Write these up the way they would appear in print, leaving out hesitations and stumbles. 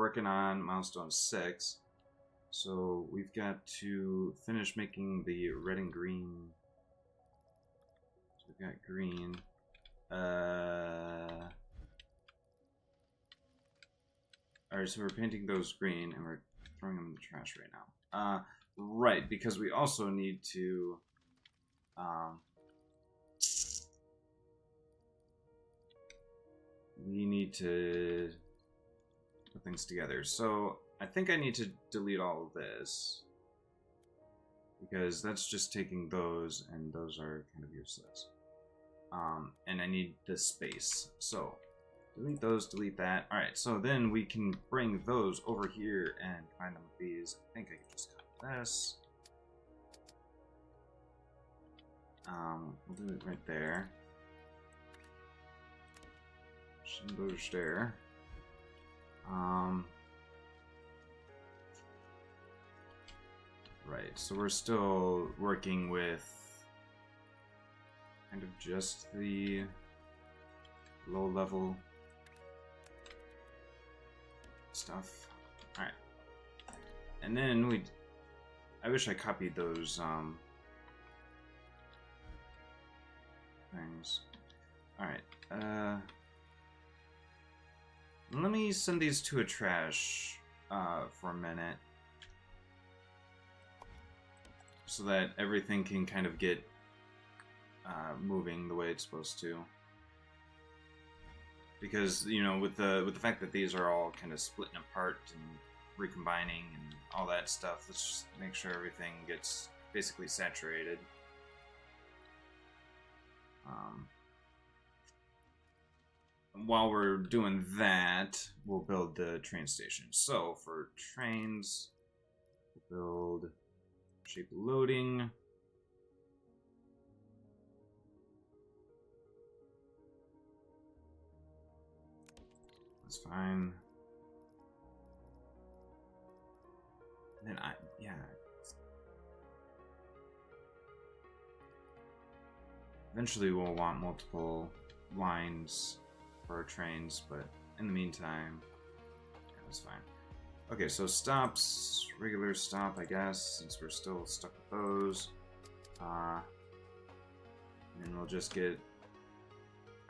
working on Milestone 6. So we've got to finish making the red and green. So we've got green. Alright, so we're painting those green and we're throwing them in the trash right now. Right, because we also need to put things together. So I think I need to delete all of this because that's just taking those, and those are kind of useless. And I need this space. So delete those, delete that. Alright, so then we can bring those over here and combine them with these. I think I can just cut this. We'll do it right there. Those there. Right, so we're still working with kind of just the low level stuff. Alright. And then I wish I copied those things. Alright, let me send these to a trash for a minute so that everything can kind of get moving the way it's supposed to. Because, you know, with the fact that these are all kind of splitting apart and recombining and all that stuff, let's just make sure everything gets basically saturated. While we're doing that, we'll build the train station. So for trains, we'll build shape loading. That's fine. And then yeah. Eventually we'll want multiple lines for our trains, but in the meantime, yeah, that's fine. Okay, so stops, regular stop, I guess, since we're still stuck with those. And then we'll just get,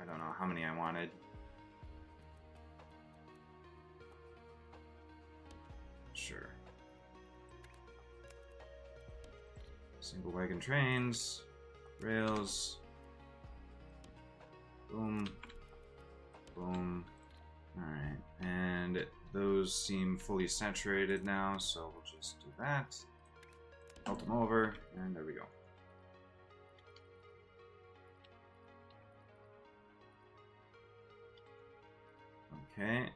I don't know how many I wanted. Sure. Single wagon trains, rails, boom. Boom. Alright, and those seem fully saturated now, so we'll just do that. Melt them over, and there we go. Okay.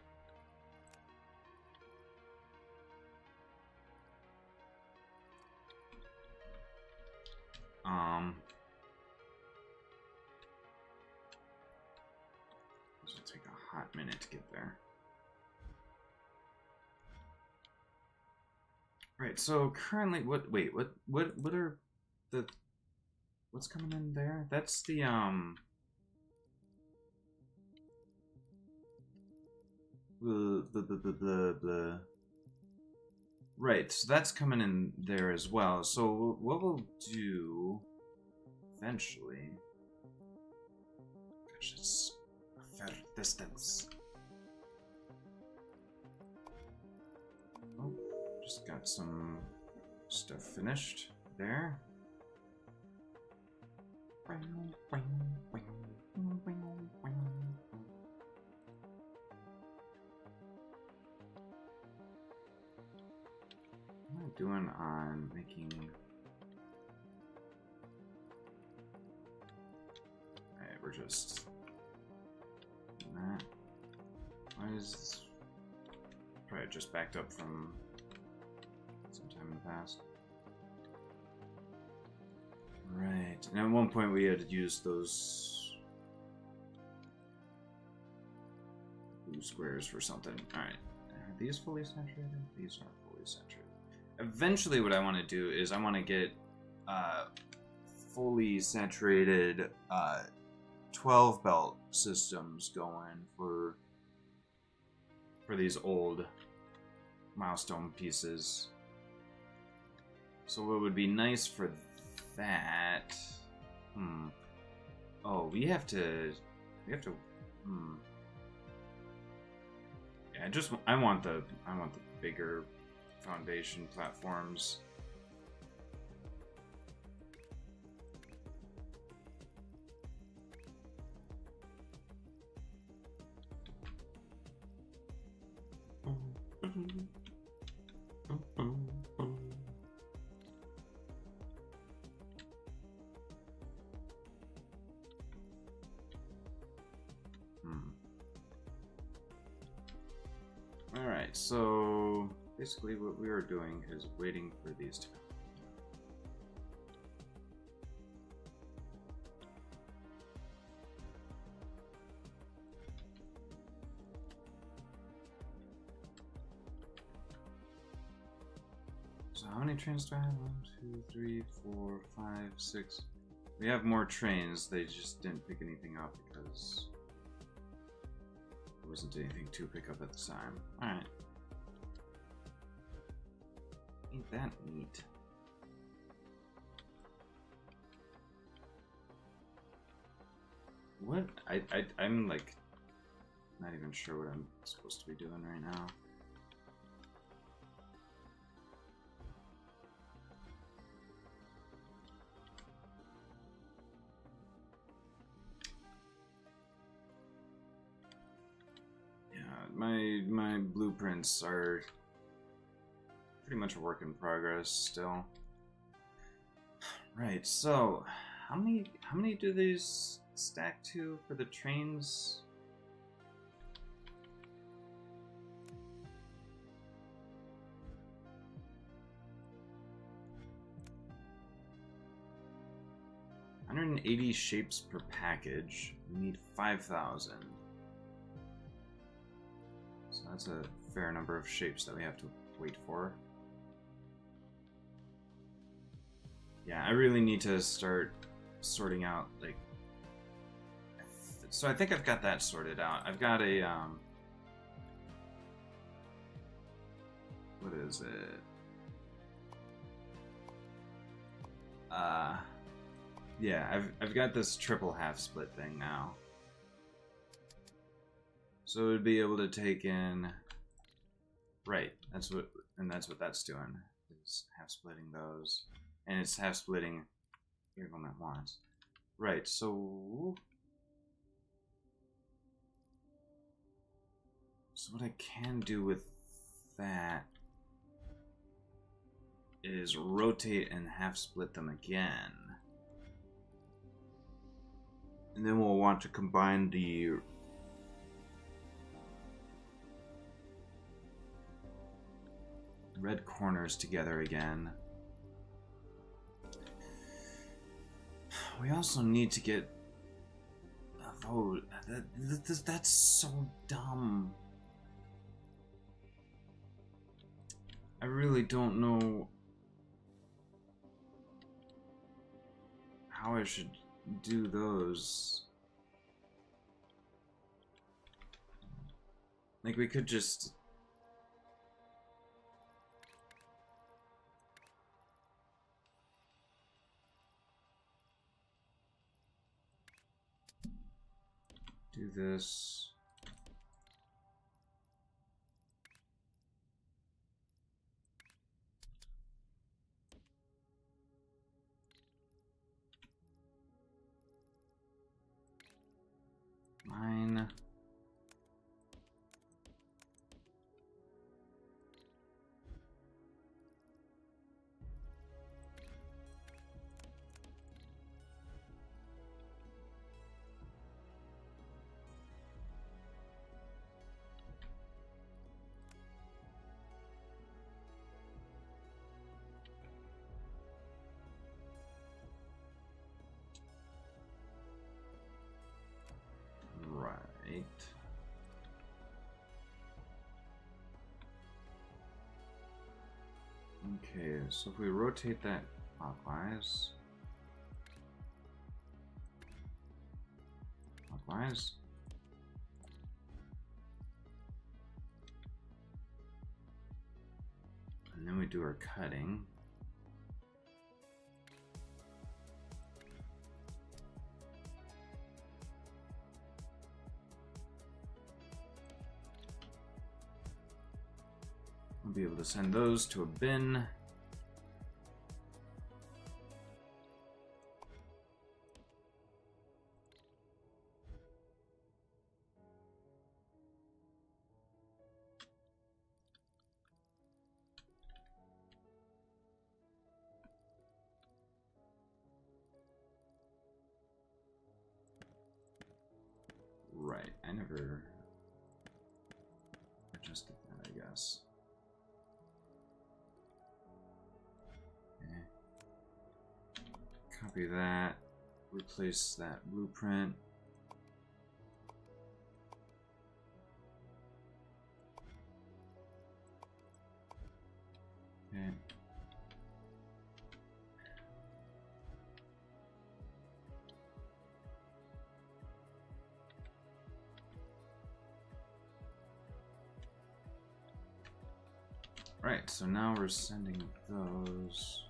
This will take a hot minute to get there. Right, so currently, what are the, what's coming in there? That's the, blah. Right, so that's coming in there as well. So what we'll do eventually, gosh, it's a fair distance. Oh, just got some stuff finished there. What am I doing on making? Alright, we're just doing that. Why is this? Probably just backed up from some time in the past. Right, and at one point we had to use those blue squares for something. Alright, are these fully saturated? These are fully saturated. Eventually what I want to do is I want to get fully saturated 12 belt systems going for these old milestone pieces. So what would be nice for that? Oh, we have to. Yeah, I want the bigger foundation platforms. Alright, so basically what we are doing is waiting for these to come. So how many trains do I have? 1, 2, 3, 4, 5, 6. We have more trains, they just didn't pick anything up because there wasn't anything to pick up at the time. Alright. Ain't that neat? What? I'm like not even sure what I'm supposed to be doing right now. My blueprints are pretty much a work in progress still. Right, so how many do these stack to for the trains? $180 shapes per package. We need 5,000. So that's a fair number of shapes that we have to wait for. Yeah, I really need to start sorting out, like... So I think I've got that sorted out. I've got a, what is it? Yeah, I've got this triple half split thing now. So it would be able to take in, right? That's what that's doing. Is half splitting those, and it's half splitting every one at once. Right. So what I can do with that is rotate and half split them again, and then we'll want to combine the red corners together again. We also need to get a vote. That's so dumb. I really don't know how I should do those. Like, we could just... do this. Mine. Right. Okay, so if we rotate that clockwise, do our cutting. I'll be able to send those to a bin. Right, I never adjusted that, I guess. Okay. Copy that, replace that blueprint. Okay. Right, so now we're sending those.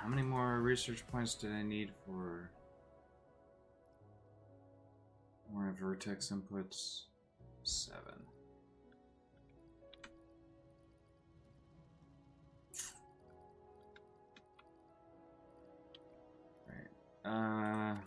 How many more research points did I need for more vertex inputs? 7. Right. Alright.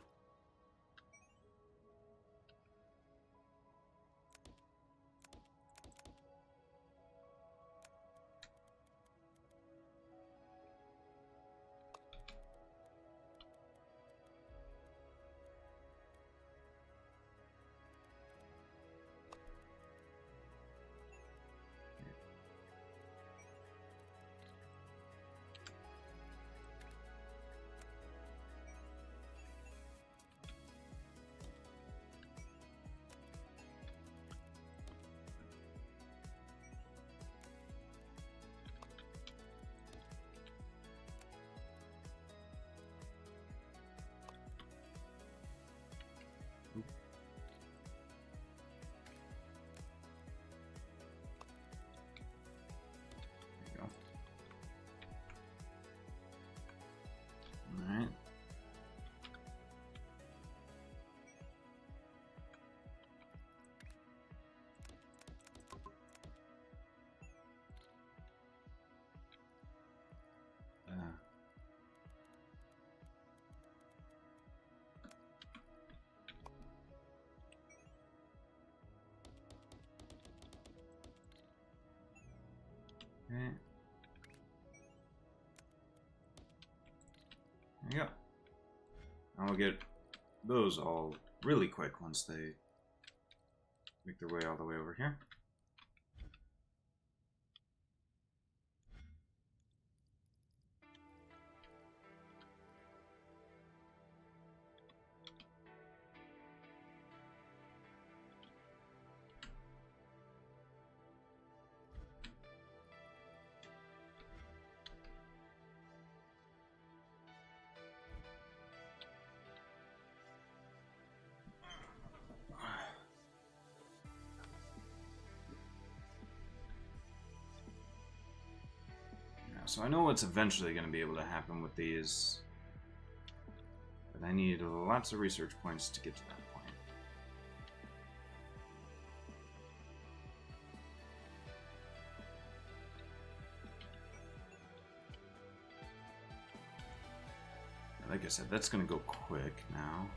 Okay. There you go. And we'll get those all really quick once they make their way all the way over here. So I know what's eventually going to be able to happen with these, but I need lots of research points to get to that point. Like I said, that's going to go quick now.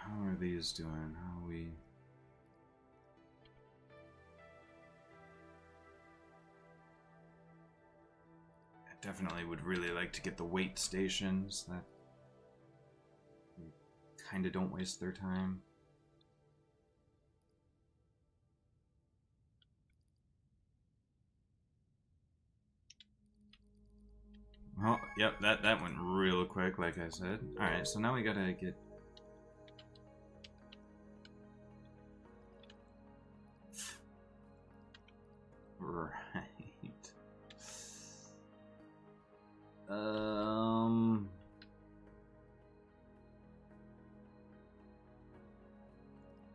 How are these doing? How are we? definitely would really like to get the wait stations that kind of don't waste their time. Oh, yep, that went real quick, like I said. Alright, so now we gotta get... Right.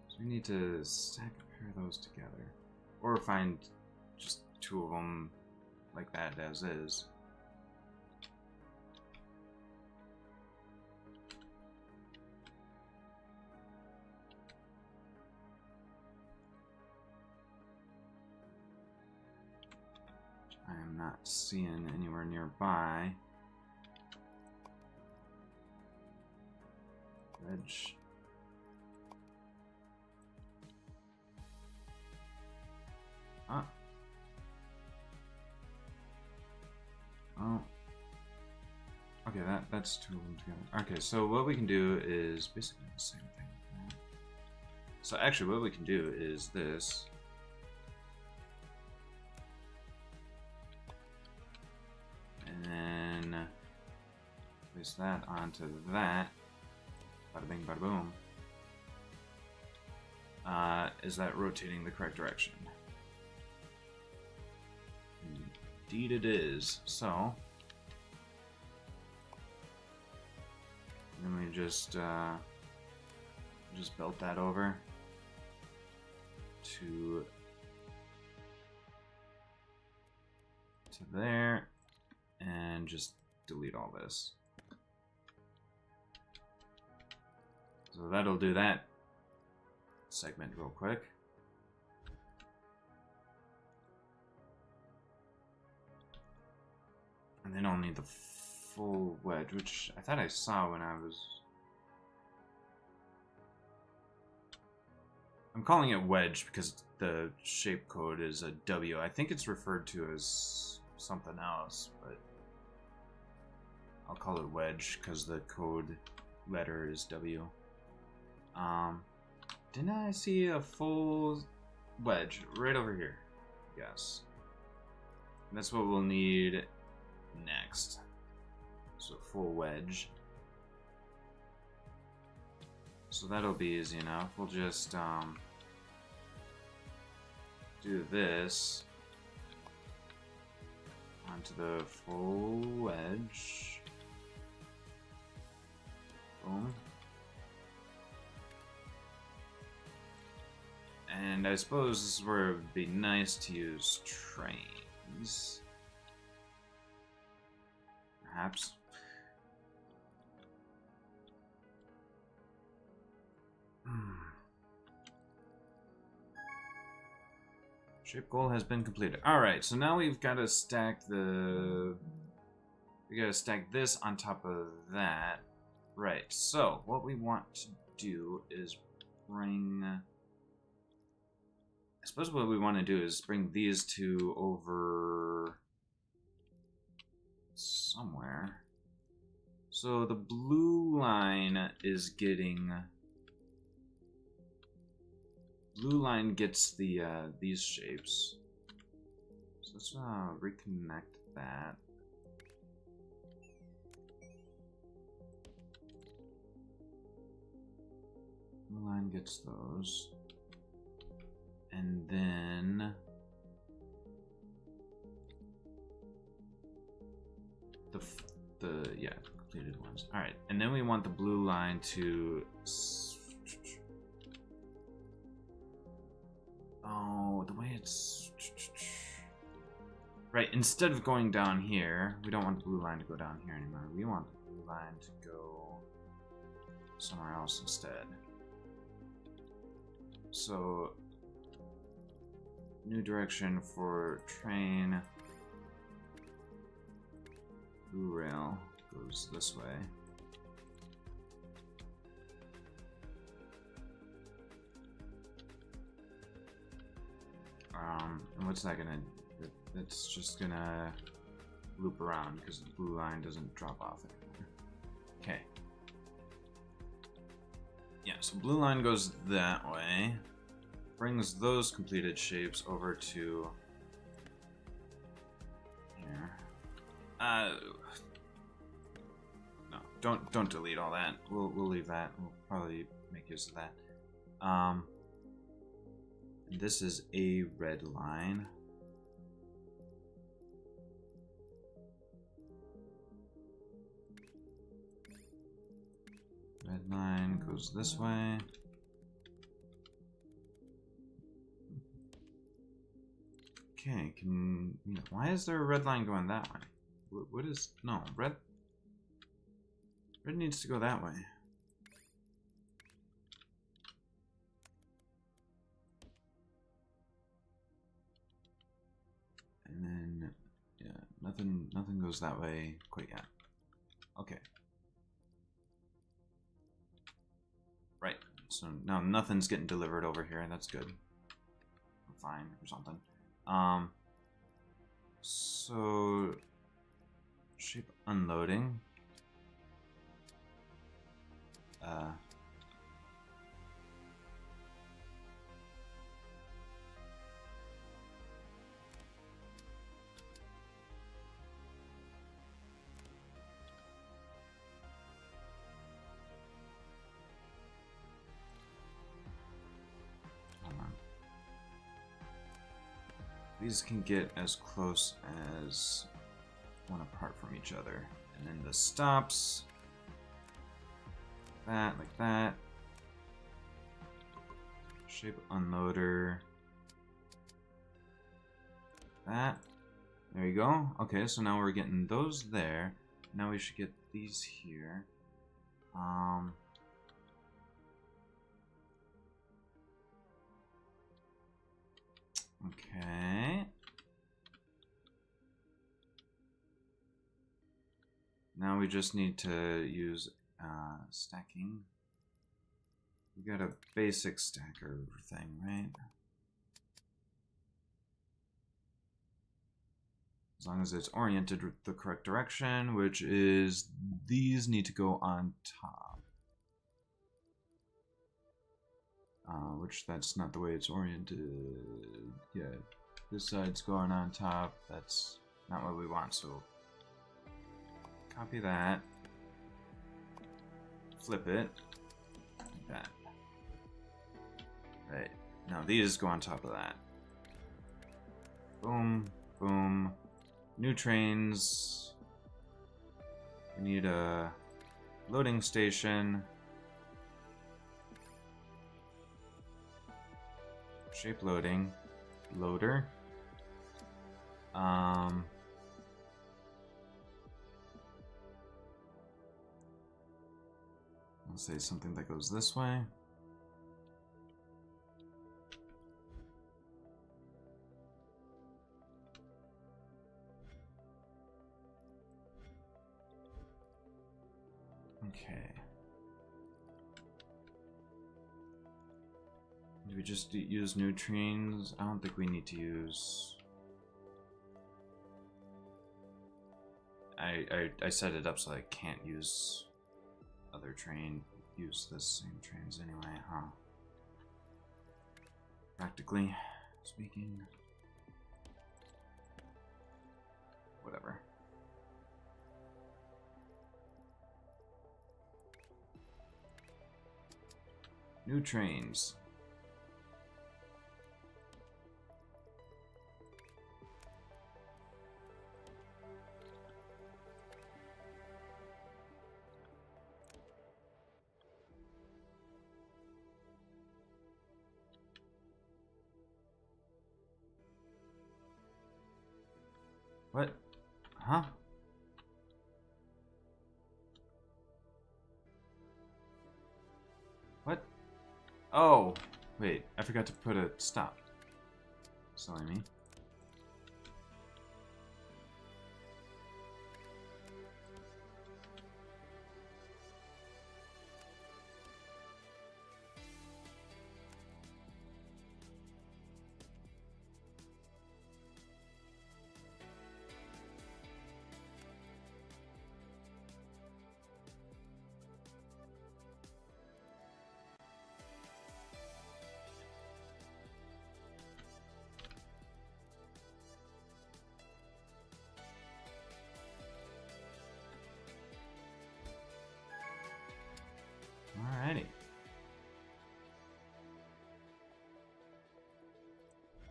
So we need to stack a pair of those together. Or find just two of them like that as is. I am not seeing anywhere nearby. Wedge. Ah. Oh. Okay, that's two of them together. Okay, so what we can do is basically the same thing. So actually what we can do is this. And then place that onto that. Bada bing, bada boom. Is that rotating the correct direction? Indeed it is. So then we just belt that over to there, and just delete all this. So that'll do that segment real quick. And then I'll need the full wedge, which I thought I saw when I was... I'm calling it wedge because the shape code is a W. I think it's referred to as something else, but I'll call it wedge because the code letter is W. Didn't I see a full wedge right over here? Yes. That's what we'll need next. So full wedge. So that'll be easy enough. We'll just do this onto the full wedge. Boom. And I suppose this is where it would be nice to use trains. Perhaps. Shape goal has been completed. Alright, so now we've got to stack the... We gotta stack this on top of that. Right, so what we want to do is bring... I suppose what we want to do is bring these two over... somewhere. So the blue line is getting... Blue line gets the these shapes. So let's reconnect that. Blue line gets those. And then the yeah, completed ones. All right, and then we want the blue line to. Oh, the way it's right. Instead of going down here, we don't want the blue line to go down here anymore. We want the blue line to go somewhere else instead. So. New direction for train. Blue rail goes this way. And what's that gonna? That's just gonna loop around because the blue line doesn't drop off anymore. Okay. Yeah, so blue line goes that way. Brings those completed shapes over to here. No, don't delete all that. We'll leave that. We'll probably make use of that. And this is a red line. Red line goes this way. Okay, why is there a red line going that way? What is, no, red needs to go that way. And then, yeah, nothing goes that way quite yet. Okay. Right, so now nothing's getting delivered over here, that's good. I'm fine, or something. So shape unloading. Hold on. These can get as close as one apart from each other. And then the stops, like that. Shape unloader, like that. There you go. Okay, so now we're getting those there. Now we should get these here. Okay. Now we just need to use stacking. We got a basic stacker thing, right? As long as it's oriented the correct direction, which is these need to go on top. Which that's not the way it's oriented. Yeah, this side's going on top. That's not what we want, so copy that. Flip it. Like that. Right. Now these go on top of that. Boom, boom. New trains. We need a loading station. Shape loading. Loader. I'll say something that goes this way. Okay. Do we just use new trains? I don't think we need to use... I set it up so I can't use other use the same trains anyway, huh? Practically speaking. Whatever. New trains. What? Huh? What? Oh, wait, I forgot to put a stop. Silly me.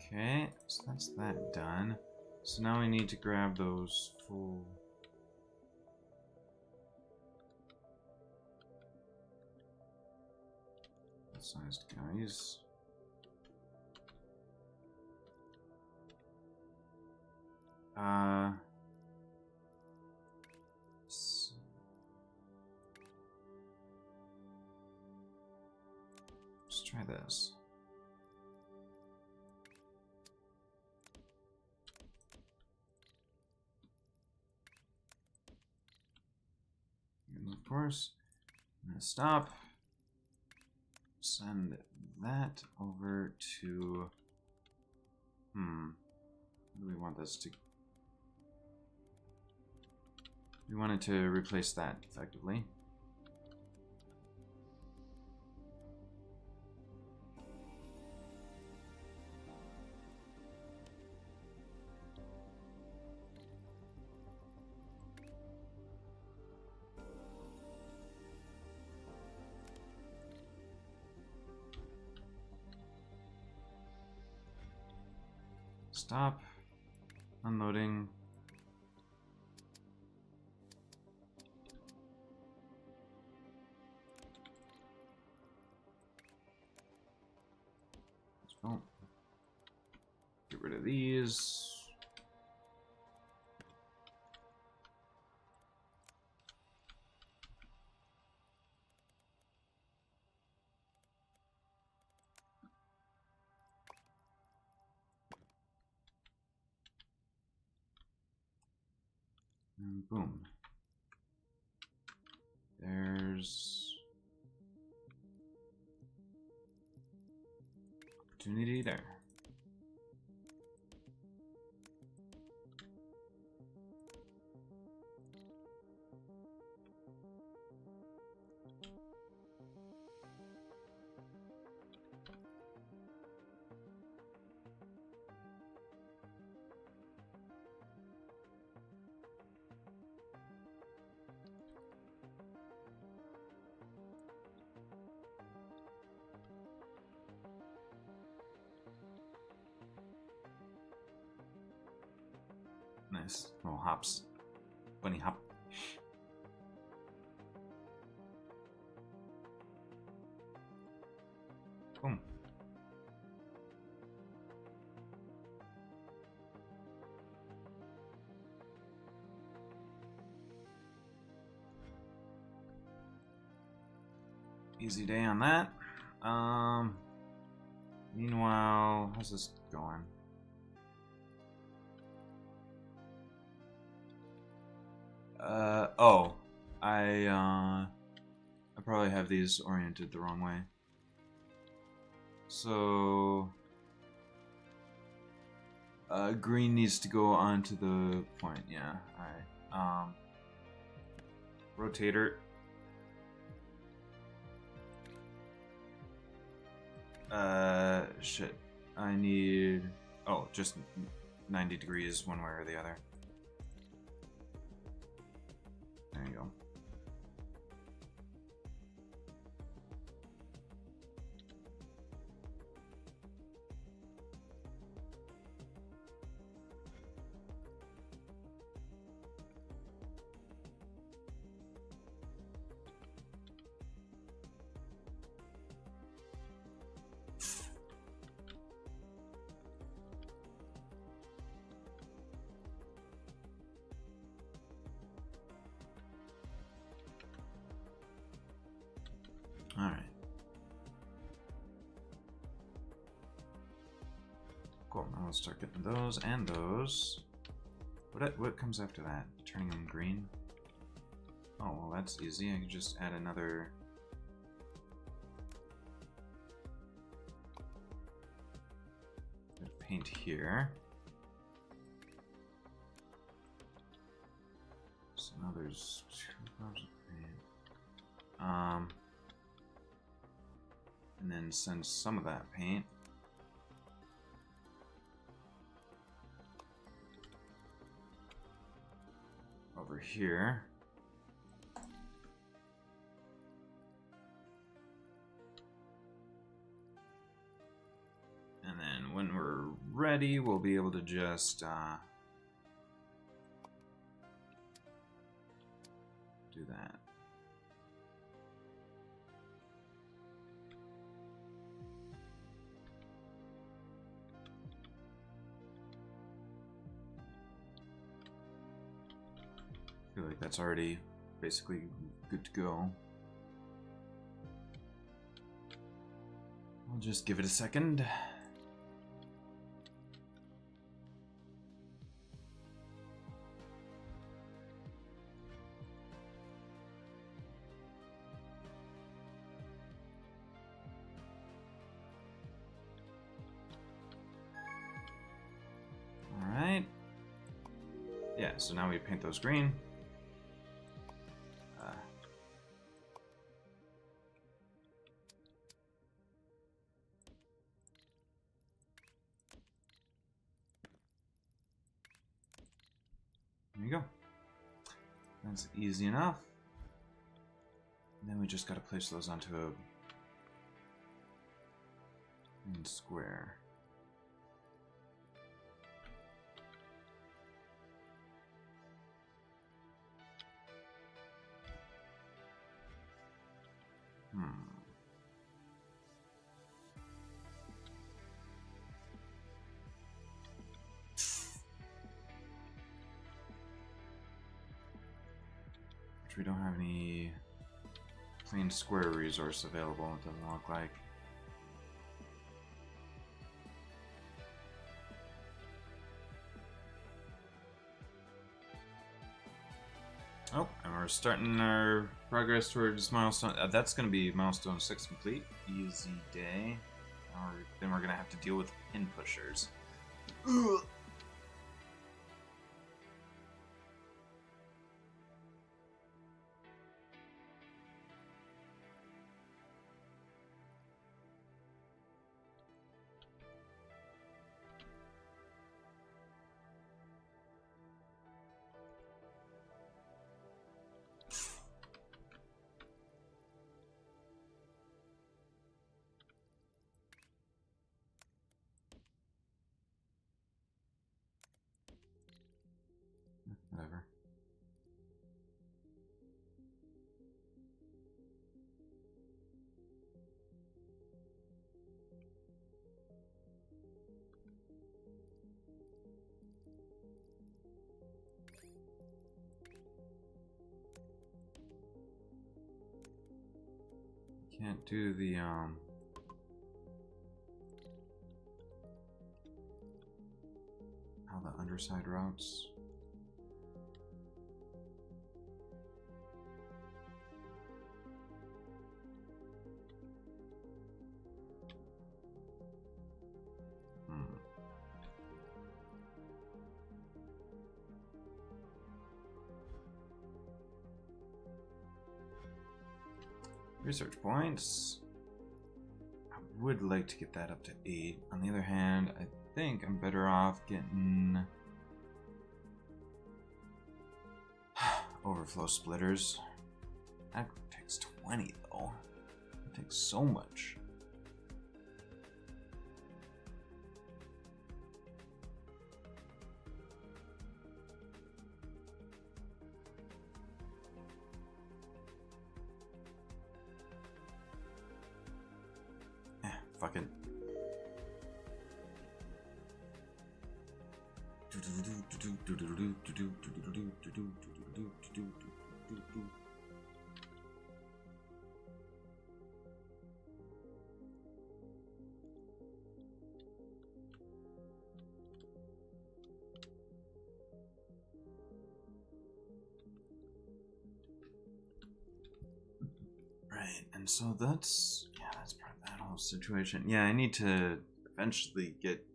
Okay, so that's that done. So now we need to grab those full... sized guys. Let's try this. And of course, I'm gonna stop. Send that over to... What do we want this to... We wanted to replace that effectively. Stop. Unloading. Oh. Get rid of these. And boom. There's opportunity there. Nice little hops. Bunny hop. Boom. Easy day on that. Meanwhile, how's this going? Oh, I probably have these oriented the wrong way. So, green needs to go onto the point, yeah, alright. Rotator. Shit. I need, oh, just 90 degrees one way or the other. There you go. Alright. Cool, now let's start getting those and those. What comes after that? Turning them green? Oh, well that's easy. I can just add another... paint here. So now there's 2 drops of paint. And then send some of that paint over here. And then when we're we're ready, we'll be able to just do that. I feel like that's already basically good to go. I'll just give it a second. Alright. Yeah, so now we paint those green. There you go. That's easy enough. And then we just gotta place those onto a square. We don't have any plain square resource available, it doesn't look like. Oh, and we're starting our progress towards milestone. That's going to be milestone 6 complete. Easy day. Then we're going to have to deal with pin pushers. Ugh. Whatever. Can't do the how the underside routes. Research points. I would like to get that up to 8. On the other hand, I think I'm better off getting overflow splitters. That takes 20 though. It takes so much. Fuck it. Right, and so that's part of that whole situation. Yeah, I need to eventually get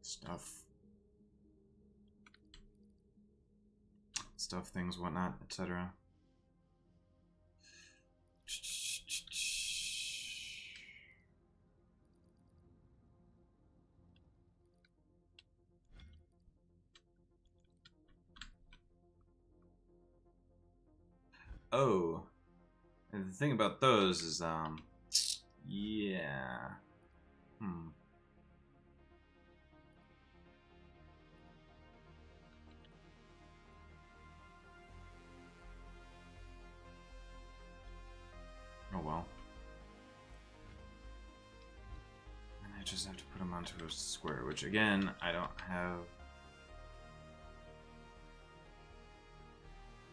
stuff, things, whatnot, etc. Oh, and the thing about those is Yeah. Oh well. And I just have to put them onto a square, which again, I don't have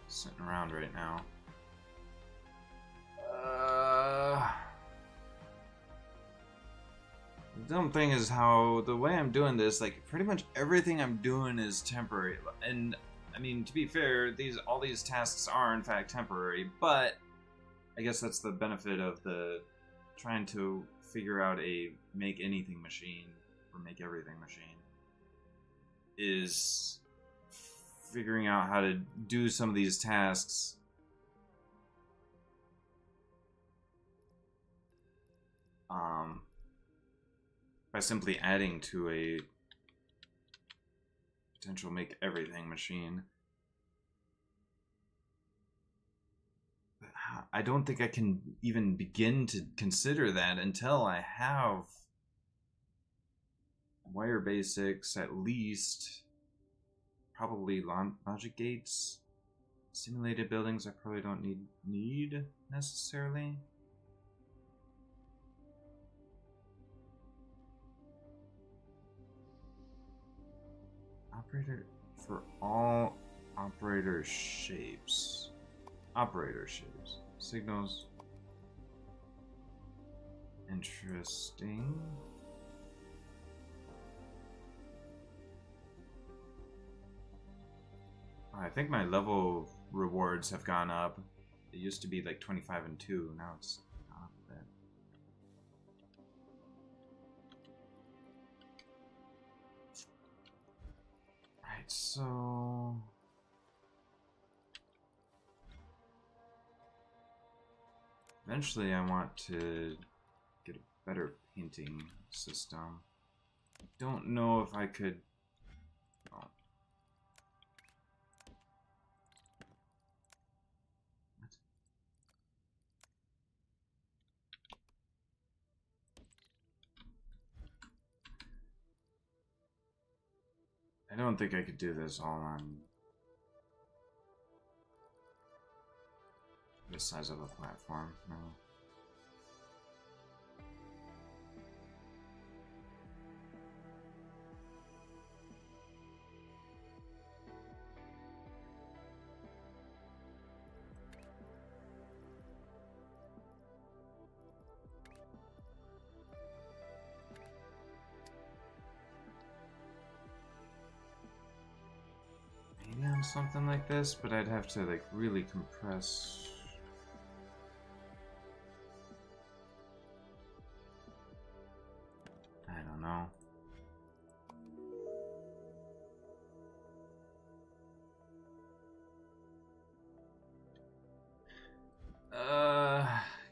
sitting around right now. The dumb thing is how the way I'm doing this, like pretty much everything I'm doing is temporary. And I mean, to be fair, all these tasks are in fact temporary, but I guess that's the benefit of the trying to figure out a make anything machine or make everything machine is figuring out how to do some of these tasks by simply adding to a potential make everything machine. I don't think I can even begin to consider that until I have wire basics, at least. Probably logic gates. Simulated buildings I probably don't need necessarily. Operator for all operator shapes. Operator shapes. Signals. Interesting. I think my level rewards have gone up. It used to be like 25 and 2. Now it's not a bit. Right, so eventually I want to get a better painting system. I don't know if I could. Oh. What? I don't think I could do this all on the size of a platform, no. Maybe on something like this, but I'd have to like really compress. I don't know.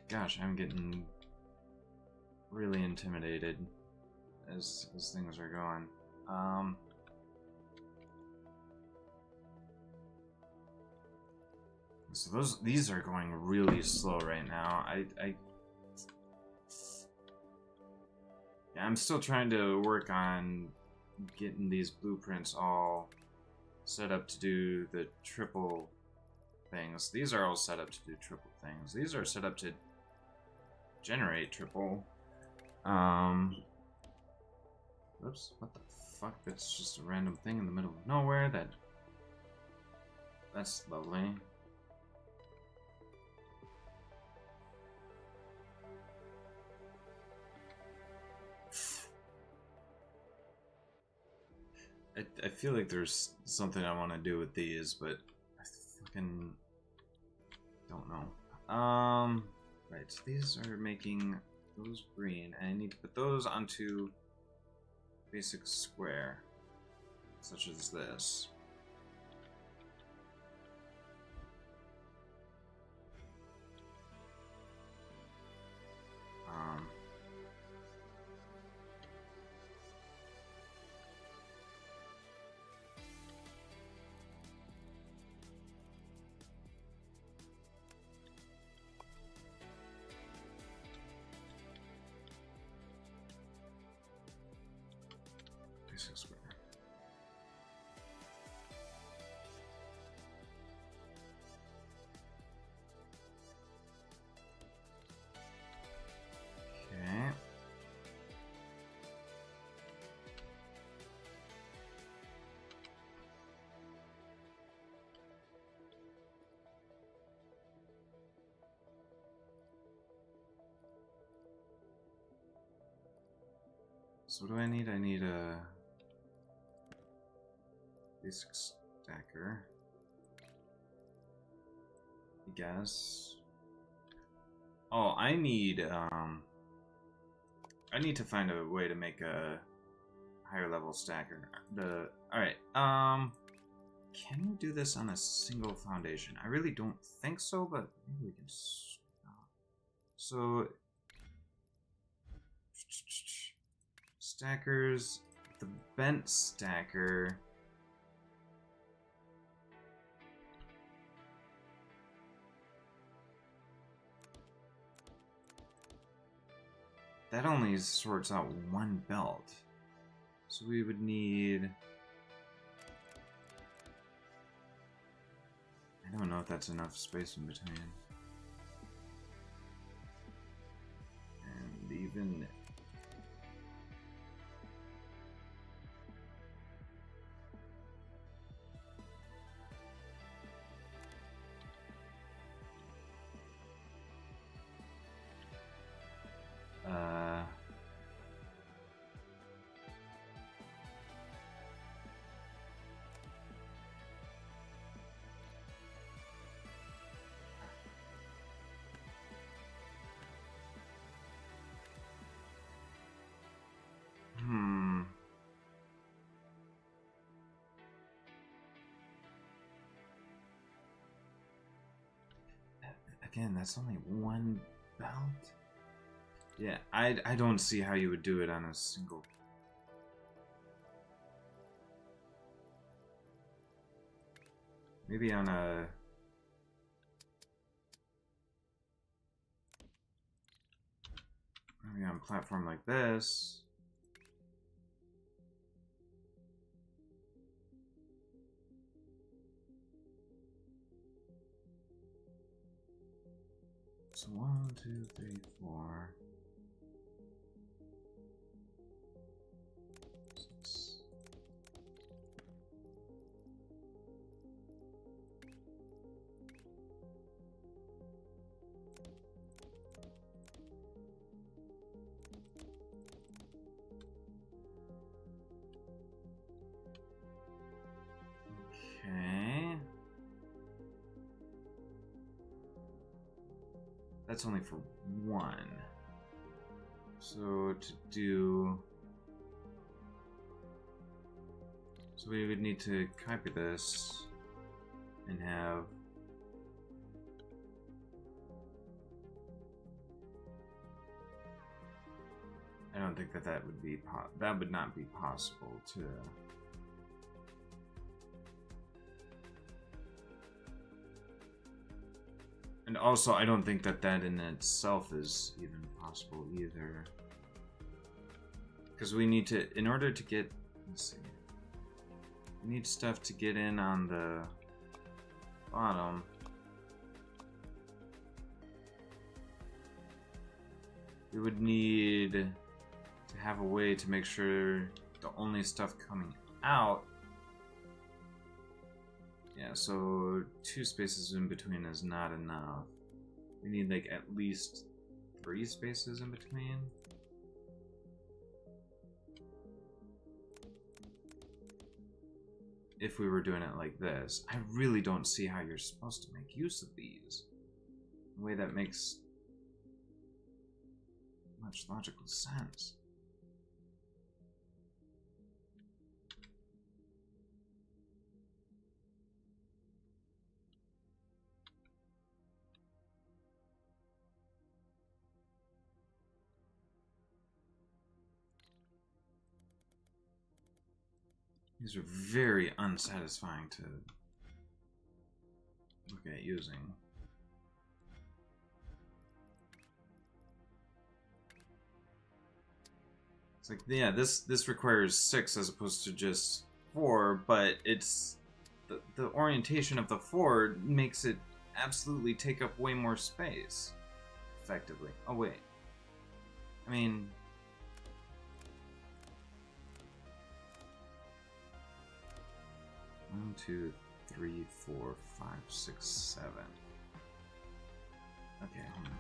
Gosh, I'm getting really intimidated as things are going. So these are going really slow right now. Yeah, I'm still trying to work on getting these blueprints all set up to do the triple things. These are all set up to do triple things. These are set up to generate triple. Oops, what the fuck? That's just a random thing in the middle of nowhere. That's lovely. I feel like there's something I want to do with these, but I fucking don't know. Right, so these are making those green, and I need to put those onto basic square, such as this. 36 square. Okay. So what do I need? I need a basic stacker, I guess. Oh, I need to find a way to make a higher level stacker. Alright, can we do this on a single foundation? I really don't think so, but maybe we can stop. So stackers, the bent stacker. That only sorts out one belt. So we would need... I don't know if that's enough space in between. And even... Again, that's only one belt? Yeah, I don't see how you would do it on a single... Maybe on a... Maybe on a platform like this. So 1, 2, 3, 4. 6. Okay. That's only for one. So to do... So we would need to copy this and have... I don't think that that would be that would not be possible to... And also, I don't think that that in itself is even possible either. Because we need to, in order to get, let's see, we need stuff to get in on the bottom. We would need to have a way to make sure the only stuff coming out. Yeah, so 2 spaces in between is not enough. We need like at least 3 spaces in between. If we were doing it like this. I really don't see how you're supposed to make use of these. In a way that makes much logical sense. These are very unsatisfying to look at using. It's like, yeah, this requires 6 as opposed to just 4, but it's the orientation of the 4 makes it absolutely take up way more space, effectively. Oh wait, I mean, 1, 2, 3, 4, 5, 6, 7. Okay, hold on.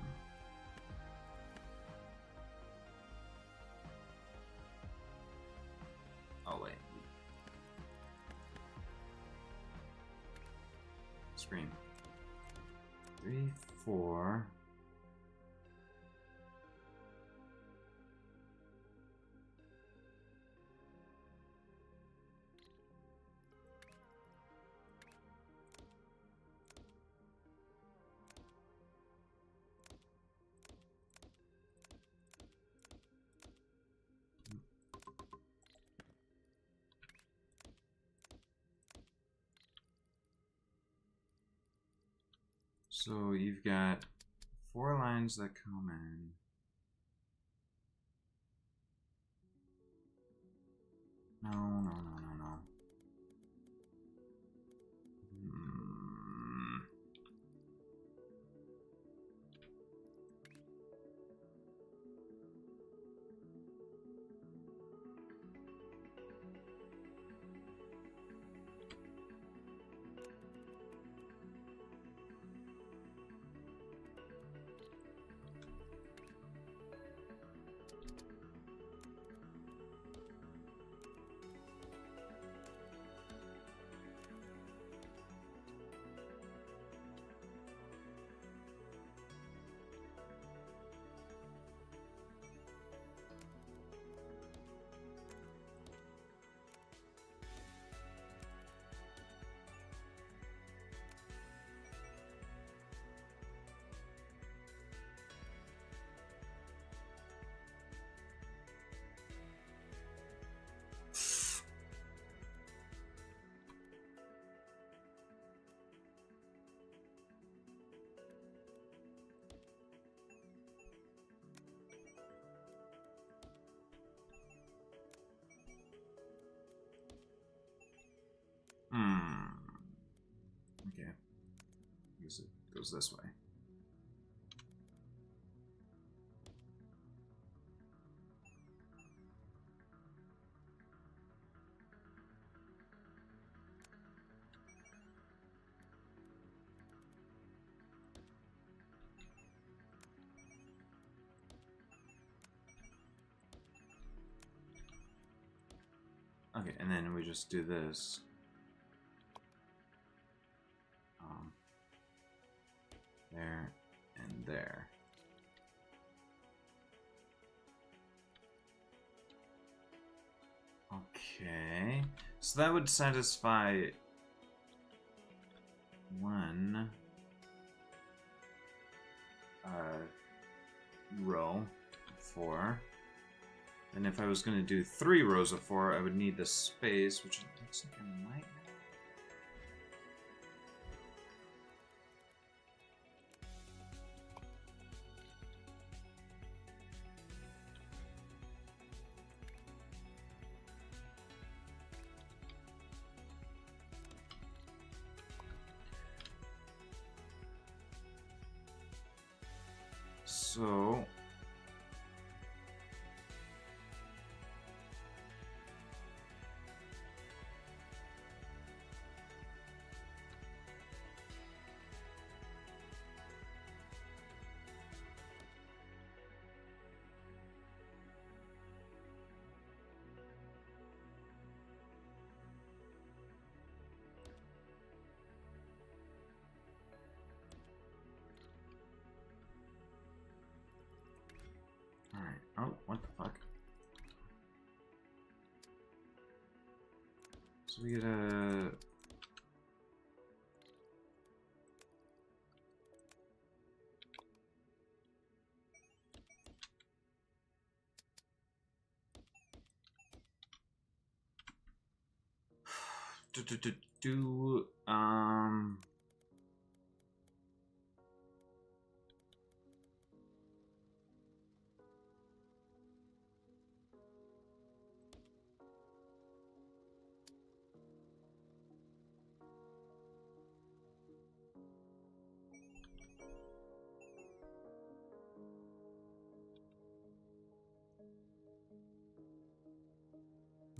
Oh wait. Screen. 3, 4. So you've got 4 lines that come in. No, no, no, no, no. Okay. I guess it goes this way. Okay, and then we just do this. There and there. Okay, so that would satisfy one row of 4. And if I was going to do 3 rows of 4, I would need the space, which it looks like I might have. So alright. Oh, what the fuck? So we get a...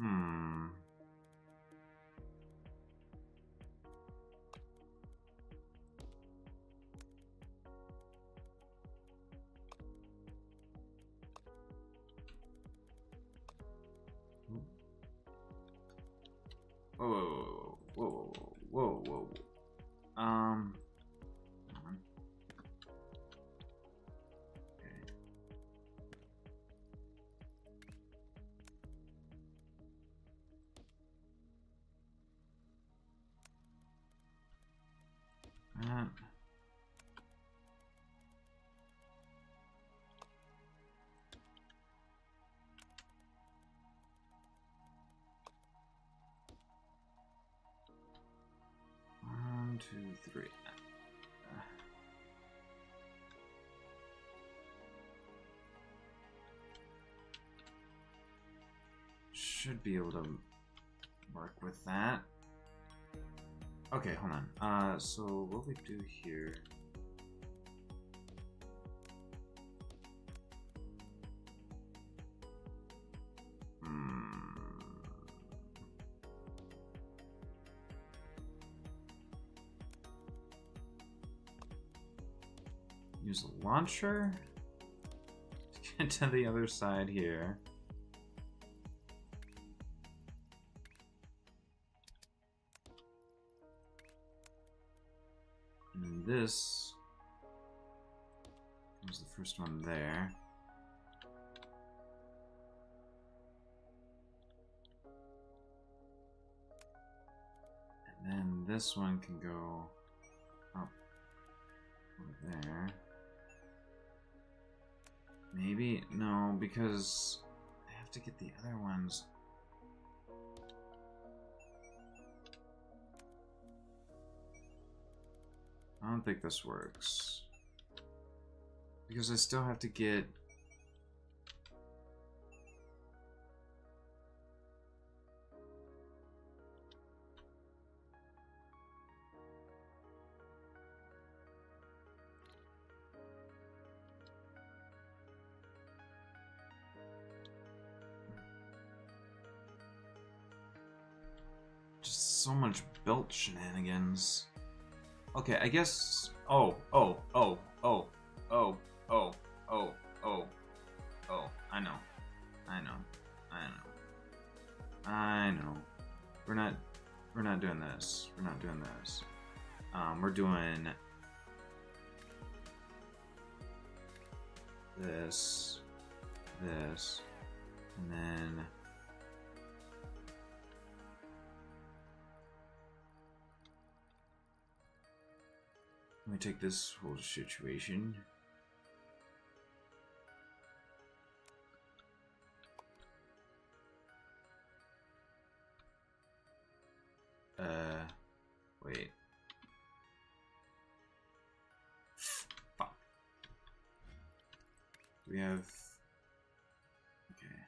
Hmm. Whoa, whoa, whoa, whoa, whoa. Hold on. Okay. That. One, two, three. Should be able to work with that. Okay, hold on. So what we do here? Use a launcher to get to the other side here. And this was the first one there. And then this one can go up over there. Maybe? No, because I have to get the other ones. I don't think this works. Because I still have to get... Just so much belt shenanigans. Okay, I guess... Oh, I know. We're not doing this. We're not doing this. We're doing... this, and then... Let me take this whole situation. Wait. Fuck. We have... Okay.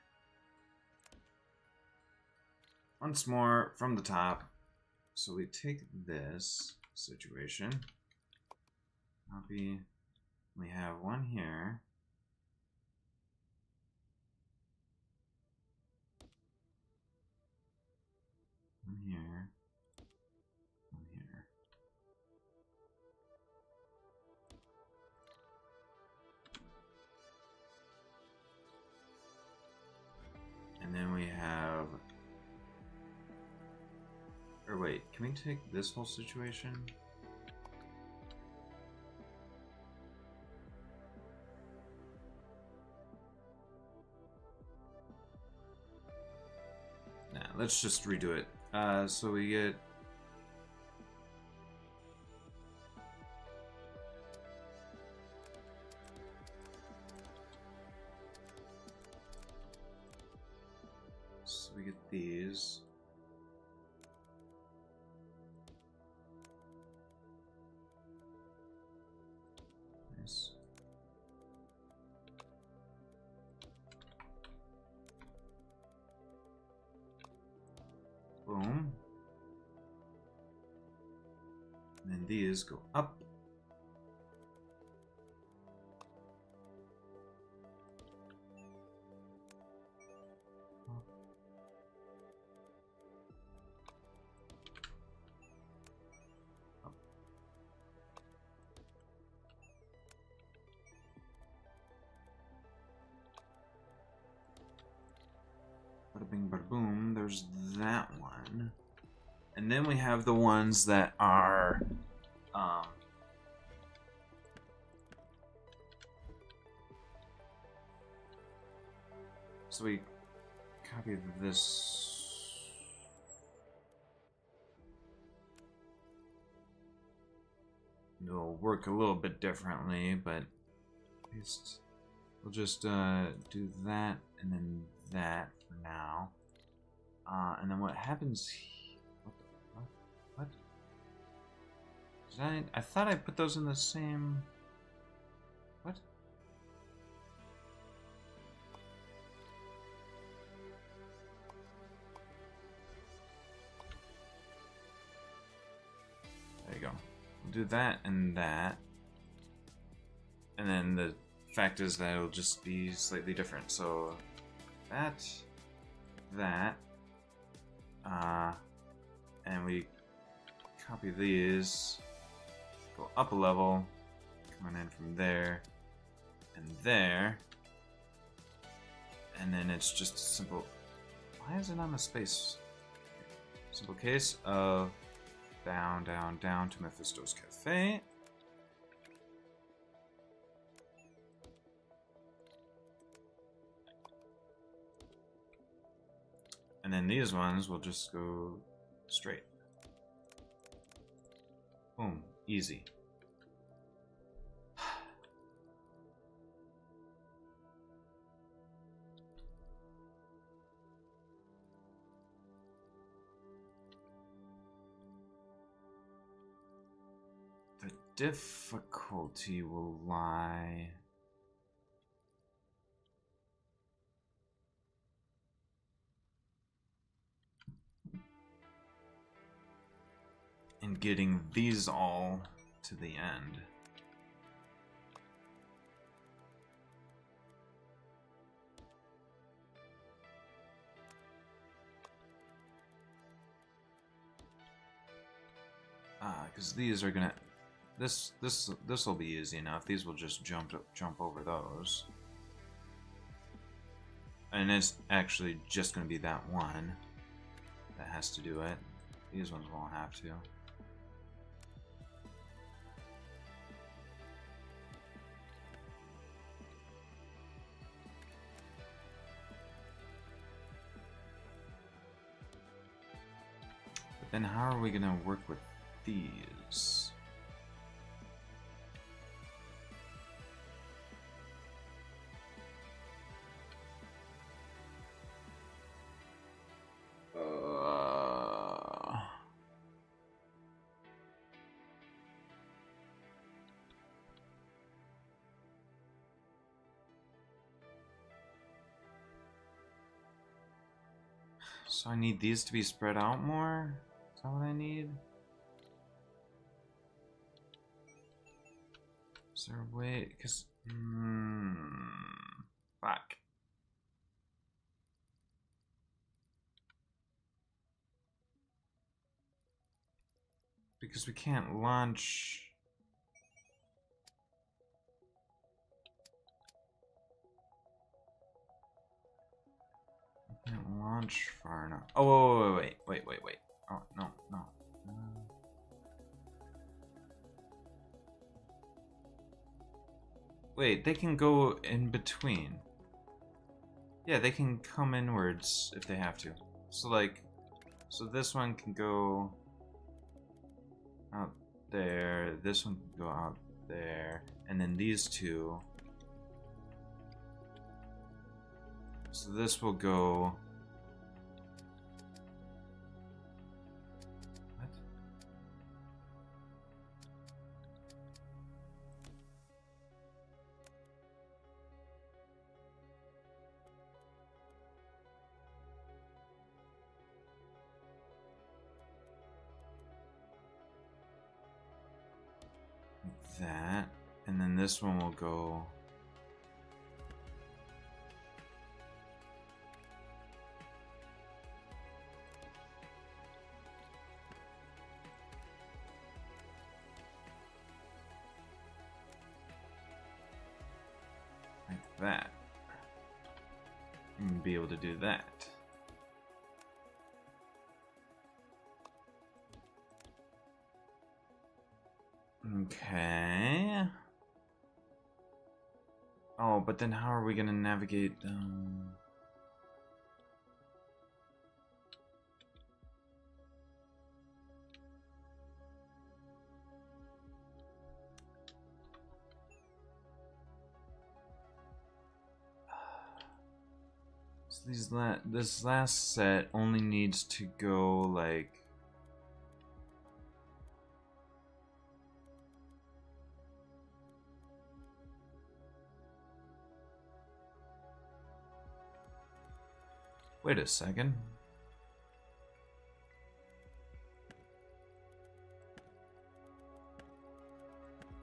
Once more from the top. So we take this situation. Copy. We have one here. One here. One here. And then we have... Or wait, can we take this whole situation? Nah, let's just redo it. So we get... So we get these. Nice. Boom. And then these go up. bada bing, bada boom. There's that one. And then we have the ones that are, so we copy this. It'll work a little bit differently, but we'll just do that and then that for now. And then what happens? What? I thought I put those in the same. What? There you go. We'll do that and that. And then the fact is that it'll just be slightly different. So that, and we copy these, go up a level, coming in from there and there, and then it's just a simple. Why is it on the space? Simple case of down, down, down to Mephisto's Cafe. And then these ones will just go straight. Boom. Easy. The difficulty will lie in getting these all to the end. Because these are gonna, this will be easy enough. These will just jump over those, and it's actually just gonna be that one that has to do it. These ones won't have to. But then how are we gonna work with these? So I need these to be spread out more? Is that what I need? Is there a way? Because, fuck. Because we can't launch. We can't launch far enough. Oh, wait. Oh, no. Wait, they can go in between. Yeah, they can come inwards if they have to. So, like, so this one can go out there, this one can go out there, and then these two. So this will go. What? Like that, and then this one will go. That, and be able to do that. Okay. Oh, but then how are we gonna navigate? So this last set only needs to go like. Wait a second.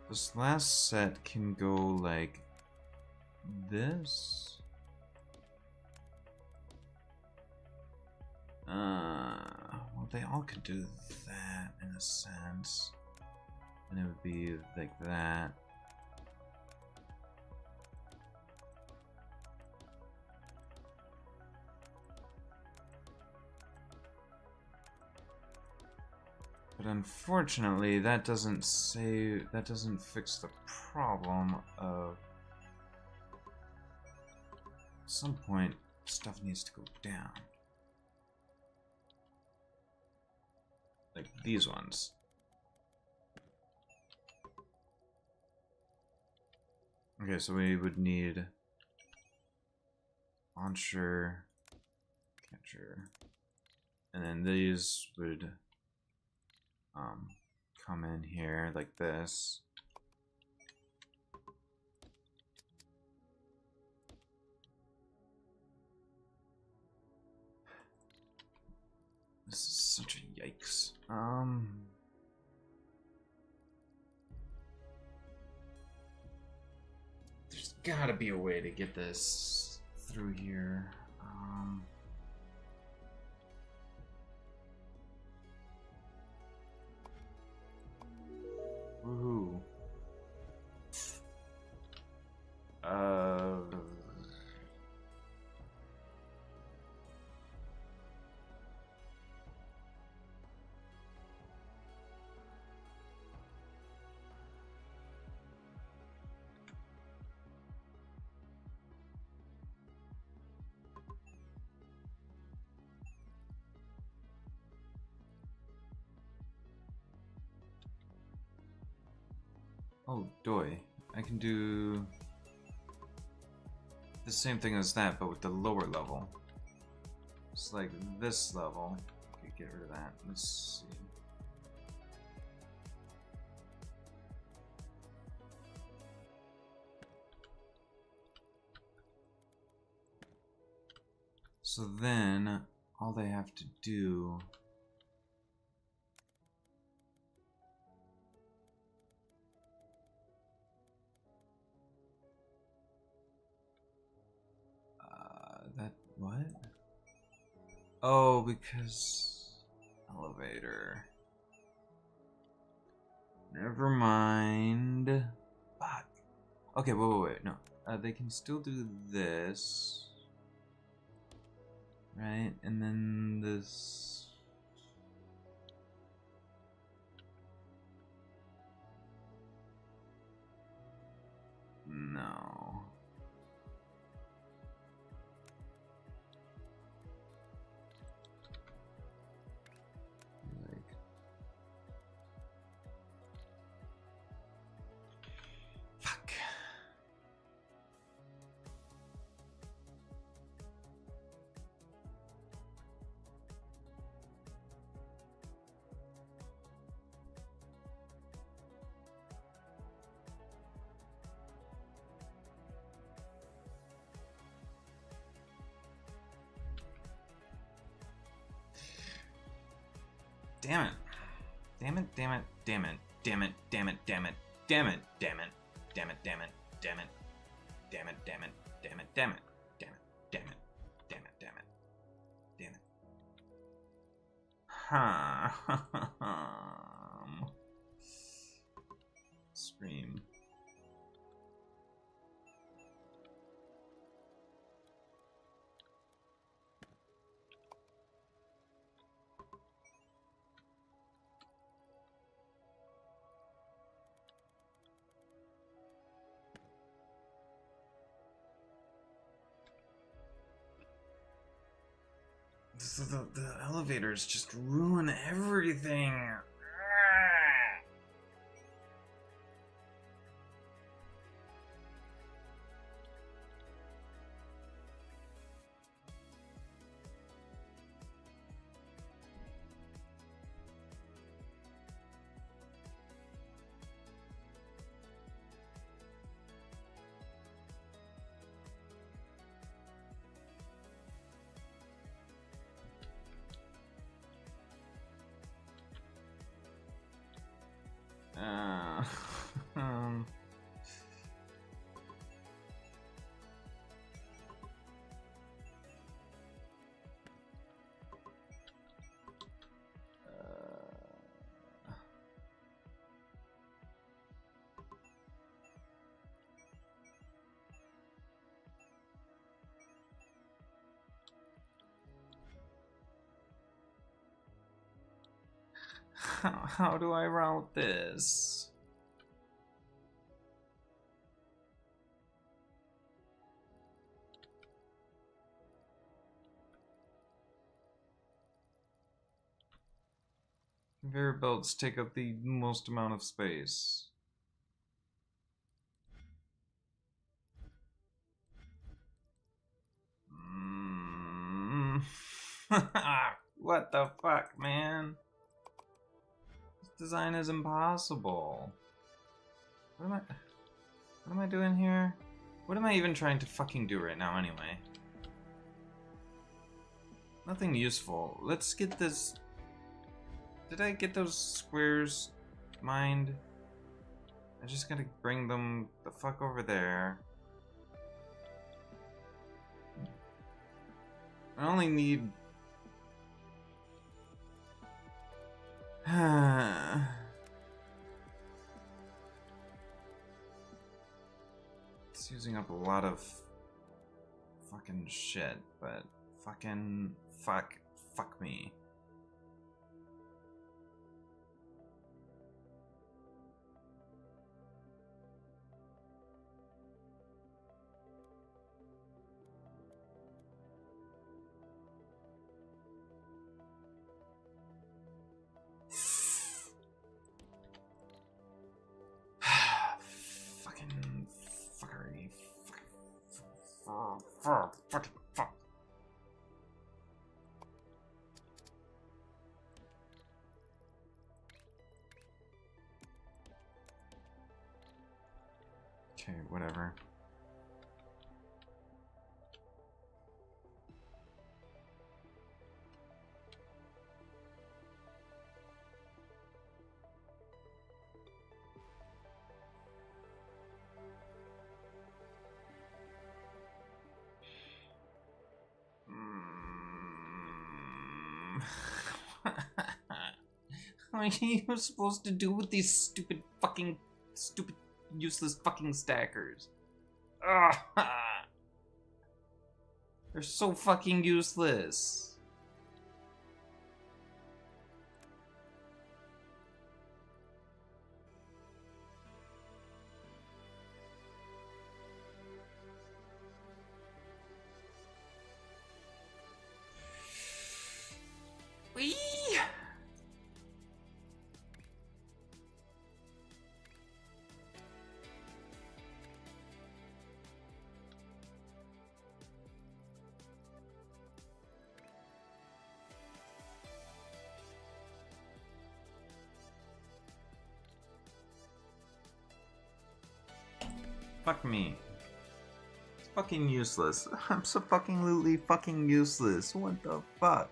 This last set can go like this. Well, they all could do that in a sense. And it would be like that. But unfortunately, that doesn't fix the problem of at some point stuff needs to go down. Like these ones. Okay, so we would need launcher, catcher, and then these would come in here like this. This is such a yikes. There's gotta be a way to get this through here. Woohoo. Oh, doy. I can do the same thing as that, but with the lower level. It's like this level. Okay, get rid of that. Let's see. So then, all they have to do... What? Oh, because... Elevator. Never mind. Fuck. Okay, wait. No. They can still do this. Right? And then this... No. Fuck. Damn it. Damn it, damn it, damn it, damn it, damn it, damn it, damn it, damn it, damn it, damn it, damn it, damn it, damn it, damn it, damn it, damn it, damn it, damn it, damn it, damn it. Scream. The elevators just ruin everything. Um, how do I route this? Conveyor belts take up the most amount of space. What the fuck, man? This design is impossible. What am I doing here? What am I even trying to fucking do right now anyway? Nothing useful. Let's get this... Did I get those squares mined? I just gotta bring them the fuck over there. I only need... It's using up a lot of fucking shit, but fucking fuck me. Fuck. Okay, whatever. What are you supposed to do with these stupid, useless fucking stackers? Ugh. They're so fucking useless. Whee! Fuck me. It's fucking useless. I'm so fucking useless. What the fuck?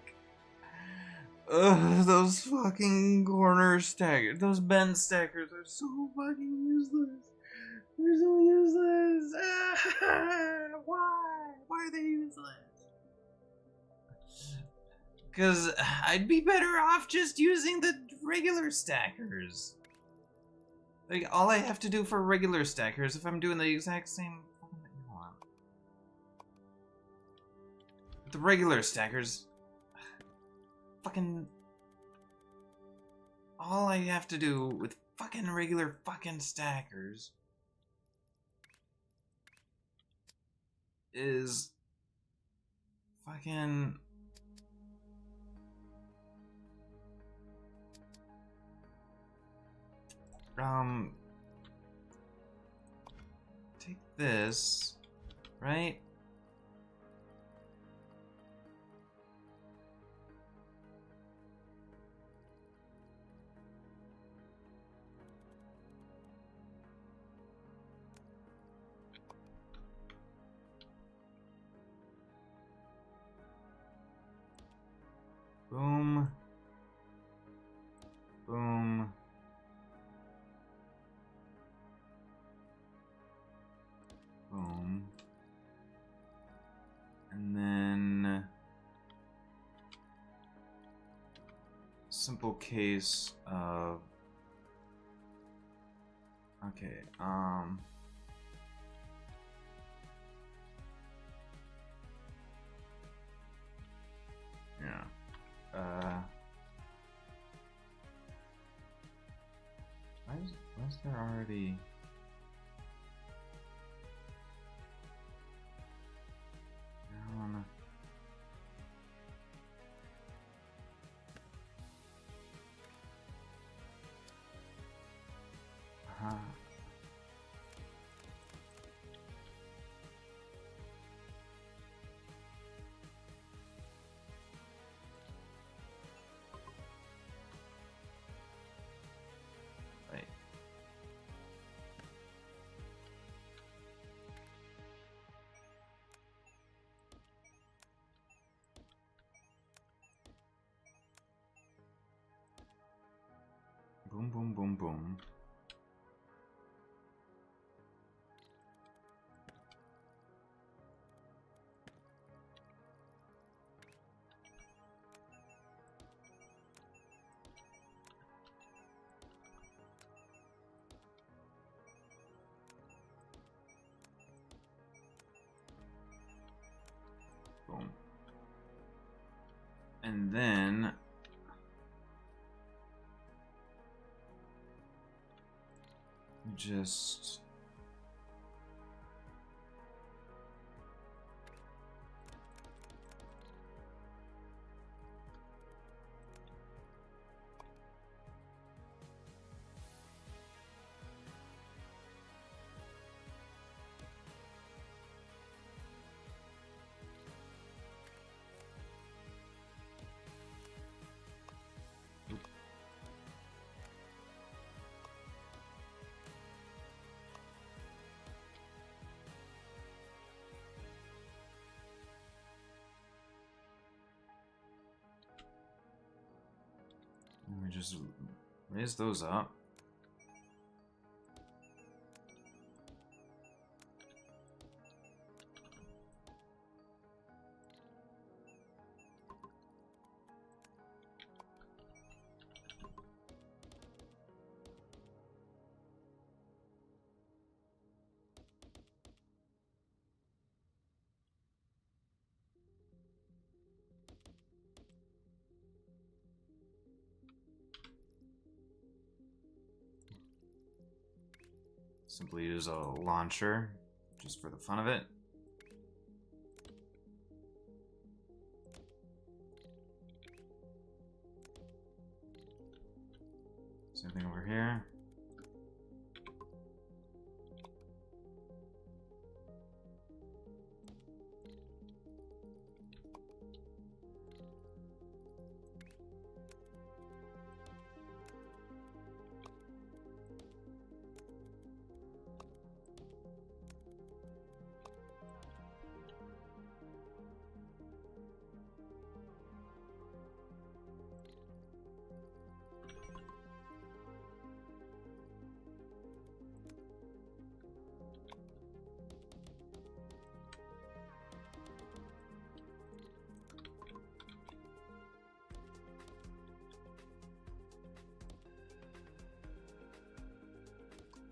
Ugh, those fucking corner stackers, those bend stackers are so fucking useless. They're so useless. Why? Why are they useless? Because I'd be better off just using the regular stackers. Like, all I have to do for regular stackers, if I'm doing the exact same... Hold on. The regular stackers... Fucking... All I have to do with fucking regular fucking stackers... is... fucking... take this, right? Boom. Boom. Boom. And then simple case of okay, yeah. Why is there already down? Right. Boom, boom, boom, boom. Boom. And then just we just raise those up. Simply use a launcher just for the fun of it. Same thing over here.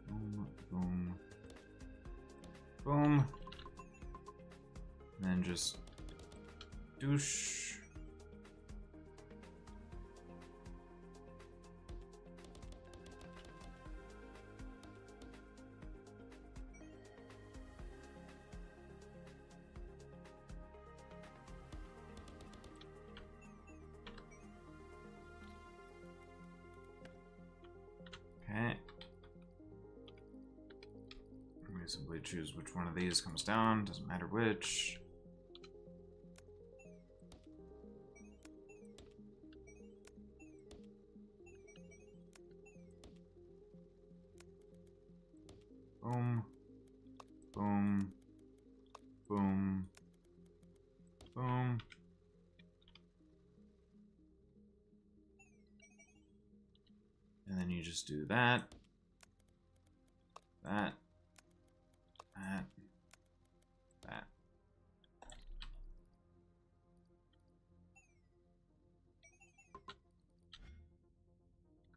Boom, boom, boom. And then just douche. Okay. We simply choose which one of these comes down, doesn't matter which. Boom. Boom. Boom. Boom. And then you just do that. That. That. That.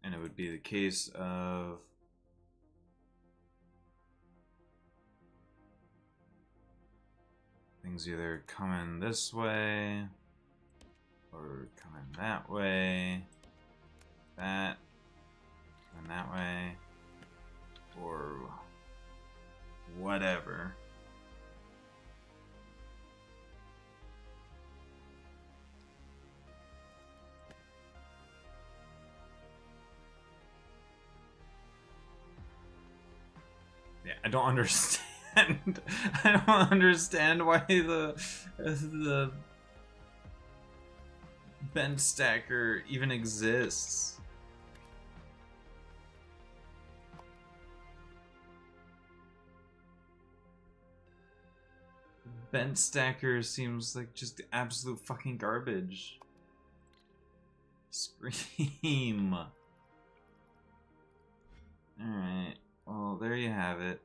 And it would be the case of things either coming this way or coming that way, that, and that way, or whatever. Yeah, I don't understand. I don't understand why the bent stacker even exists. Bent stacker seems like just absolute fucking garbage. Scream. Alright, well, there you have it.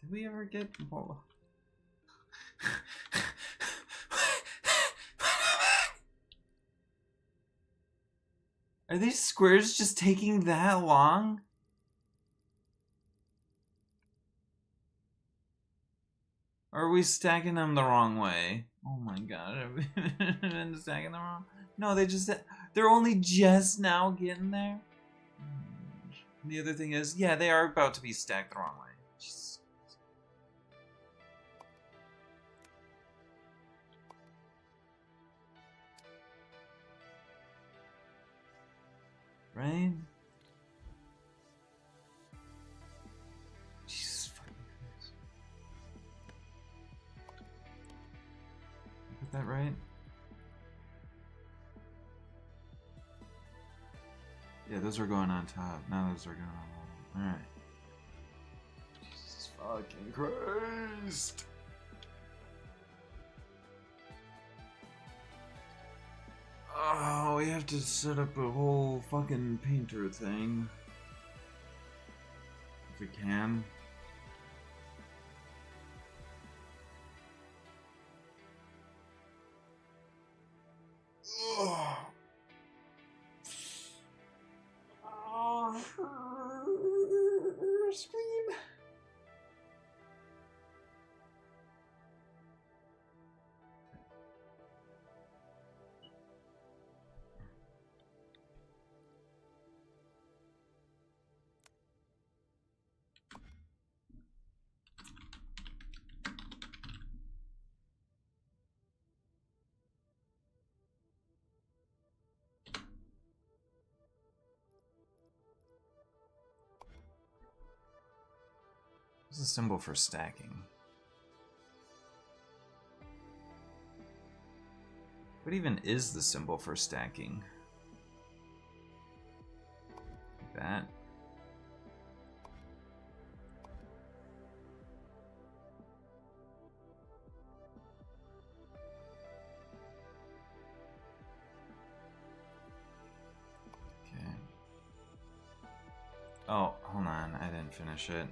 Did we ever get... Well... Are these squares just taking that long? Or are we stacking them the wrong way? Oh my god, have we been stacking them wrong? No, they're only just now getting there. And the other thing is, yeah, they are about to be stacked the wrong way. Jesus. Right? Jesus fucking Christ. Put that right? Yeah, those are going on top. Now those are going on. Alright. Jesus fucking Christ. Oh, we have to set up a whole fucking painter thing. If we can. Ugh. Scream. What's the symbol for stacking? What even is the symbol for stacking? Like that. Okay. Oh, hold on. I didn't finish it.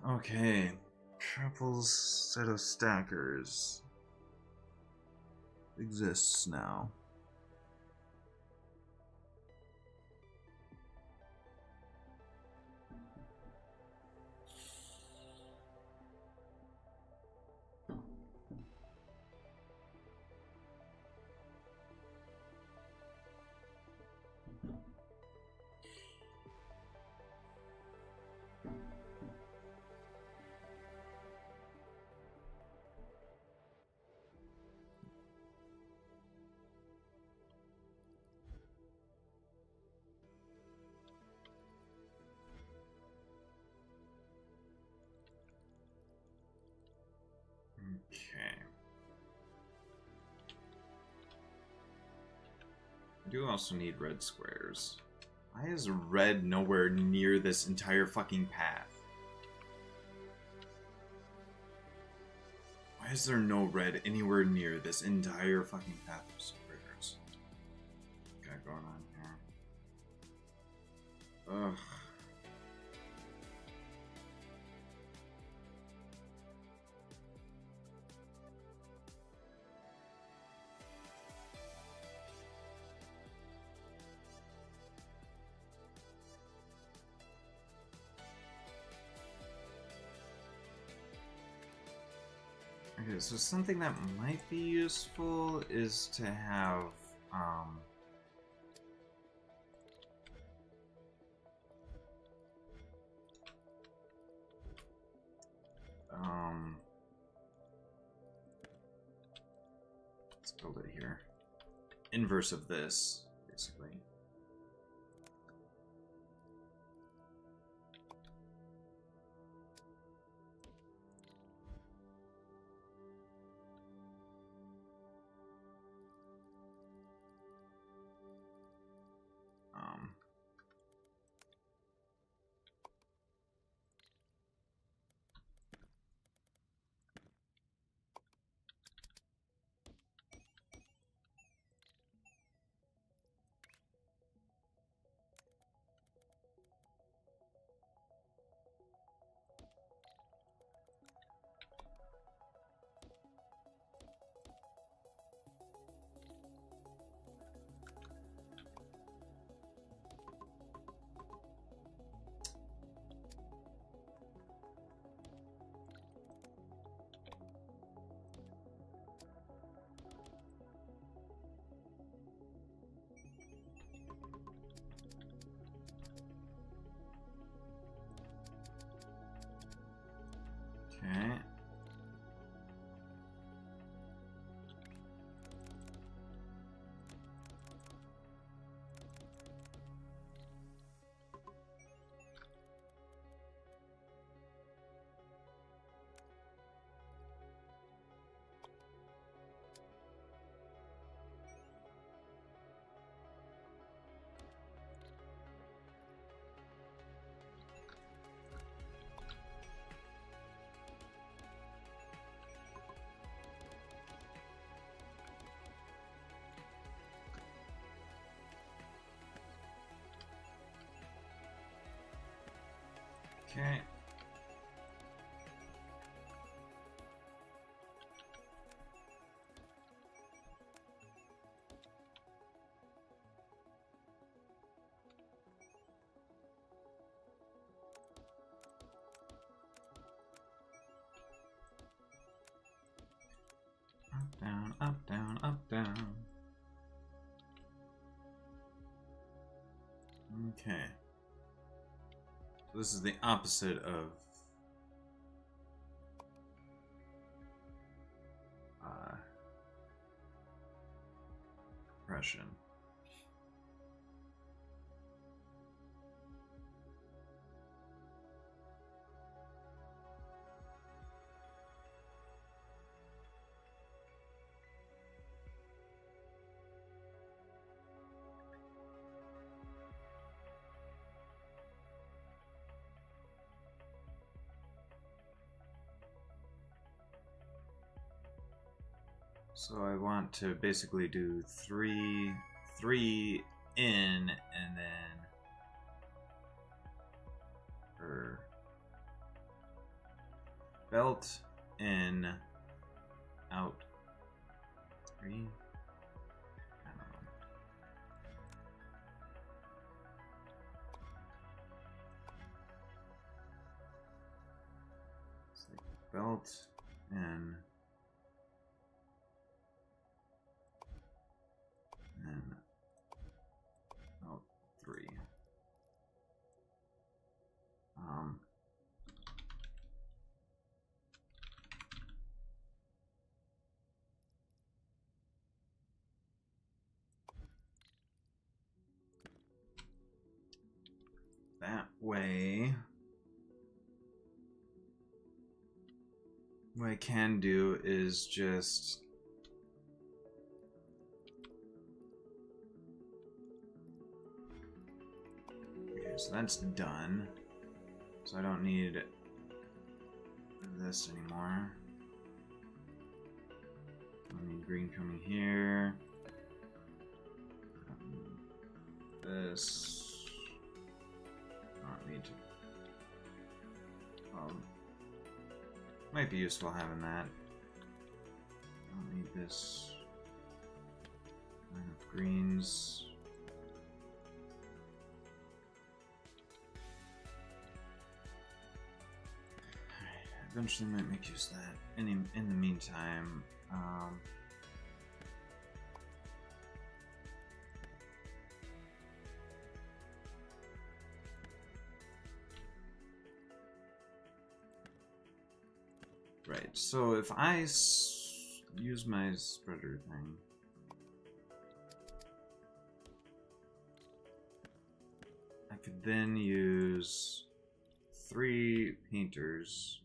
Okay, Shuffle's set of stackers exists now. Okay. I do also need red squares. Why is red nowhere near this entire fucking path? Why is there no red anywhere near this entire fucking path of squares? Got going on here. Ugh. Okay, so something that might be useful is to have, let's build it here. Inverse of this, basically. Okay. Okay. Up, down, up, down, up, down. Okay. So this is the opposite of depression. So I want to basically do three in, and then or belt in, out, 3. I don't know. It's like belt in. And out 3. That way what I can do is just okay, so that's done. So I don't need this anymore. I don't need green coming here. This. I don't need to. Might be useful having that. I don't need this. Line of greens. Alright, eventually might make use of that. In the meantime, right, so if I use my spreader thing, I could then use 3 painters.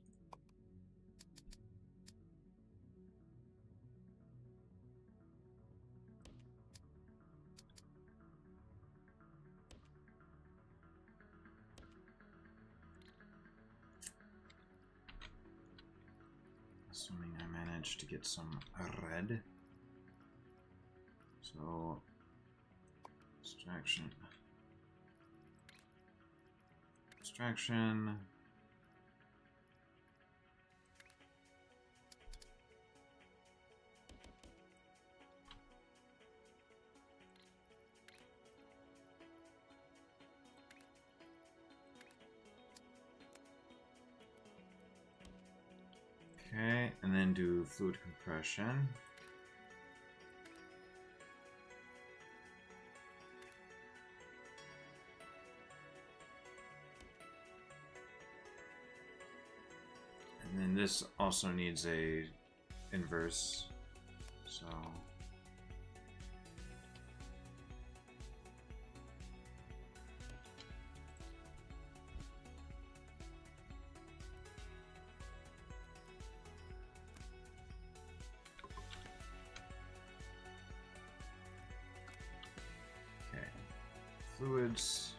Assuming I manage to get some red. So, extraction. Extraction. Okay, and then do fluid compression. And then this also needs a inverse, so okay, fluids.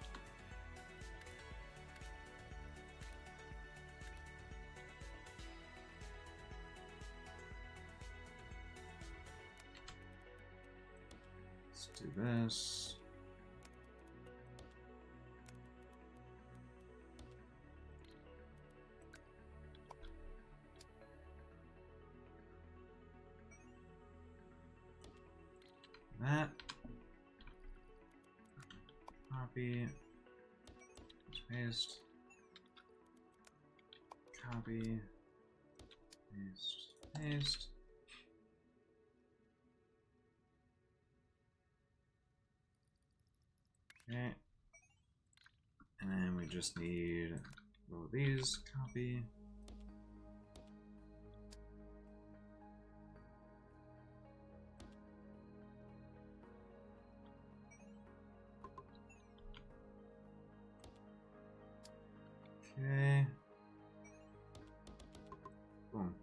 Let's do this. That. Copy. Paste. Copy. Paste. Paste. Okay. And then we just need all of these. Copy. Okay. Boom.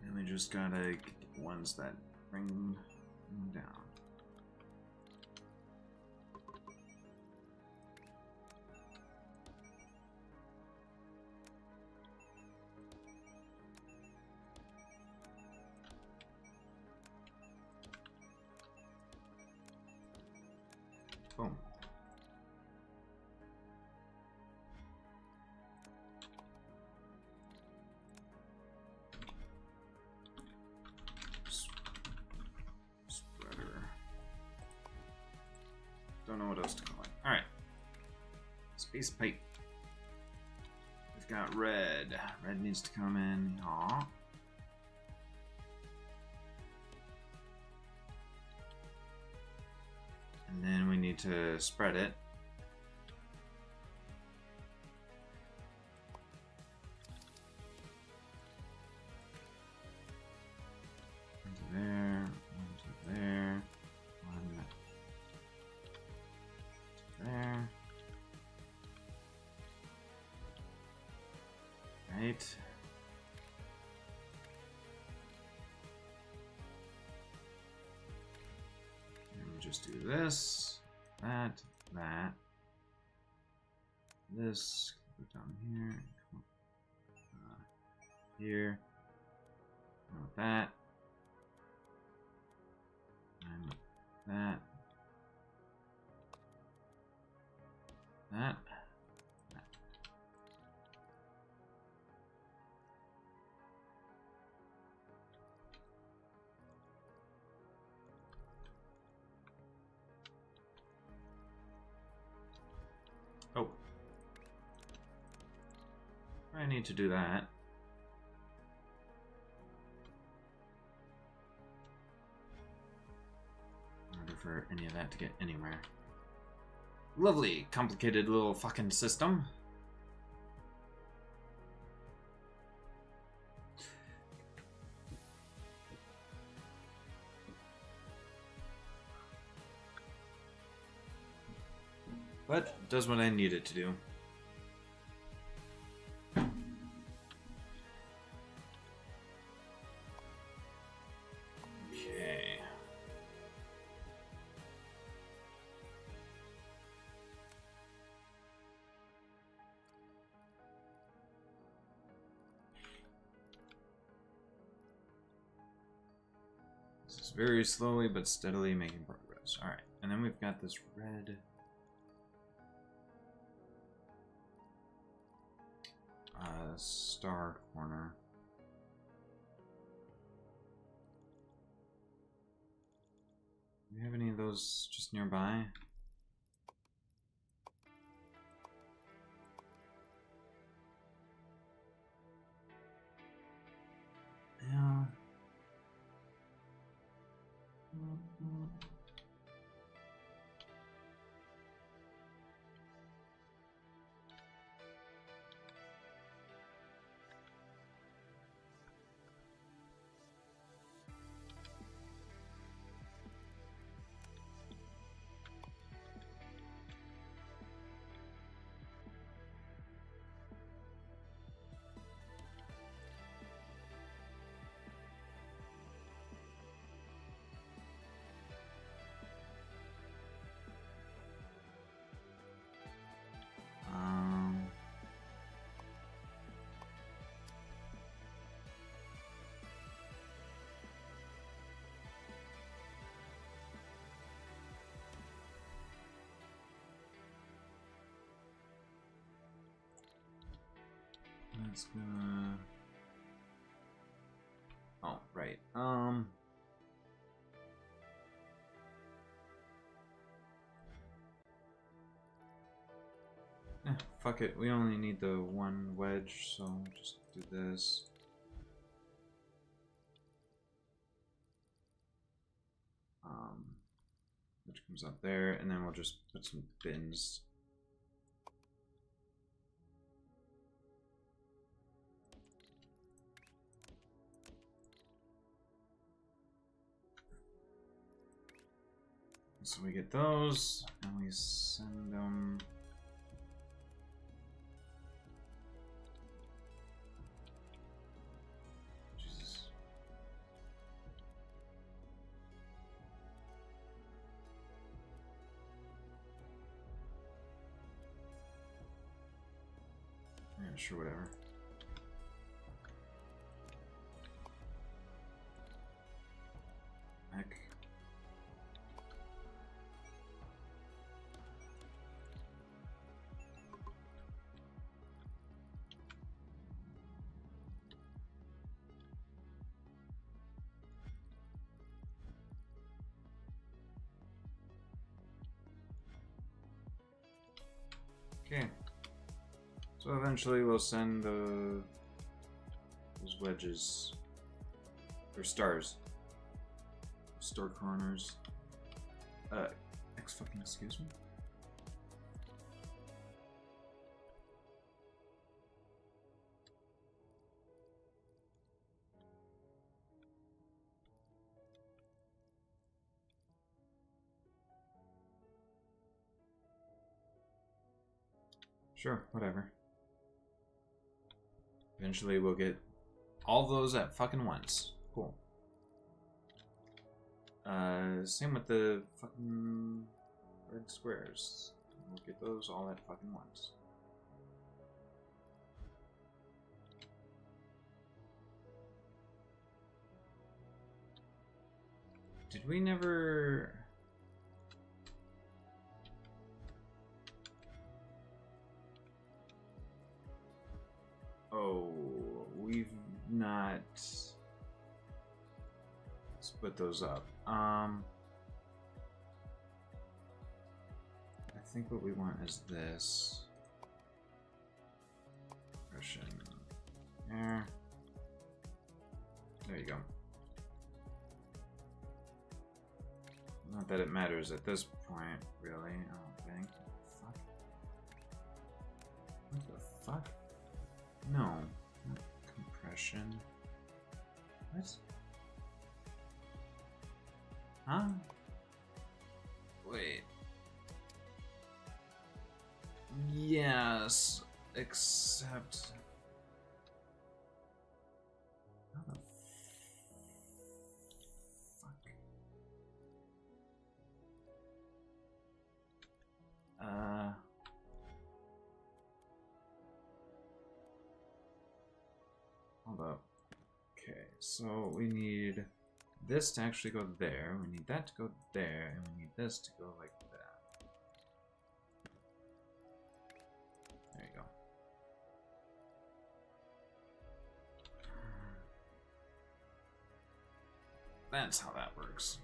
And we just gotta get the ones that bring them down. Boom. Spreader. Don't know what else to call it. Alright. Space pipe. We've got red. Red needs to come in. Aw. And then we need to spread it. One to there, one to there, one to there. Right. And we just do this, that, that. This, go down here, come up, here, and with that, and with that, that. Oh. I need to do that. In order for any of that to get anywhere. Lovely, complicated little fucking system. But it does what I need it to do. Okay. This is very slowly but steadily making progress. Alright, and then we've got this red... star corner. Do we have any of those just nearby? Yeah. That's gonna... Oh, right. Fuck it. We only need the one wedge, so we'll just do this. Which comes up there, and then we'll just put some bins. So we get those, and we send them... Jesus. Yeah, sure, whatever. Heck. Okay, so eventually we'll send those wedges, or stars, star corners, excuse me? Sure, whatever. Eventually we'll get all those at fucking once. Cool. Same with the fucking red squares. We'll get those all at fucking once. Did we never... Oh, we've not split those up. I think what we want is this. Russian. There. There you go. Not that it matters at this point, really, I don't think. Fuck. What the fuck? No. Not compression. What? Huh? Wait. Yes, except... How the fuck? Hold up. Okay, so we need this to actually go there, we need that to go there, and we need this to go like that. There you go. That's how that works.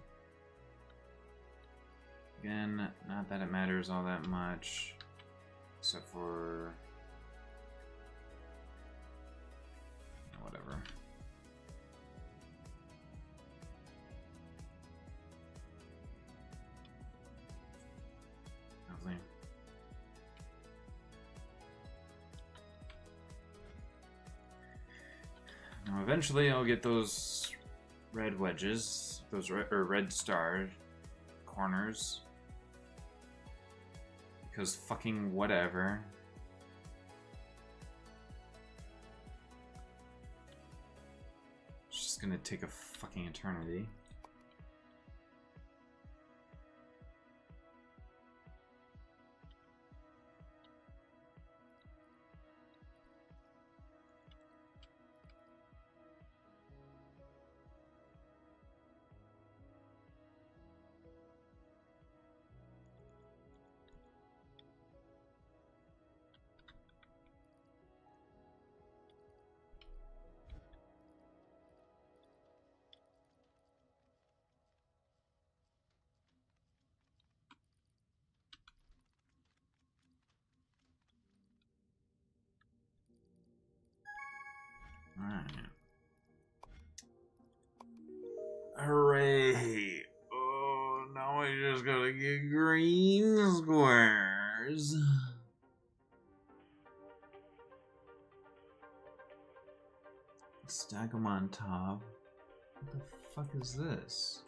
Again, not that it matters all that much, except for... whatever. Lovely. Now eventually I'll get those red wedges, those red star corners, because fucking whatever. It's just gonna take a fucking eternity. Alright. Hooray! Oh, now I just gotta get green squares. Stack them on top. What the fuck is this?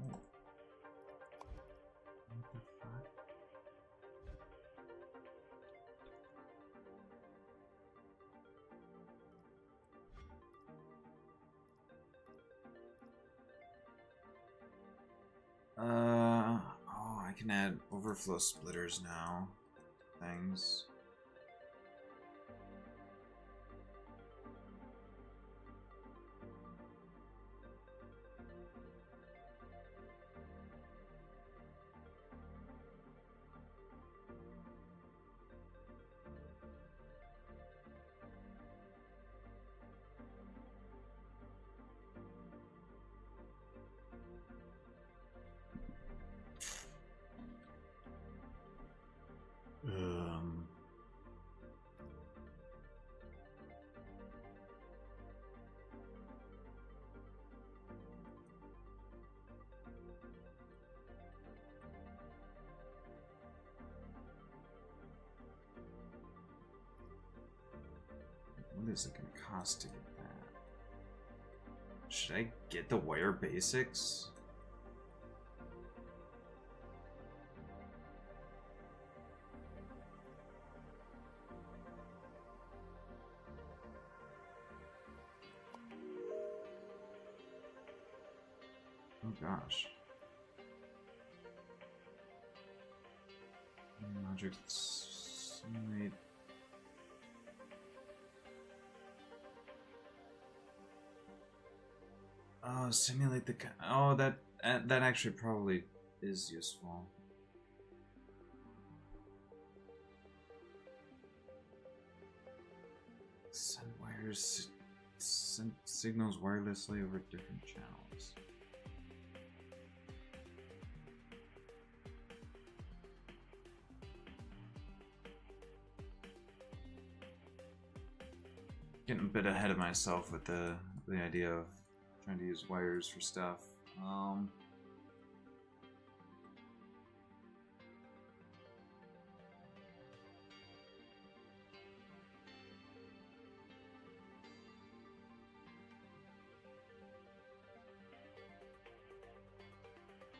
Oh. What the fuck? Oh, I can add overflow splitters now. Things. What is it going to cost to get that? Should I get the wire basics? gosh. Logic simulate. Oh, simulate the. Oh, that actually probably is useful. Send wires, send signals wirelessly over different channels. Getting a bit ahead of myself with the idea of trying to use wires for stuff.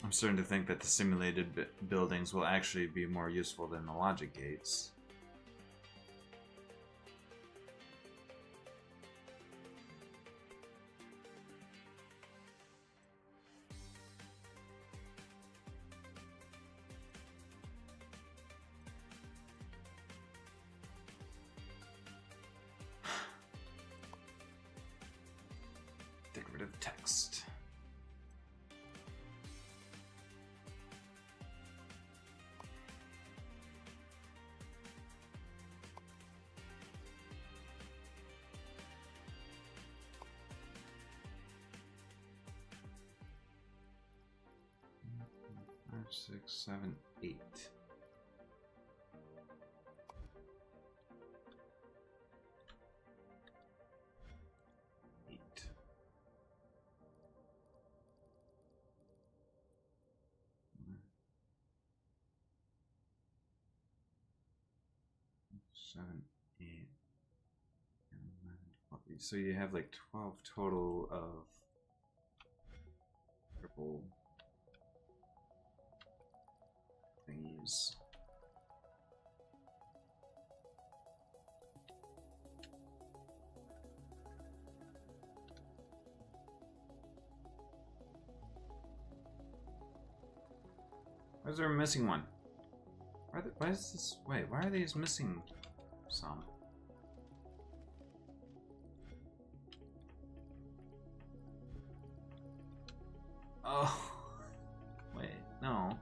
I'm starting to think that the simulated buildings will actually be more useful than the logic gates. Decorative text. Five, 6, 7, 8. Seven, 8, and 11, 12. So you have like 12 total of purple thingies. Why is there a missing one? Why is this? Wait, why are these missing some? Oh, wait, no.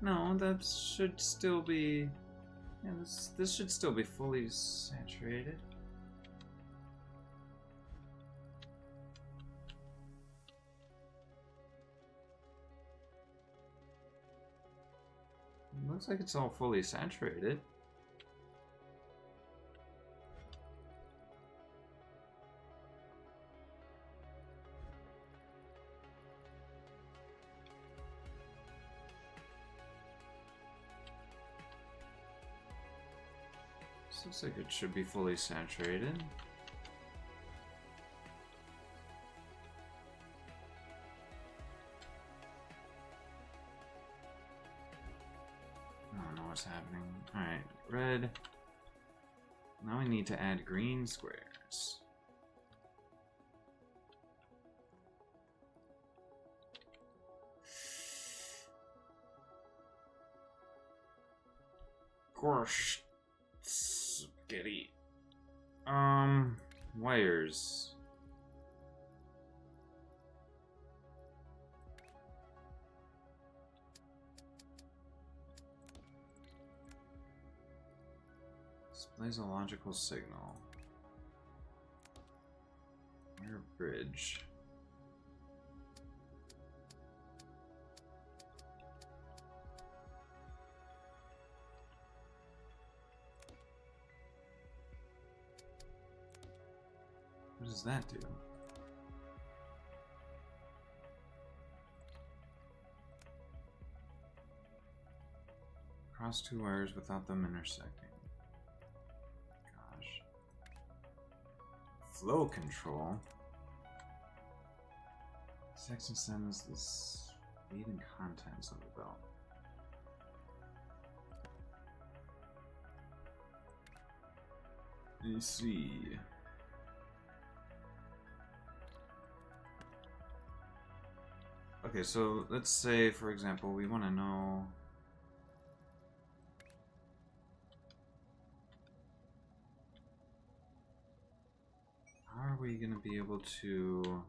No, that should still be... Yeah, this should still be fully saturated. Looks like it's all fully saturated. This looks like it should be fully saturated. Happening. Alright, red. Now we need to add green squares. Gosh. Spaghetti. Wires. Displays a logical signal. Wire bridge. What does that do? Cross two wires without them intersecting. Flow control. Section sends the speed and contents of the belt. I see. Okay, so let's say, for example, we want to know... How are we going to be able to...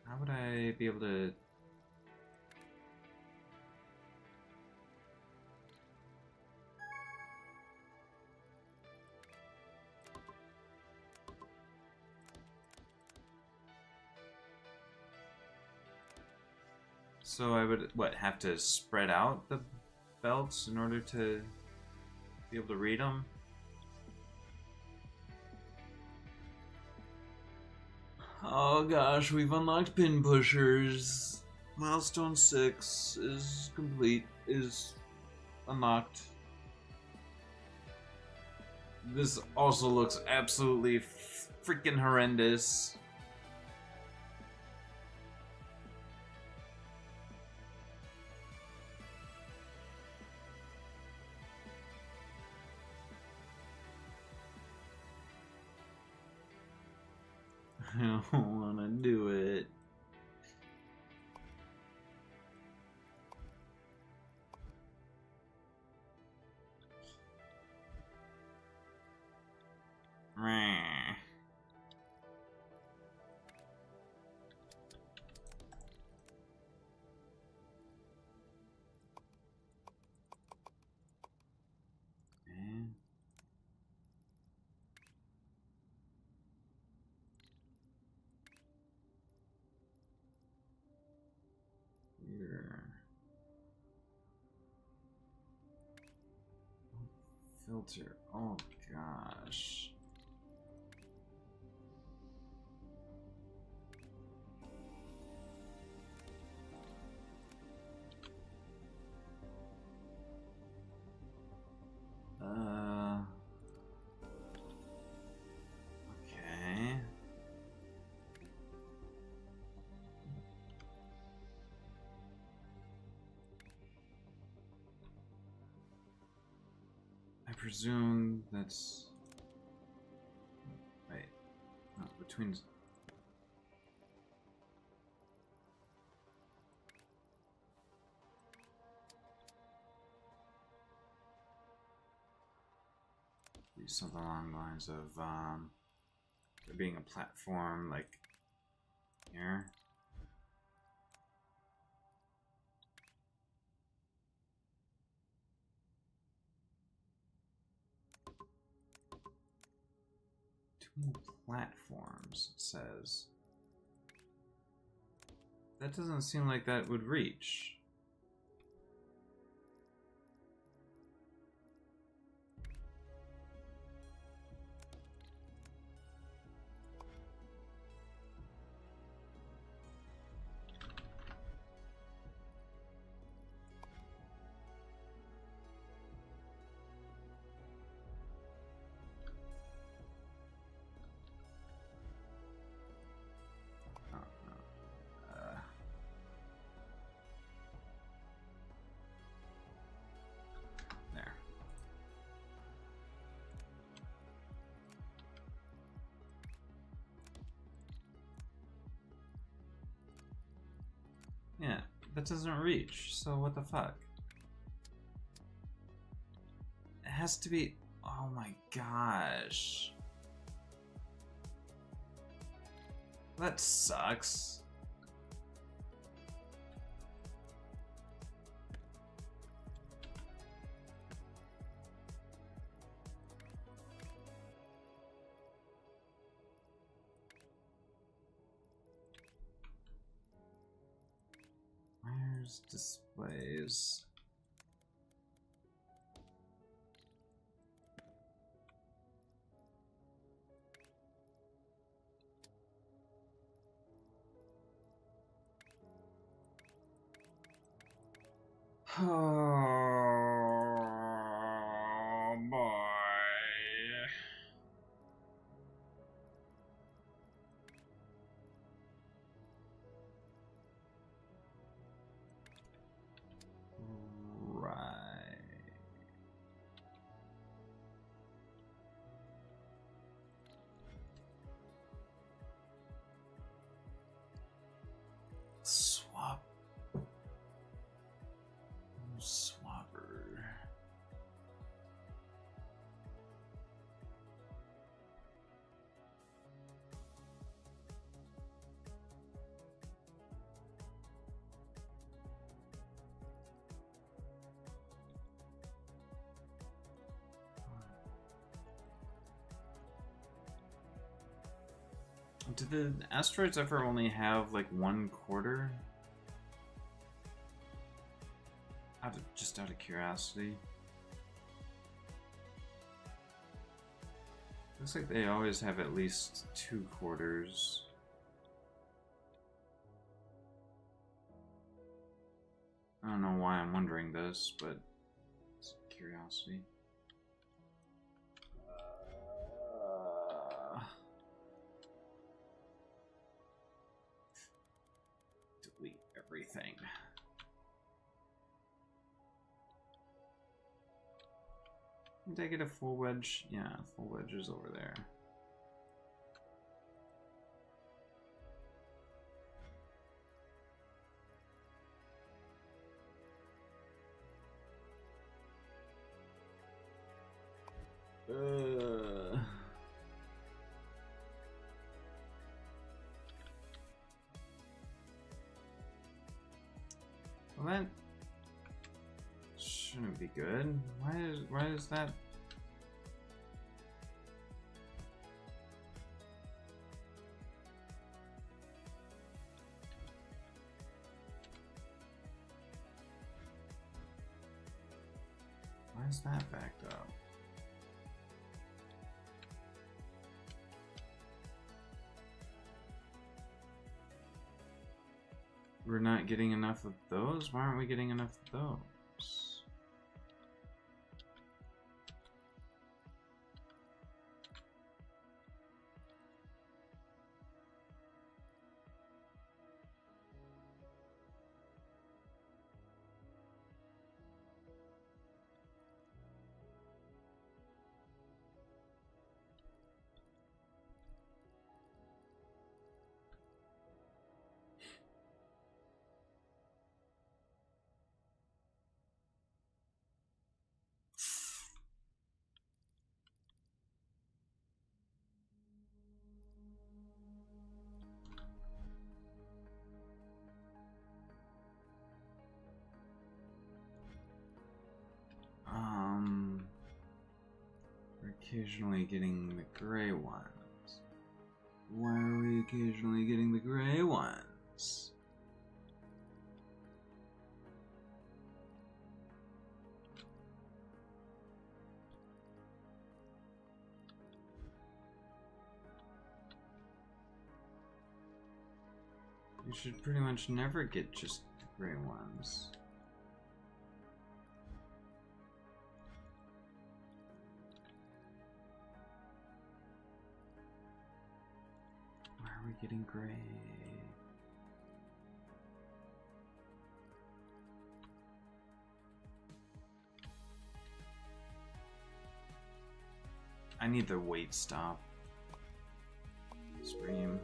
How would I be able to... So I would, what, have to spread out the belts in order to be able to read them? Oh gosh, we've unlocked pin pushers. Milestone 6 is complete, is unlocked. This also looks absolutely freaking horrendous. I don't want to do it. Meh. Here. Filter. Oh gosh. Okay. I presume that's... Wait. No, between... Something along the lines of, there being a platform, like, here. Two platforms, it says. That doesn't seem like that would reach. There. Yeah, that doesn't reach, so what the fuck? It has to be... Oh my gosh. That sucks. Where's displays? Oh boy. Do the asteroids ever only have like 1/4? Just out of curiosity. Looks like they always have at least 2/4. I don't know why I'm wondering this, but it's curiosity. Delete everything. Did I get a full wedge? Yeah, full wedge is over there. Well, that shouldn't be good. Why is that? Why is that backed up? We're not getting enough of those? Why aren't we getting enough of those? We're occasionally getting the gray ones. Why are we occasionally getting the gray ones? You should pretty much never get just the gray ones. Why are we getting gray? I need the wait stop. Stream.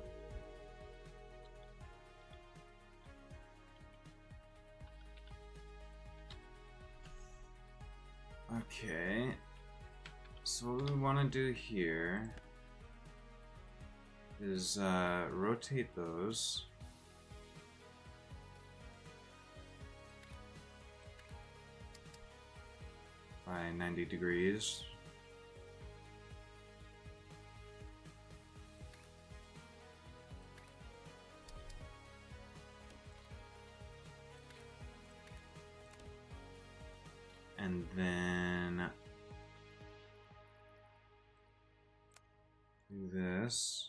Okay, so what we want to do here is rotate those. By 90 degrees. And then do this.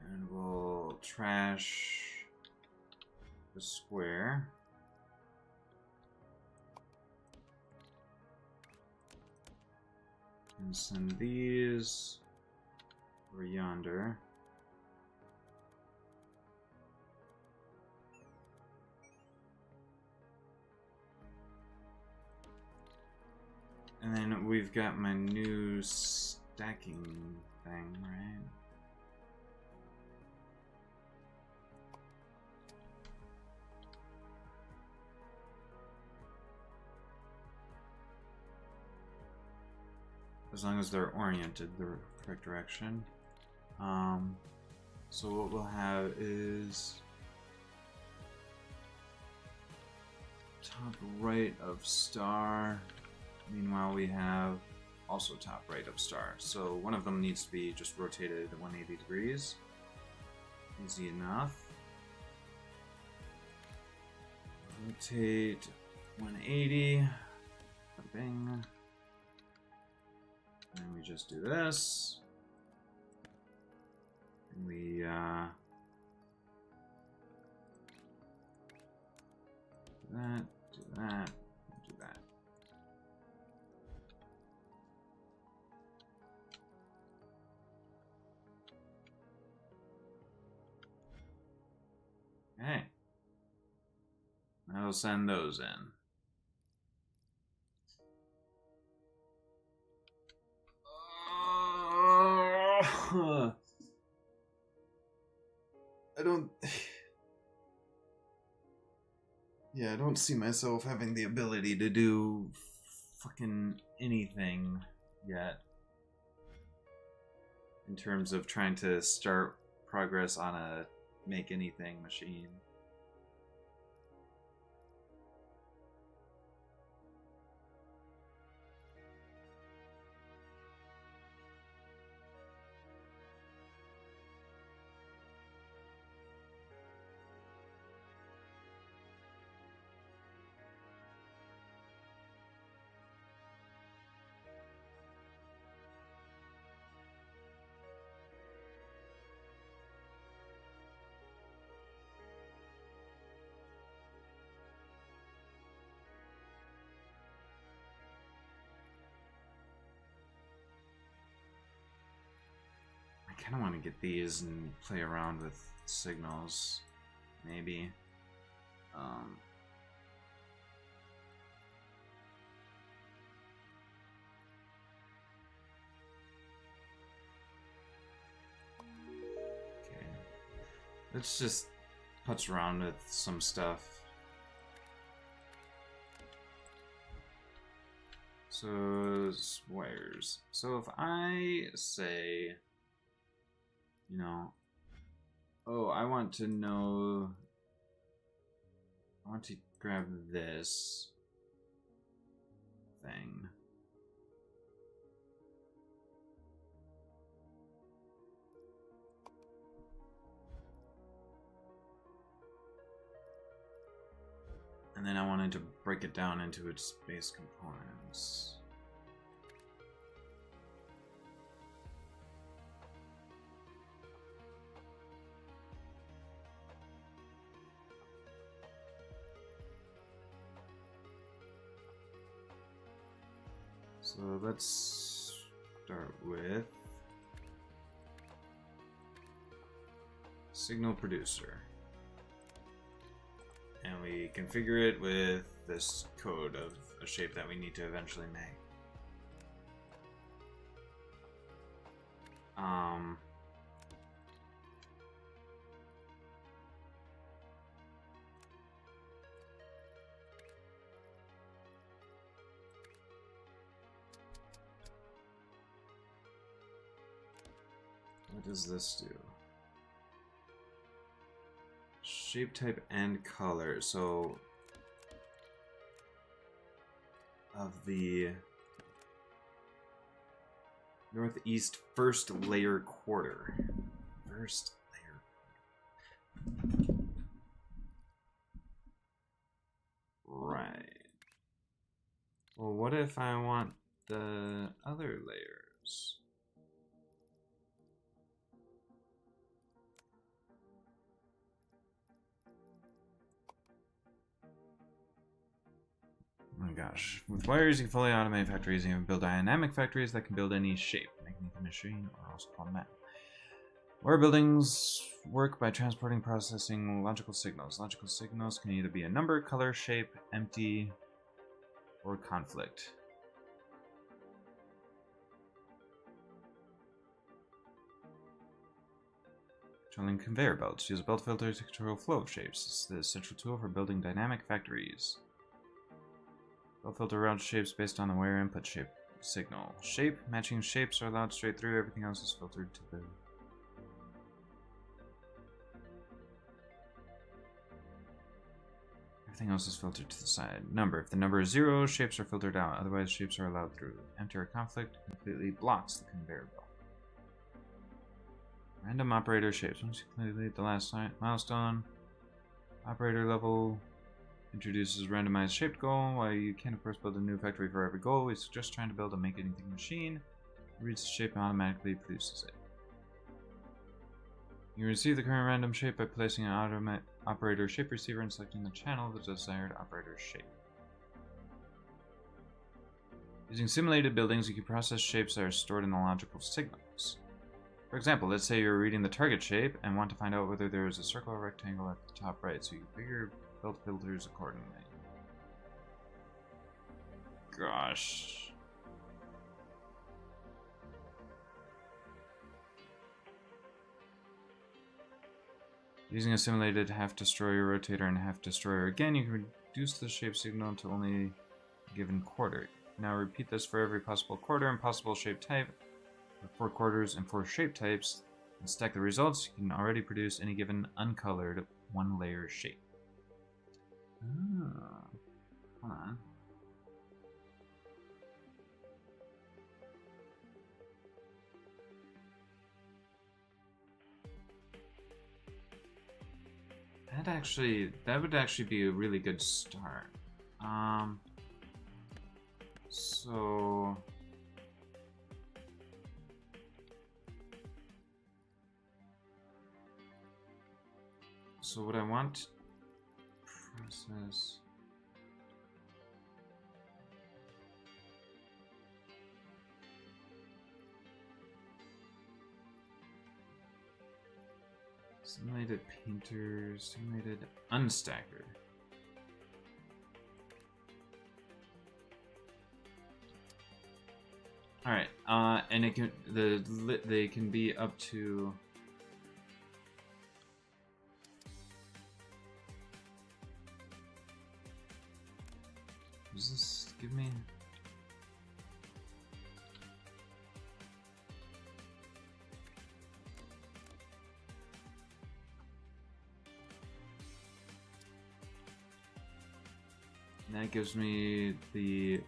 And we'll trash the square. And send these over yonder. And then we've got my new stacking thing, right? As long as they're oriented the correct direction. So what we'll have is top right of star. Meanwhile, we have also top right of star. So one of them needs to be just rotated 180 degrees. Easy enough. Rotate 180. Bing. And we just do this. And we do that, do that, do that. Okay. I'll send those in. I don't... Yeah, I don't see myself having the ability to do fucking anything yet. In terms of trying to start progress on a make anything machine. I kind of want to get these and play around with signals, maybe. Okay, let's just putz around with some stuff. So, wires. So if I say, you know, oh, I want to know, I want to grab this thing. And then I wanted to break it down into its base components. So let's start with signal producer. And we configure it with this code of a shape that we need to eventually make. What does this do? Shape type and color. So of the northeast first layer quarter. First layer. Right. Well, what if I want the other layers? Oh my gosh. With wires, you can fully automate factories and even build dynamic factories that can build any shape, making the machine, or also called map. Wire buildings work by transporting processing logical signals. Logical signals can either be a number, color, shape, empty, or conflict. Controlling conveyor belts. Use a belt filter to control flow of shapes. This is the essential tool for building dynamic factories. Belt filter routes shapes based on the wire input shape signal. Shape. Matching shapes are allowed straight through. Everything else is filtered to the... Everything else is filtered to the side. Number. If the number is 0, shapes are filtered out. Otherwise, shapes are allowed through. Enter a conflict completely blocks the conveyor belt. Random operator shapes. Once you complete the last milestone, operator level introduces randomized shaped goal. While you can, of course, build a new factory for every goal, we suggest trying to build a make anything machine. It reads the shape and automatically produces it. You receive the current random shape by placing an operator shape receiver and selecting the channel of the desired operator shape. Using simulated buildings, you can process shapes that are stored in the logical signals. For example, let's say you're reading the target shape and want to find out whether there is a circle or rectangle at the top right, so you figure build filters accordingly. Gosh. Using a simulated half destroyer rotator and half destroyer again, you can reduce the shape signal to only a given quarter. Now repeat this for every possible quarter and possible shape type. With 4 quarters and 4 shape types, and stack the results, you can already produce any given uncolored 1-layer shape. Oh, hold on. That would actually be a really good start. So what I want process simulated painter, simulated unstacker. All right, and it can they can be up to. Does this give me? And that gives me the.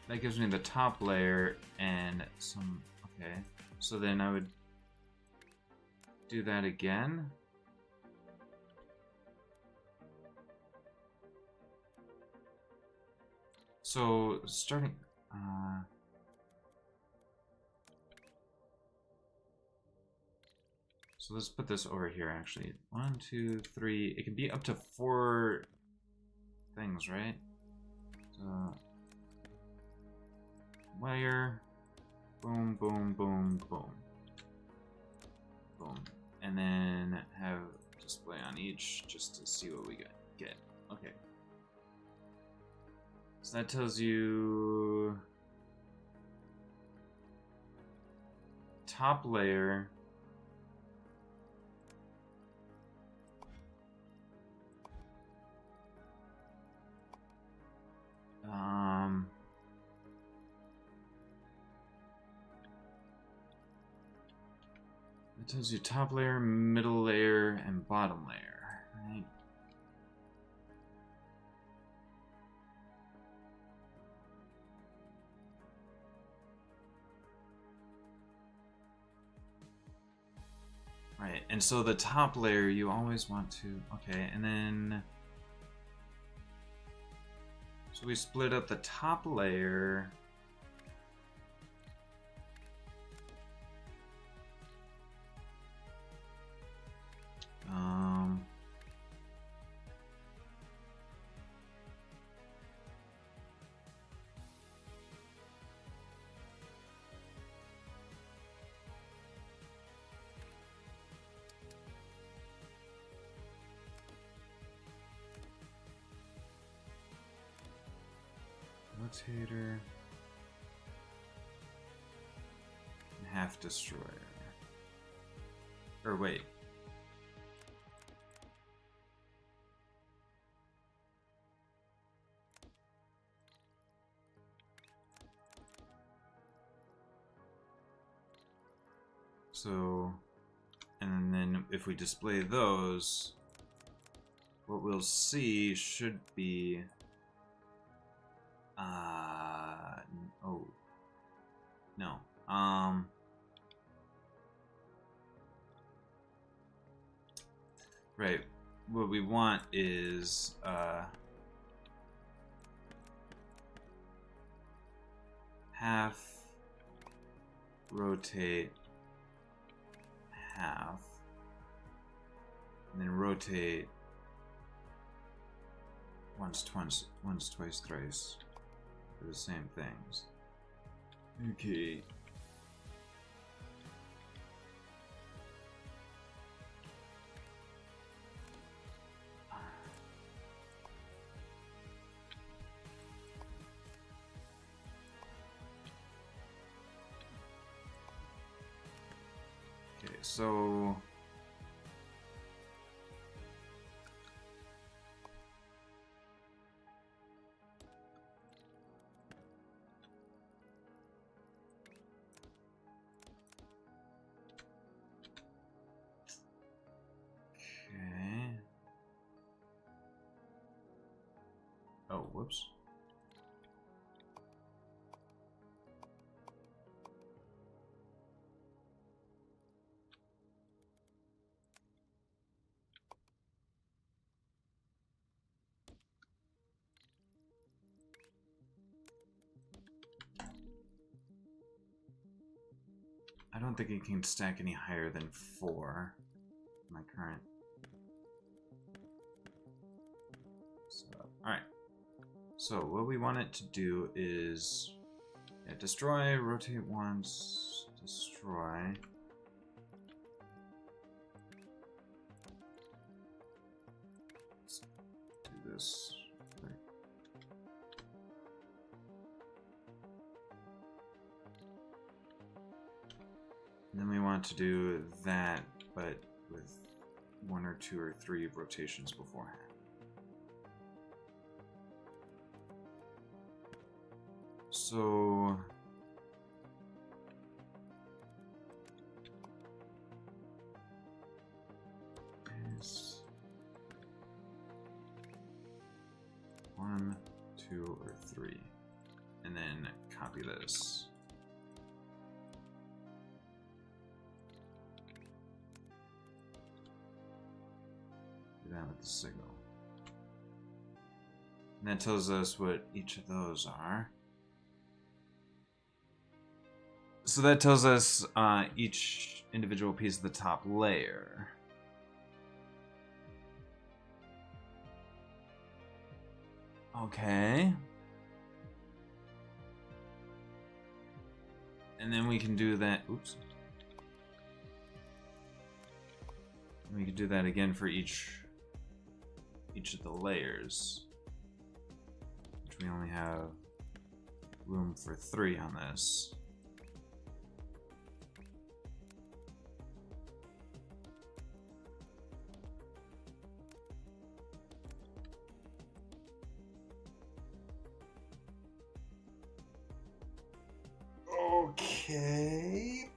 That gives me the top layer and some. Okay, so then I would do that again. So starting, so let's put this over here actually. 1, 2, 3, it can be up to 4 things, right? So, layer, boom, boom, boom, boom. Boom. And then have display on each just to see what we get. Okay. So that tells you top layer. It tells you top layer, middle layer, and bottom layer, right? Right, and so the top layer you always want to, okay, and then, so we split up the top layer. Rotator. And half destroyer. Or wait. So And then if we display those, what we'll see should be... oh. No. Right. What we want is, half, rotate, half, and then rotate once, twice, thrice for the same things. Okay. Okay, so oh, whoops. I don't think it can stack any higher than 4. My current setup. Alright. So what we want it to do is destroy, rotate once, destroy. Let's do this. And then we want to do that, but with 1 or 2 or 3 rotations beforehand. So is 1, 2, or 3, and then copy this. Do that with the signal. And that tells us what each of those are. So that tells us each individual piece of the top layer. Okay. And then we can do that. Oops. We can do that again for each of the layers, which we only have room for 3 on this. Okay.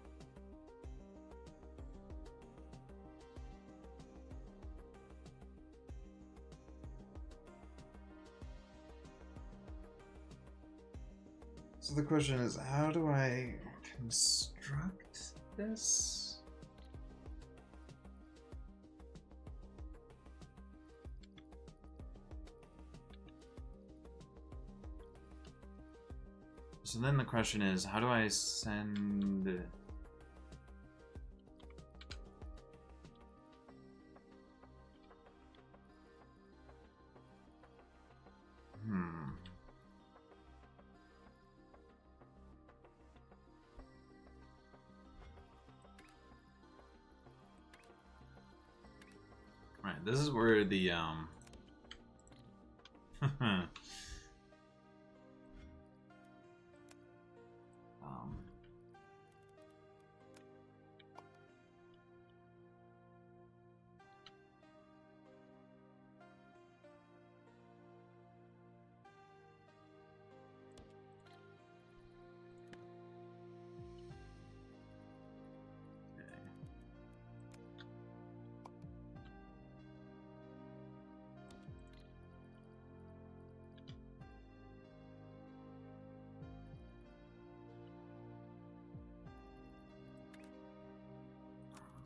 So the question is, how do I construct this? So then the question is, how do I send... Right, this is where the,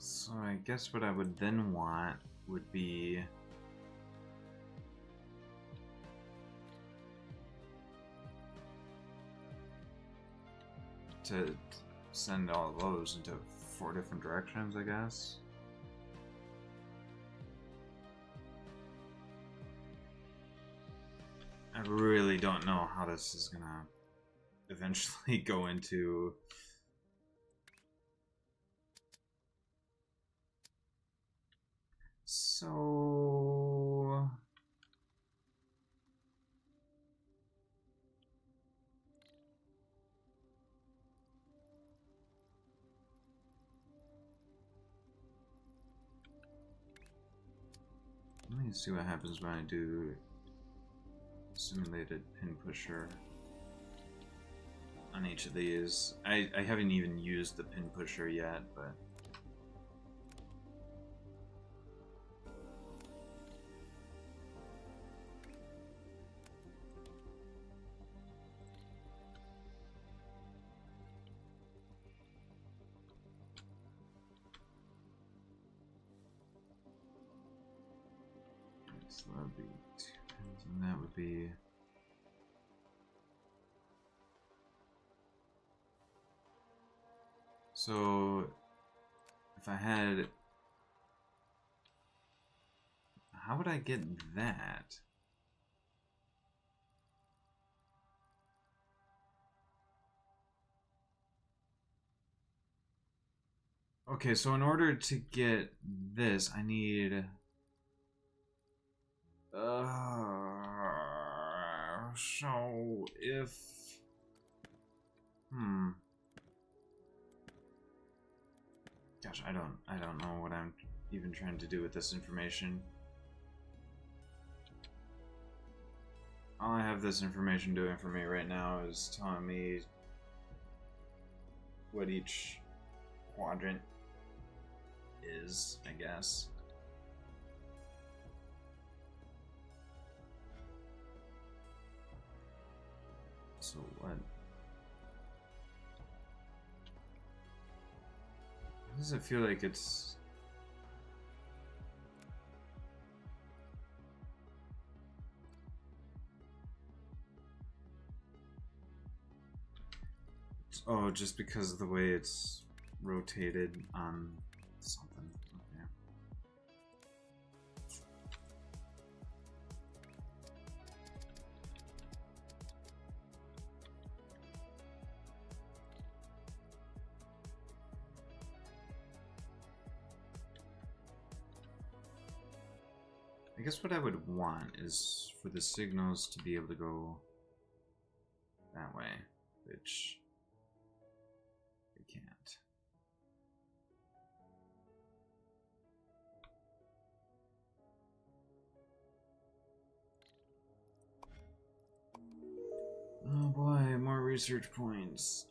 So I guess what I would then want would be to send all of those into 4 different directions, I guess. I really don't know how this is gonna eventually go into so let me see what happens when I do simulated pin pusher on each of these. I haven't even used the pin pusher yet, but so that would be 2 pins, and that would be so if I had, how would I get that? Okay, so in order to get this, I need so if gosh, I don't know what I'm even trying to do with this information. All I have this information doing for me right now is telling me what each quadrant is, I guess. So what? Does it feel like it's oh, just because of the way it's rotated on something. Okay. I guess what I would want is for the signals to be able to go that way, which they can't. Oh boy, more research points.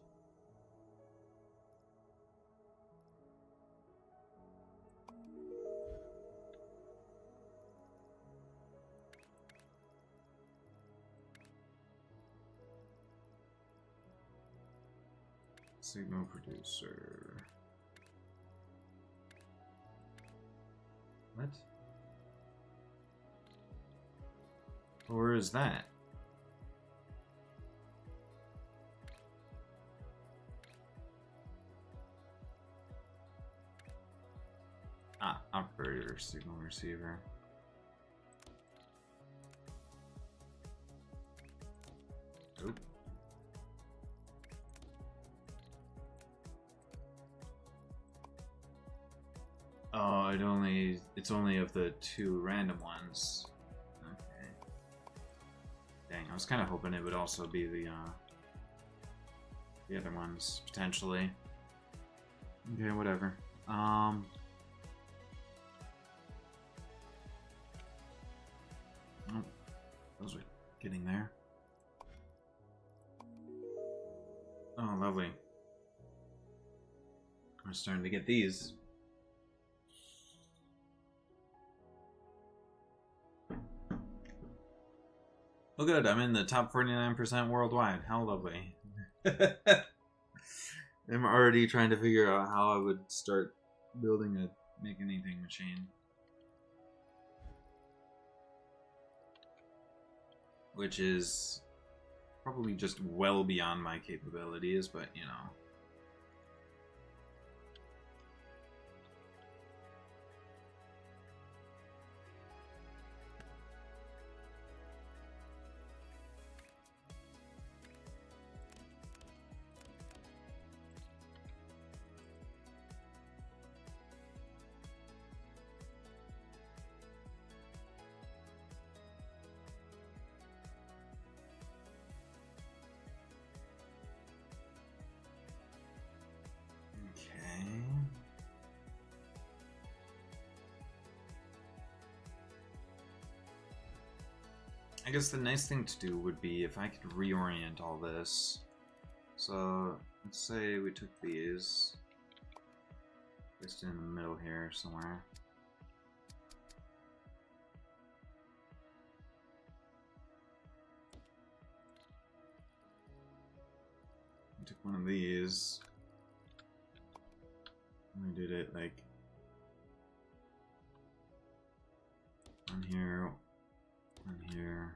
Signal producer. What? Where is that? Ah, operator signal receiver. Oop. Oh, it's only of the 2 random ones. Okay. Dang, I was kind of hoping it would also be the other ones, potentially. Okay, whatever. Oh, those are getting there. Oh, lovely. We're starting to get these. Oh good, I'm in the top 49% worldwide. How lovely. I'm already trying to figure out how I would start building a make anything machine. Which is probably just well beyond my capabilities, but you know. I guess the nice thing to do would be if I could reorient all this. So, let's say we took these, placed it in the middle here somewhere. We took one of these, and we did it like on here, one here,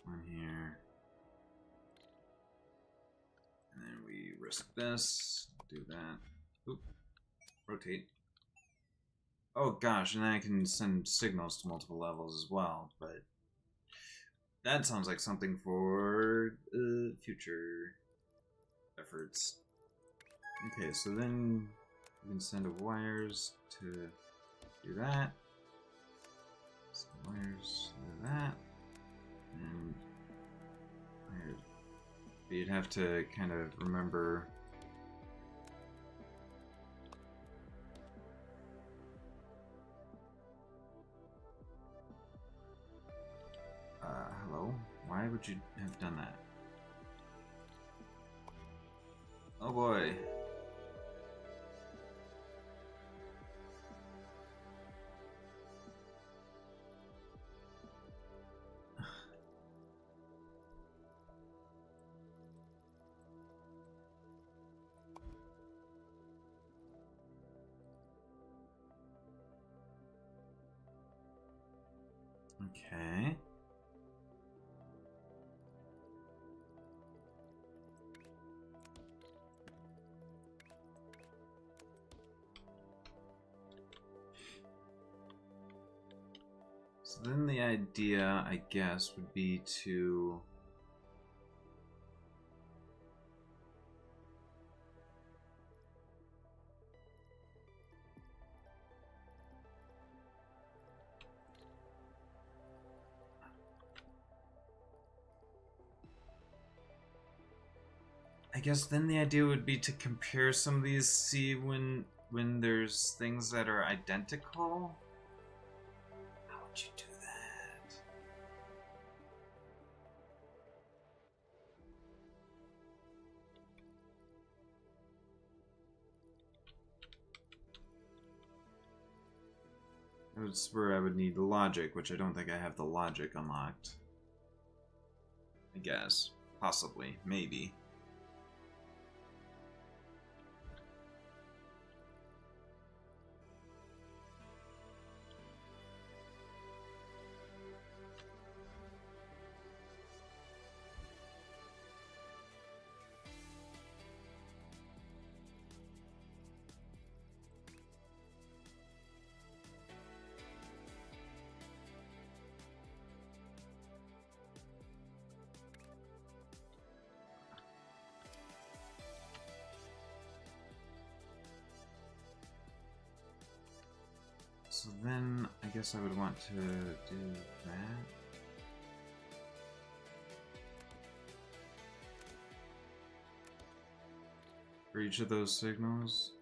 one here, and then we risk this, do that, oop, rotate. Oh gosh, and then I can send signals to multiple levels as well, but that sounds like something for future efforts. Okay, so then we can send wires to do that. Send wires to that. And wires. But you'd have to kind of remember hello? Why would you have done that? Oh boy. Okay. So then the idea, I guess, would be to compare some of these, see when there's things that are identical. How would you do that? That's where I would need the logic, which I don't think I have the logic unlocked. I guess. Possibly. Maybe. So then, I guess I would want to do that. For each of those signals.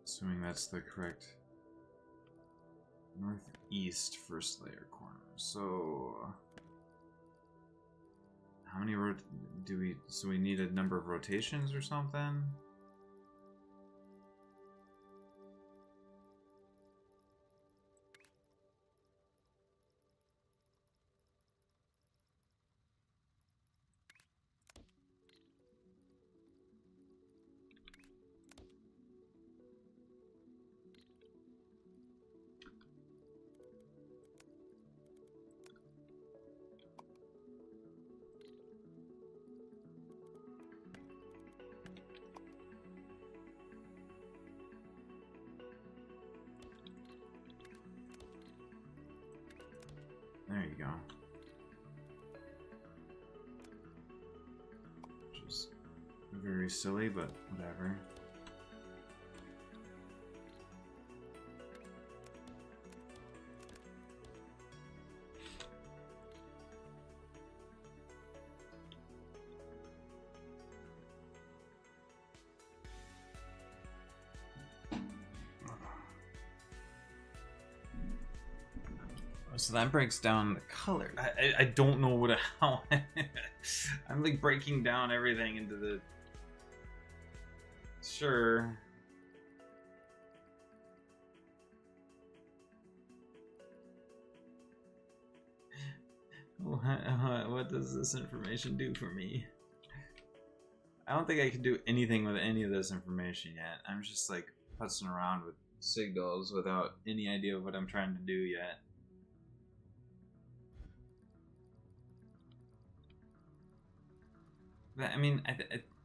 Assuming that's the correct northeast first layer corner. So how many do we? So we need a number of rotations or something. you go. Which is very silly, but whatever. So that breaks down the color. I don't know how I'm like breaking down everything into the. Sure. What does this information do for me? I don't think I can do anything with any of this information yet. I'm just like putzing around with signals without any idea of what I'm trying to do yet. But, I mean,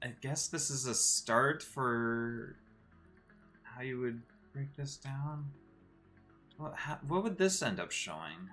I guess this is a start for how you would break this down. What would this end up showing?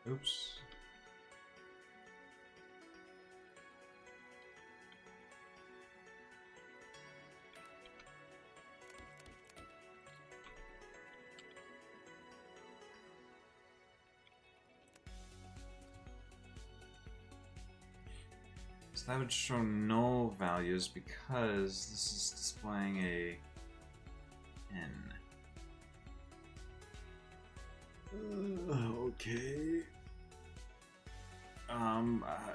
Oops. So that would show no values because this is displaying a N. Okay.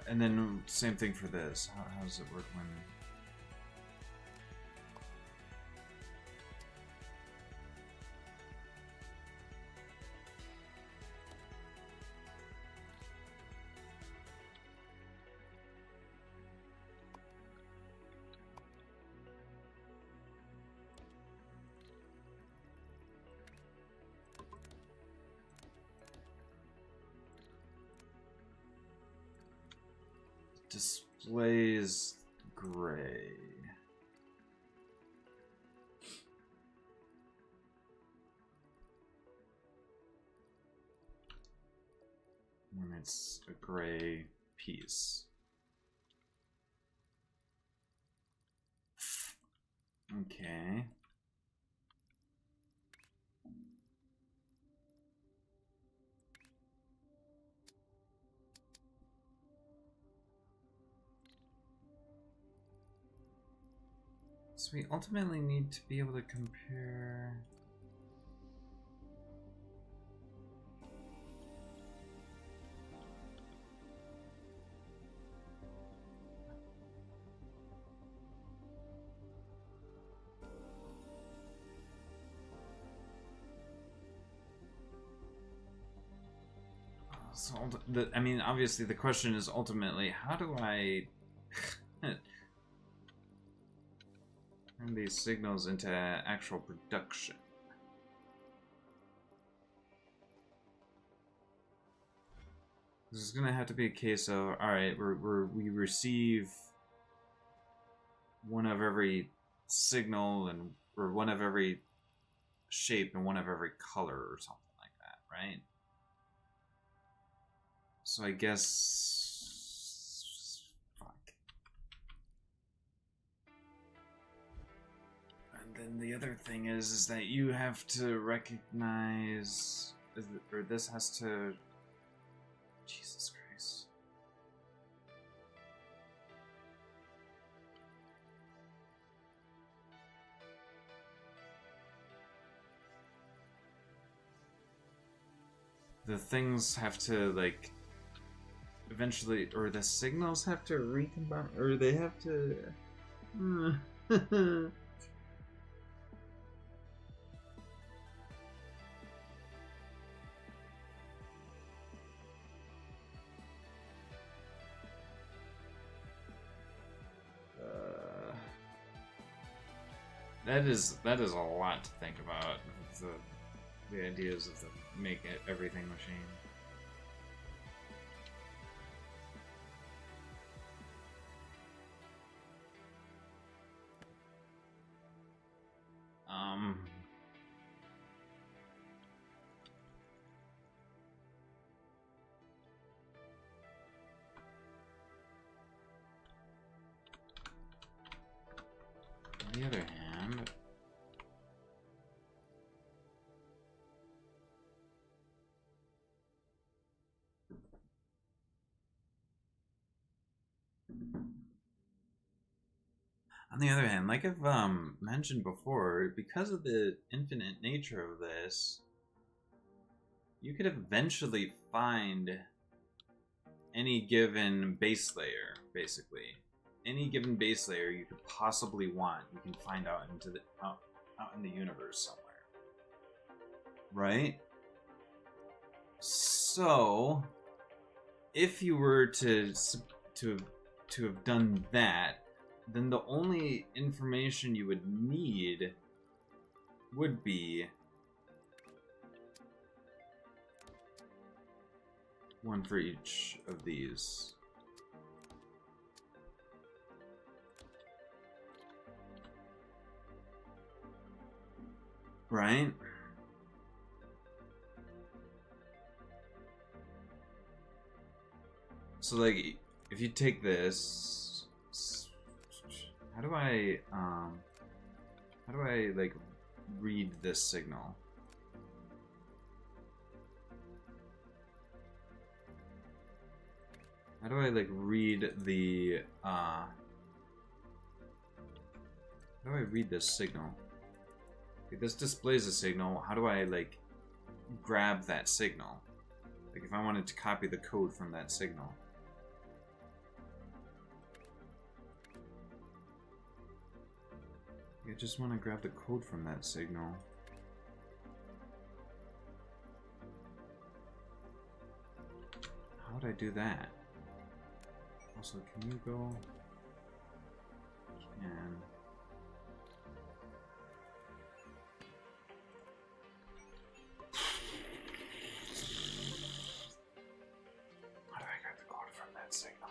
And then same thing for this. How does it work when? Displays gray. When it's a gray piece. Okay. So we ultimately need to be able to compare. So, I mean, obviously the question is ultimately, how do I turn these signals into actual production? This is gonna have to be a case of, alright, we receive one of every signal or one of every shape and one of every color or something like that, right? So I guess, fuck. And then the other thing is that you have to recognize, or this has to, Jesus Christ. The things have to, like, eventually, or the signals have to recombine, or they have to. That is a lot to think about. The ideas of the make it everything machine. Um. On the other hand, like I've mentioned before, because of the infinite nature of this, you could eventually find any given base layer, basically. Any given base layer you could possibly want, you can find out into the out in the universe somewhere. Right? So, if you were to have done that, then the only information you would need would be one for each of these. Right? So, like, if you take this, how do I like read this signal? How do I like read the how do I read this signal? Okay, this displays a signal. How do I like grab that signal? Like if I wanted to copy the code from that signal. I just want to grab the code from that signal. How would I do that? Also, can you go? Can. How do I grab the code from that signal?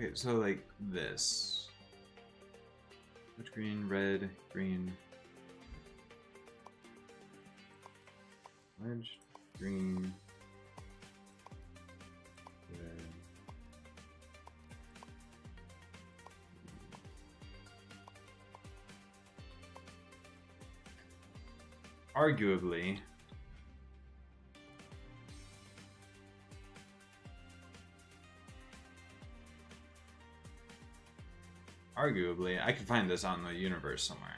Okay, so like this. Which green, red, green. Wedge, green, red. Arguably, I could find this out in the universe somewhere.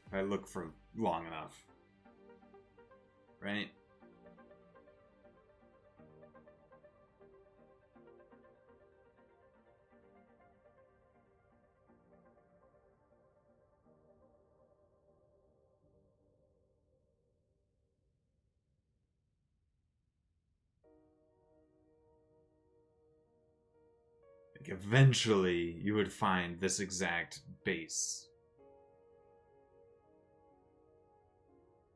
If I look for long enough. Right? Like eventually you would find this exact base.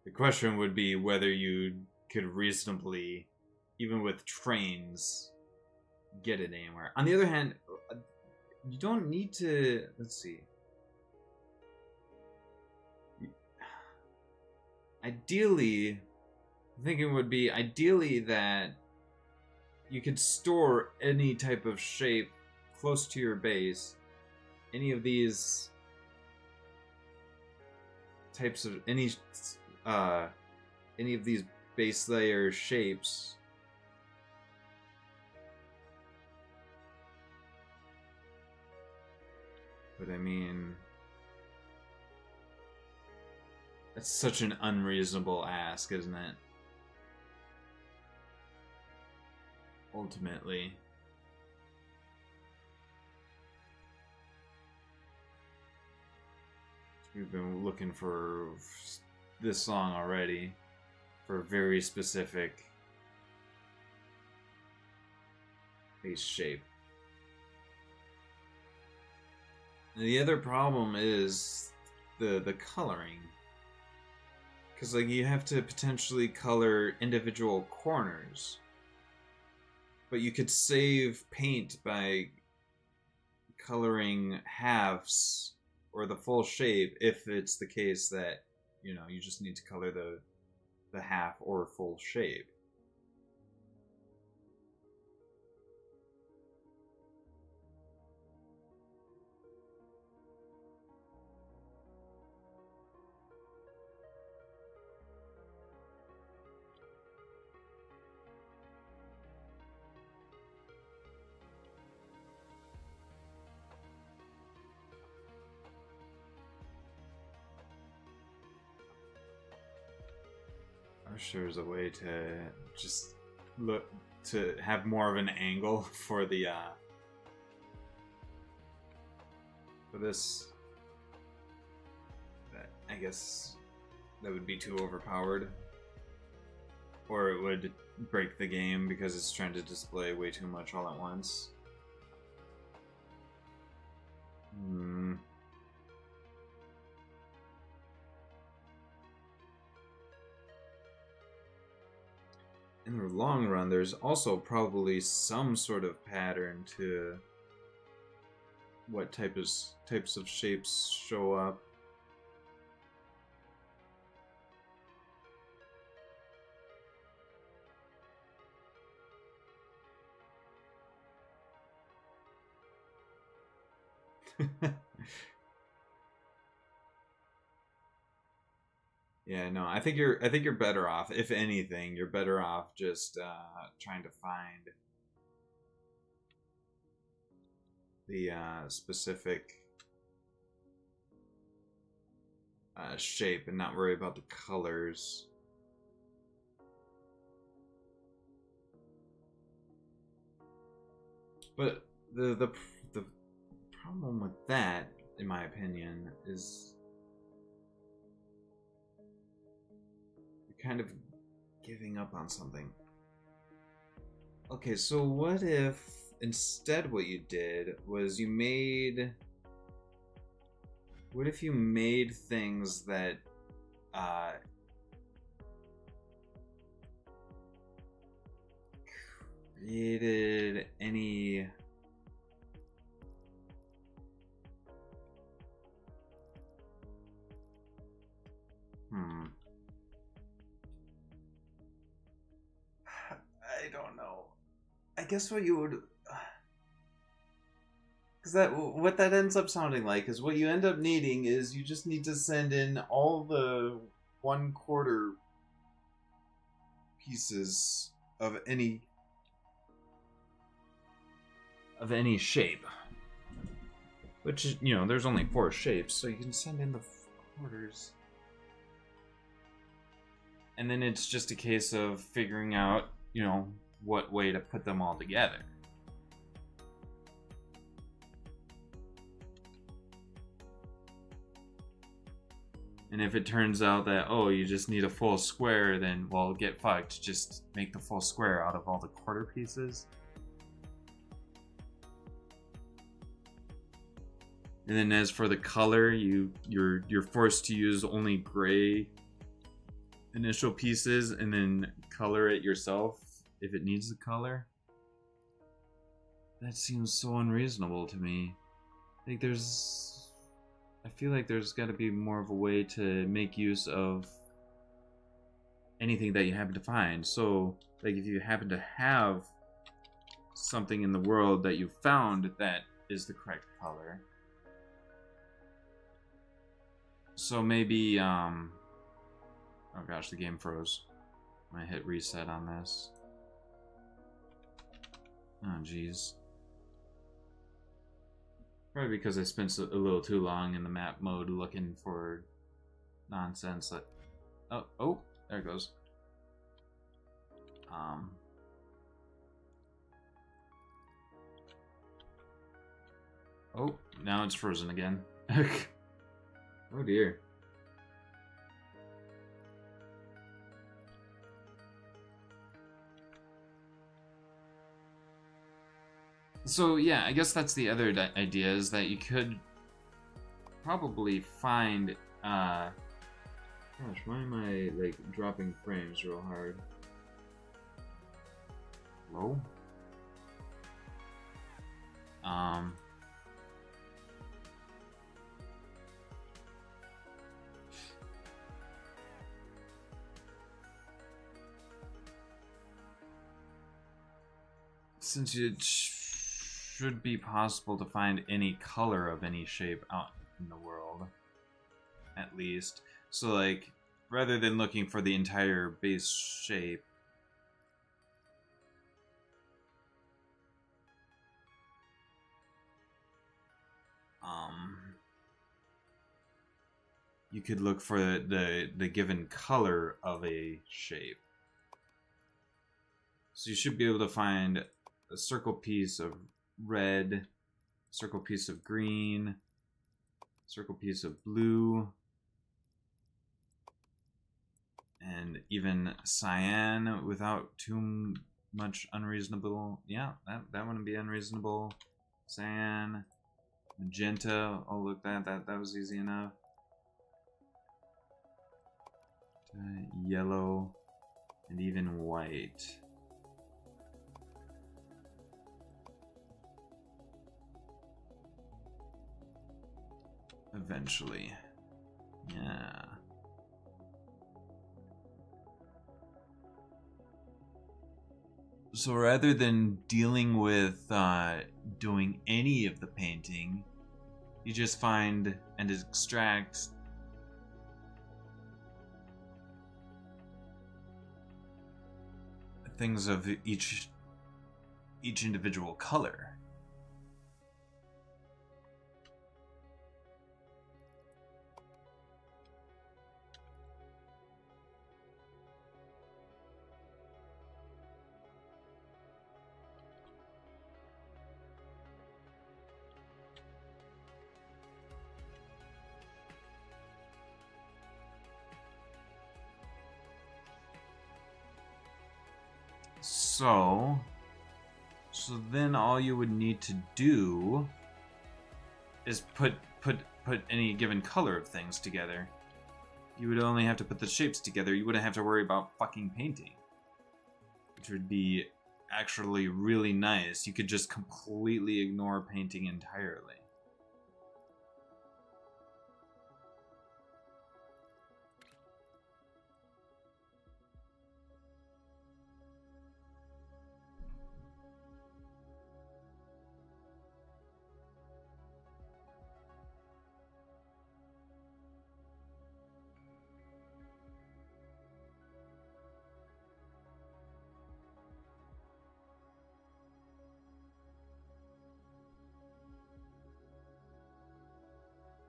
The question would be whether you could reasonably, even with trains, get it anywhere. On the other hand, You don't need to... Let's see. Ideally, thinking would be ideally that you could store any type of shape close to your base. Any of these types of any of these base layer shapes. But I mean, that's such an unreasonable ask, isn't it? Ultimately. We've been looking for this long already for a very specific base shape. And the other problem is the coloring. Because like you have to potentially color individual corners. But you could save paint by coloring halves or the full shape if it's the case that, you know, you just need to color the half or full shape. I wish there was a way to just look to have more of an angle for the for this. That I guess that would be too overpowered, or it would break the game because it's trying to display way too much all at once. In the long run, there's also probably some sort of pattern to what types of shapes show up. Yeah, no, I think you're better off. If anything, you're better off just trying to find the specific shape and not worry about the colors. But the problem with that, in my opinion, is kind of giving up on something. Okay, so what if instead what you did was you made... What if you made things that created any... I don't know. I guess what you would... Because what that ends up sounding like is what you end up needing is you just need to send in all the 1/4 pieces of any shape. Which is, you know, there's only 4 shapes, so you can send in the quarters. And then it's just a case of figuring out, you know, what way to put them all together. And if it turns out that, oh, you just need a full square, then, well, get fucked. Just make the full square out of all the quarter pieces. And then as for the color, you're forced to use only gray initial pieces and then color it yourself if it needs the color. That seems so unreasonable to me. Like I feel like there's got to be more of a way to make use of anything that you happen to find. So, like, if you happen to have something in the world that you found that is the correct color. So maybe, oh gosh, the game froze. I'm gonna hit reset on this. Oh, jeez. Probably because I spent a little too long in the map mode looking for nonsense that... Oh, there it goes. Oh, now it's frozen again. Oh dear. So yeah, I guess that's the other idea, is that you could probably find, gosh, why am I, like, dropping frames real hard? Hello? Since it should be possible to find any color of any shape out in the world, at least. So, like, rather than looking for the entire base shape, you could look for the given color of a shape. So you should be able to find a circle piece of red, circle piece of green, circle piece of blue, and even cyan without too much unreasonable. Yeah, that wouldn't be unreasonable. Cyan, magenta. Oh, look, that was easy enough. Yellow, and even white. Eventually. Yeah. So rather than dealing with doing any of the painting, you just find and extract things of each individual color. So then all you would need to do is put any given color of things together. You would only have to put the shapes together. You wouldn't have to worry about fucking painting, which would be actually really nice. You could just completely ignore painting entirely.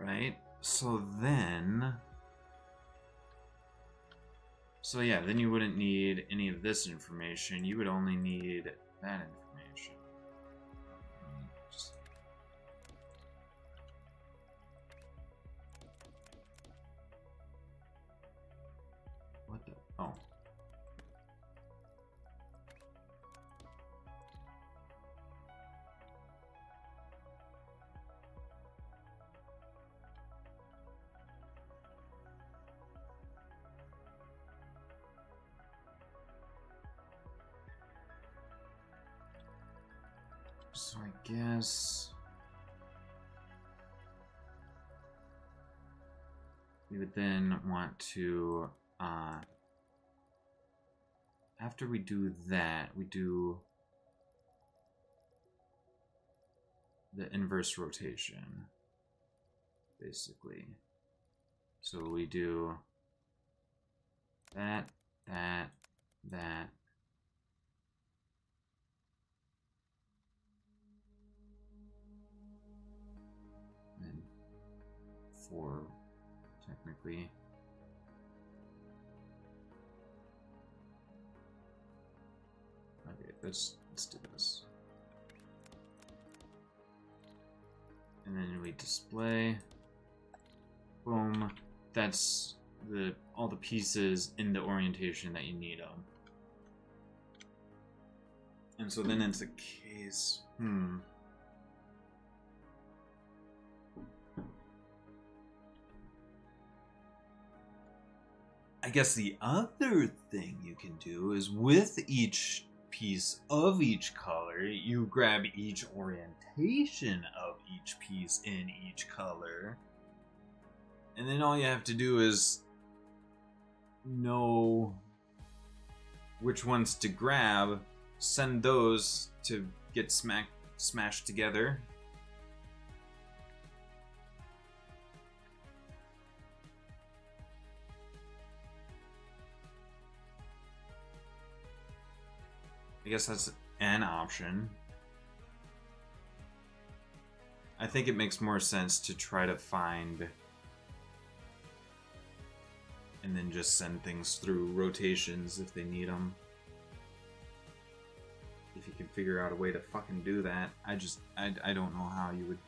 Right? So yeah, then you wouldn't need any of this information. You would only need that information. What the? Oh. So I guess we would then want to, after we do that, we do the inverse rotation, basically. So we do that, that, that. And 4, technically. Okay, let's do this. And then we display. Boom. That's all the pieces in the orientation that you need them. And so then it's a case. I guess the other thing you can do is with each piece of each color, you grab each orientation of each piece in each color. And then all you have to do is know which ones to grab, send those to get smashed together. I guess that's an option. I think it makes more sense to try to find and then just send things through rotations if they need them. If you can figure out a way to fucking do that. I don't know how you would.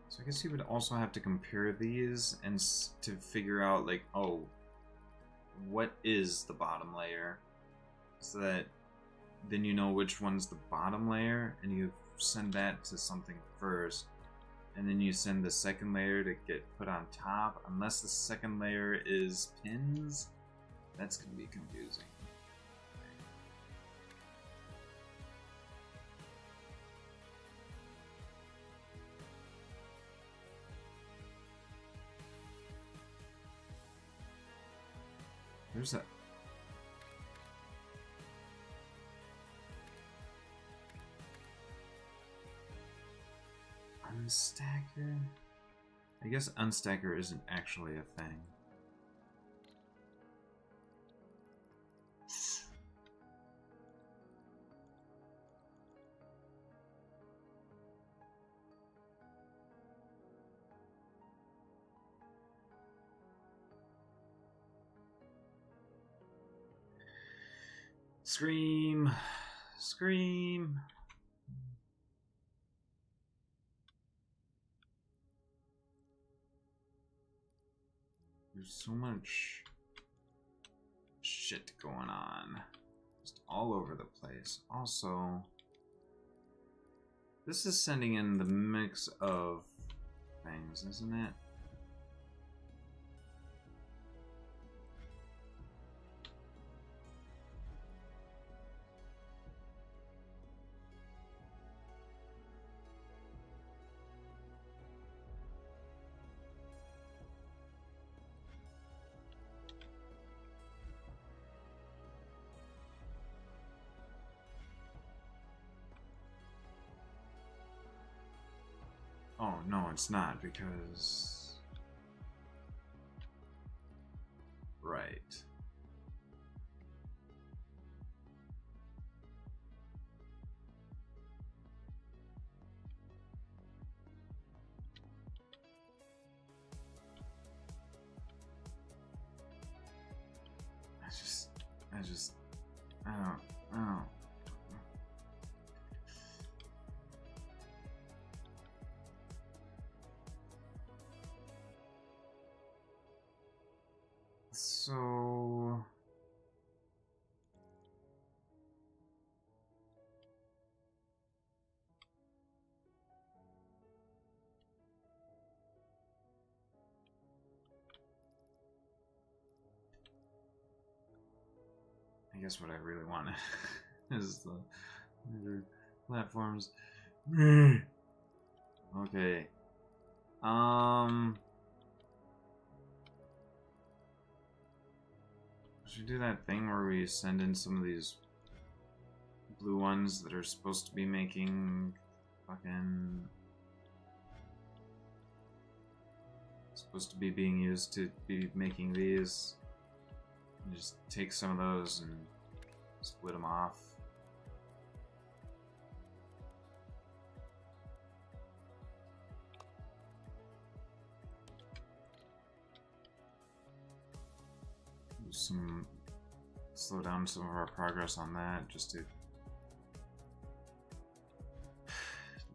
So I guess you would also have to compare these and to figure out, like, oh, what is the bottom layer? So that then you know which one's the bottom layer, and you send that to something first. And then you send the second layer to get put on top. Unless the second layer is pins, that's going to be confusing. There's that. Unstacker? I guess unstacker isn't actually a thing. Scream. Scream. There's so much shit going on. Just all over the place. Also, this is sending in the mix of things, isn't it? Oh, no, it's not, because... Right. I don't. So I guess what I really want is the major platforms. Okay. Should we do that thing where we send in some of these blue ones that are supposed to be making fucking supposed to be being used to be making these, and just take some of those and split them off. Slow down some of our progress on that, just to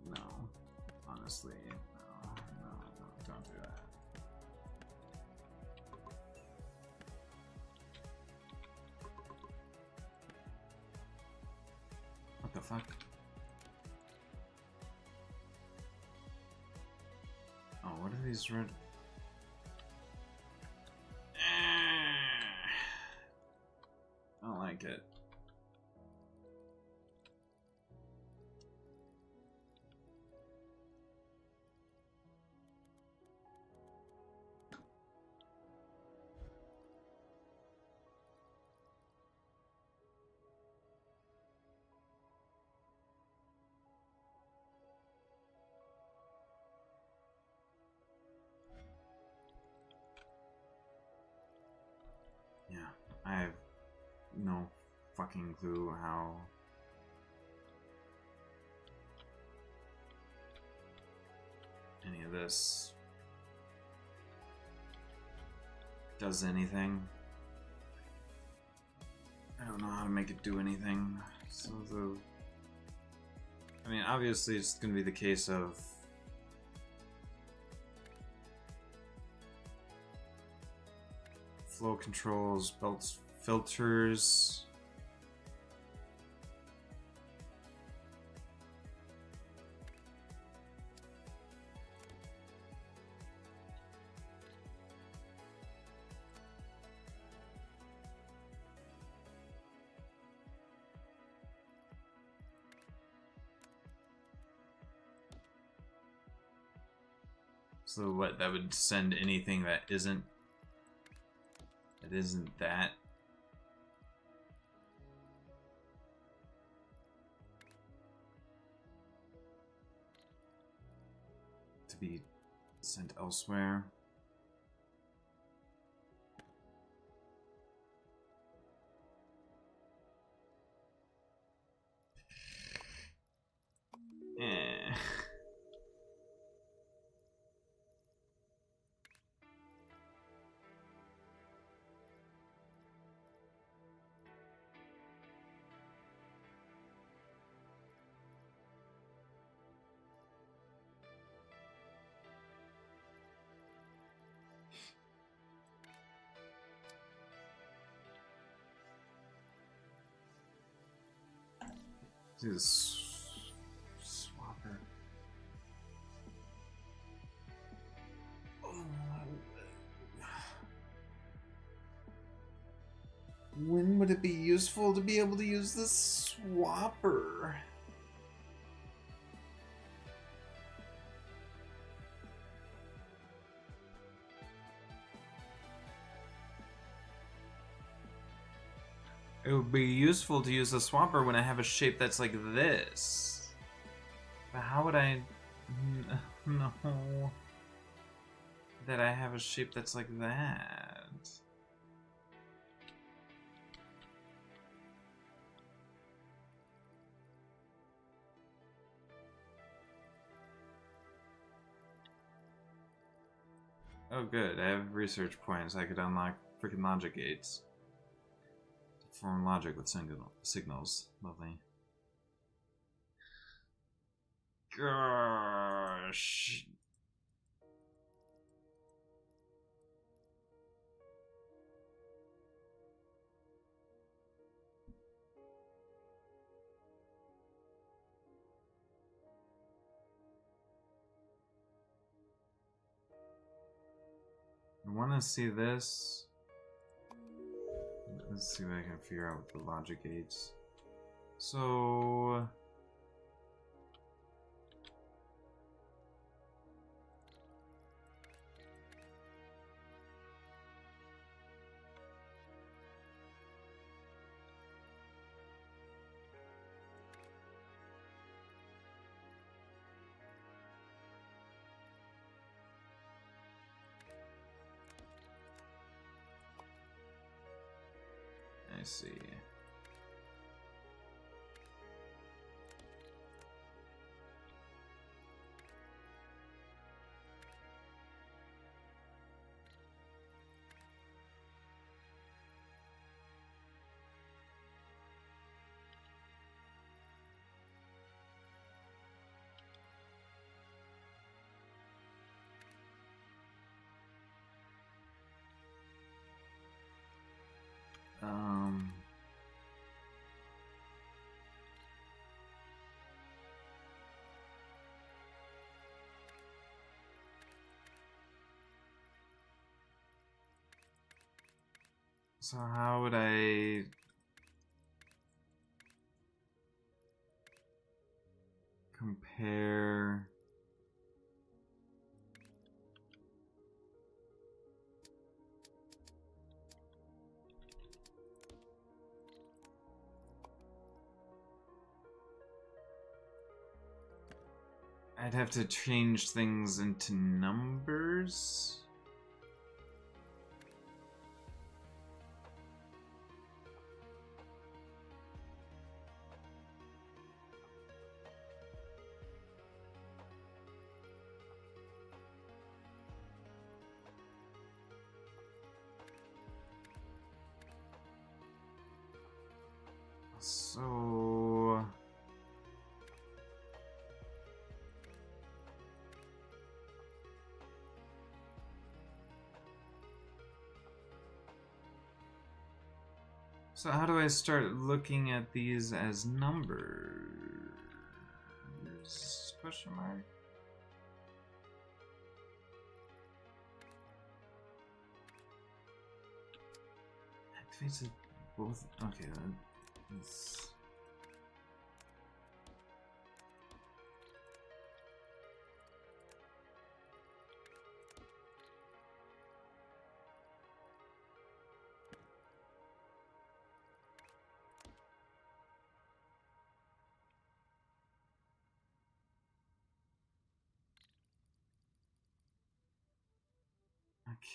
no, honestly, no, don't do that. What the fuck? Oh, what are these red? I don't like it. Yeah, I have no fucking clue how any of this does anything. I don't know how to make it do anything. So I mean, obviously it's gonna be the case of flow controls, belts, filters. So what, that would send anything that isn't that. To be sent elsewhere. Do this swapper. When would it be useful to be able to use this swapper? It would be useful to use the swapper when I have a shape that's like this. But how would I know that I have a shape that's like that? Oh good, I have research points. I could unlock freaking logic gates. form logic with signals. Lovely. Gosh. I want to see this. Let's see what I can figure out with the logic gates. So... I see. So how would I compare? I'd have to change things into numbers. So... So how do I start looking at these as numbers? Question mark? Activates it both. Okay, let's...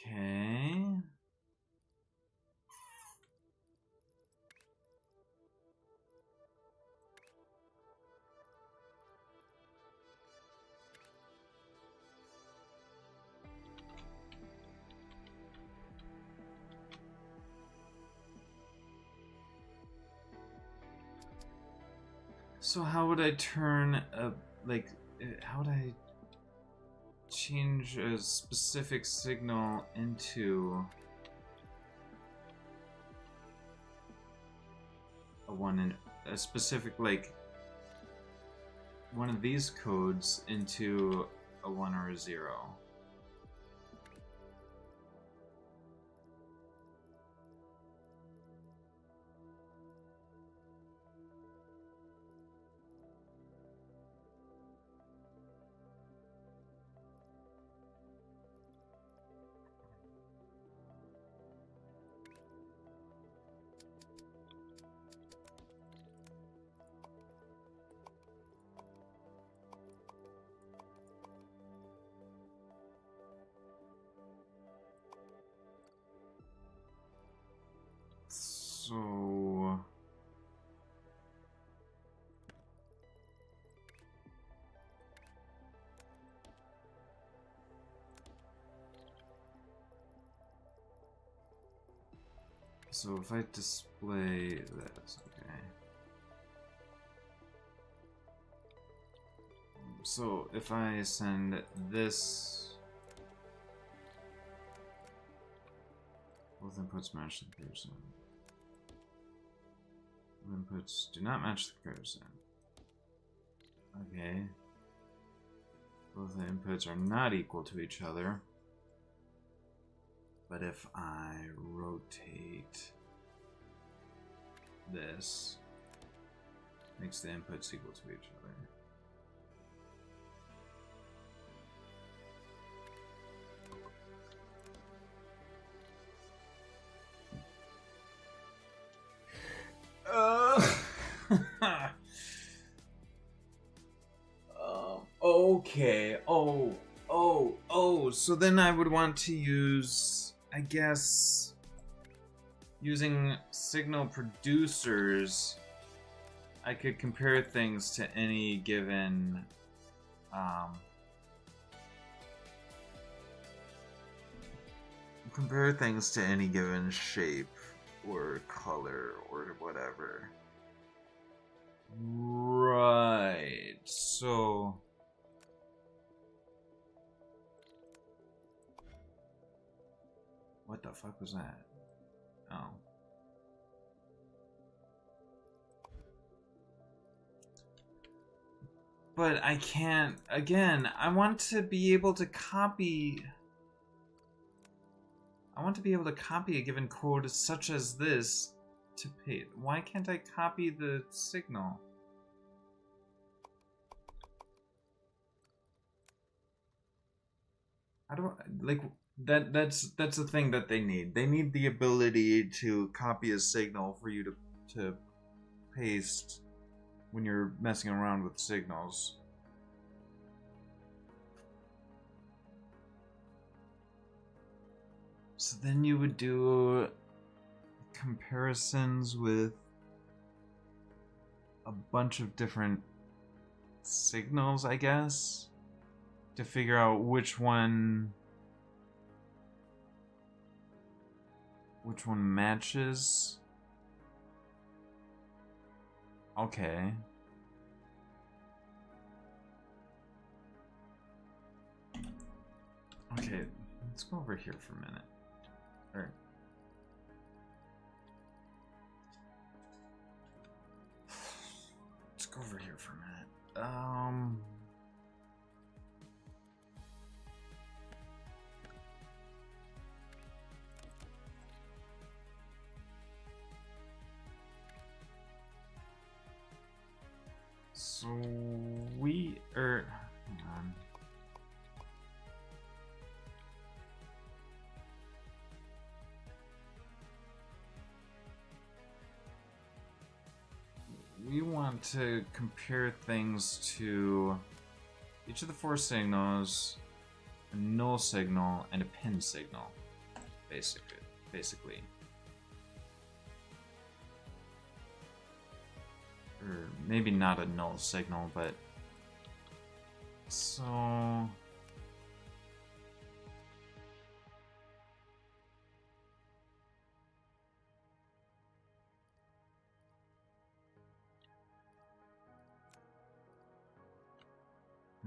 Okay. So how would I turn a, like, how would I change a specific signal into a one and a specific, like, one of these codes into a 1 or a 0? So if I display this, okay. So if I send this, both inputs match the comparison. Inputs do not match the comparison. Okay. Both the inputs are not equal to each other. But if I rotate this, makes the inputs equal to each other. Okay. So then I would want to use, I guess, using signal producers, I could compare things to any given, shape or color or whatever. Right. So what the fuck was that? Oh. But I can't, again, I want to be able to copy a given code such as this to paste. Why can't I copy the signal? I don't, like, that's the thing that they need. They need the ability to copy a signal for you to paste when you're messing around with signals. So then you would do comparisons with a bunch of different signals, I guess, to figure out which one matches. Okay. Okay, let's go over here for a minute. Or let's go over here for a minute. So we are, hang on. We want to compare things to each of the four signals, a null signal, and a pin signal, basically. Or maybe not a null signal, but so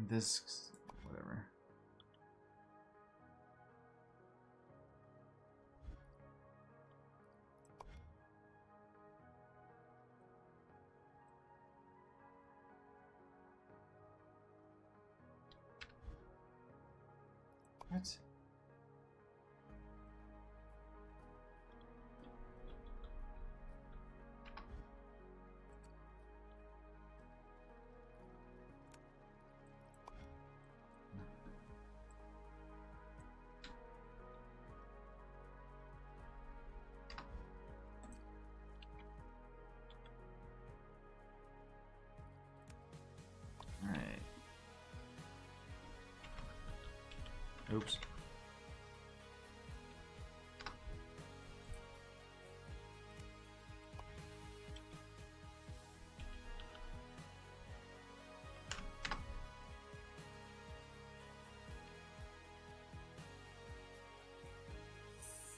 this, whatever. What? Alright. Oops.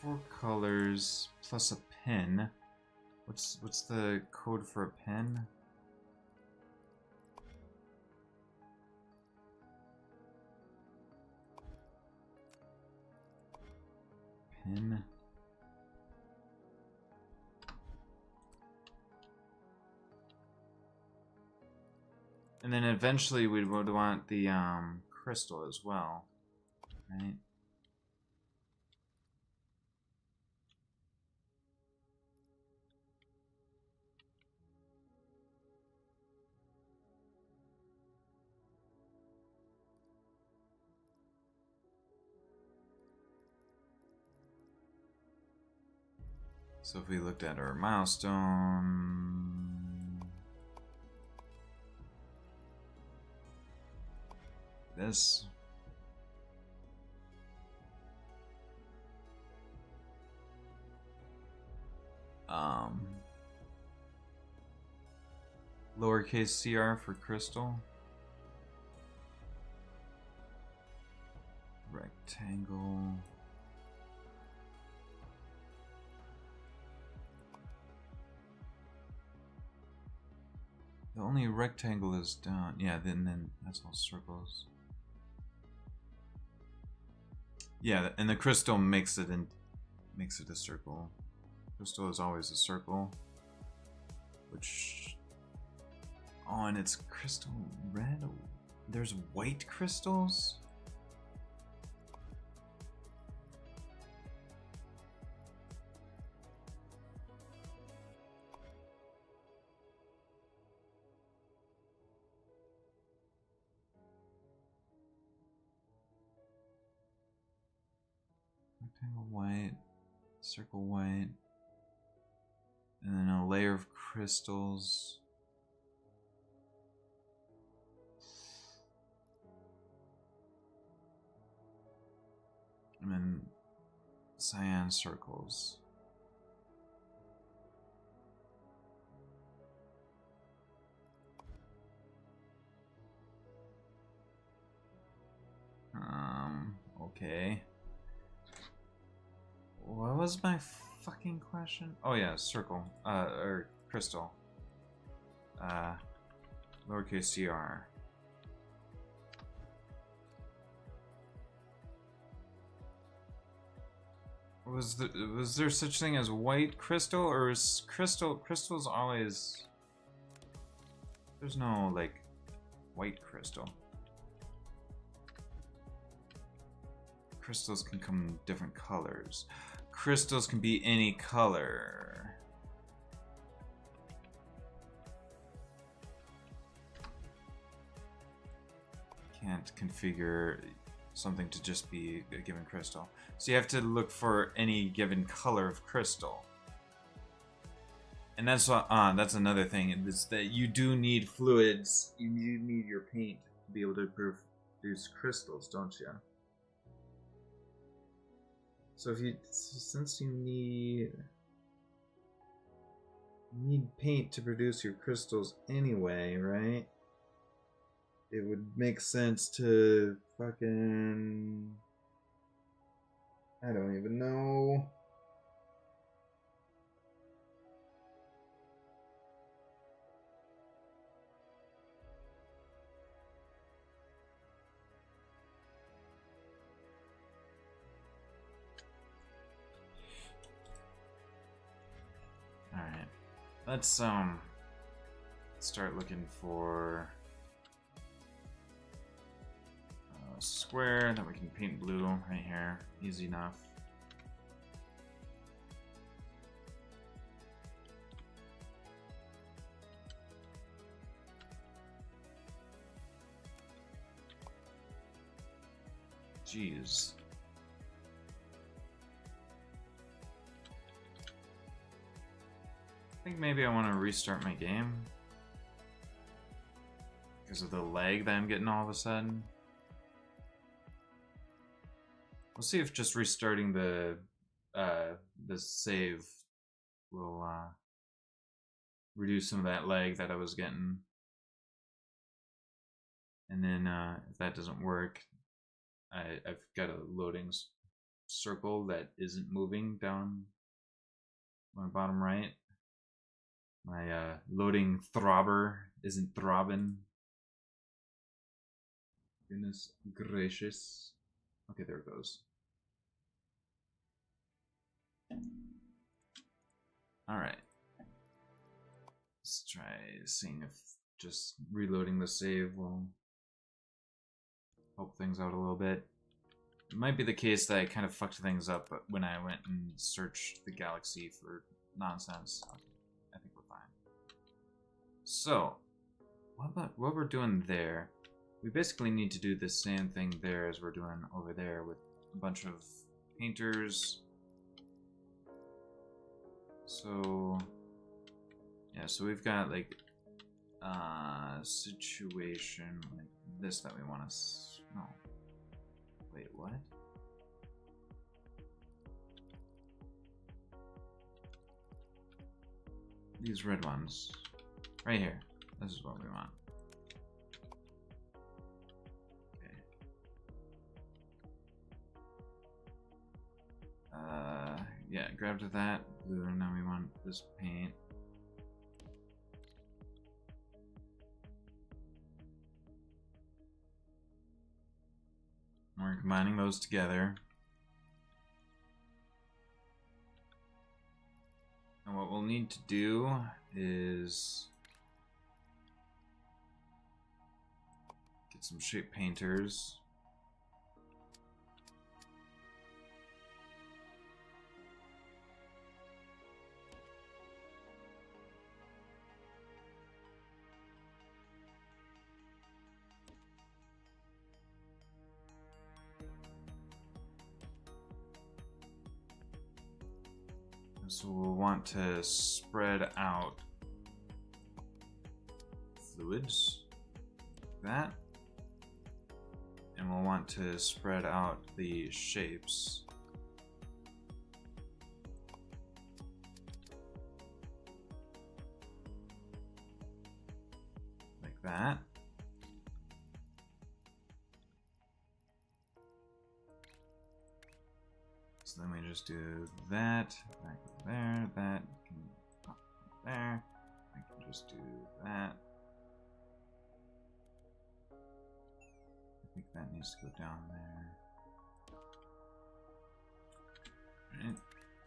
Four colors plus a pin. What's the code for a pin? Pin. And then eventually we would want the crystal as well, right? So if we looked at our milestone, this. Lowercase cr for crystal. Rectangle. The only rectangle is down. Yeah, then that's all circles. Yeah, and the crystal makes it a circle. Crystal is always a circle. Which, oh, and it's crystal red. There's white crystals? Rectangle white, circle white, and then a layer of crystals. And then cyan circles. Okay. What was my fucking question? Oh yeah, circle. Or crystal. Lowercase cr. Was there such thing as white crystal, or is crystal's always, there's no like white crystal. Crystals can come in different colors. Crystals can be any color. Can't configure something to just be a given crystal. So you have to look for any given color of crystal. And that's what, that's another thing, is that you do need fluids. You need your paint to be able to produce crystals, don't you? So since you need paint to produce your crystals anyway, right? It would make sense to fucking, I don't even know. Alright. Let's start looking for a square that we can paint blue right here. Easy enough. Jeez. I think maybe I want to restart my game because of the lag that I'm getting all of a sudden. We'll see if just restarting the save will reduce some of that lag that I was getting. And then if that doesn't work, I've got a loading circle that isn't moving down My bottom right. My loading throbber isn't throbbing. Goodness gracious. Okay, there it goes. Alright. Let's try seeing if just reloading the save will help things out a little bit. It might be the case that I kind of fucked things up when I went and searched the galaxy for nonsense. Okay, I think we're fine. So, what we're doing there, we basically need to do the same thing there as we're doing over there with a bunch of painters. So, yeah, so we've got like a situation like this that we want to... No. Wait, what? These red ones. Right here. This is what we want. Okay. Yeah, grab to that blue, and now we want this paint. We're combining those together. And what we'll need to do is get some shape painters. So we'll want to spread out fluids, like that. And we'll want to spread out the shapes. Like that. So then we just do that, that goes there, that can go there, I can just do that. I think that needs to go down there. Right.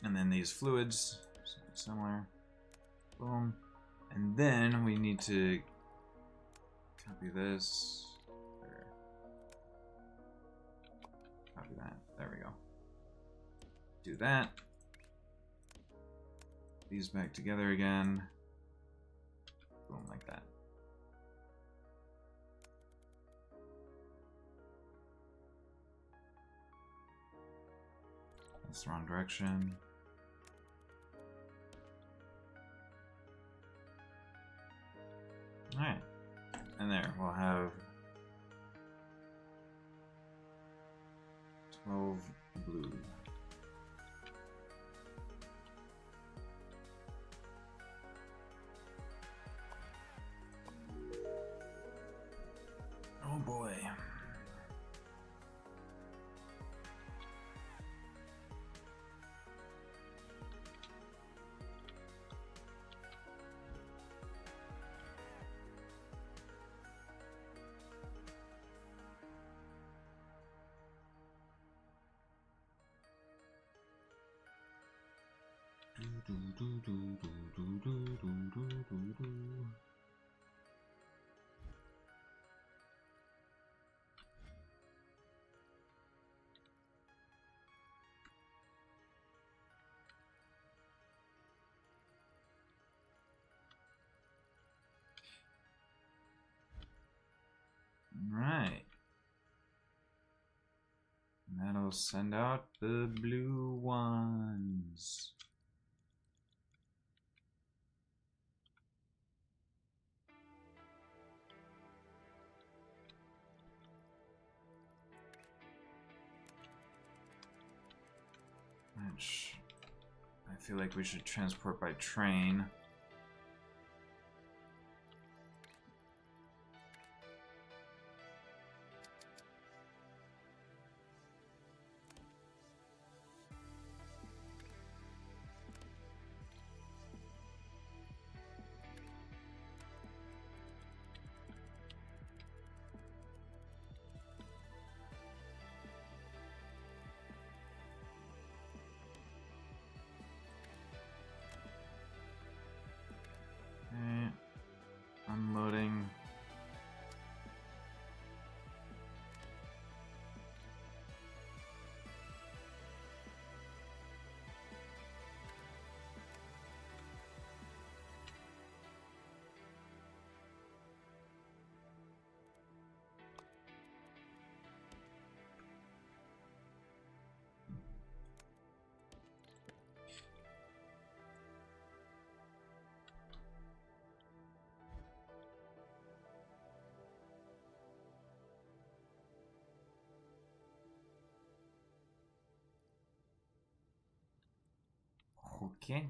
And then these fluids, something similar. Boom. And then we need to copy this, or copy that, there we go. Do that. These back together again. Boom, like that. That's the wrong direction. Alright. And there, we'll have 12 blue. Oh boy. Right. That'll send out the blue ones. Which I feel like we should transport by train. Okay.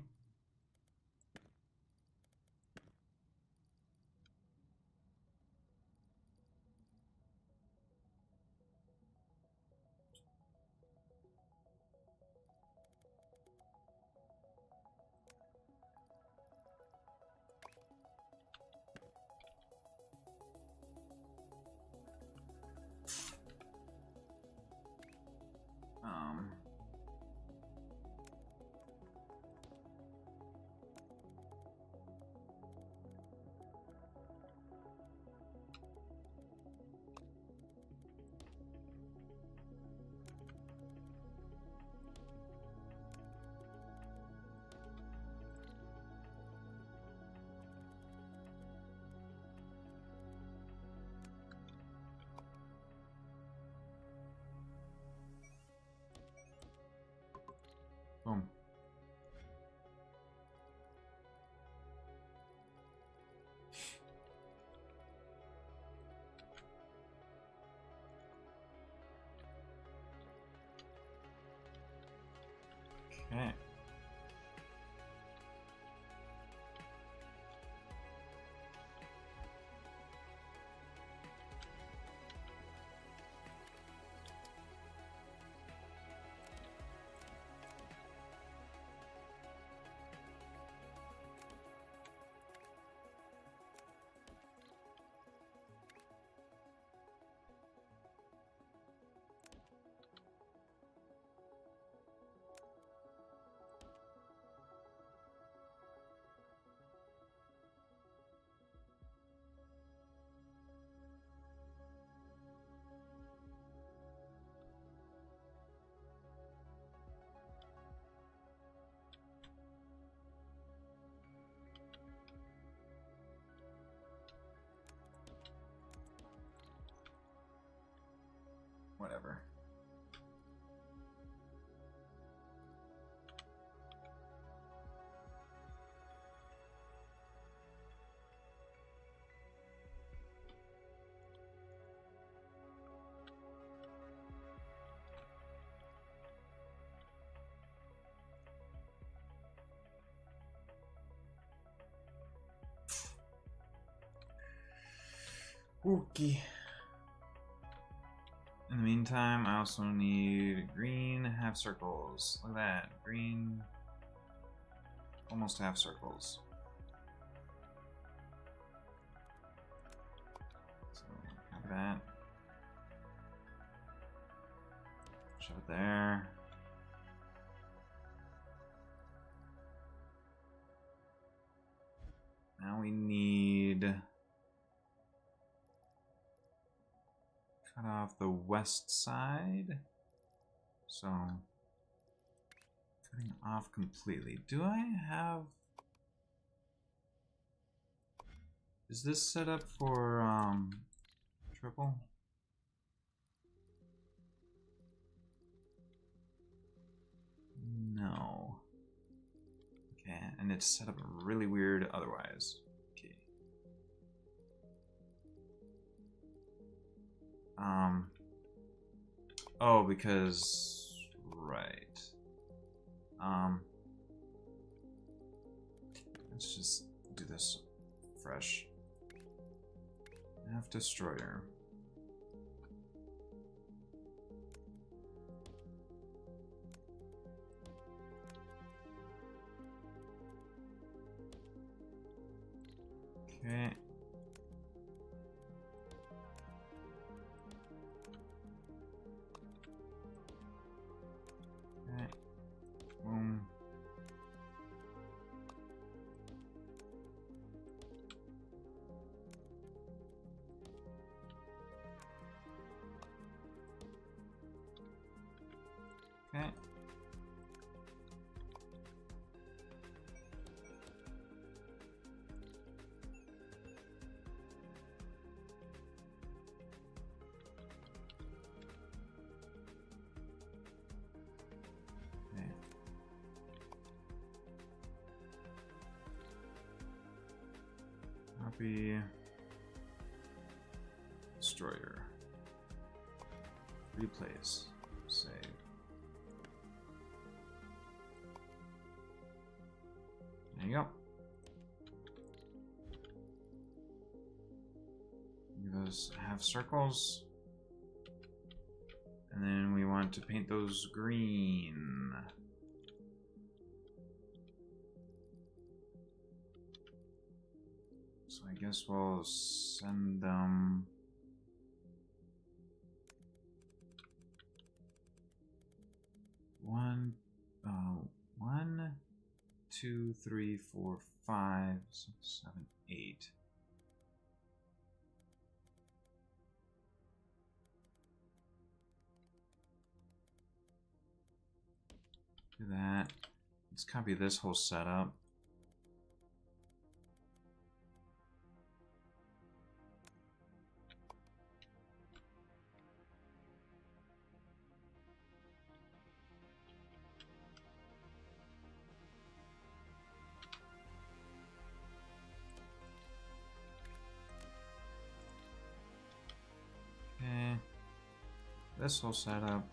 Boom. Okay. Whatever. Okay. In the meantime, I also need green half circles. Look at that. Green almost half circles. So have that. Shove it there. Now we need cut off the west side. So cutting off completely. Do I have... Is this set up for triple? No. Okay, and it's set up really weird otherwise. Okay. Oh, because right. Let's just do this fresh. Half destroyer. Okay. Okay. Boom. Okay. Copy. Destroyer. Replace. Save. There you go. Those have circles. And then we want to paint those green. So I guess we'll send them... One, 2, 3, 4, 5, 6, 7, 8. Do that. Let's copy this whole setup. Okay. This whole setup.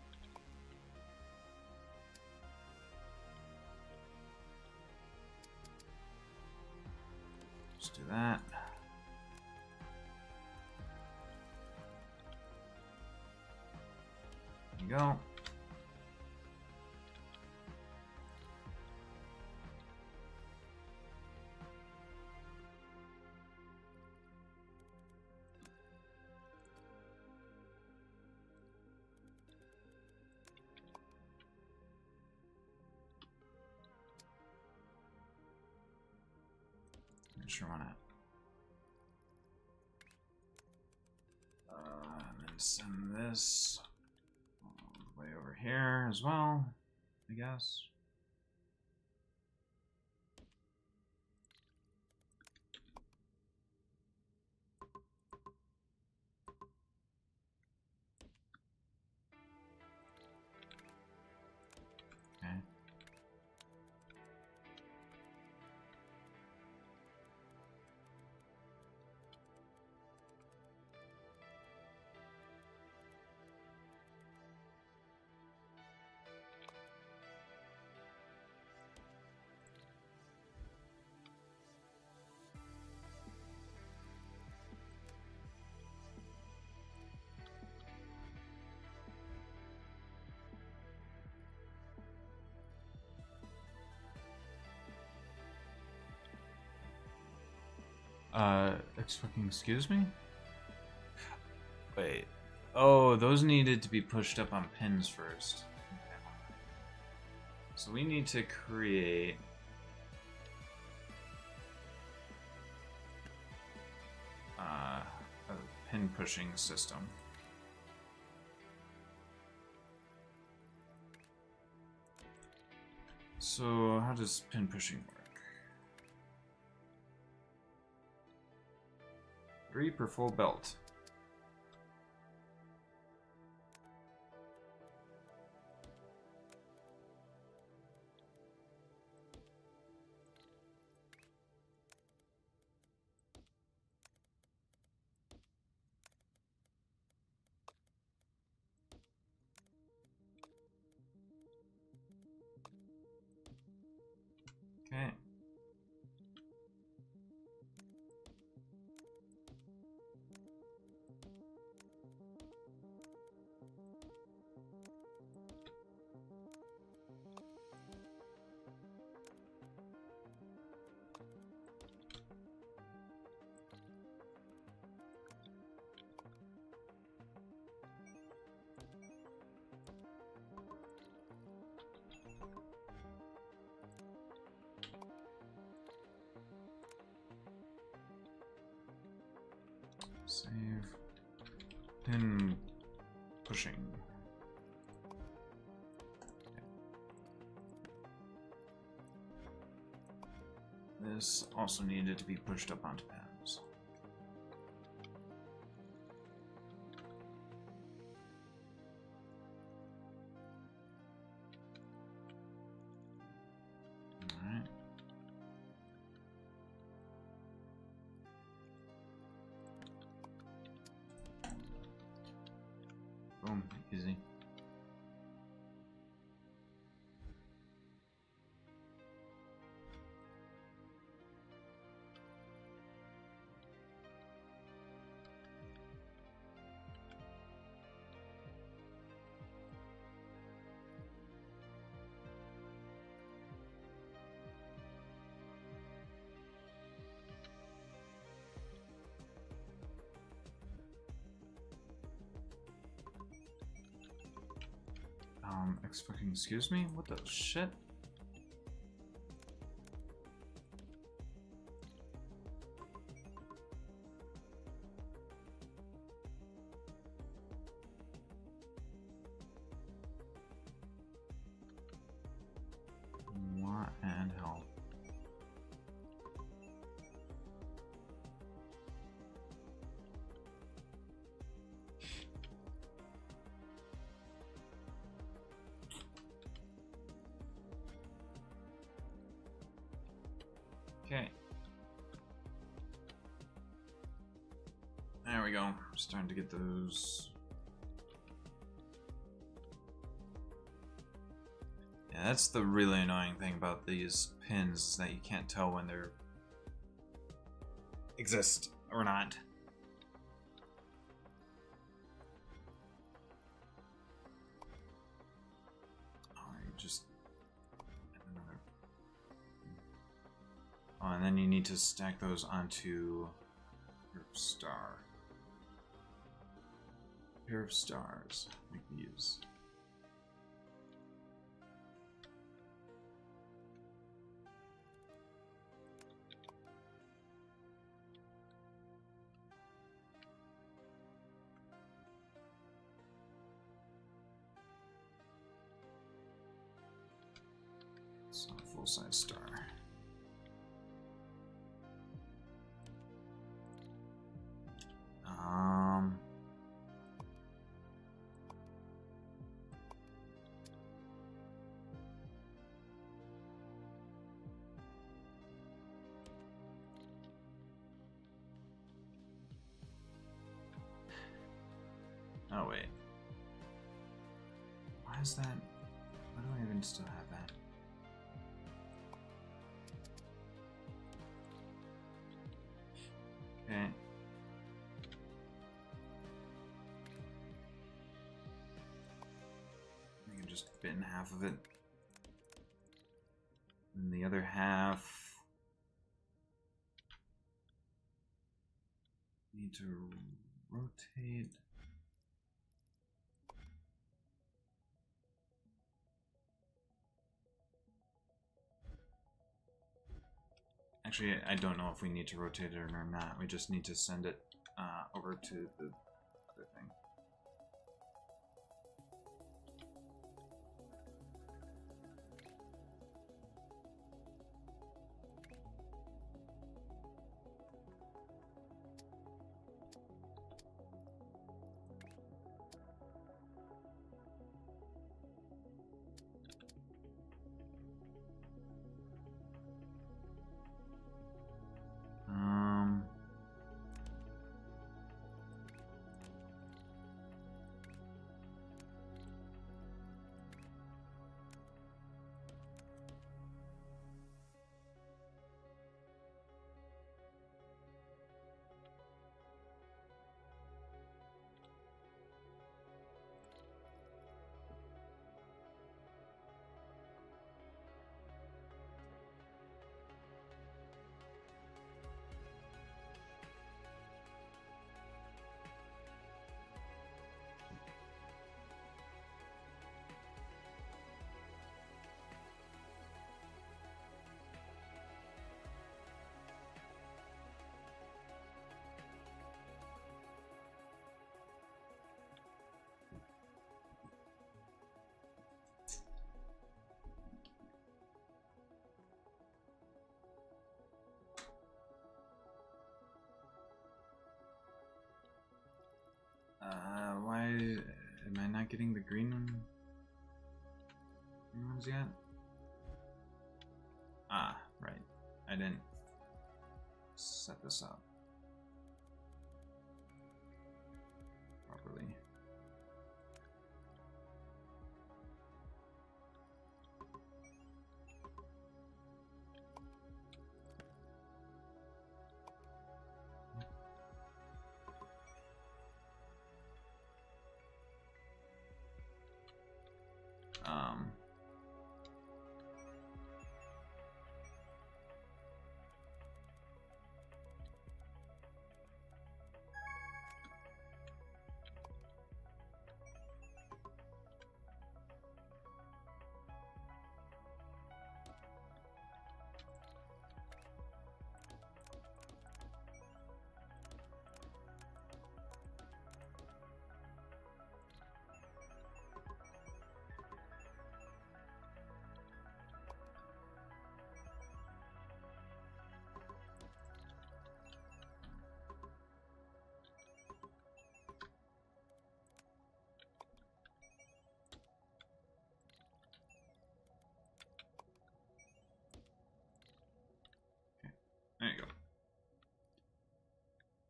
Let's do that. There you go. Sure, why not? And then send this all the way over here as well, I guess. Okay. Excuse me? Wait. Oh, those needed to be pushed up on pins first. Okay. So we need to create... a pin pushing system. So how does pin pushing work? 3 per full belt. Okay. Save. Pin pushing. This also needed to be pushed up onto pins. Alright. Boom, easy. Excuse me? What the shit? What and hell? Okay. There we go. Starting to get those. Yeah, that's the really annoying thing about these pins, is that you can't tell when they're exist or not. Oh, you just another. Oh, and then you need to stack those onto your star. Pair of stars, like these. So full-size star. Oh wait. Why is that? Why do I even still have that? Okay. I can just bin half of it. And the other half need to rotate. Actually, I don't know if we need to rotate it or not. We just need to send it over to the other thing. Why am I not getting the green ones yet? Ah, right. I didn't set this up properly. Um,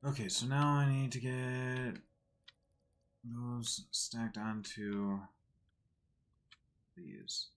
Okay, so now I need to get those stacked onto these.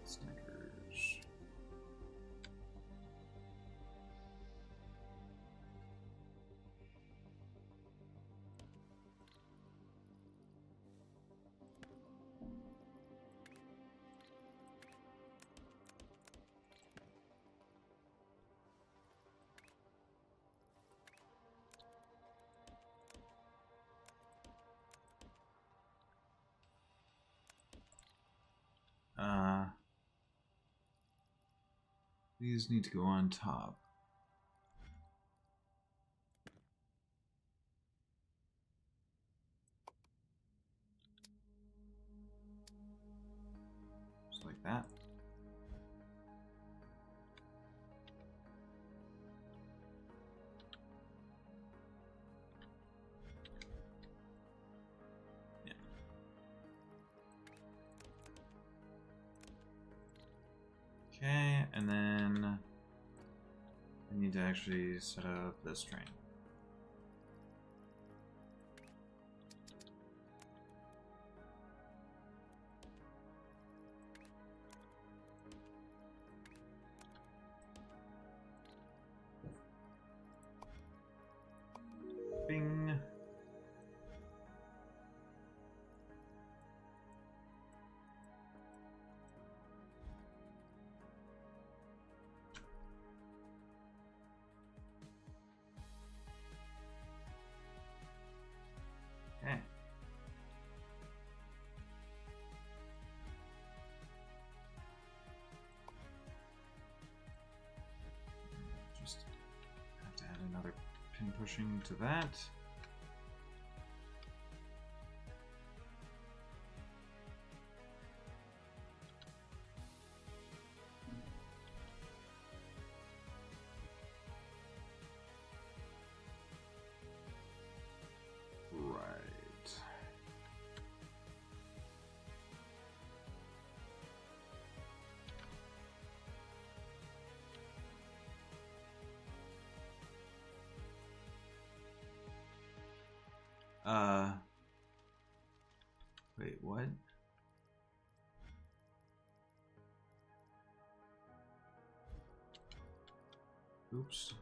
Snickers. These need to go on top. Just like that. Yeah. Okay, and then I need to actually set up this train. Bing. Okay. Just have to add another pin pushing to that. Right. Wait, what? Oops.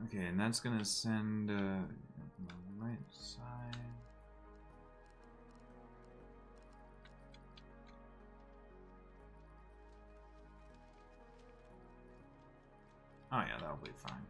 Okay, and that's gonna send on the right side. Oh yeah, that'll be fine.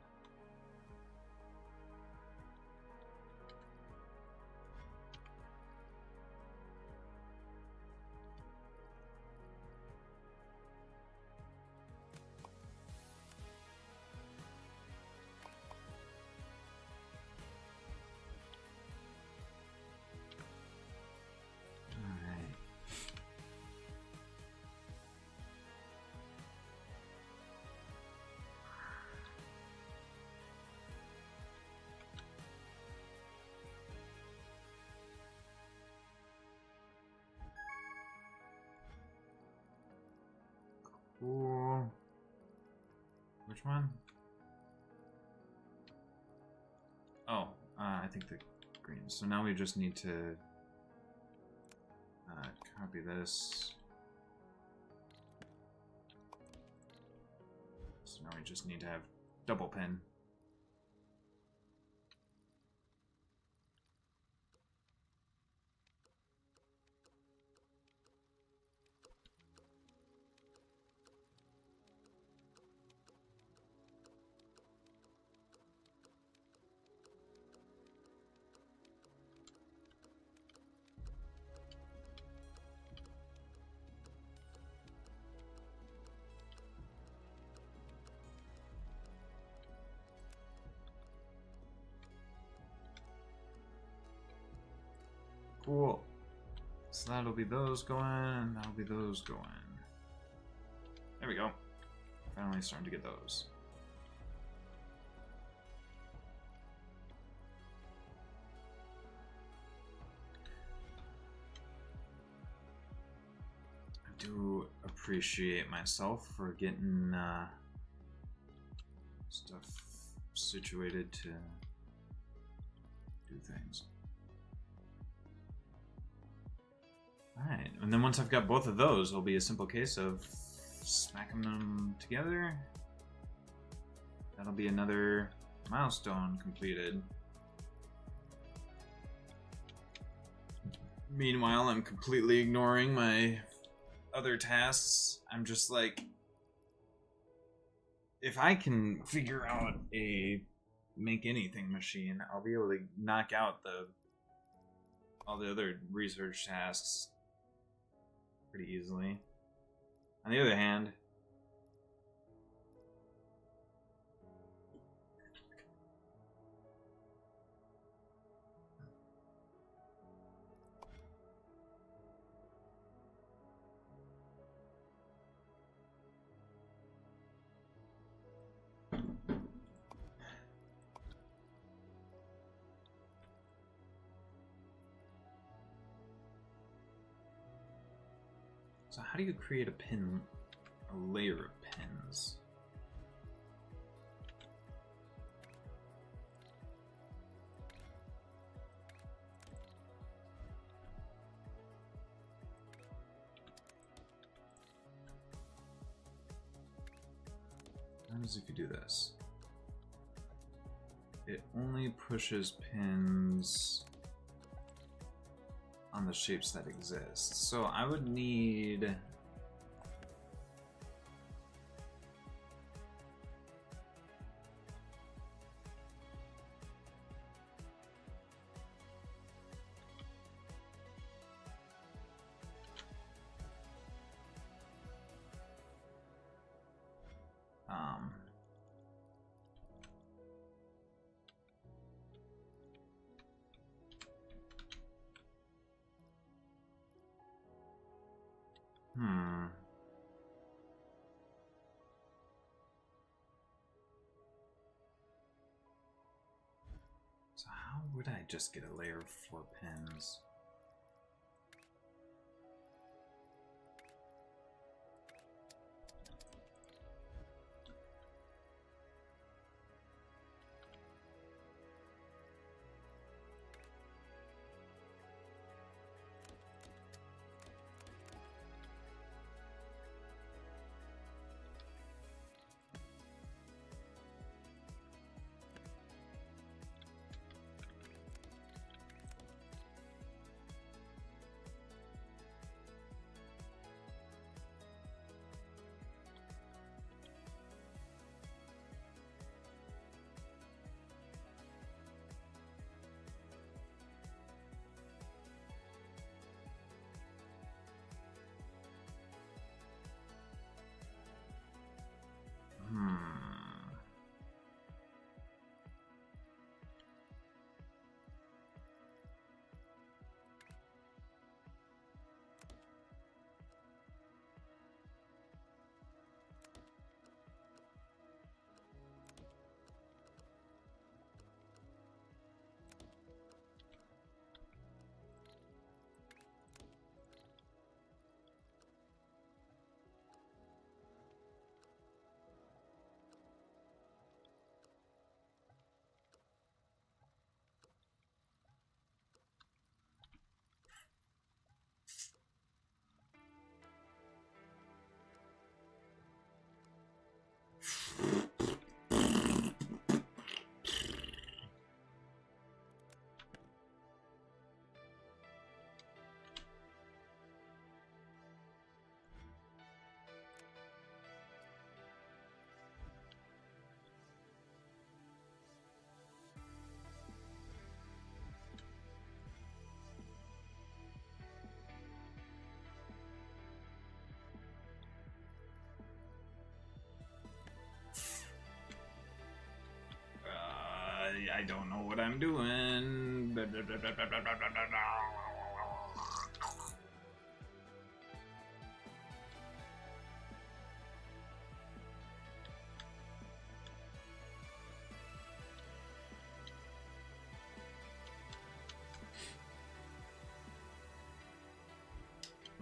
Alright. Cool. Which one? Oh, I think the green. So now we just need to copy this. So now we just need to have double pin. Cool. So that'll be those going, and that'll be those going. There we go. Finally starting to get those. I do appreciate myself for getting stuff situated to do things. Alright, and then once I've got both of those, it'll be a simple case of smacking them together. That'll be another milestone completed. Meanwhile, I'm completely ignoring my other tasks. I'm just like, if I can figure out a make anything machine, I'll be able to knock out all the other research tasks pretty easily. On the other hand, so how do you create a layer of pins? What happens if you do this? It only pushes pins on the shapes that exist. So I would need So how would I just get a layer of 4 pins? I don't know what I'm doing.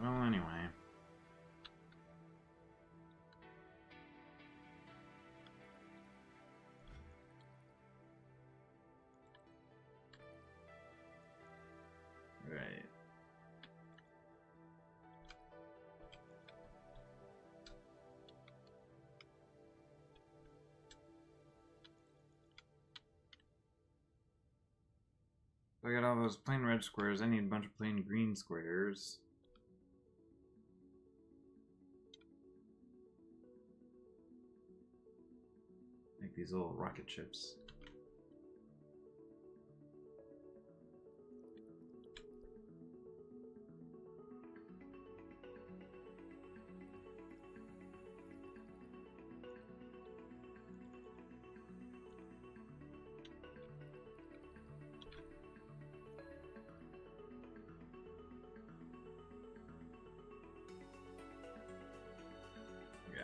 Well, anyway. Right. So I got all those plain red squares. I need a bunch of plain green squares. Make these little rocket ships.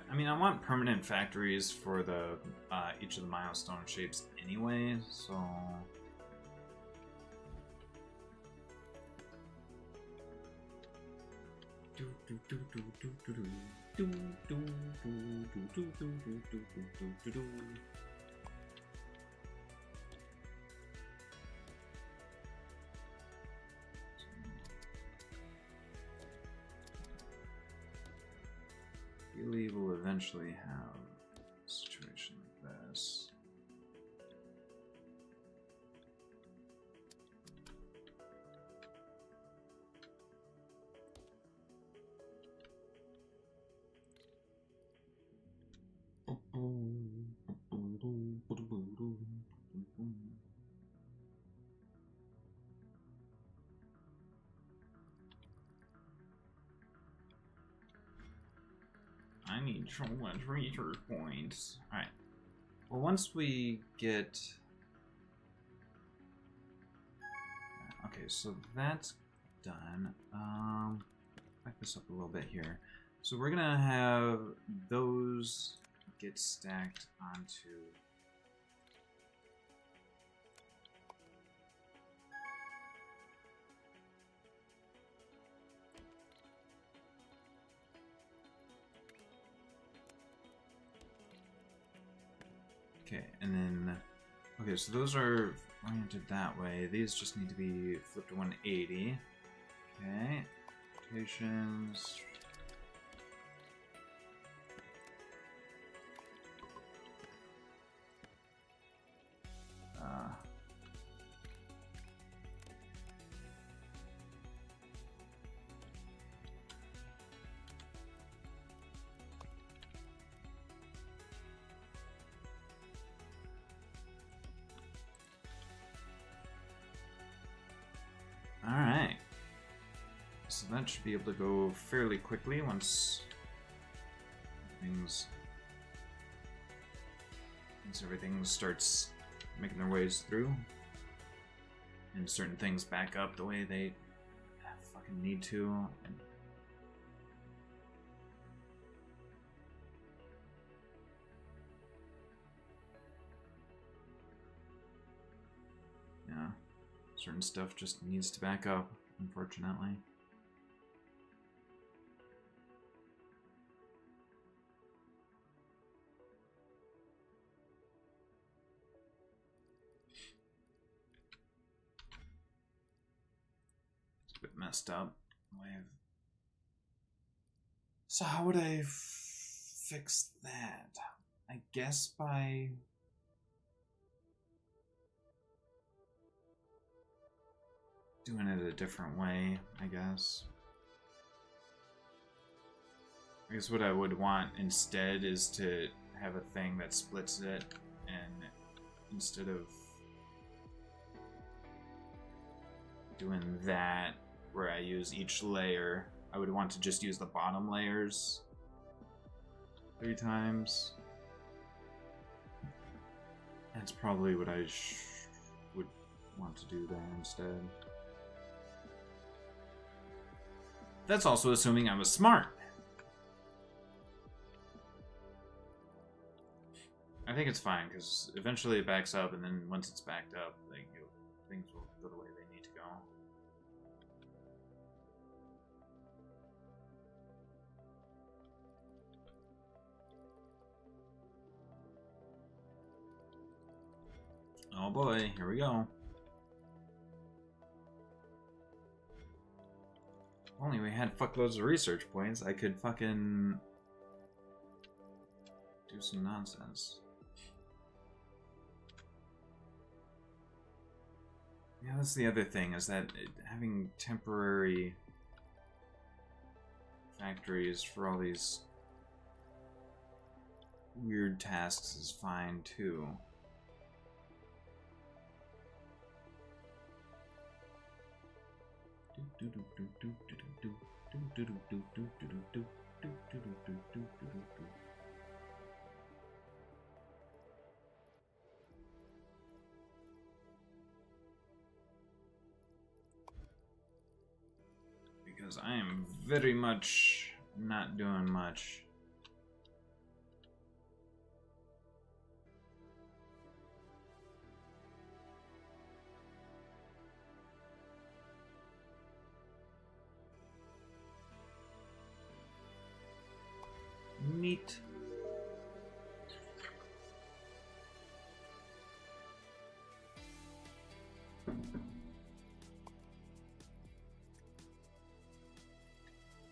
I mean, I want permanent factories for the each of the milestone shapes anyway, so... I believe we'll eventually have a situation like this. I need so much research points. Alright. Well, once we get... Okay, so that's done. Back this up a little bit here. So we're gonna have those get stacked onto... Okay, and then... Okay, so those are oriented that way. These just need to be flipped to 180. Okay. Rotations... Alright. So that should be able to go fairly quickly once everything starts making their ways through. And certain things back up the way they fucking need to. And yeah. Certain stuff just needs to back up, unfortunately. It's a bit messed up. So how would I fix that? I guess by... doing it a different way, I guess. I guess what I would want instead is to have a thing that splits it, and instead of doing that, where I use each layer, I would want to just use the bottom layers 3 times. That's probably what I would want to do there instead. That's also assuming I was smart. I think it's fine, because eventually it backs up, and then once it's backed up, like, things will go the way they need to go. Oh boy, here we go. If only we had fuckloads of research points, I could fucking do some nonsense. Yeah, that's the other thing, is that having temporary factories for all these weird tasks is fine too. Because I am very much not doing much. Neat.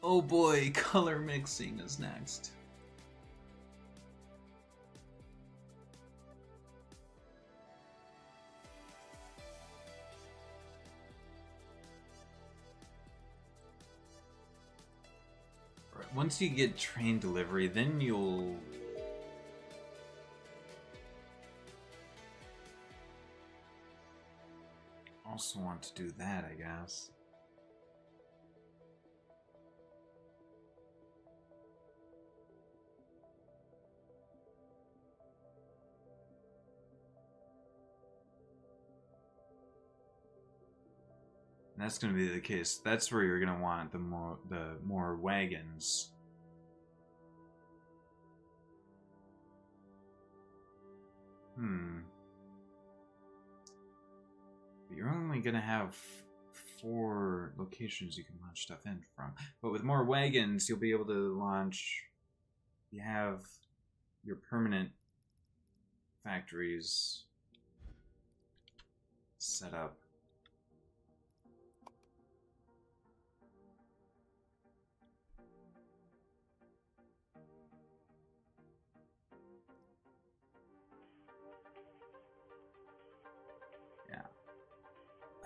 Oh boy, color mixing is next. Right, once you get train delivery, then you'll also want to do that, I guess. That's going to be the case. That's where you're going to want the more wagons. But you're only going to have 4 locations you can launch stuff in from. But with more wagons, you'll be able to launch. You have your permanent factories set up.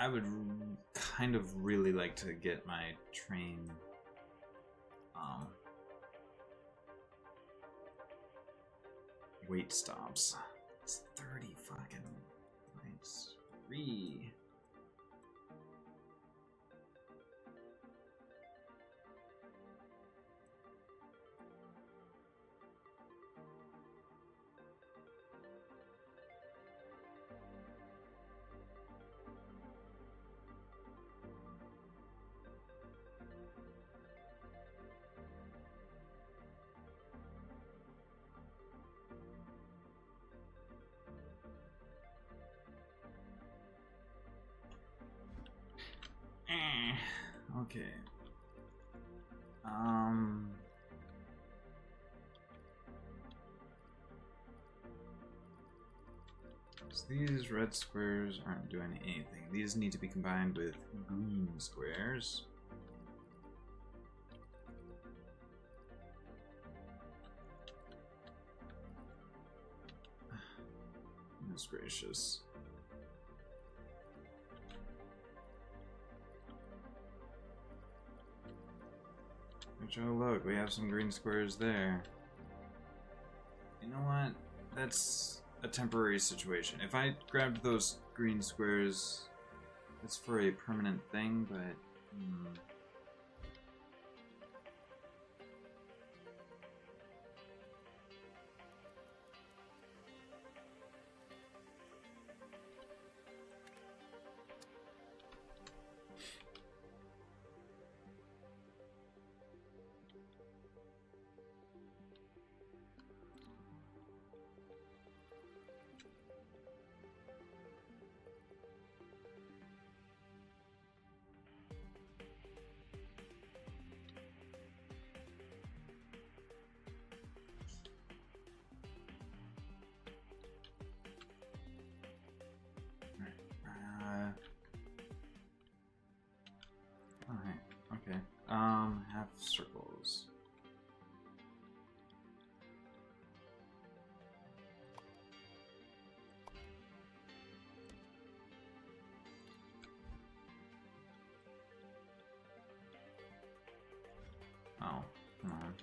I would kind of really like to get my train wait stops. It's 30 fucking points. 3. Okay. So these red squares aren't doing anything. These need to be combined with green squares. Goodness gracious. Which, oh look, we have some green squares there. You know what? That's a temporary situation. If I grabbed those green squares, it's for a permanent thing, but... Half circles. Oh, come on.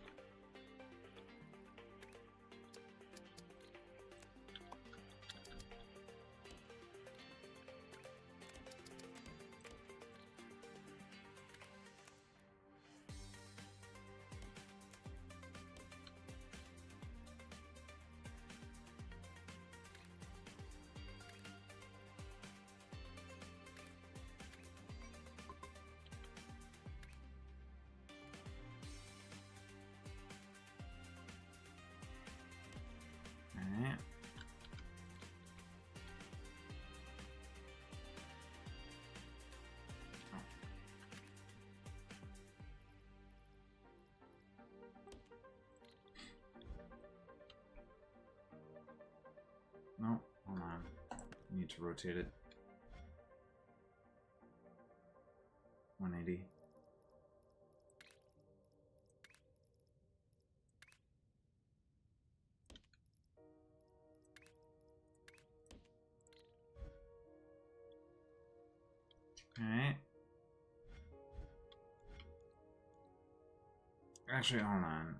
Alright. No, hold on. I need to rotate it. 180. Alright. Actually, hold on.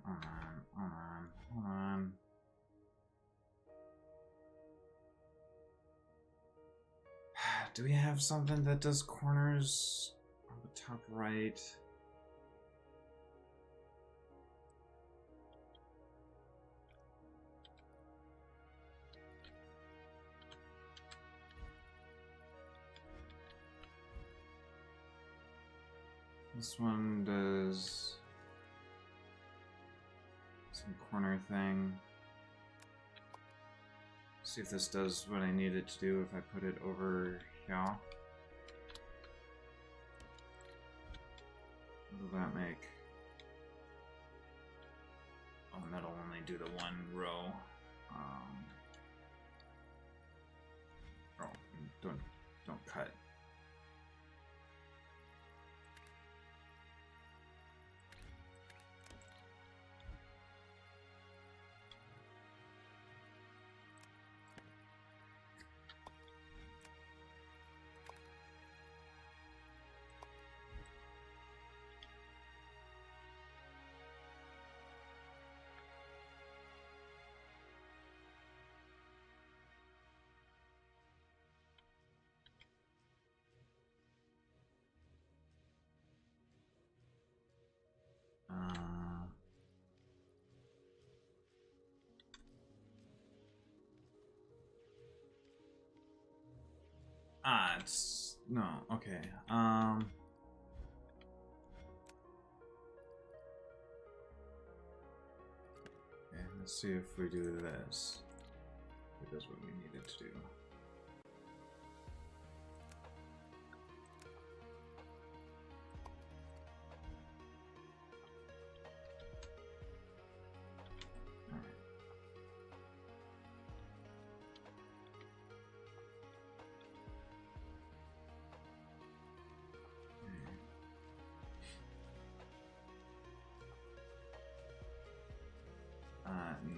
Do we have something that does corners on the top right? This one does some corner thing. See if this does what I need it to do if I put it over here. What will that make? Oh, and that'll only do the one row. Oh, don't cut. It's no, okay. Okay, let's see if we do this. It does what we need it to do.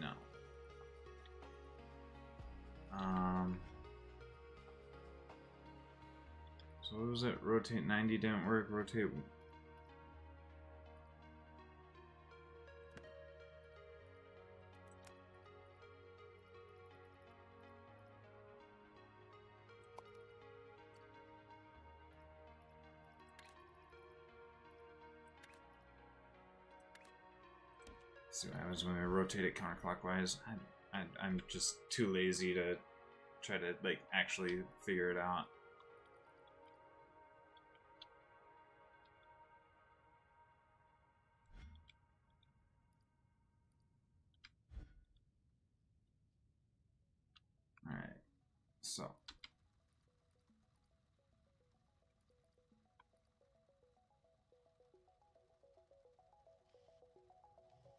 No. So what was it? Rotate 90 didn't work. Rotate. See what happens when I rotate it counterclockwise. I'm just too lazy to try to like actually figure it out. All right, so.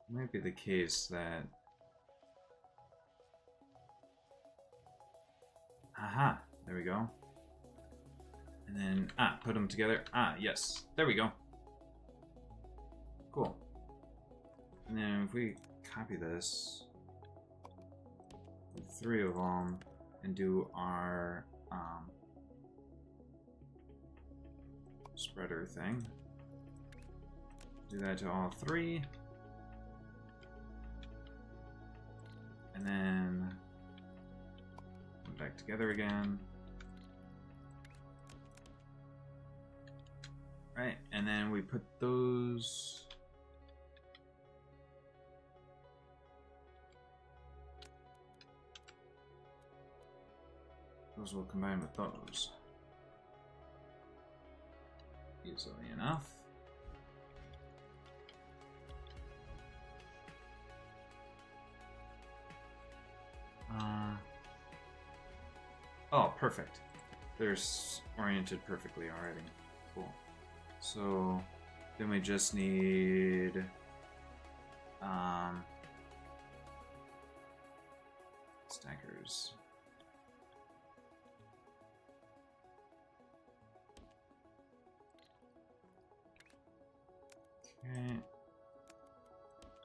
It might be the case that... Aha! There we go. And then, put them together. Yes. There we go. And then if we copy this, 3 of them, and do our spreader thing. Do that to all 3. And then put back together again. Right, and then we put those. Those will combine with those. Easily enough. Oh, perfect. They're oriented perfectly already. Cool. So then we just need stackers. Okay.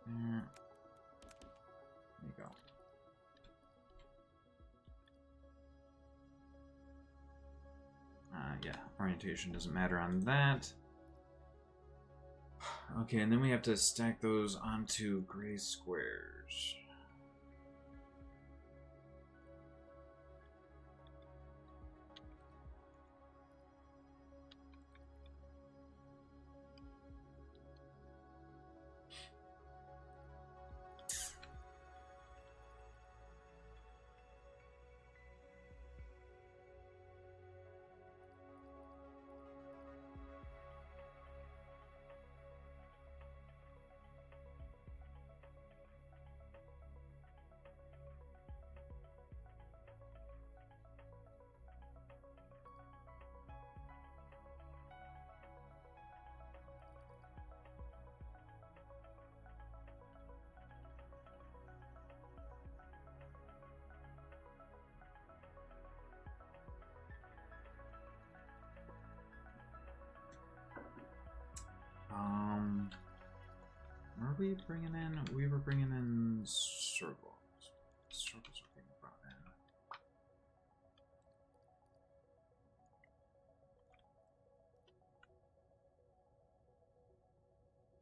There you go. Yeah, orientation doesn't matter on that. Okay, and then we have to stack those onto gray squares. What are we bringing in? We were bringing in circles. Circles are being brought in.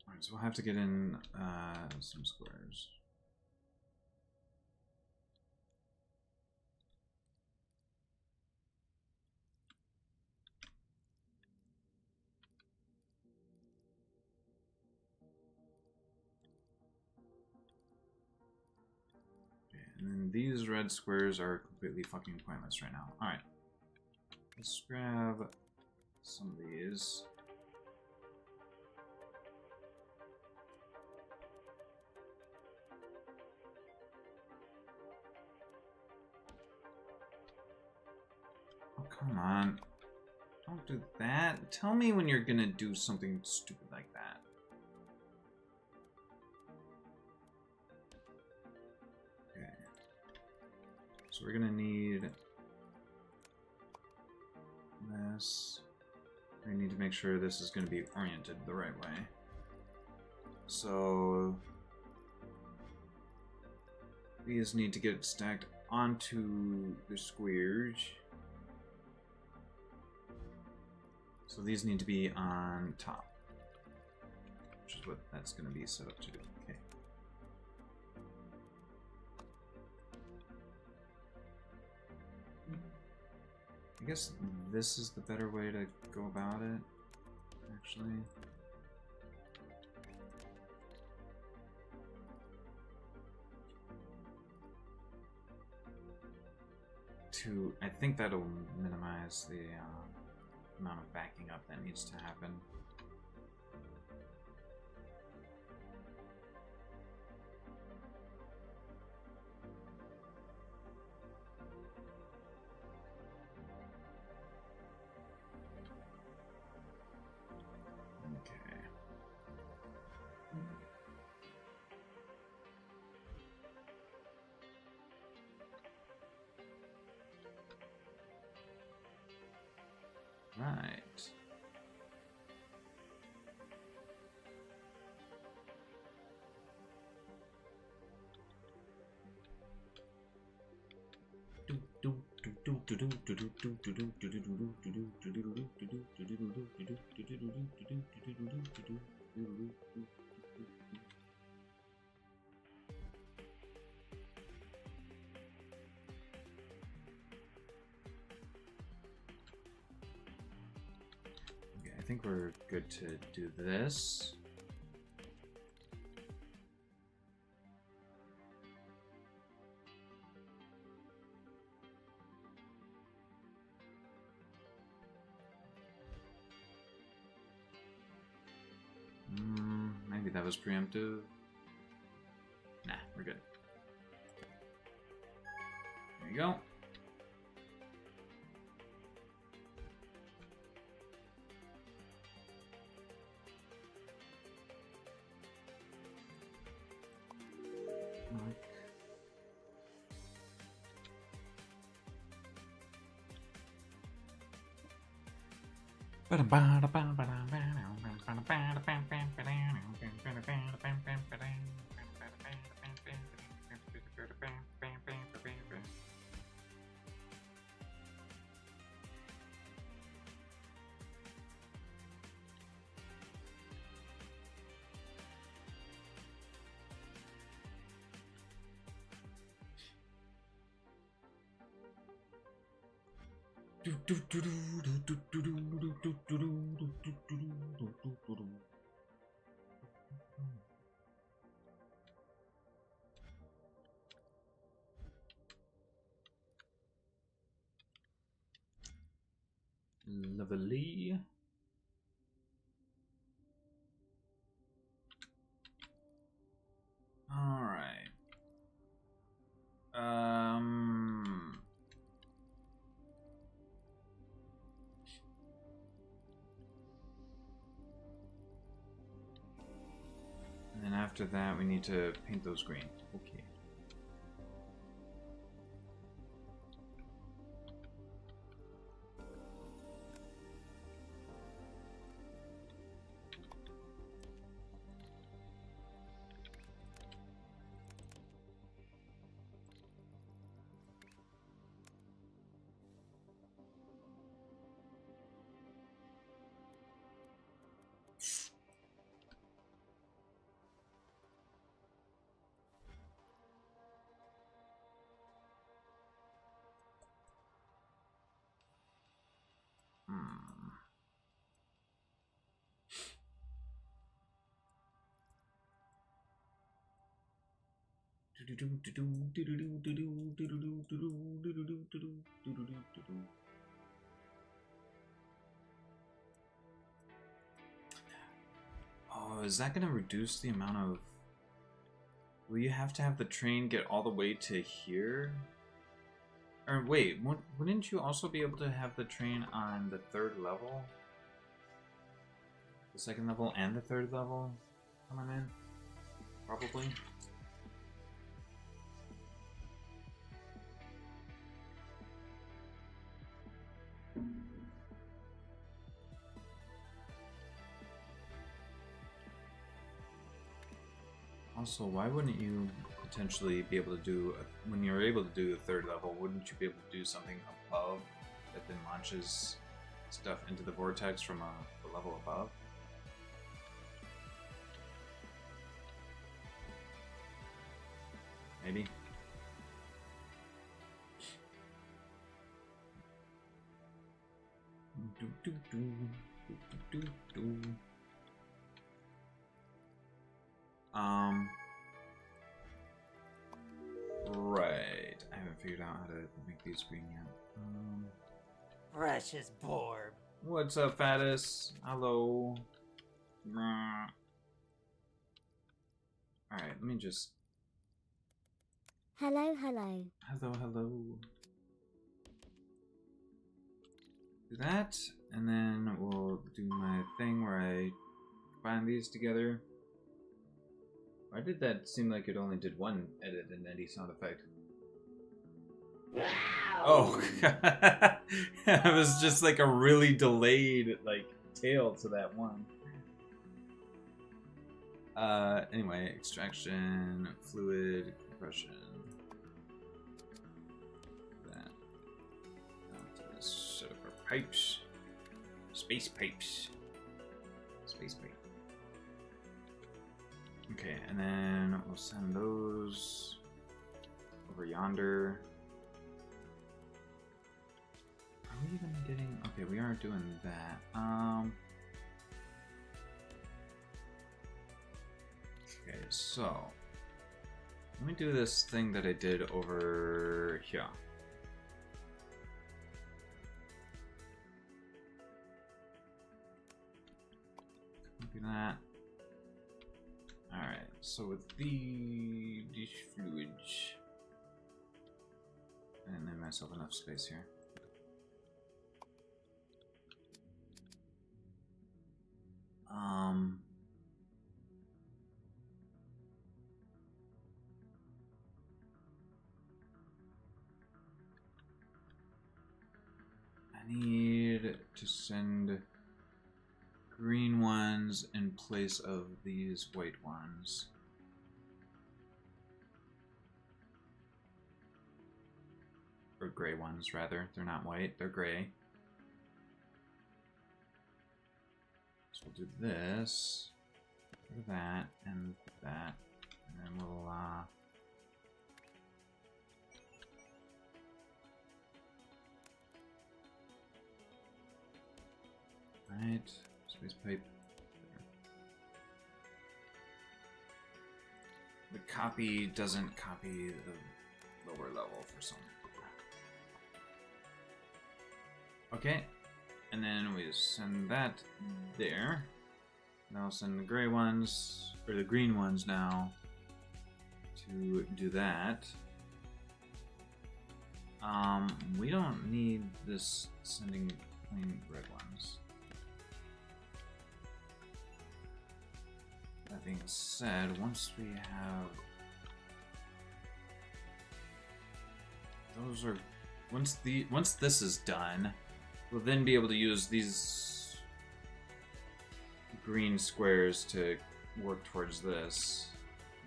Alright, so we'll have to get in some squares. And then these red squares are completely fucking pointless right now. Alright. Let's grab some of these. Oh, come on. Don't do that. Tell me when you're gonna do something stupid like that. So we're gonna need this. We need to make sure this is gonna be oriented the right way. So these need to get stacked onto the squares. So these need to be on top, which is what that's gonna be set up to do. Okay. I guess this is the better way to go about it, actually. I think that'll minimize the amount of backing up that needs to happen. Right. I think we're good to do this. Maybe that was preemptive. Nah, we're good. There you go. Lovely. All right. And then after that, we need to paint those green. Okay. Oh, is that going to reduce the amount of... Will you have to have the train get all the way to here? Or wait, wouldn't you also be able to have the train on the third level? The second level and the third level coming in? Probably. Also, why wouldn't you potentially be able to do, when you're able to do the third level, wouldn't you be able to do something above that then launches stuff into the vortex from a level above? Maybe. Right. I haven't figured out how to make these green yet. Precious Borb. What's up, Fatus? Hello. Alright, let me just... Hello, hello. Hello, hello. Do that, and then we'll do my thing where I combine these together. Why did that seem like it only did one edit and any sound effect? Wow. Oh, it was just like a really delayed like tail to that one. Anyway, extraction, fluid, compression. That. pipes. Space pipes. Space pipe. Okay, and then we'll send those over yonder. Are we even getting... Okay, we aren't doing that. Okay, so... Let me do this thing that I did over here. Copy that. Alright, so with the dish fluids... I didn't leave myself enough space here. I need to send green ones in place of these white ones. Or gray ones, rather. They're not white, they're gray. So we'll do this, that, and that, and then we'll, right, space pipe. The copy doesn't copy the lower level for some. Okay, and then we send that there. Now send the gray ones, or the green ones now, to do that. We don't need this sending plain red ones. That being said, once we have those are once this is done, we'll then be able to use these green squares to work towards this,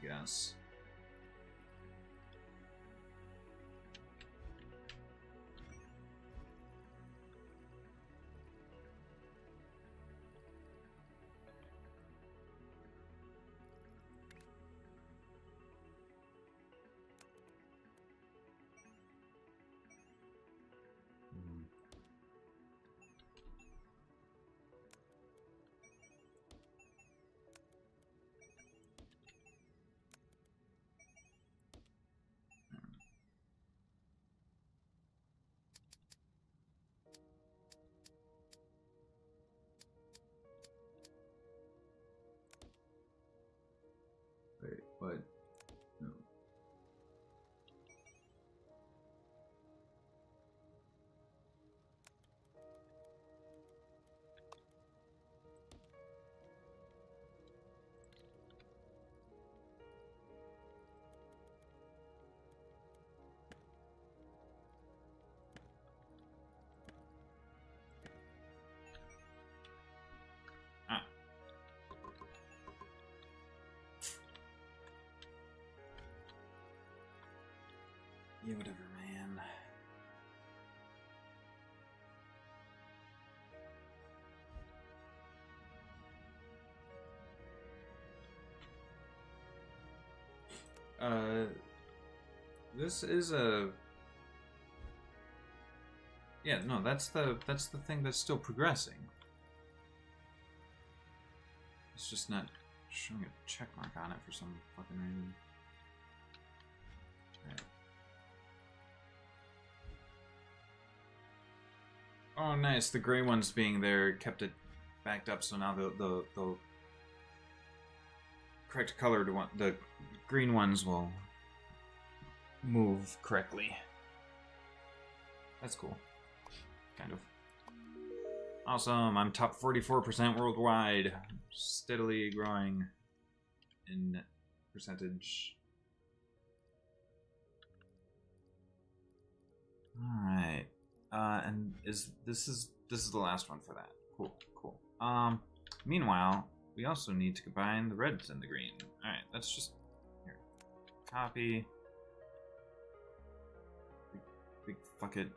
I guess. Wait, what? No. Ah. Yeah, whatever, man. This is a... Yeah, no, that's the thing that's still progressing. It's just not showing a check mark on it for some fucking reason. Right. Oh, nice. The gray ones being there kept it backed up, so now the correct colored one, the green ones will move correctly. That's cool. Kind of. Awesome. I'm top 44% worldwide. Steadily growing in percentage. Alright. And this is the last one for that. Cool, cool. Meanwhile, we also need to combine the reds and the green. Alright, let's just here. Copy. Big fuck it.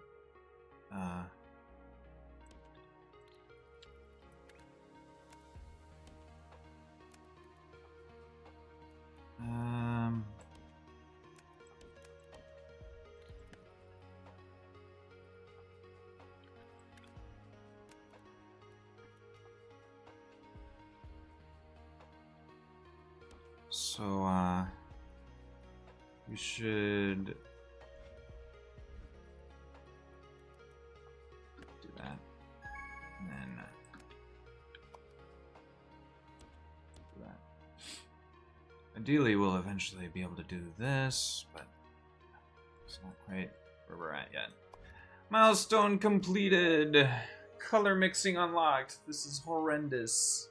So, we should do that. And then do that. Ideally, we'll eventually be able to do this, but it's not quite where we're at yet. Milestone completed! Color mixing unlocked. This is horrendous.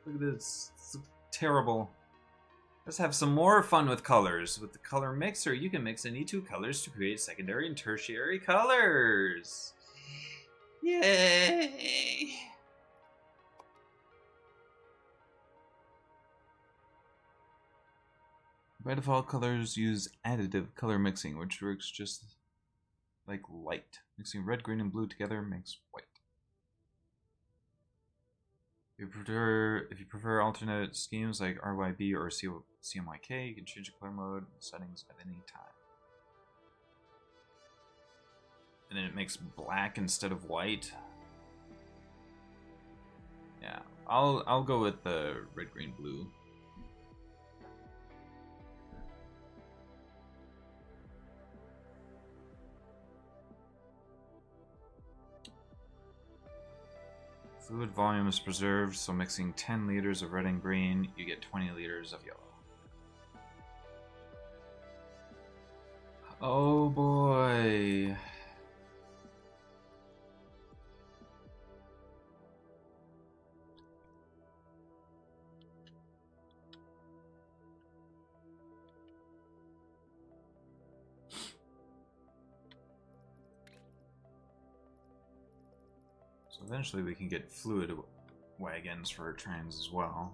Look at this. It's terrible. Let's have some more fun with colors. With the color mixer, you can mix any two colors to create secondary and tertiary colors. Yay! By default, colors use additive color mixing, which works just like light. Mixing red, green, and blue together makes white. If you prefer alternate schemes like RYB or CMYK, you can change the color mode settings at any time. And then it makes black instead of white. Yeah, I'll go with the red, green, blue. Fluid volume is preserved, so mixing 10 liters of red and green, you get 20 liters of yellow. Oh boy. So eventually we can get fluid wagons for our trains as well.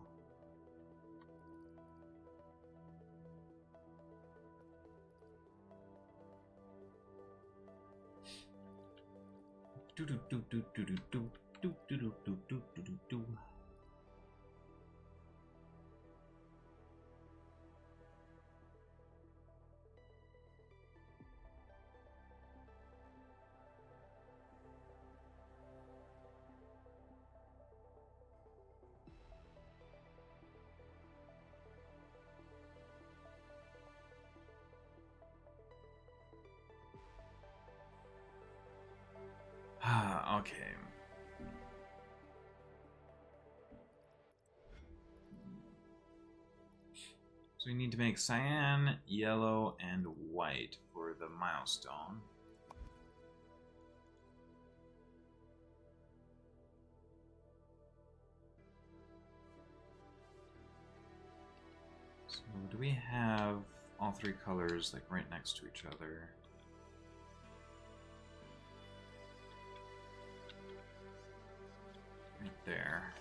Okay. So we need to make cyan, yellow, and white for the milestone. So do we have all three colors like right next to each other? Right there.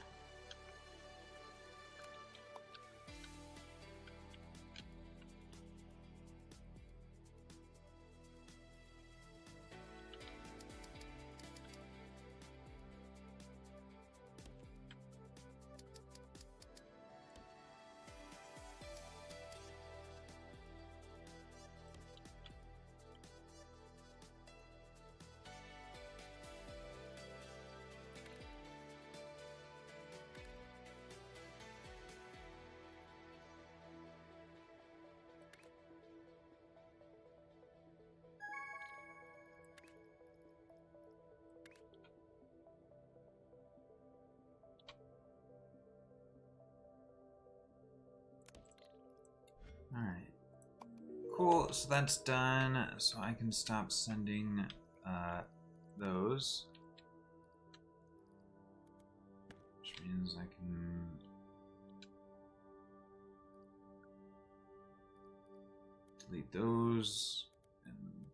Alright. Cool, so that's done. So I can stop sending those. Which means I can delete those and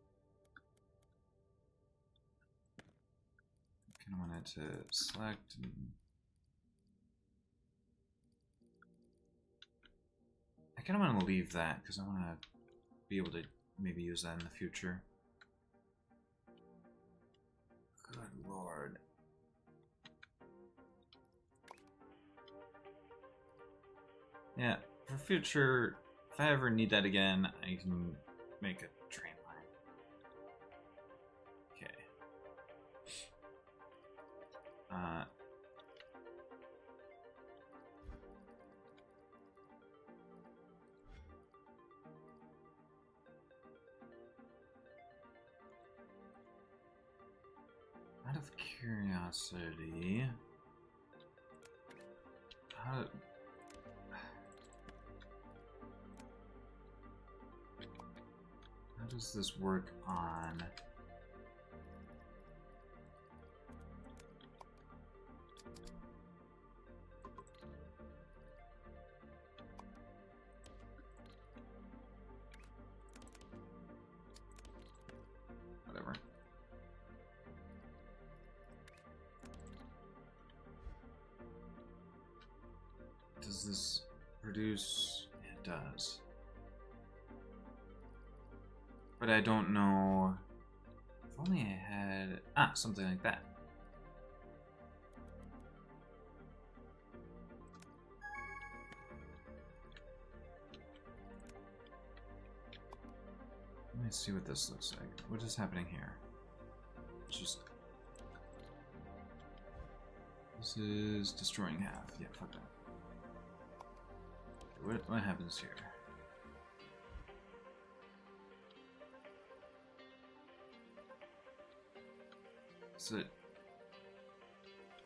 kind of wanted to select and I kind of want to leave that because I want to be able to maybe use that in the future. Good lord. Yeah, for future, if I ever need that again, I can make a train line. Okay. capacity. How does this work on... Whatever. Does this produce? It does. But I don't know. If only I had something like that. Let me see what this looks like. What is happening here? It's just... This is destroying half. Yeah, fuck that. Okay, what happens here? Is it...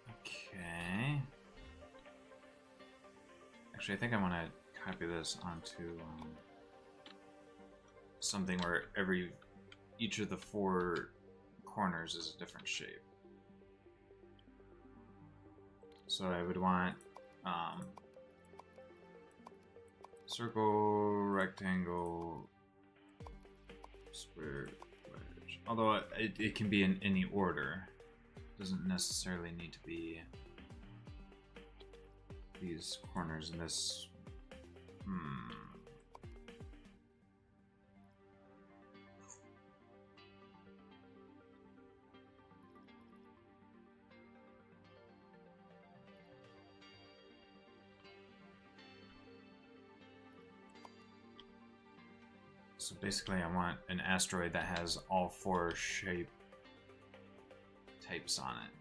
Okay. Actually, I think I want to copy this onto something where each of the 4 corners is a different shape. So I would want circle, rectangle, square, wedge. Although it can be in any order. It doesn't necessarily need to be these corners in this. So basically I want an asteroid that has all 4 shape types on it.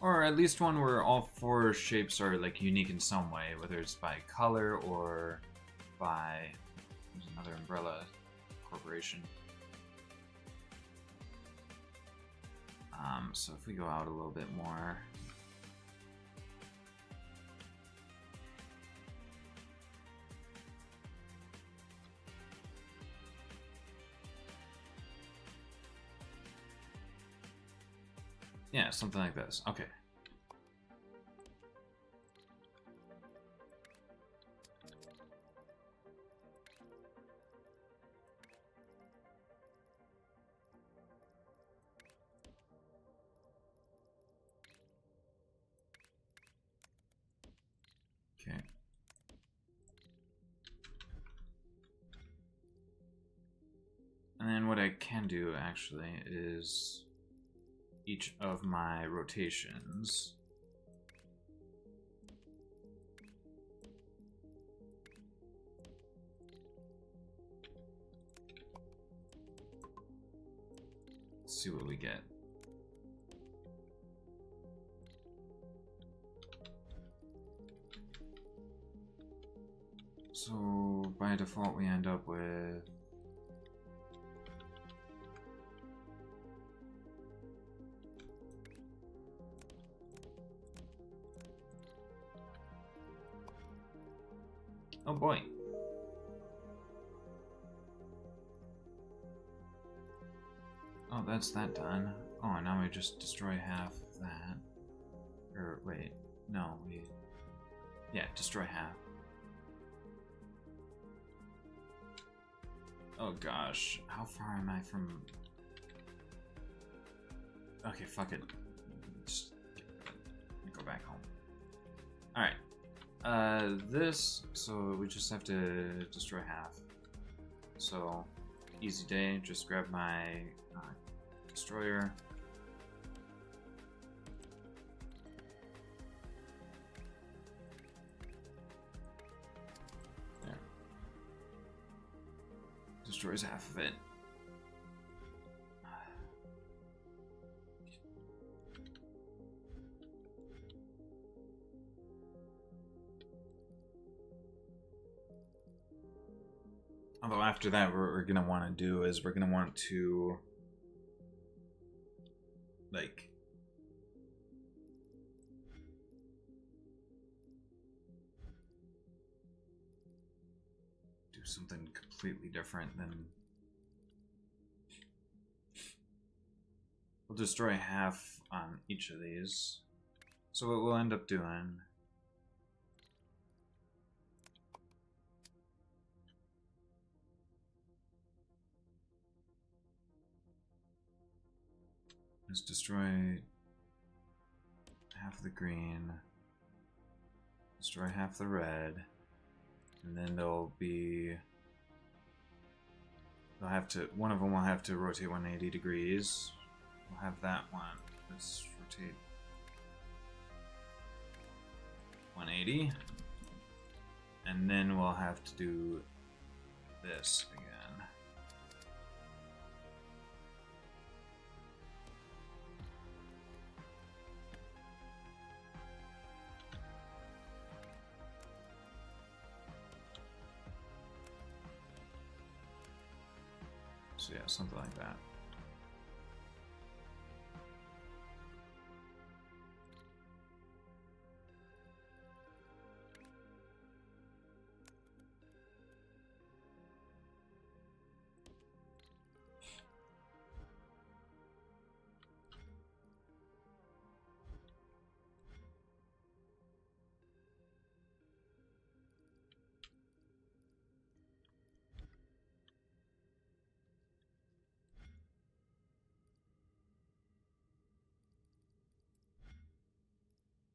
Or at least one where all 4 shapes are like unique in some way, whether it's by color or by... There's another umbrella corporation. So if we go out a little bit more... Yeah, something like this. Okay. Okay. And then what I can do actually is each of my rotations. Let's see what we get. So by default we end up with oh boy. Oh, that's that done. Oh, and now we just destroy half of that. Or wait, no, yeah, destroy half. Oh gosh, how far am I from... Okay, fuck it. Just go back home. Alright. This, so we just have to destroy half. So, easy day, just grab my destroyer. There. Destroys half of it. Although after that, what we're gonna want to do is we're gonna want to like do something completely different than. We'll destroy half on each of these. So what we'll end up doing is destroy half of the green, destroy half the red, and then they'll be. They'll have to. One of them will have to rotate 180 degrees. We'll have that one. Let's rotate 180. And then we'll have to do this again. So yeah, something like that.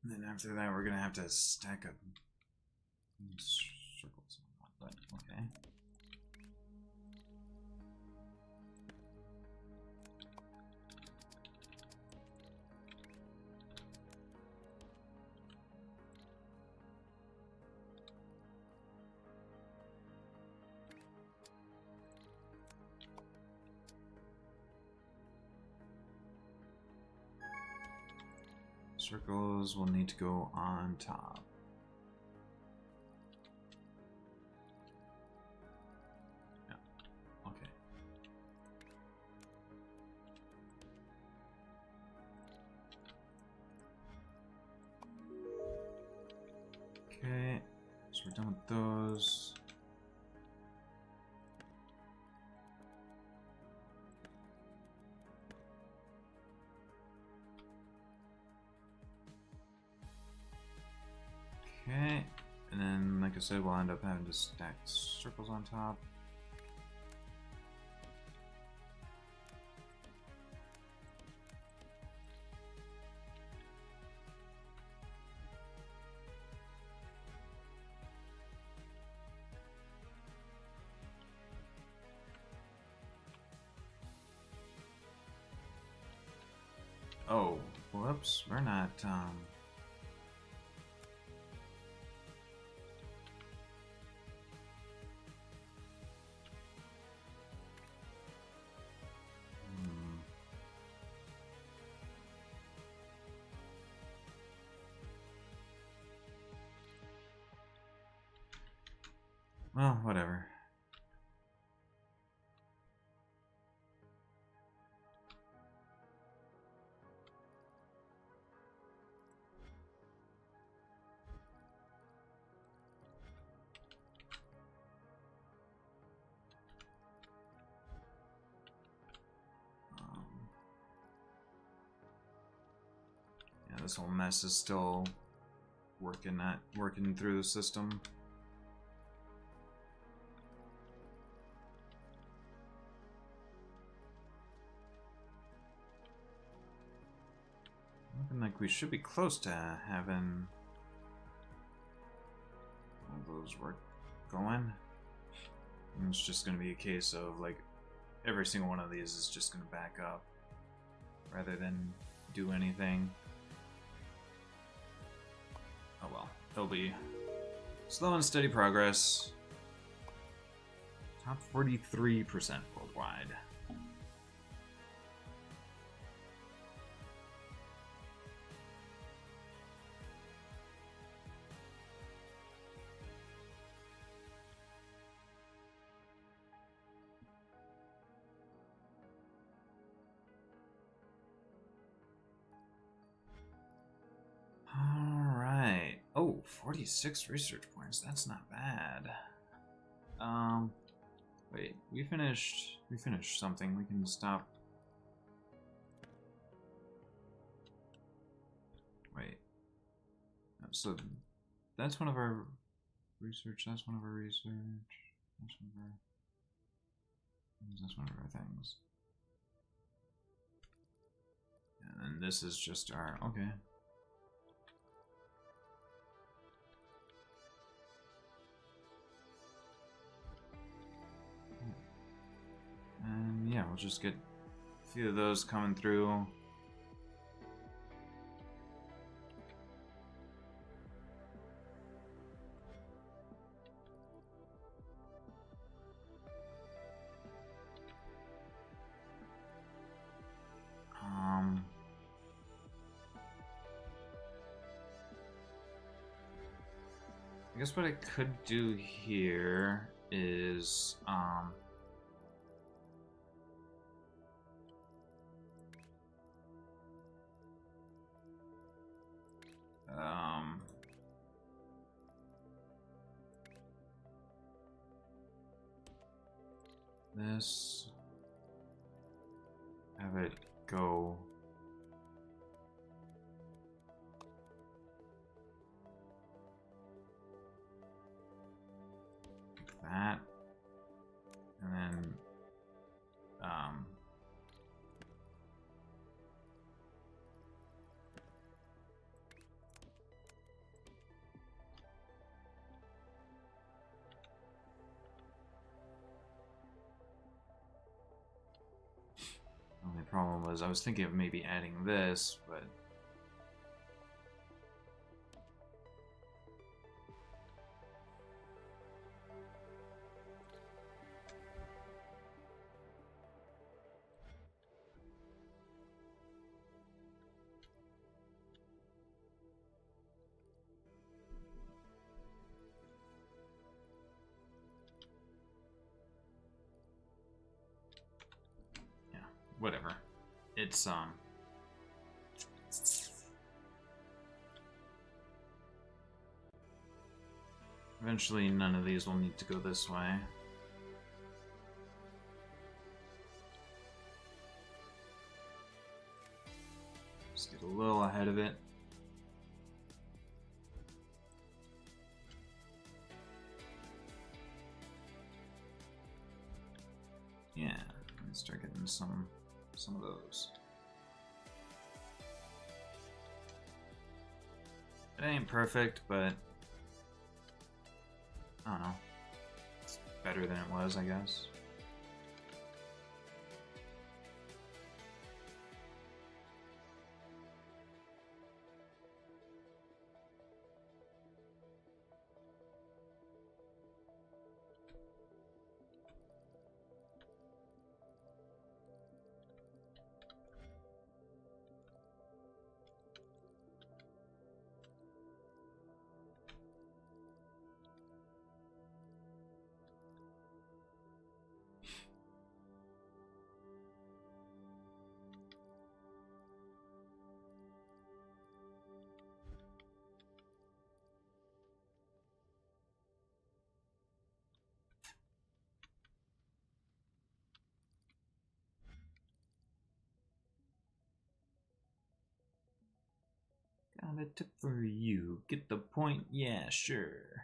And then after that, we're gonna have to stack up circles. But okay. Circles will need to go on top. Yeah, okay. Okay, so we're done with those. Okay, and then, like I said, we'll end up having to stack circles on top. Oh, whoops, we're not, well, whatever. Yeah, this whole mess is still working through the system. Looking like we should be close to having all those work going. And it's just going to be a case of like every single one of these is just going to back up rather than do anything. Oh well, it'll be slow and steady progress. Top 43% worldwide. 46 research points. That's not bad. Wait, we finished something. We can stop. Wait. So that's one of our research. That's one of our research. That's one of our. That's one of our things. And this is just our okay. And yeah, we'll just get a few of those coming through. I guess what I could do here is this, have it go like that, and then only problem was I was thinking of maybe adding this, but yeah, whatever. It's eventually none of these will need to go this way. Just get a little ahead of it. Yeah, let's start getting some of those. It ain't perfect, but I don't know. It's better than it was, I guess. Got a tip for you. Get the point? Yeah, sure.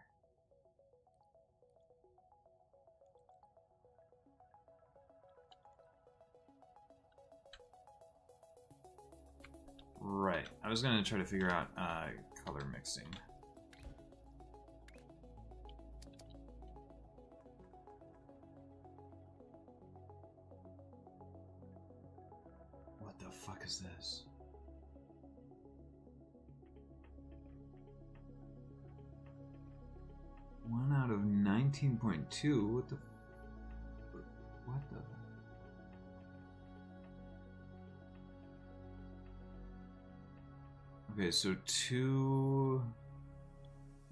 Right. I was gonna try to figure out color mixing. What the fuck is this? One out of 19.2? What the? What the? Okay, so two...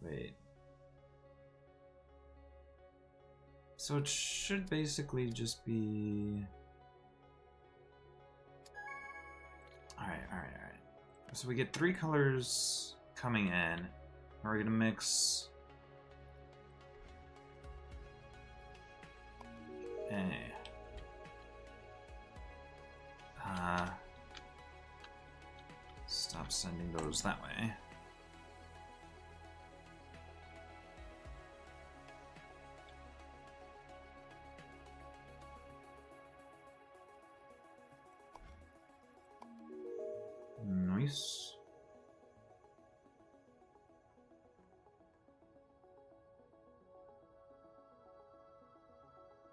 Wait. So it should basically just be... Alright. So we get 3 colors coming in, Are we gonna mix? Hey. Stop sending those that way. Nice.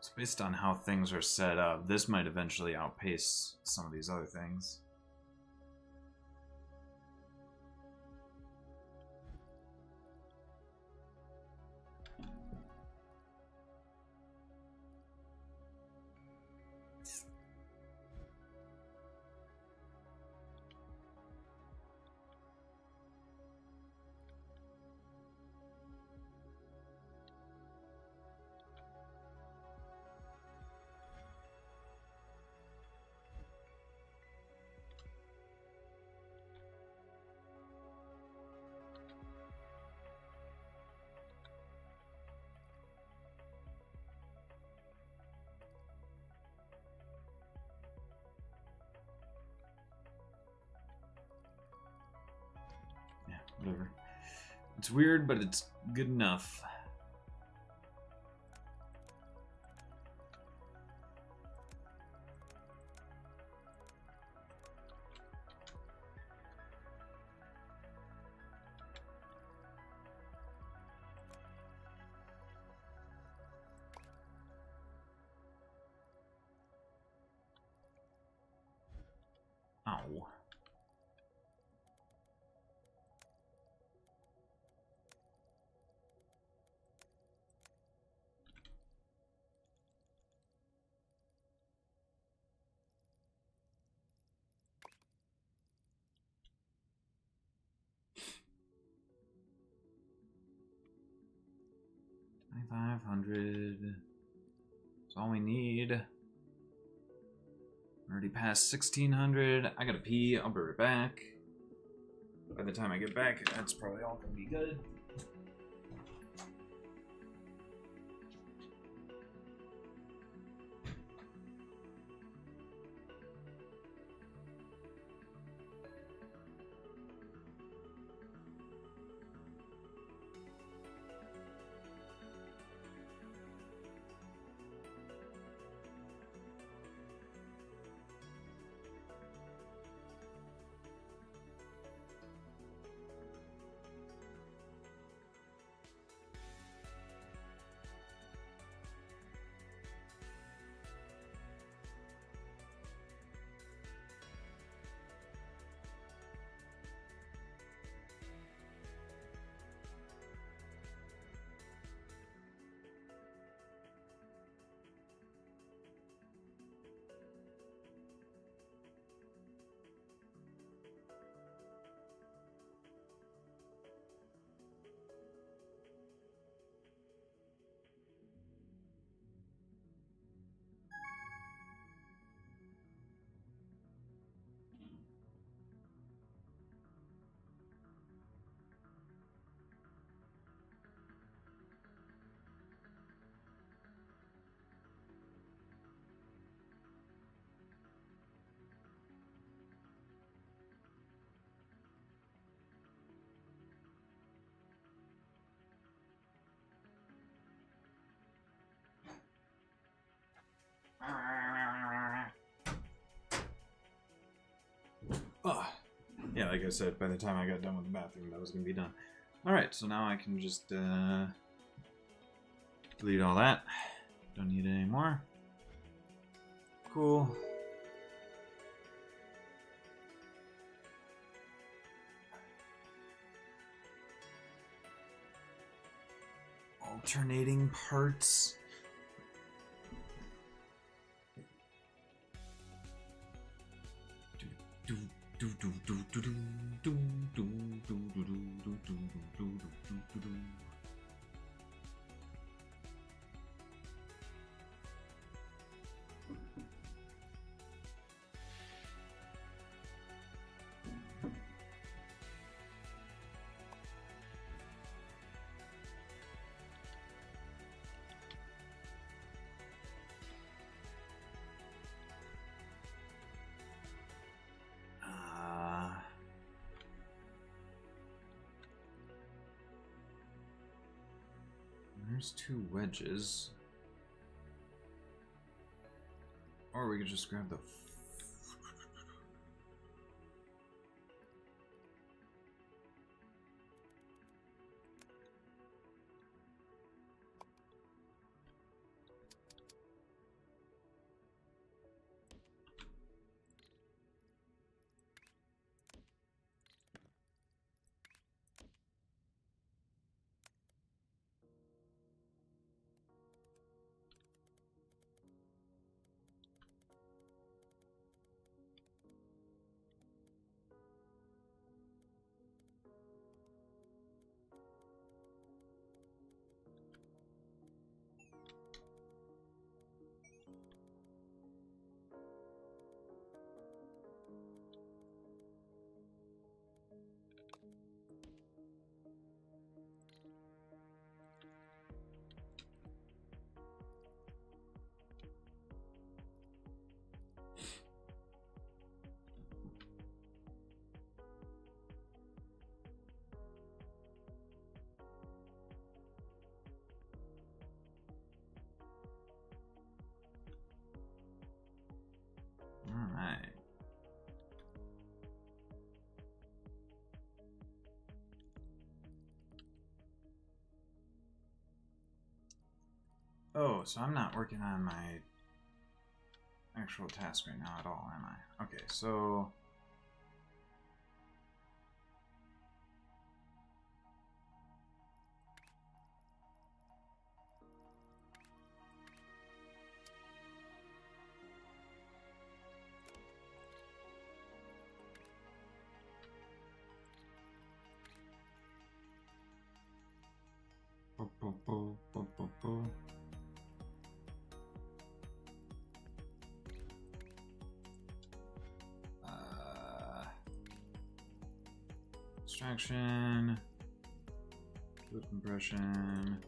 So based on how things are set up, this might eventually outpace some of these other things. Whatever. It's weird, but it's good enough. Ow. $2,500. That's all we need. Already past 1,600. I gotta pee. I'll be right back. By the time I get back, that's probably all gonna be good. Oh. Yeah, like I said, by the time I got done with the bathroom, that was going to be done. Alright, so now I can just delete all that. Don't need it anymore. Cool. Alternating parts. There's 2 wedges. Or we could just grab the... Alright. Oh, so I'm not working on my actual task right now at all, am I? Okay, so... Distraction, fluid compression.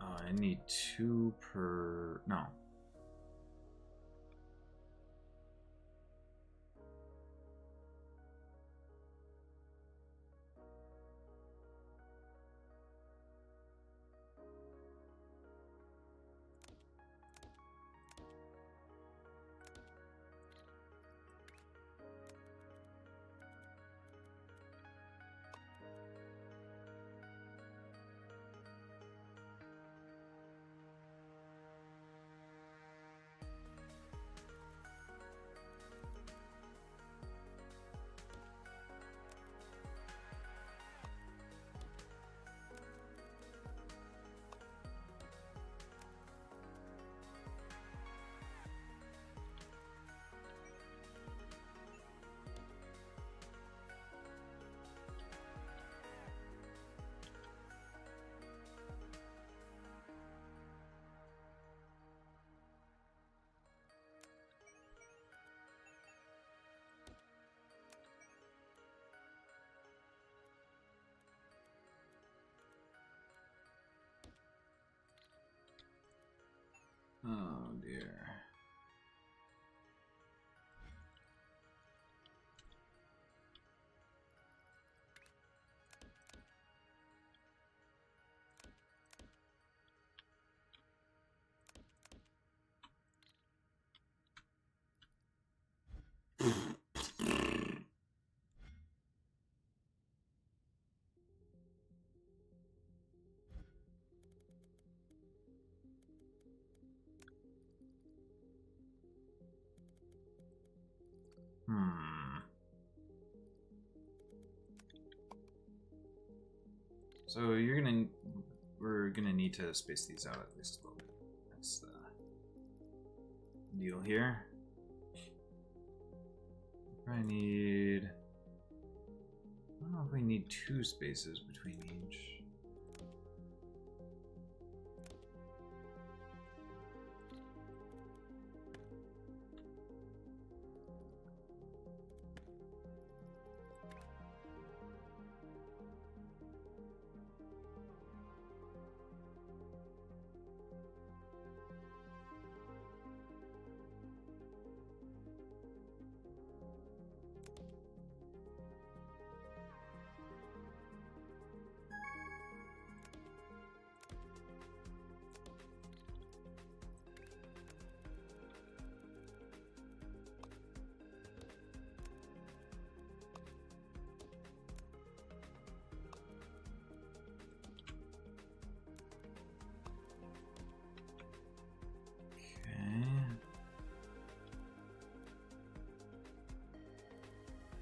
I need 2 per... no. Oh dear. So we're gonna need to space these out at least a little bit. deal here. I need... I don't know if we need 2 spaces between each.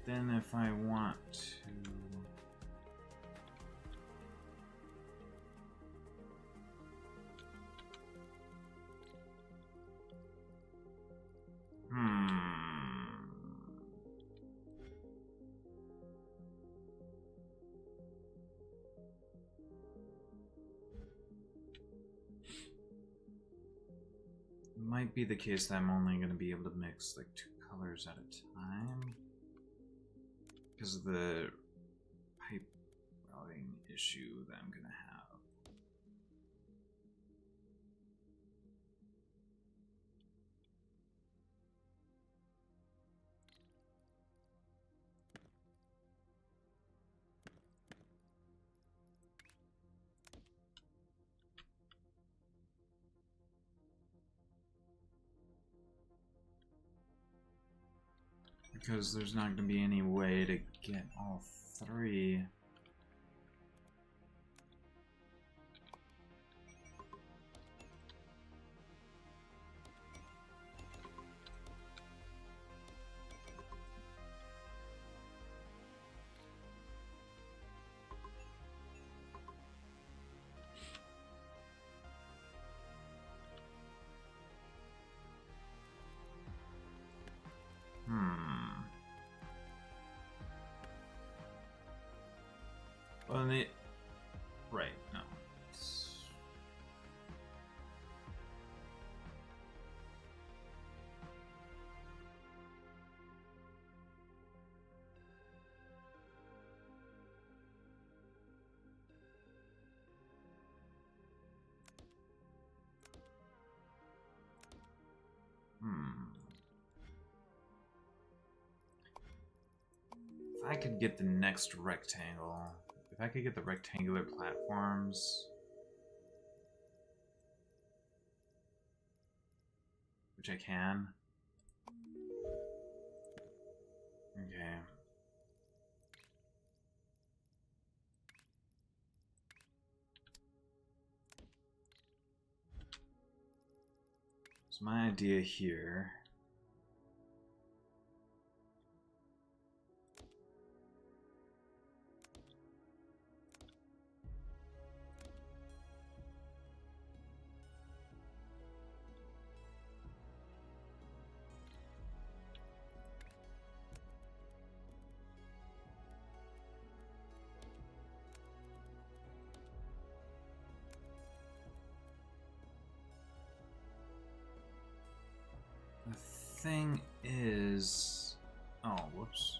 Then if I want to... Might be the case that I'm only going to be able to mix like 2 colors at a time. Because of the pipe routing issue that I'm going to have. Because there's not going to be any way to get all 3. Well, right, no. If I could get the next rectangle... If I could get the rectangular platforms, which I can. Okay. So my idea here thing is... Oh, whoops.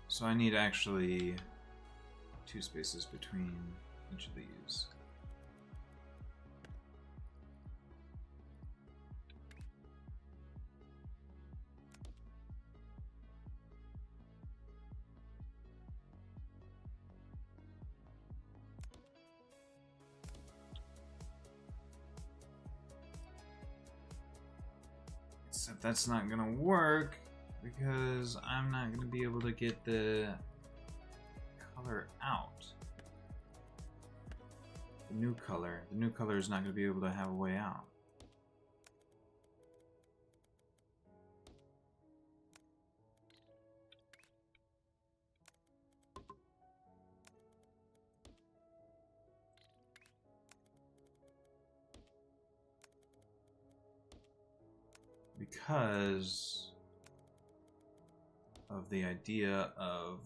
So I need actually 2 spaces between each of these. Except that's not gonna work because I'm not gonna be able to get the color out. The new color is not gonna be able to have a way out. because of the idea of...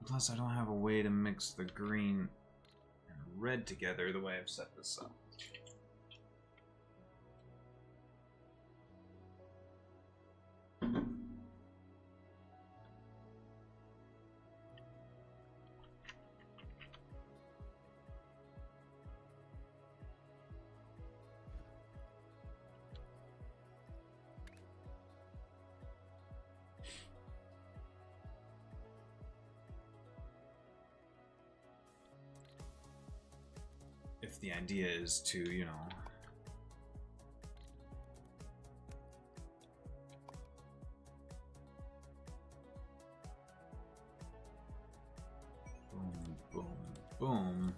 Plus, I don't have a way to mix the green and red together the way I've set this up. If the idea is to, you know, boom, boom, boom,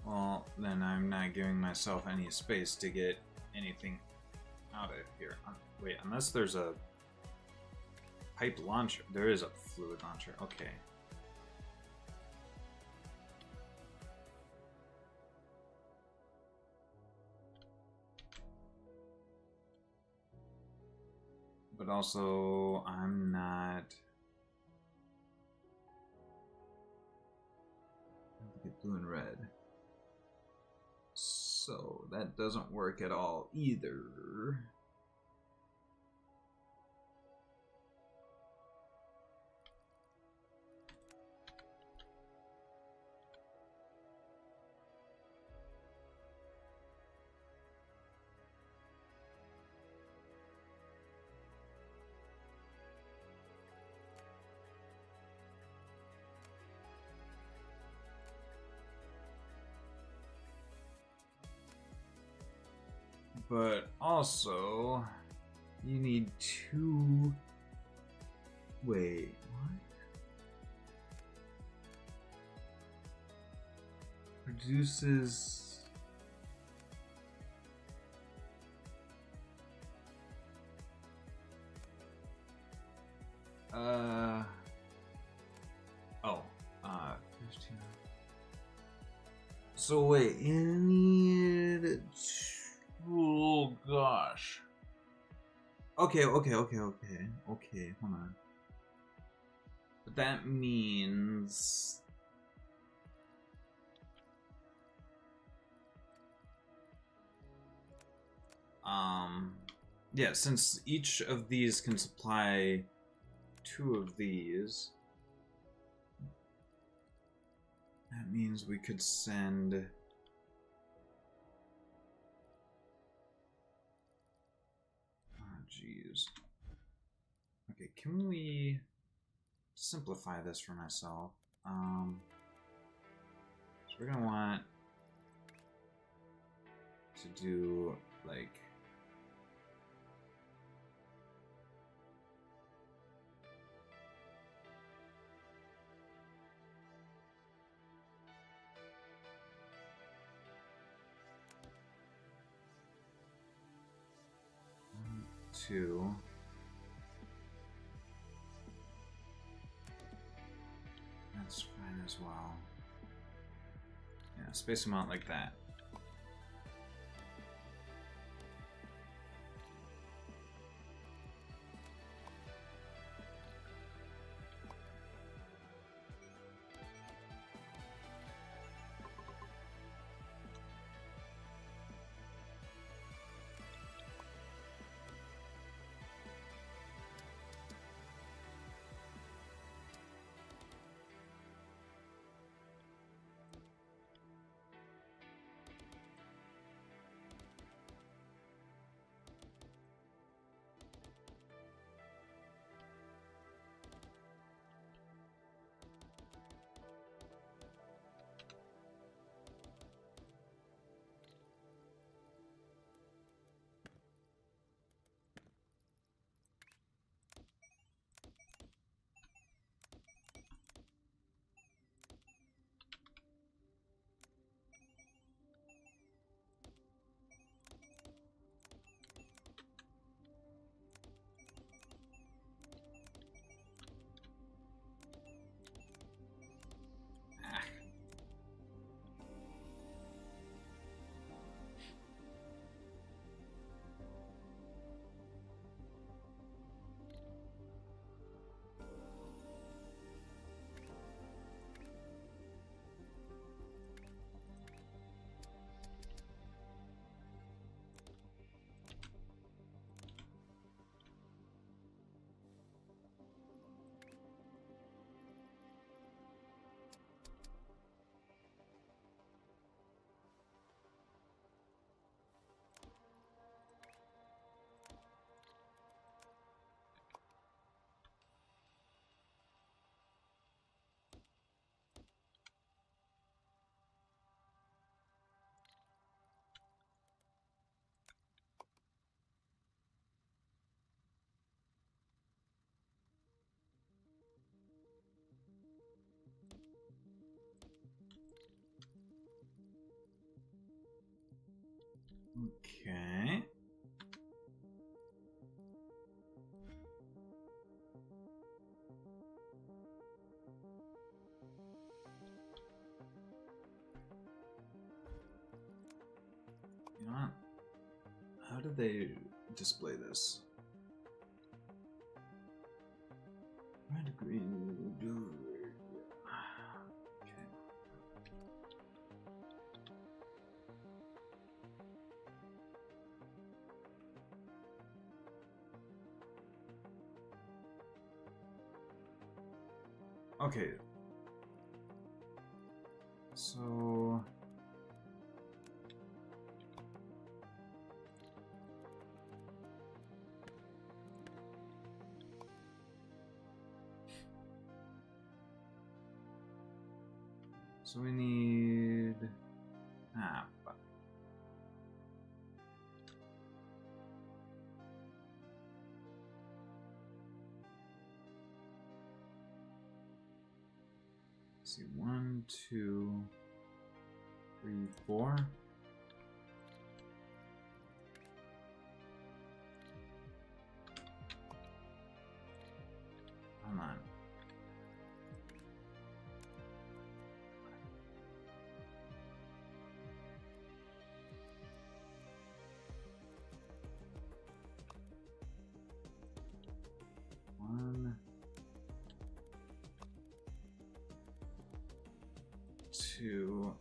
well, then I'm not giving myself any space to get anything out of here. Wait, unless there's a pipe launcher. There is a fluid launcher. Okay. But also, I'm not... Get blue and red. So, that doesn't work at all either. But also, you need two... Wait, what? Produces... Oh, 15. So wait, you need... Oh gosh. Okay, hold on. But that means... Yeah, since each of these can supply 2 of these, that means we could send... Oh, jeez. Okay, can we simplify this for myself? So we're gonna want to do, like... Two. That's fine as well. Yeah, space them out like that. they display this? Red, green, blue. Okay. Okay. So we need fuck. Let's see, 1, 2, 3, 4. Come on. One, 2.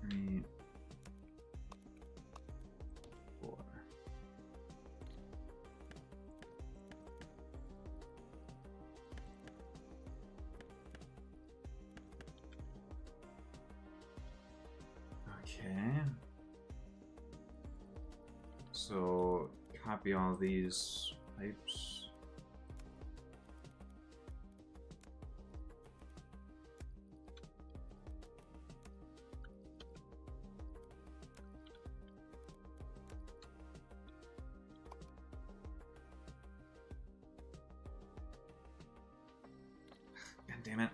Three, 4. Okay. So copy all these pipes. God damn it.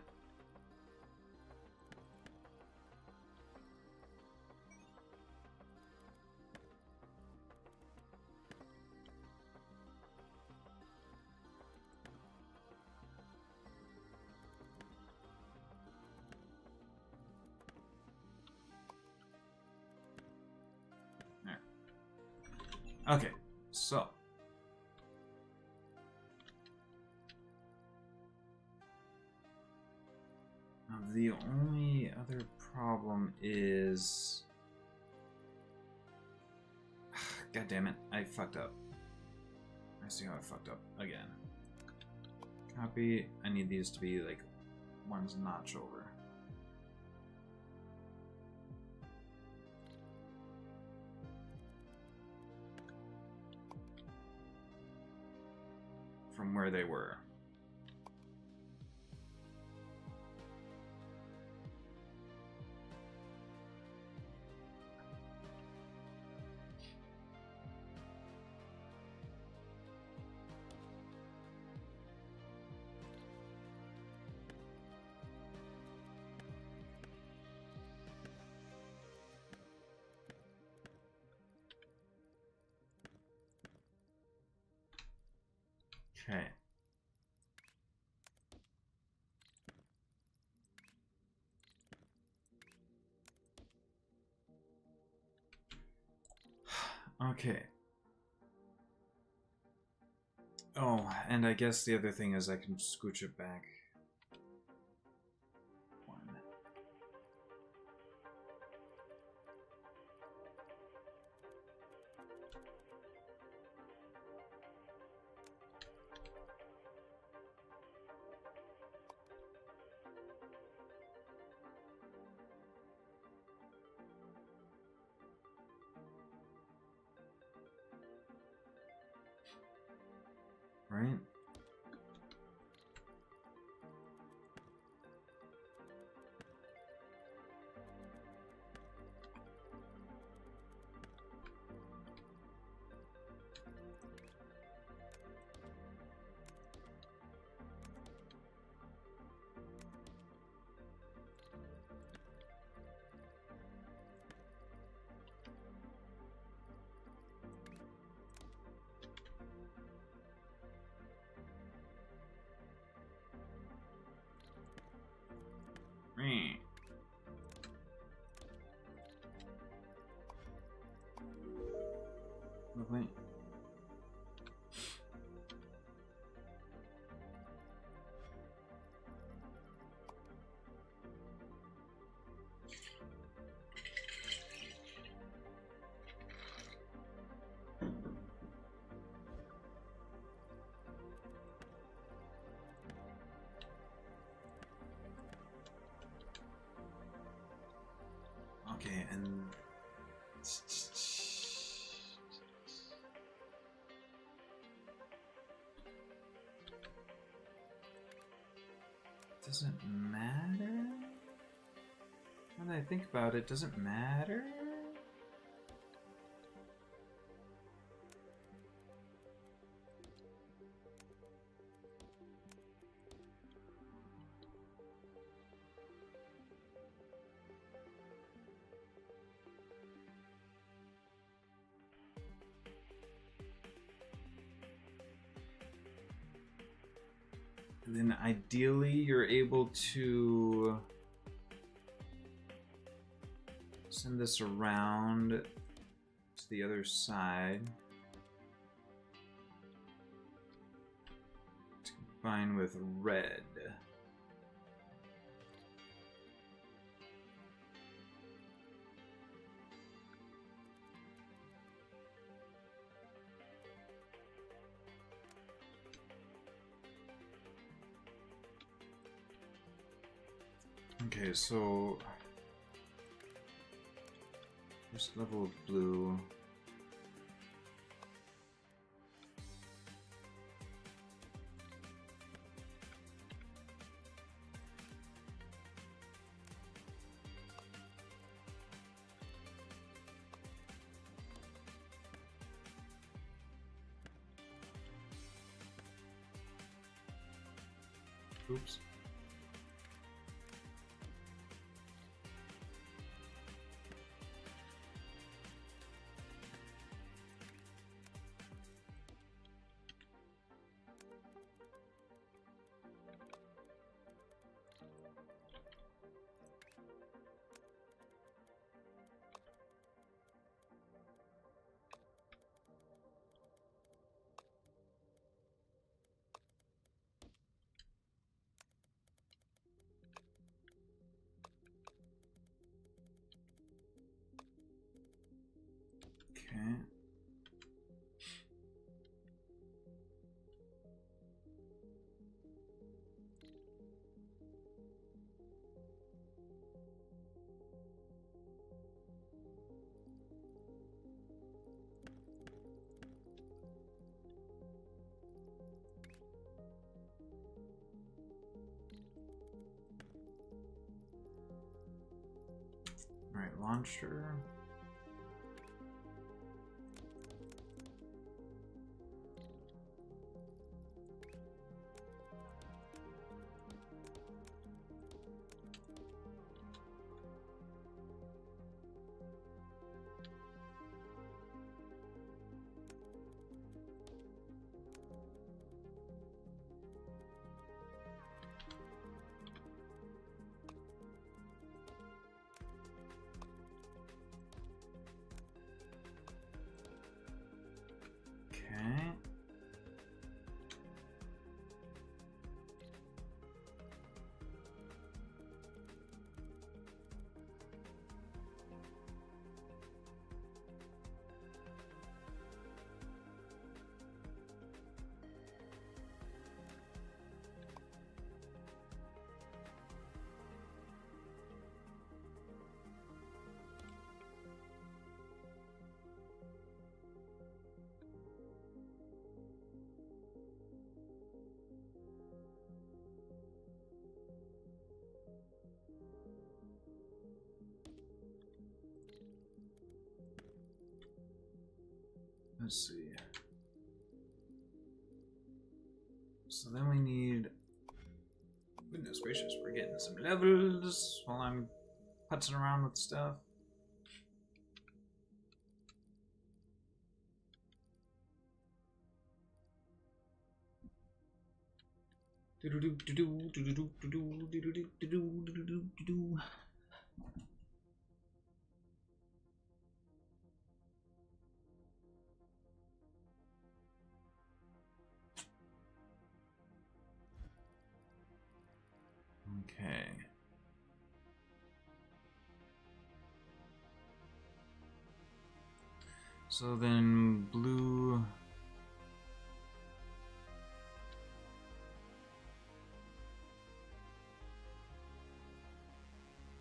Okay, so now the only other problem is, god damn it, I fucked up. I see how I fucked up again. Copy. I need these to be like one's notch over. From where they were. Okay. Okay. Oh, and I guess the other thing is I can scooch it back. One. Right? Lovely. Okay, and doesn't matter. Now that I think about it, doesn't matter. And then ideally you're able to send this around to the other side to combine with red. Okay, so first level of blue. Oops. Okay. All right, launcher. Okay. Let's see. So then we need. Goodness gracious, we're getting some levels while I'm putzing around with stuff. Okay. So then blue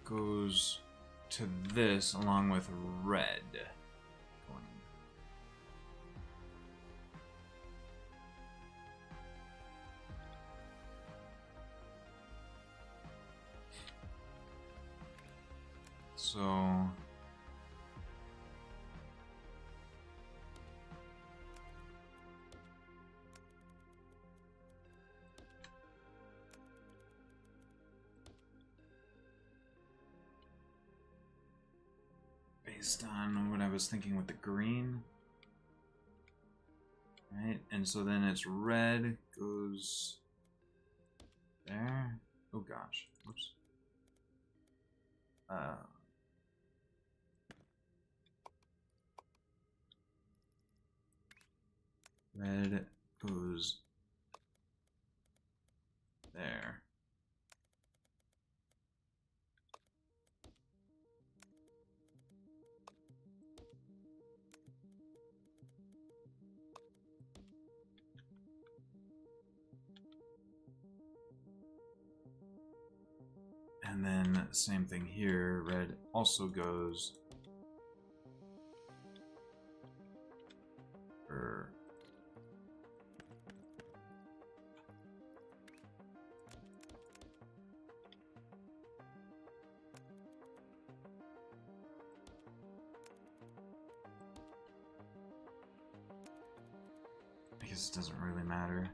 goes to this along with red. So based on what I was thinking with the green. Right, and so then it's red goes there. Oh gosh, whoops. Red goes there. And then same thing here, red also goes for I guess it doesn't really matter.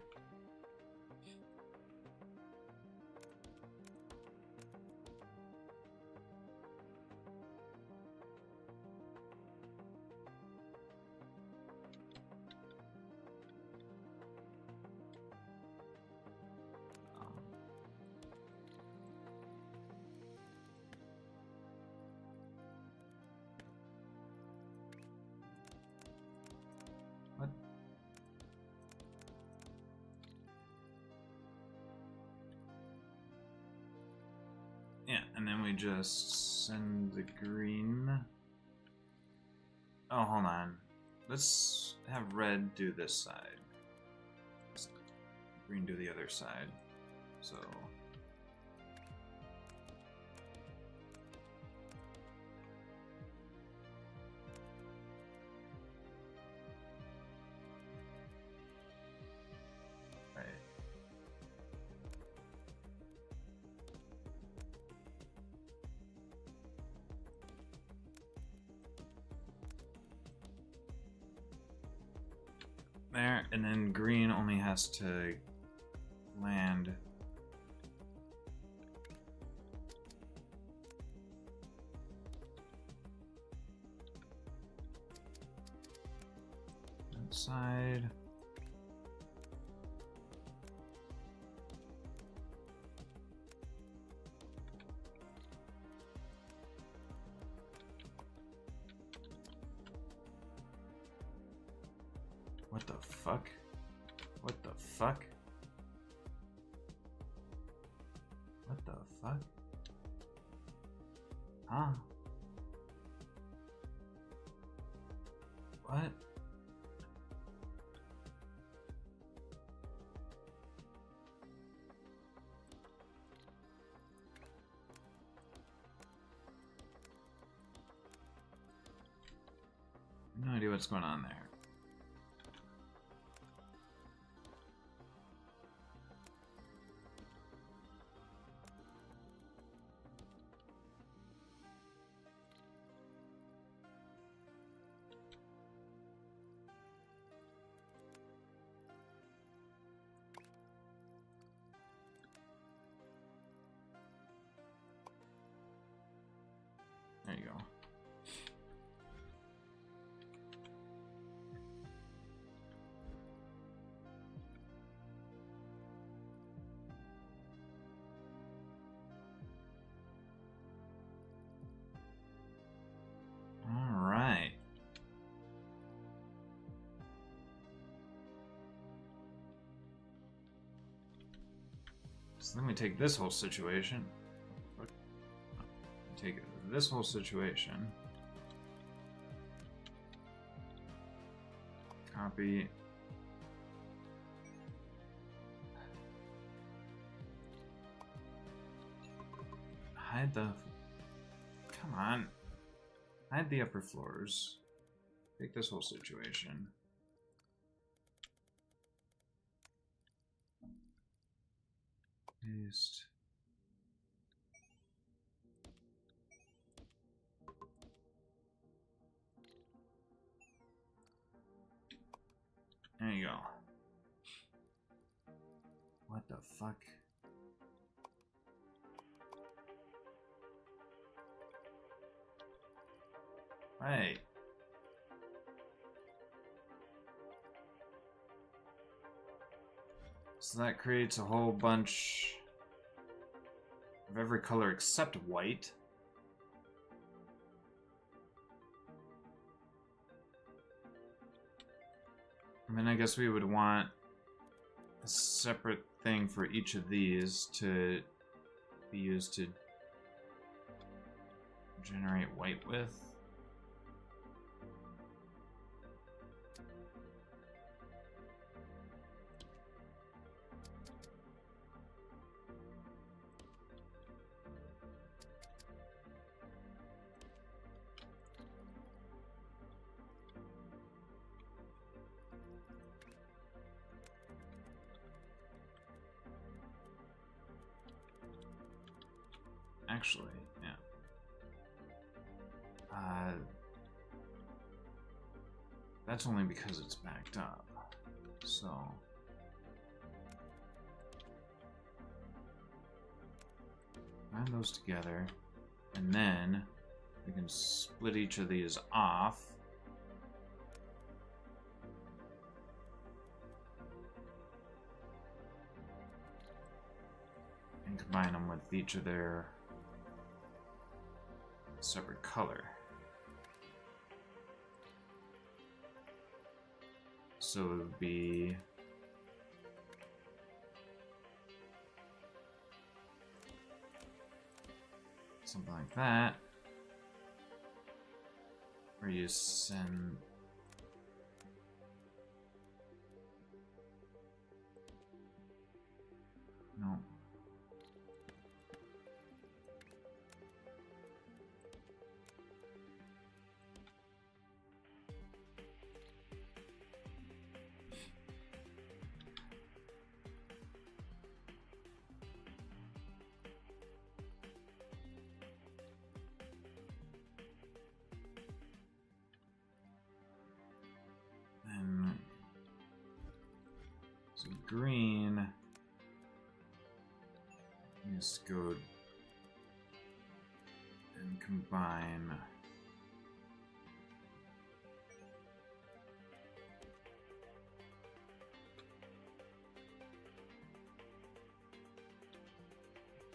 What? Yeah, and then we just send the green. Oh, hold on. Let's have red do this side. Green do the other side. So right. There, and then green only has to land that side. What the fuck? What the fuck? What the fuck? Huh? What? No idea what's going on there. There you go. So then we take this whole situation. Take this whole situation. Copy. Hide the... Come on. Hide the upper floors. Take this whole situation. Paste. There you go. What the fuck? Right. So that creates a whole bunch of every color except white. I mean, I guess we would want a separate thing for each of these to be used to generate white with. Actually, yeah. That's only because it's backed up. So add those together, and then we can split each of these off. And combine them with each of their separate color. So it would be something like that, where you send no. So green is go and combine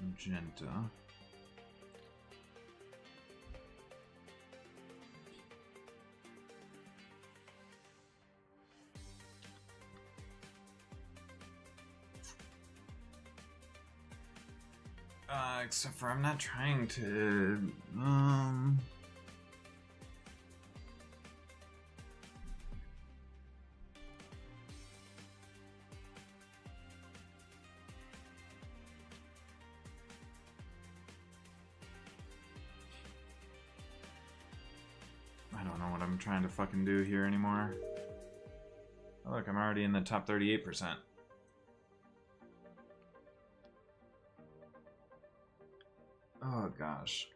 magenta. Except for I'm not trying to, I don't know what I'm trying to fucking do here anymore. Oh, look, I'm already in the top 38%. Oh gosh.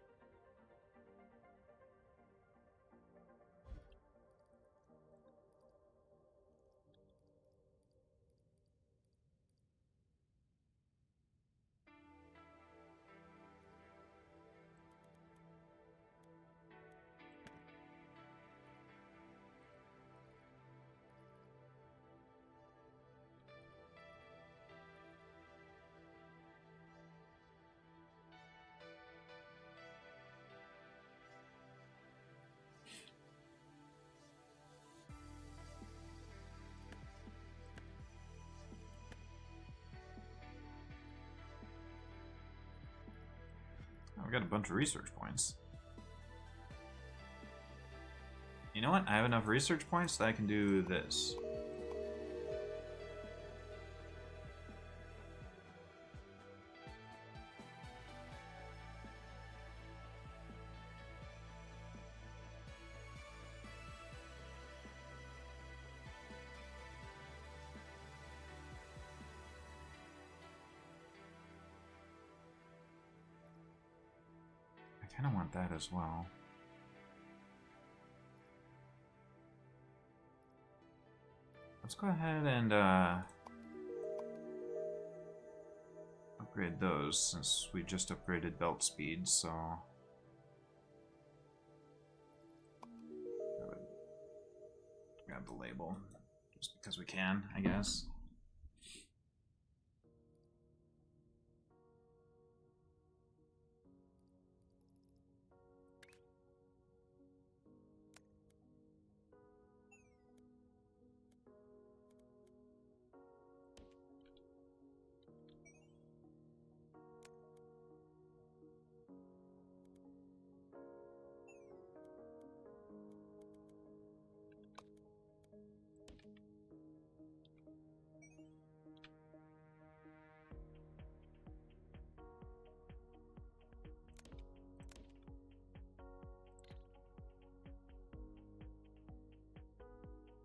we got a bunch of research points. You know what? I have enough research points that I can do this. I kind of want that as well. Let's go ahead and upgrade those since we just upgraded belt speed, so grab the label just because we can, I guess.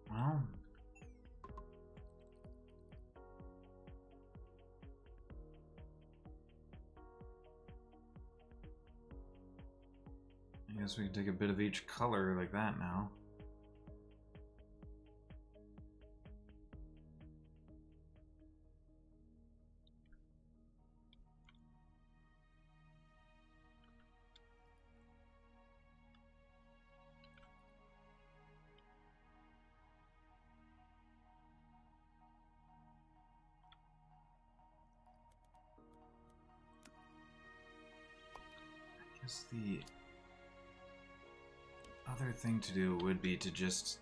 Well, I guess we can take a bit of each color like that now. I guess the other thing to do would be to just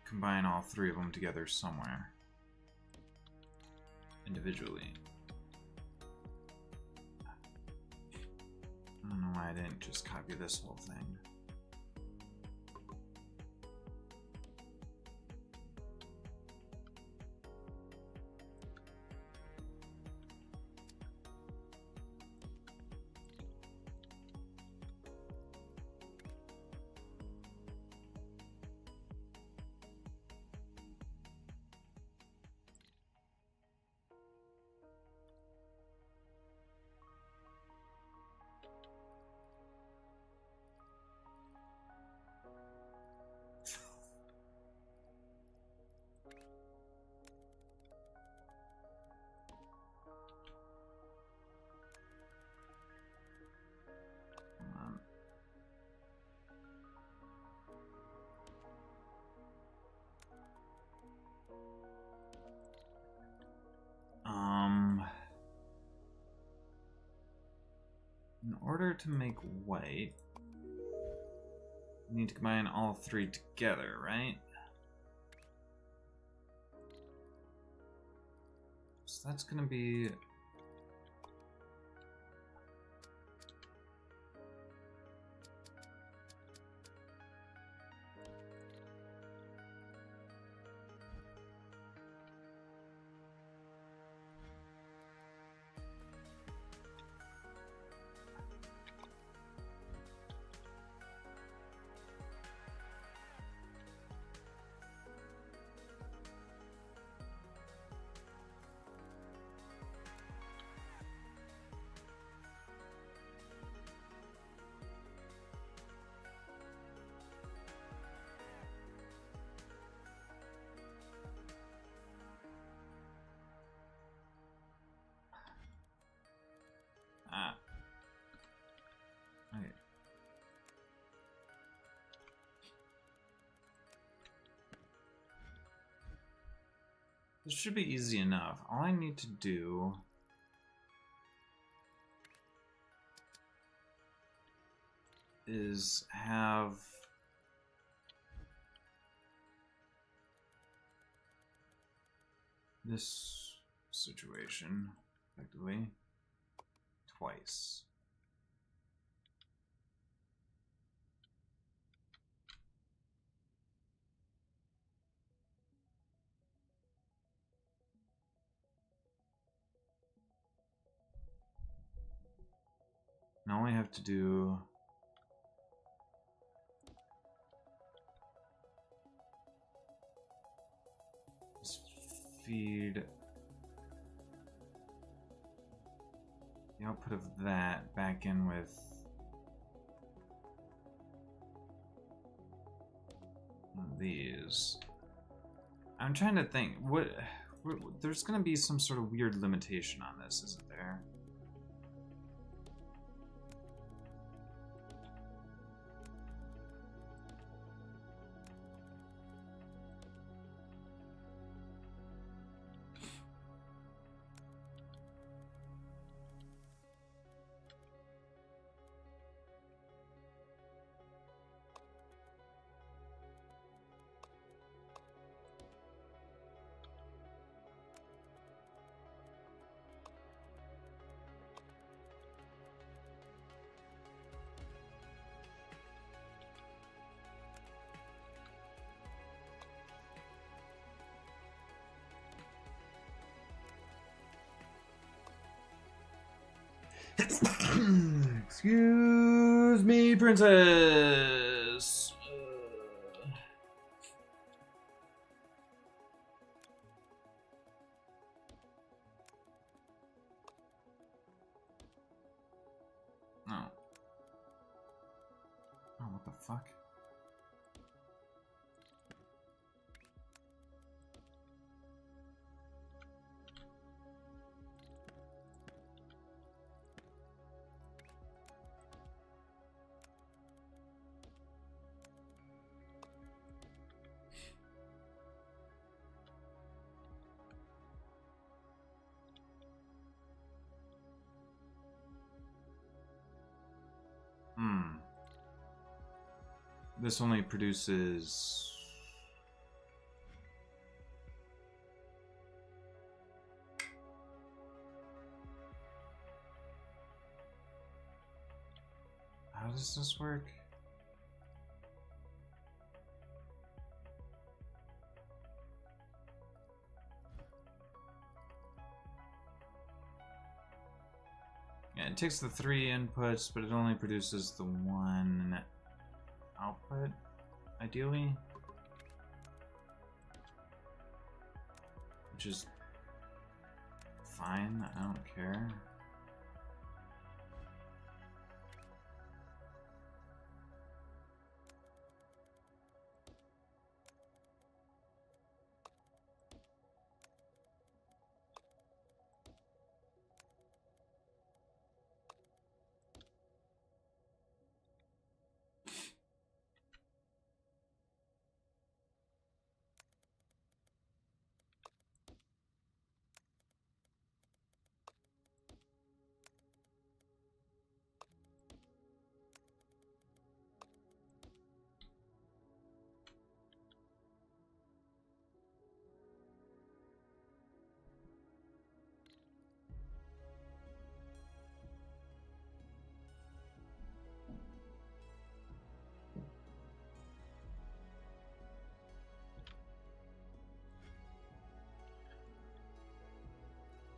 combine all three of them together somewhere individually. I don't know why I didn't just copy this whole thing. In order to make white, you need to combine all three together, right? So that's gonna be... Okay. This should be easy enough. All I need to do is have this situation effectively twice. Now I have to do is feed the output of that back in with these. I'm trying to think. There's going to be some sort of weird limitation on this, isn't there? Excuse me, princess. Oh. Oh, what the fuck? This only produces... How does this work? Yeah, it takes the 3 inputs, but it only produces the 1 output, ideally. Which is fine, I don't care.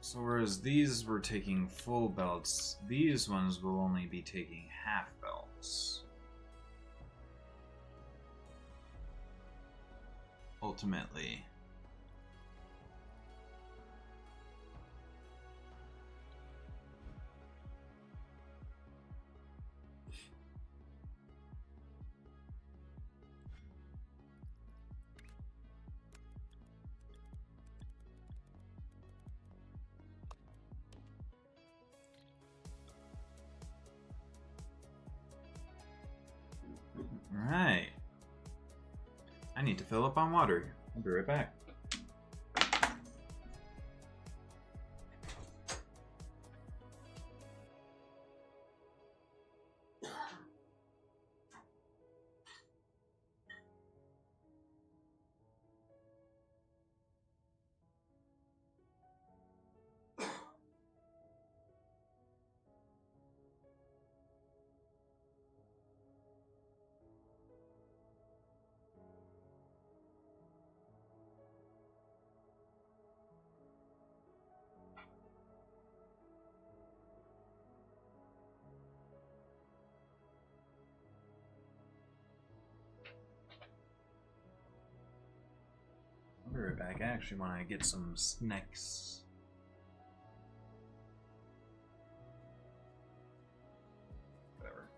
So whereas these were taking full belts, these ones will only be taking half belts. Ultimately. Alright. I need to fill up on water. I'll be right back. back. I actually want to get some snacks. Whatever.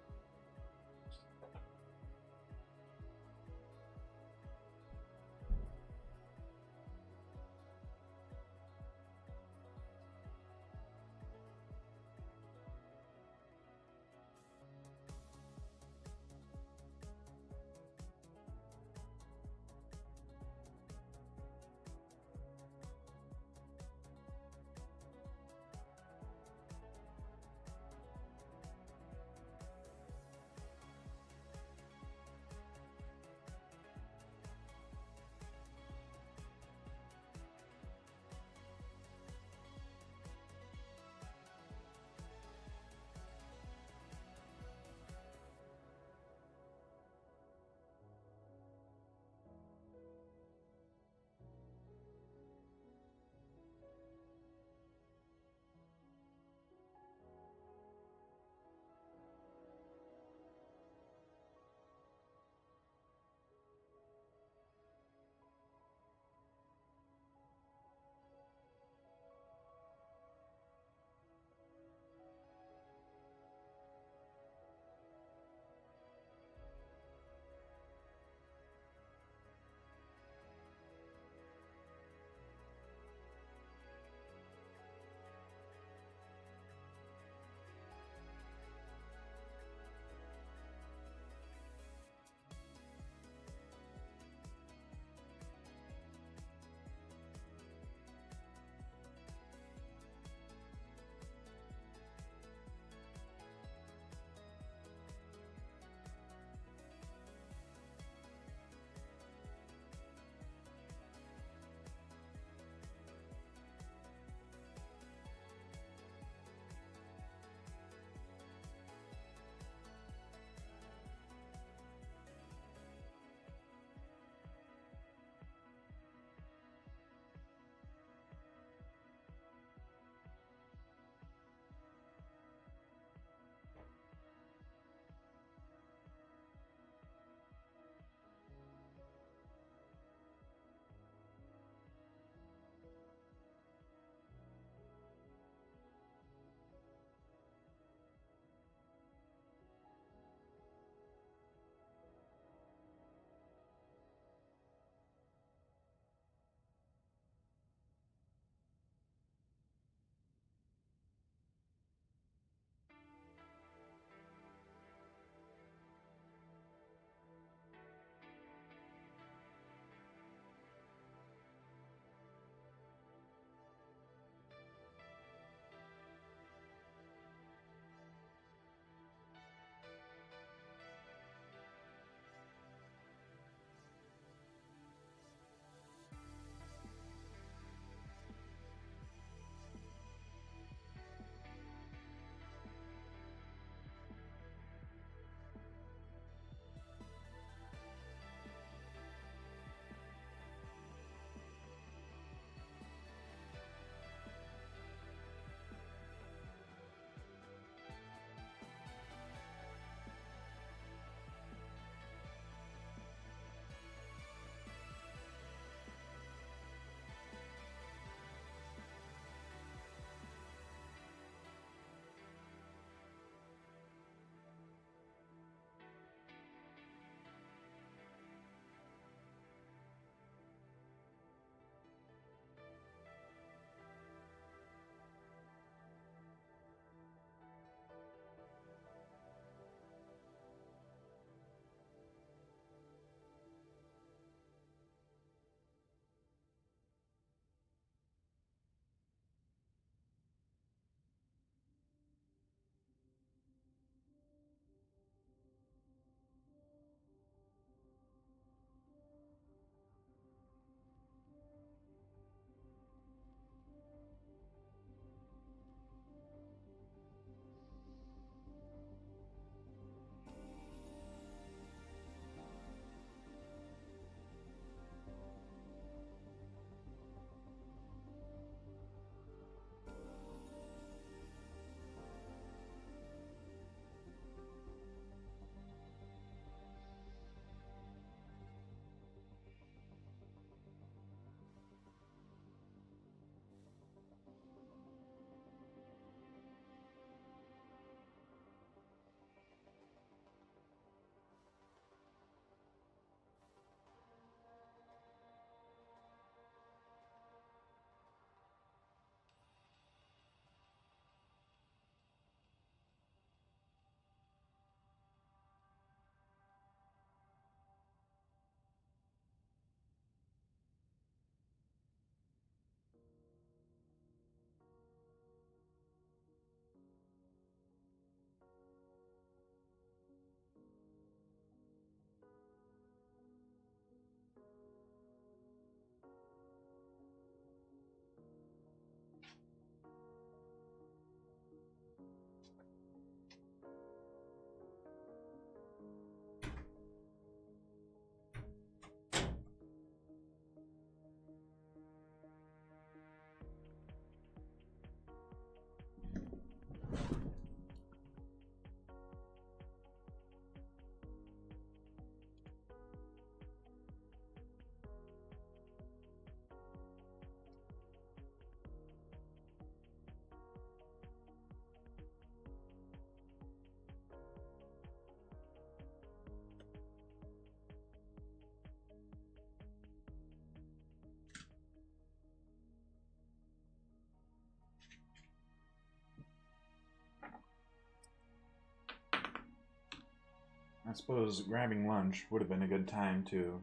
suppose grabbing lunch would have been a good time to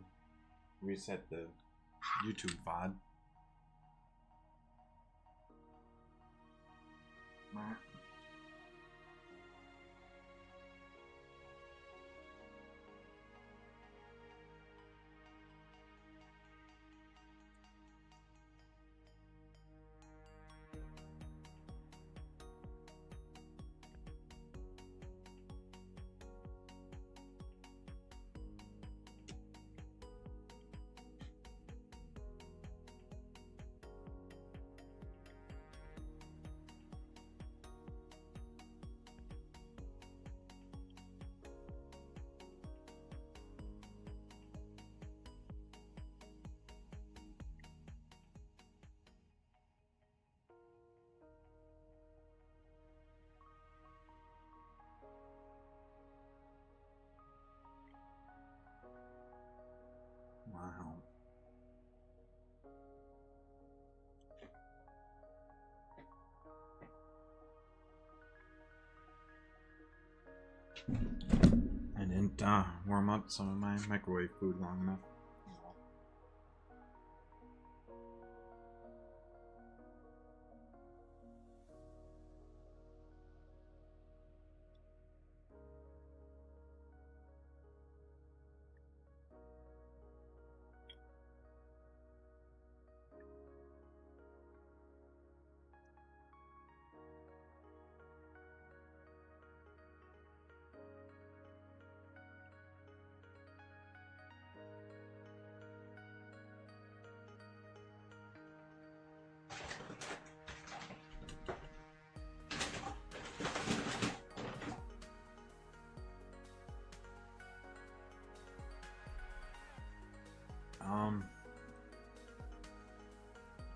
reset the YouTube VOD. Wow. I didn't warm up some of my microwave food long enough.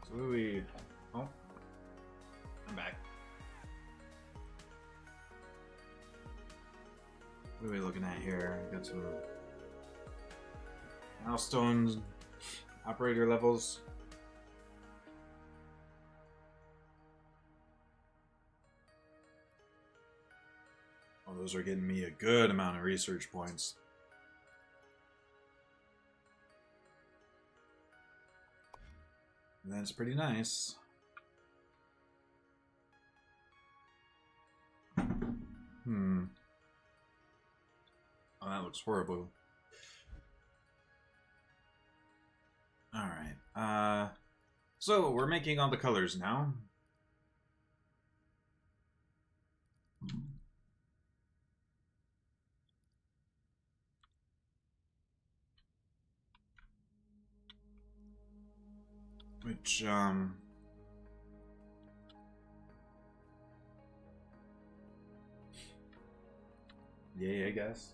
So oh, I'm back. What are we looking at here? Got some milestones, operator levels. Oh, those are getting me a good amount of research points. That's pretty nice. Oh, that looks horrible. Alright. So we're making all the colors now. Which, yay, I guess.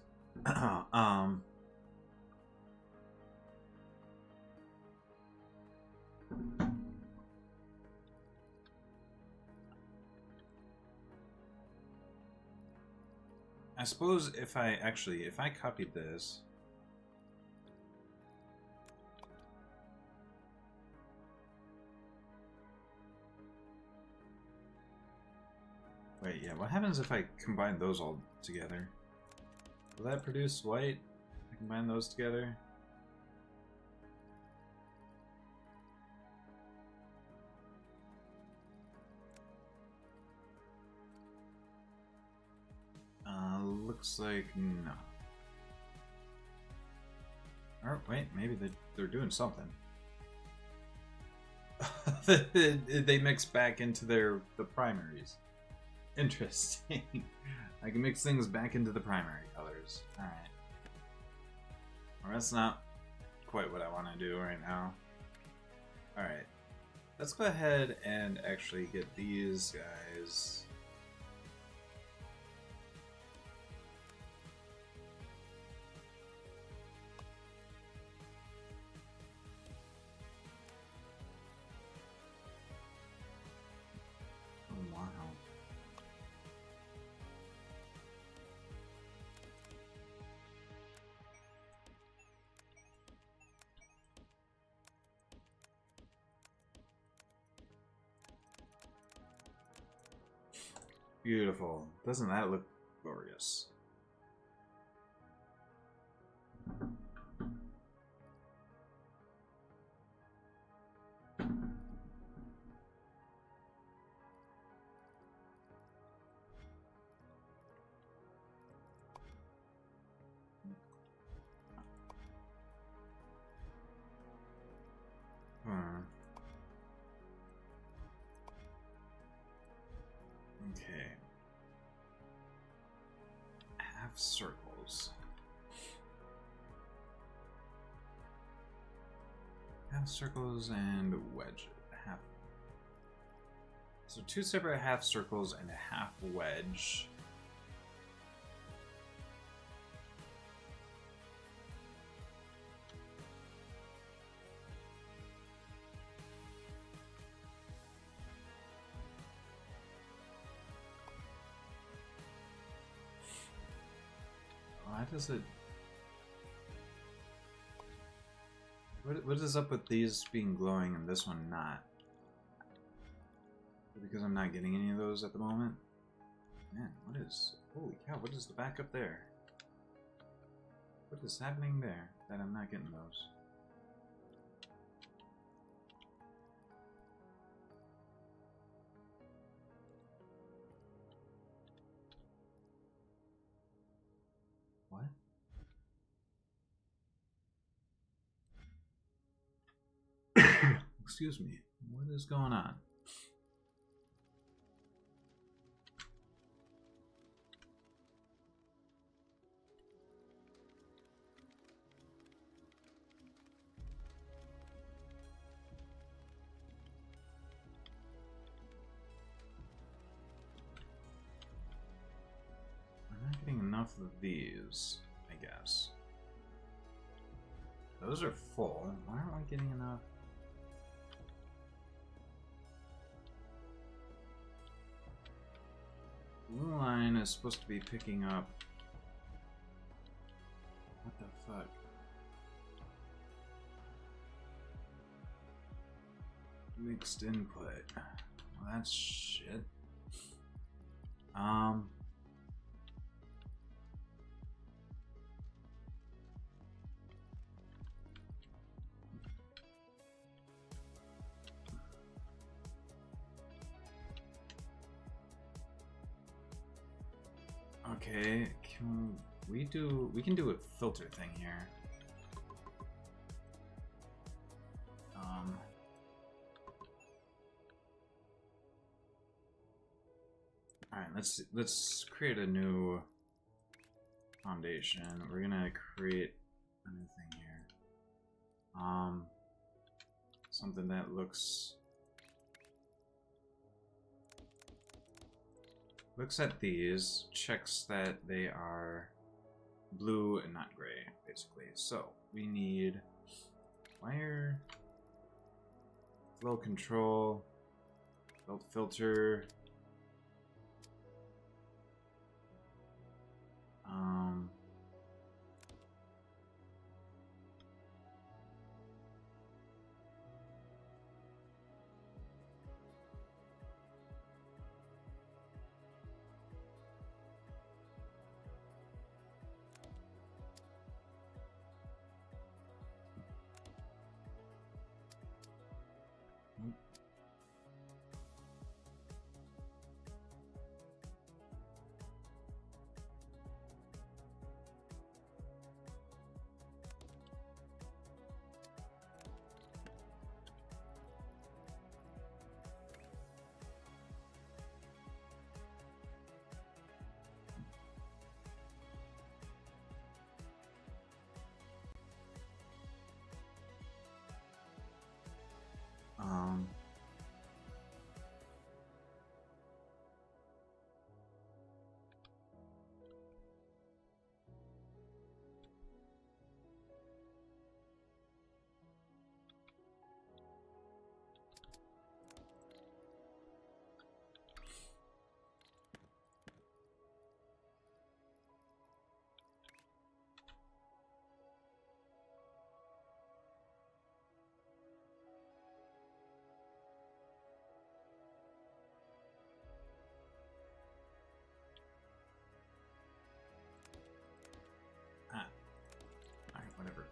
I suppose if I copied this. Wait, yeah, what happens if I combine those all together? Will that produce white? I combine those together? Looks like no. Or wait, maybe they're doing something. They mix back into the primaries. Interesting. I can mix things back into the primary colors. Alright. Well, that's not quite what I want to do right now. Alright. Let's go ahead and actually get these guys. Oh, wow. Beautiful. Doesn't that look glorious? Okay. Half circles. Half circles and wedge. Half. So 2 separate half circles and a half wedge. Why does it... What is up with these being glowing and this one not? Because I'm not getting any of those at the moment? Man, what is... Holy cow, what is the backup there? What is happening there that I'm not getting those? What? Excuse me. What is going on? I'm not getting enough of these, I guess. Those are full. Why aren't I getting enough? Blue line is supposed to be picking up. What the fuck? Mixed input. Well, that's shit. Okay, we can do a filter thing here. Alright, let's create a new foundation. We're gonna create a new thing here. Something that looks at these, checks that they are blue and not gray, basically. So we need wire, flow control, belt filter, whatever.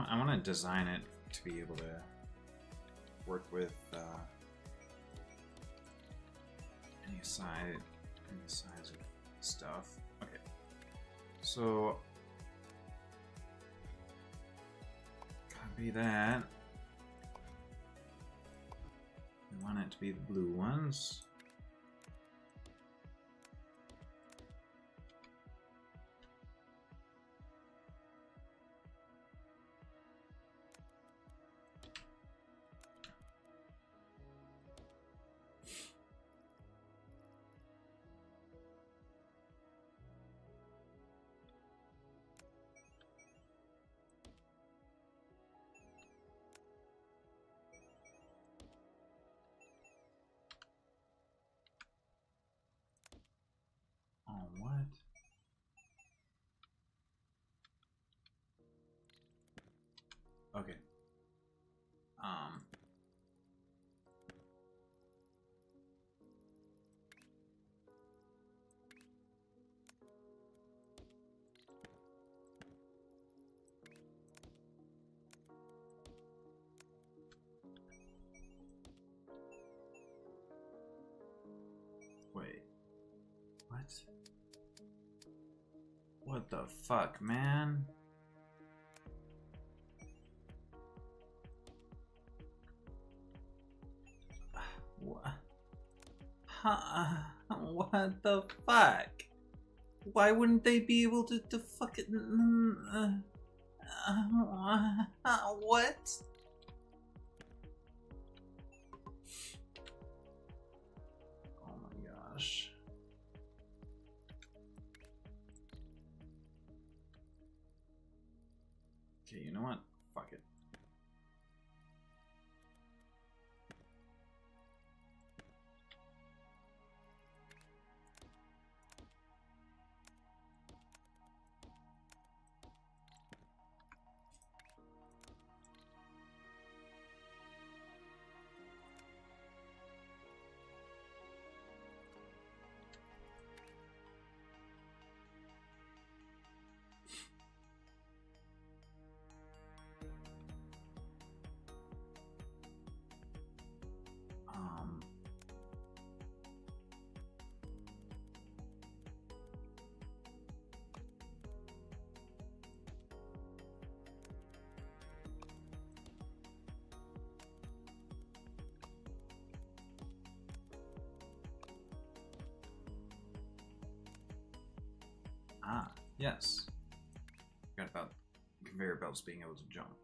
I wanna design it to be able to work with any size of stuff. Okay, so copy that. We want it to be the blue ones. Oh, what? Okay. Wait. What? What the fuck, man? What? What the fuck? Why wouldn't they be able to fucking... what? Oh my gosh. Okay, you know what? Fuck it. Ah, yes. Forgot about conveyor belts being able to jump.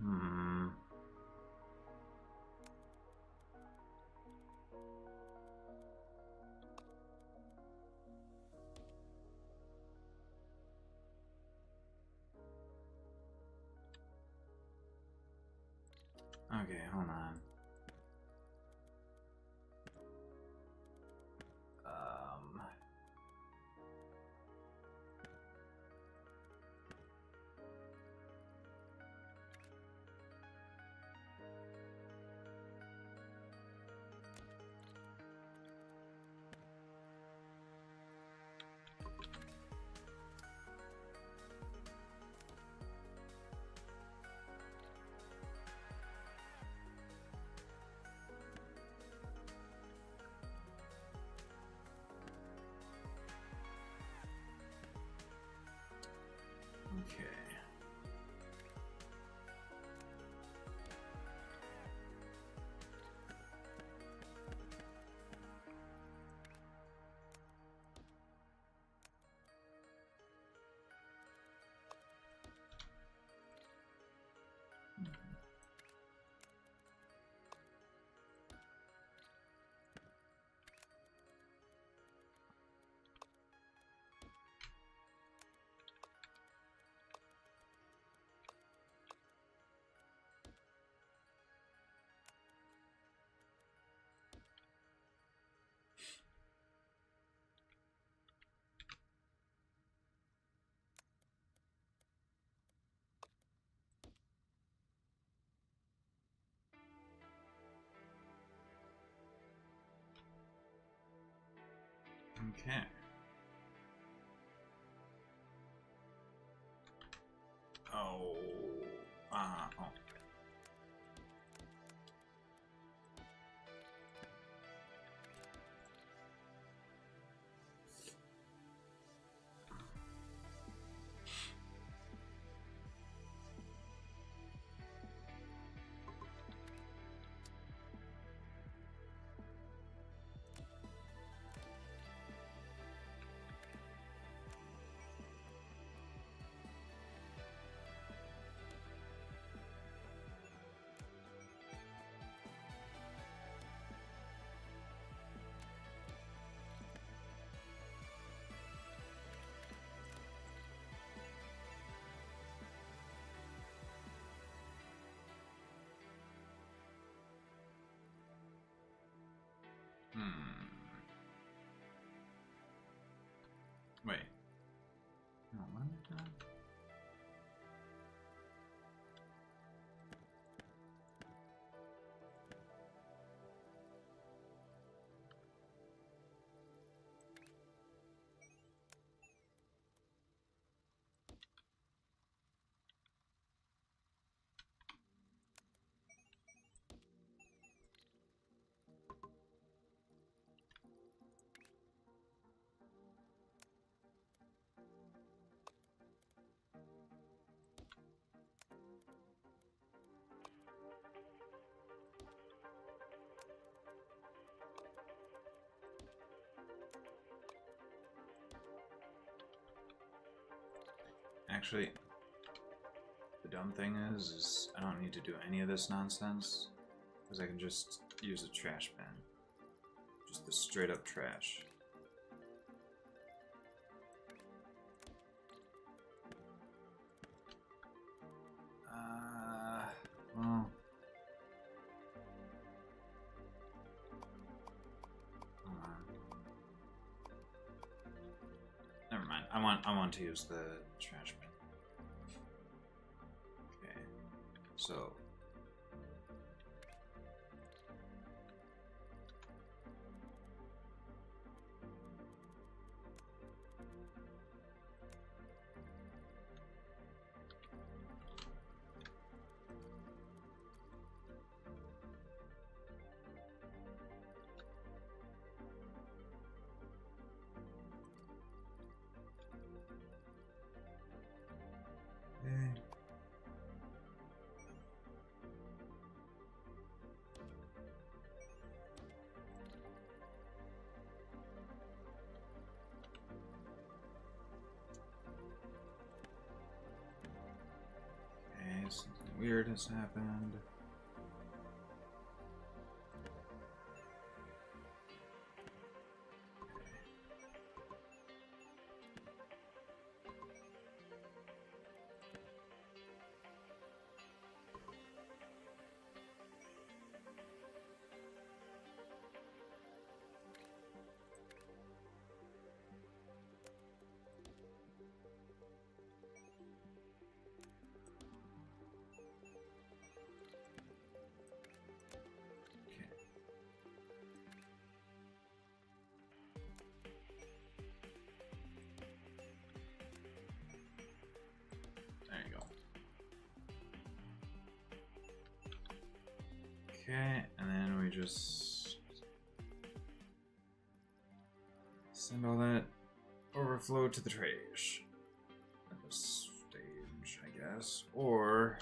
Hmm. Okay, hold on. Okay. Okay. Oh. Oh. Wait. No, what am I doing? Actually, the dumb thing is I don't need to do any of this nonsense, because I can just use a trash bin. Just the straight up trash. Well... Hold on. Never mind. I want to use the trash bin. Okay. So... Something weird has happened. There you go. Okay, and then we just send all that overflow to the trash at this stage, I guess. Or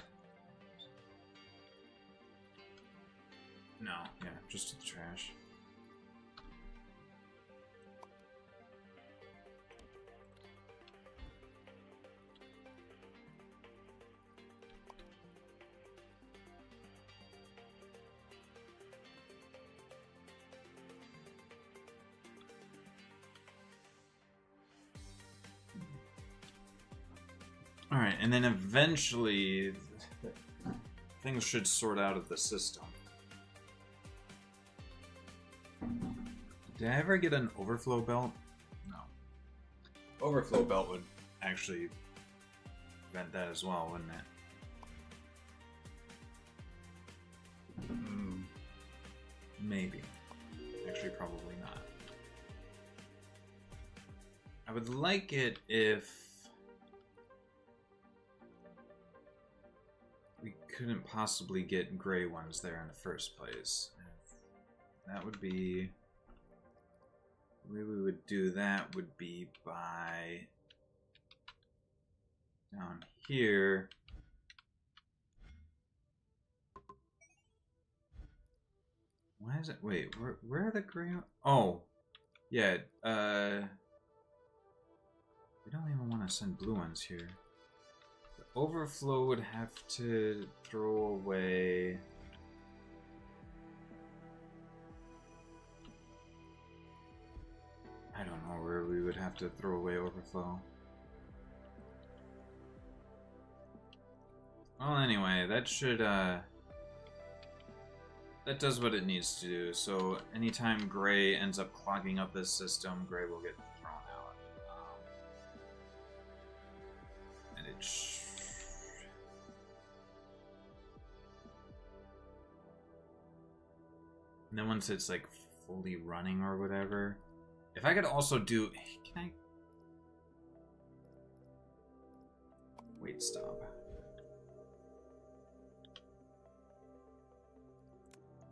no, yeah, just to the trash. Alright, and then eventually things should sort out of the system. Did I ever get an overflow belt? No. Overflow belt would actually prevent that as well, wouldn't it? Maybe. Actually, probably not. I would like it if we couldn't possibly get gray ones there in the first place. That would be... The way we would do that would be by... down here... Why is it... Wait, where are the gray... Oh! Yeah, we don't even want to send blue ones here. The overflow would have to throw away... I don't know where we would have to throw away overflow. Well, anyway, that should, that does what it needs to do. So, anytime gray ends up clogging up this system, gray will get thrown out. And it and then once it's, like, fully running or whatever... If I could also do... Can I... Wait, stop.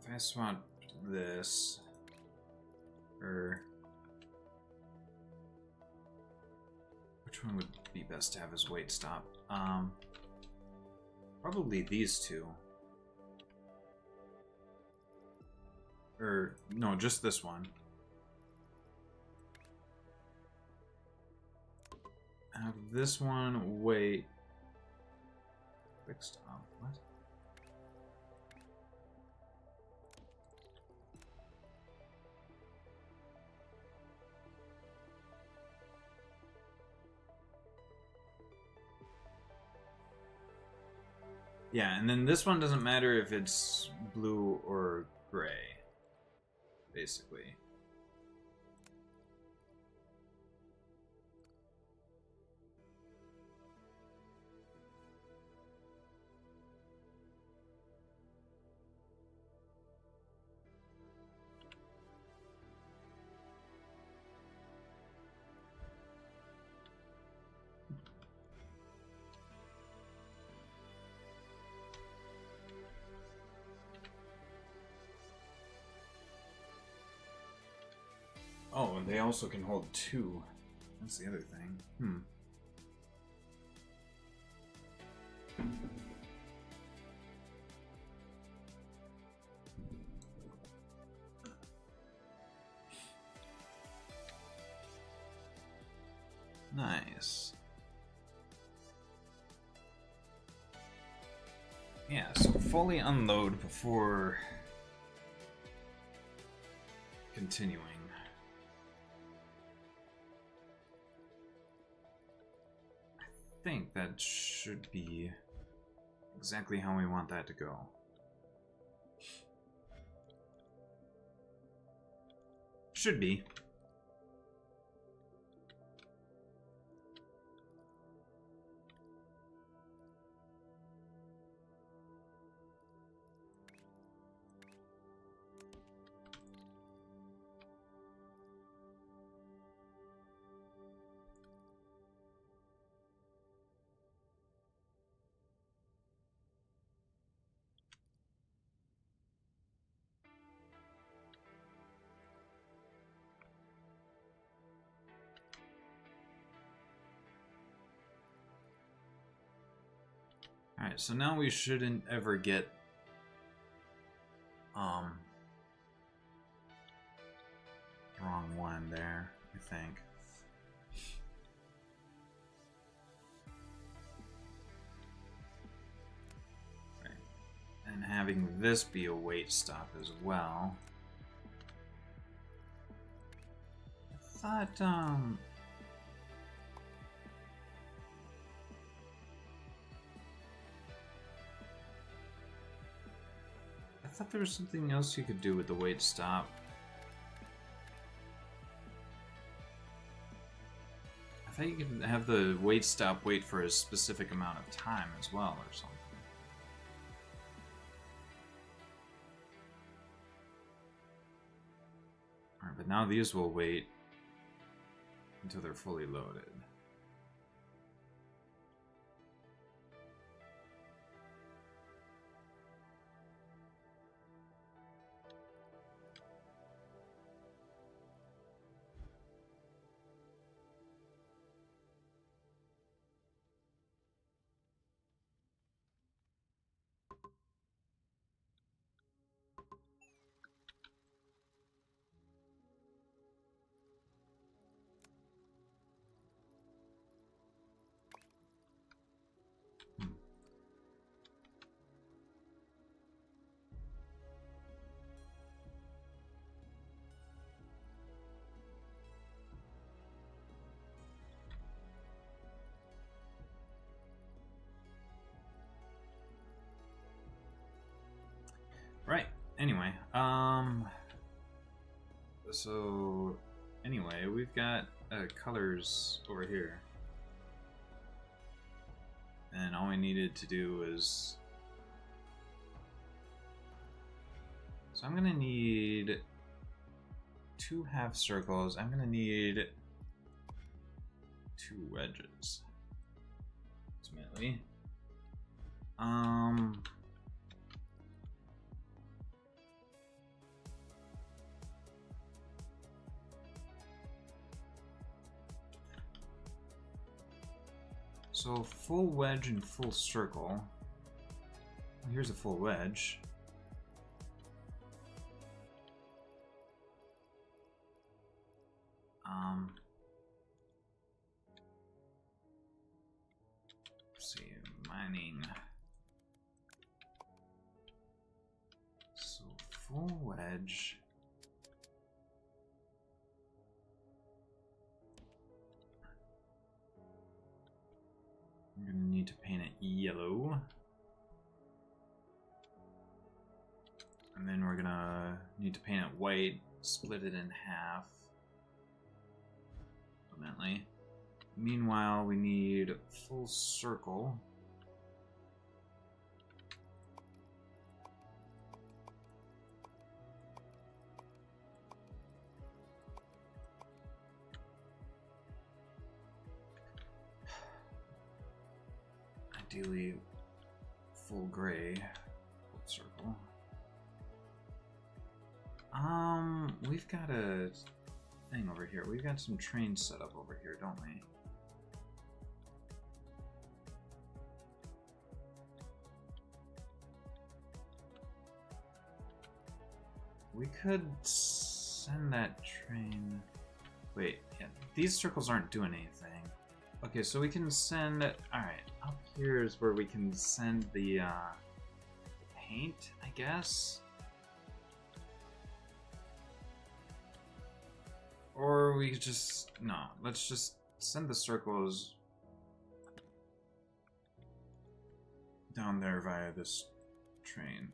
If I swap this... Or... Which one would be best to have as wait stop? Probably these two. Or... No, just this one. Have this one wait. Quick stop. What? Yeah, and then this one doesn't matter if it's blue or gray, basically. Oh, and they also can hold 2. That's the other thing. Nice. Yeah, so fully unload before continuing. I think that should be exactly how we want that to go. Should be. Alright, so now we shouldn't ever get wrong one there, I think. Right. And having this be a wait stop as well. I thought I thought there was something else you could do with the wait stop. I thought you could have the wait stop wait for a specific amount of time as well, or something. Alright, but now these will wait until they're fully loaded. Right. Anyway, so anyway, we've got colors over here, and all we needed to do was, so I'm gonna need 2 half circles. I'm gonna need 2 wedges ultimately. So full wedge and full circle. Here's a full wedge. Let's see, mining. So full wedge. I'm gonna need to paint it yellow. And then we're gonna need to paint it white, split it in half. Ultimately. Meanwhile, we need full circle. Ideally, full gray, full circle. We've got a thing over here. We've got some trains set up over here, don't we? We could send that train. Wait, yeah, these circles aren't doing anything. Okay, so we can send. Alright, up here is where we can send the paint, I guess? Or we could just. No, let's just send the circles down there via this train.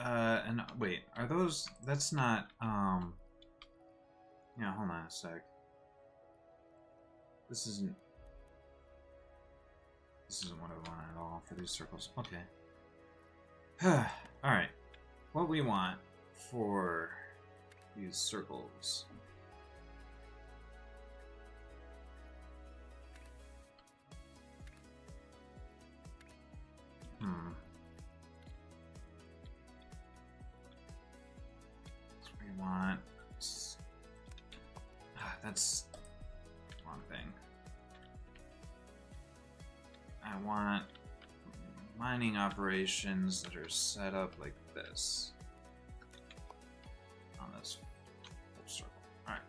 And wait, are those, that's not, yeah, hold on a sec. This isn't what I want at all for these circles. Okay. Alright. What we want for these circles. We want. That's one thing. I want mining operations that are set up like this on this whole circle. All right.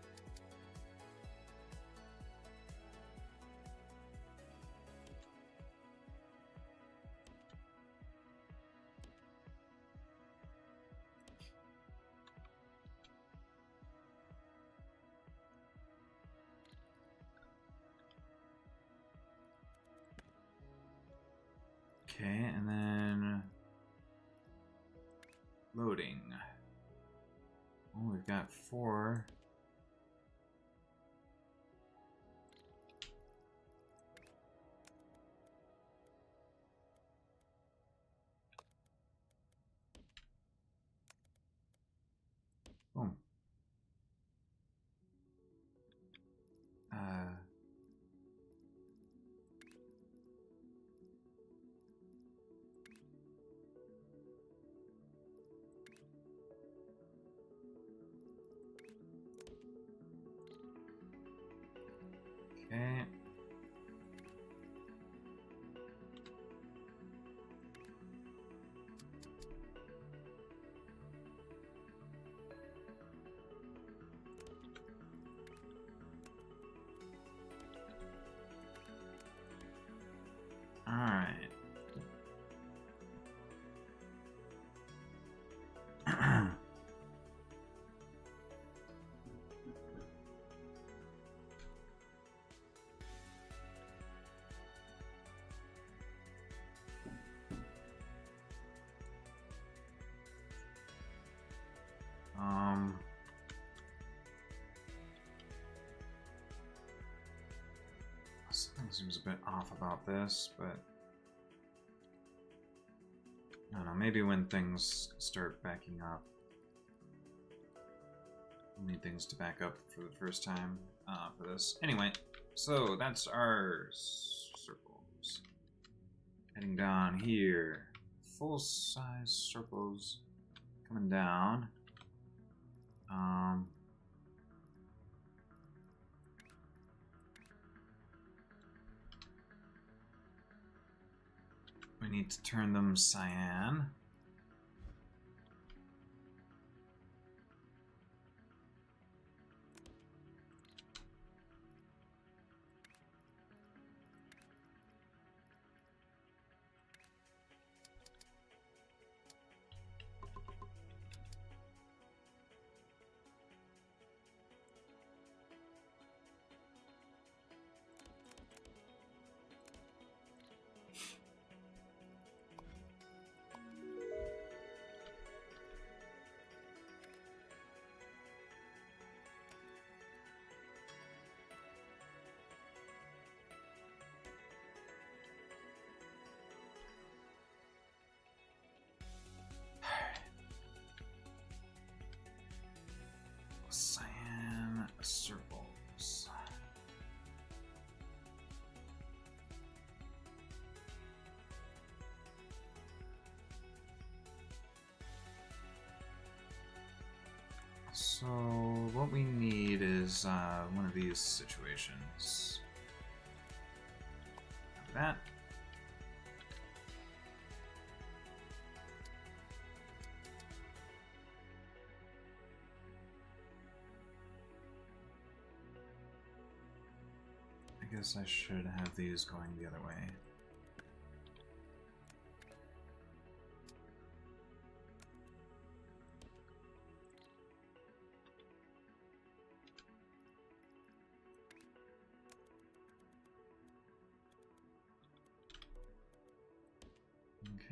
Okay, and then loading. Oh, we've got 4. seems a bit off about this, but I don't know, maybe when things start backing up. We'll need things to back up for the first time for this. Anyway, so that's our circles. Heading down here. Full-size circles coming down. We need to turn them cyan. Cyan circles. So what we need is one of these situations. Like that. I guess I should have these going the other way.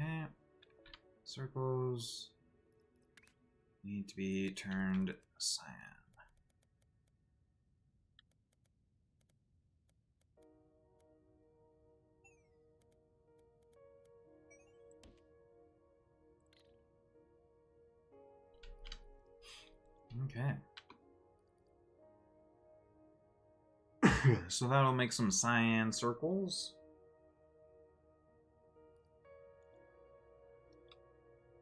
Okay. Circles need to be turned cyan. Okay. So that'll make some cyan circles,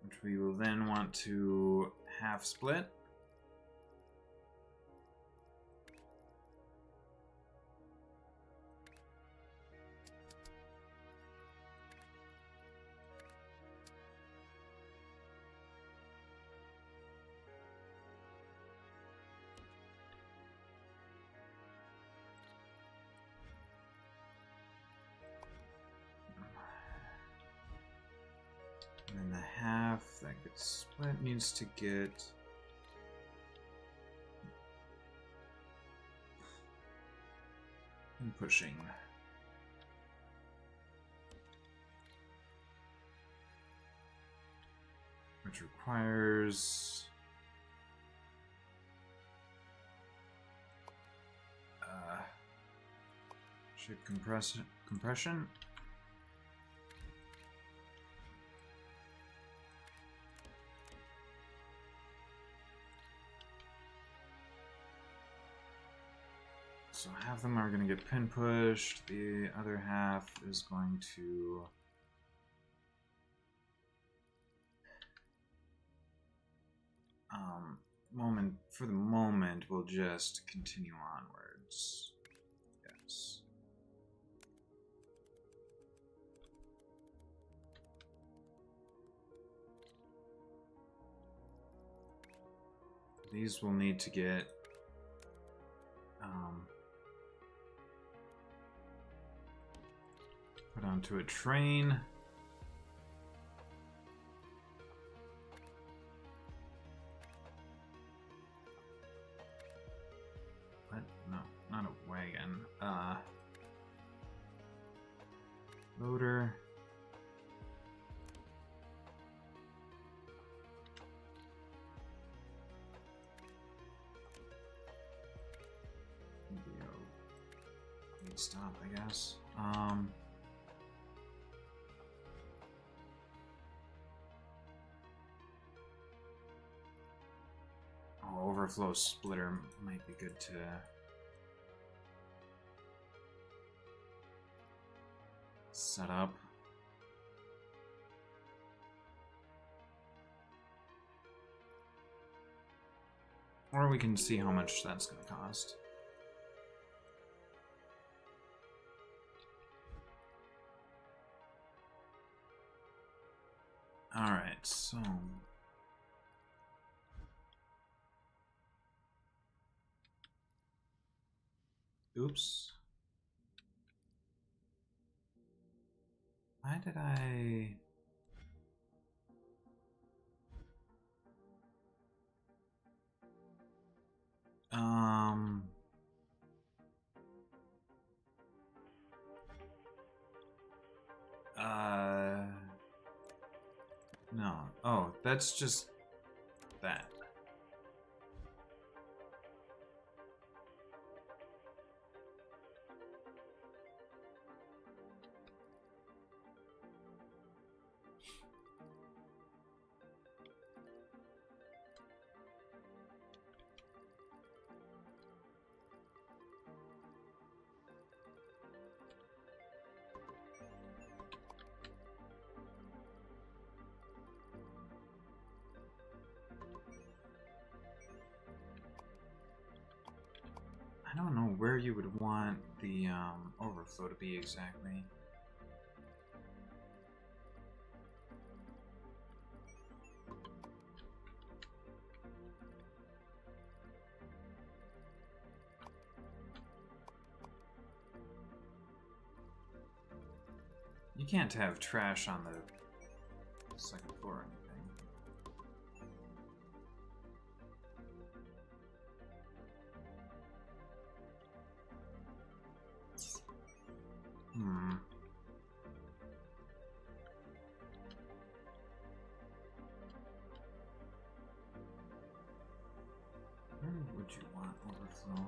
which we will then want to half split. And then the half that gets split needs to get and pushing. Which requires shape compression. So half of them are going to get pin pushed, the other half is going to for the moment we'll just continue onwards. Yes. These will need to get put onto a train. What? No, not a wagon. Loader. Stop, I guess. Um, overflow splitter might be good to set up. Or we can see how much that's going to cost. Alright, so... Oops. Why did I... No. Oh, that's just that. I don't know where you would want the overflow to be exactly. You can't have trash on the second floor or anything. Where would you want overflow?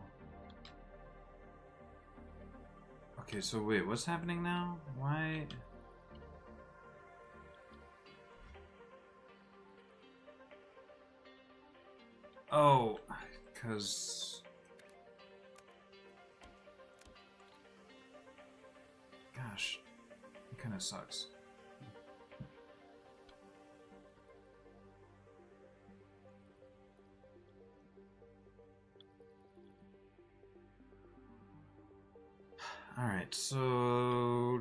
Okay, so wait, what's happening now? Why? Oh, because... Gosh, it kind of sucks. Alright, so...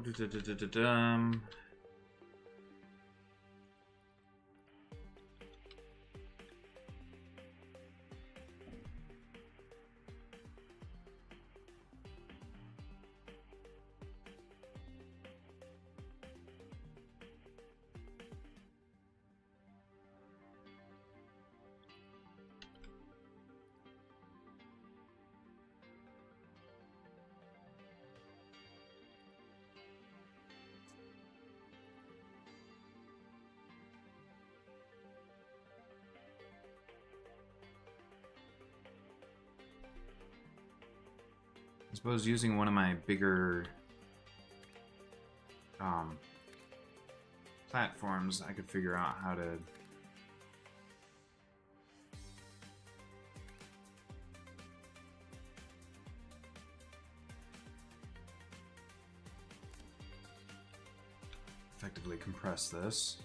I suppose using one of my bigger platforms, I could figure out how to effectively compress this.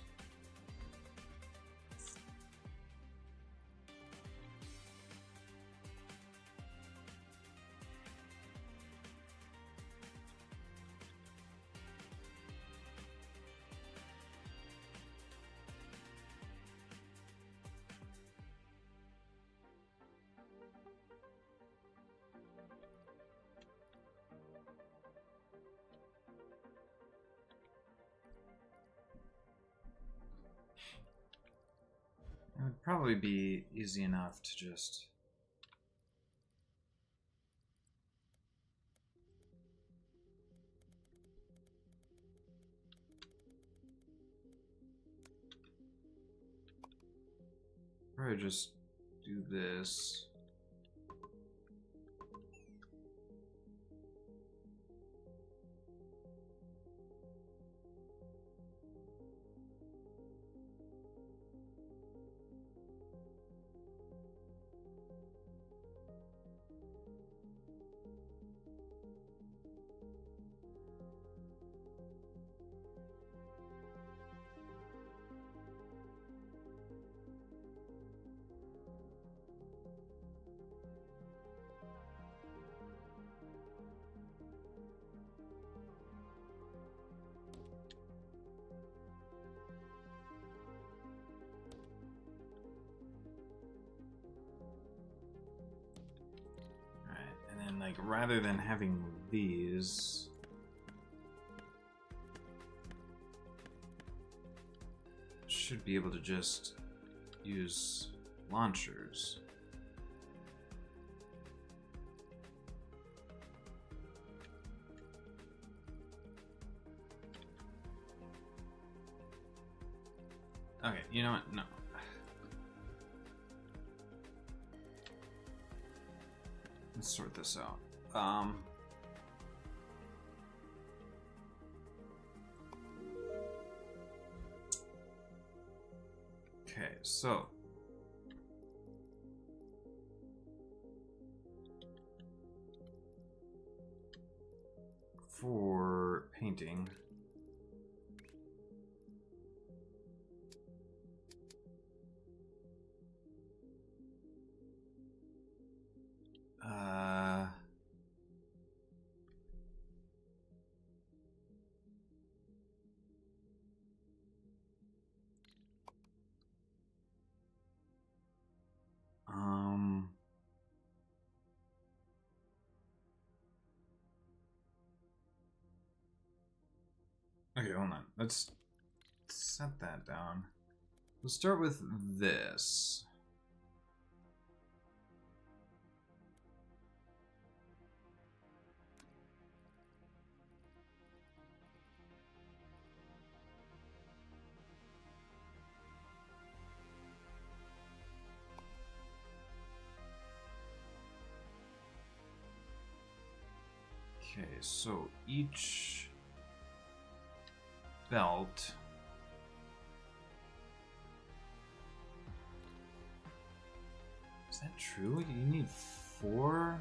It would probably be easy enough to just... Probably just do this. rather than having these, should be able to just use launchers. Okay, you know what? No. Let's sort this out. Okay, so for painting, okay, hold on. Let's set that down. We'll start with this. Okay, so each belt is that true? You need 4?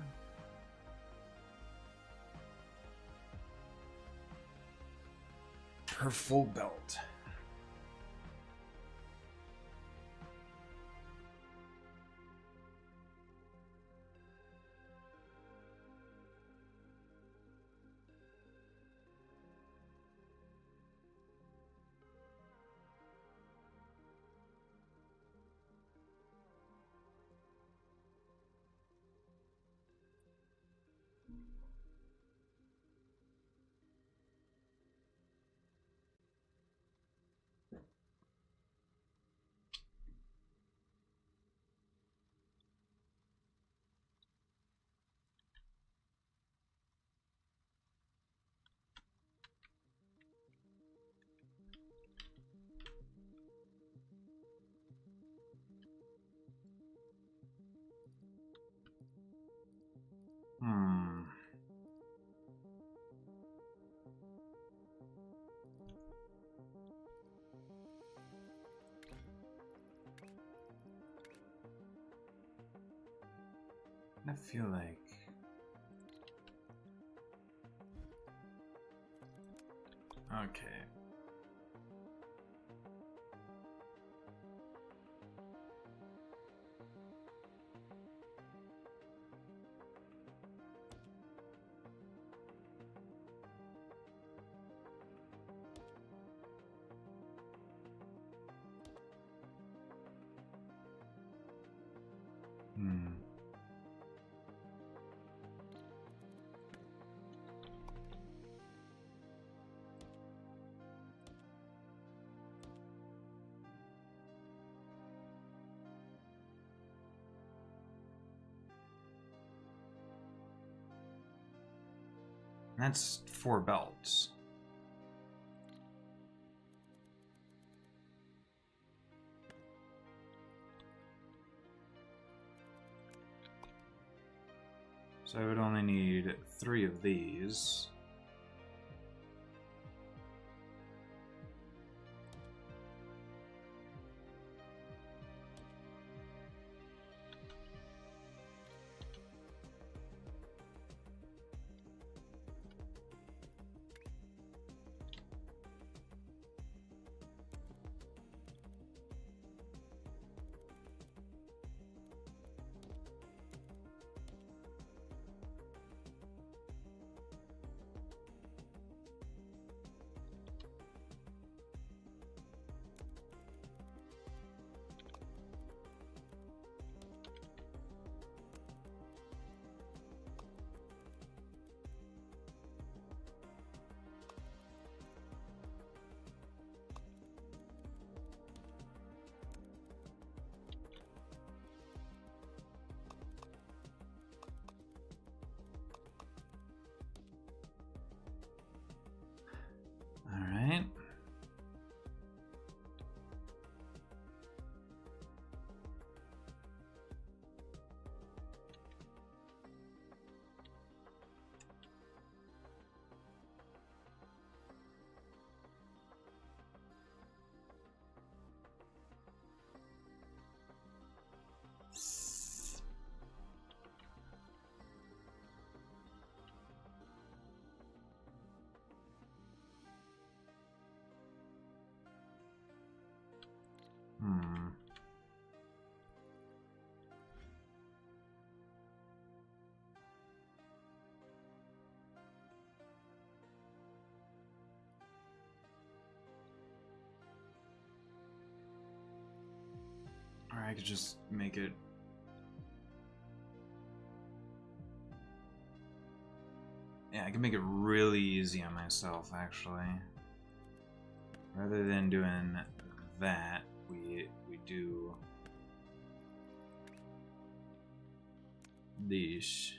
Per full belt. I feel like okay. That's 4 belts. So I would only need 3 of these. Or I could just make it... Yeah, I can make it really easy on myself, actually. Rather than doing that, we do these.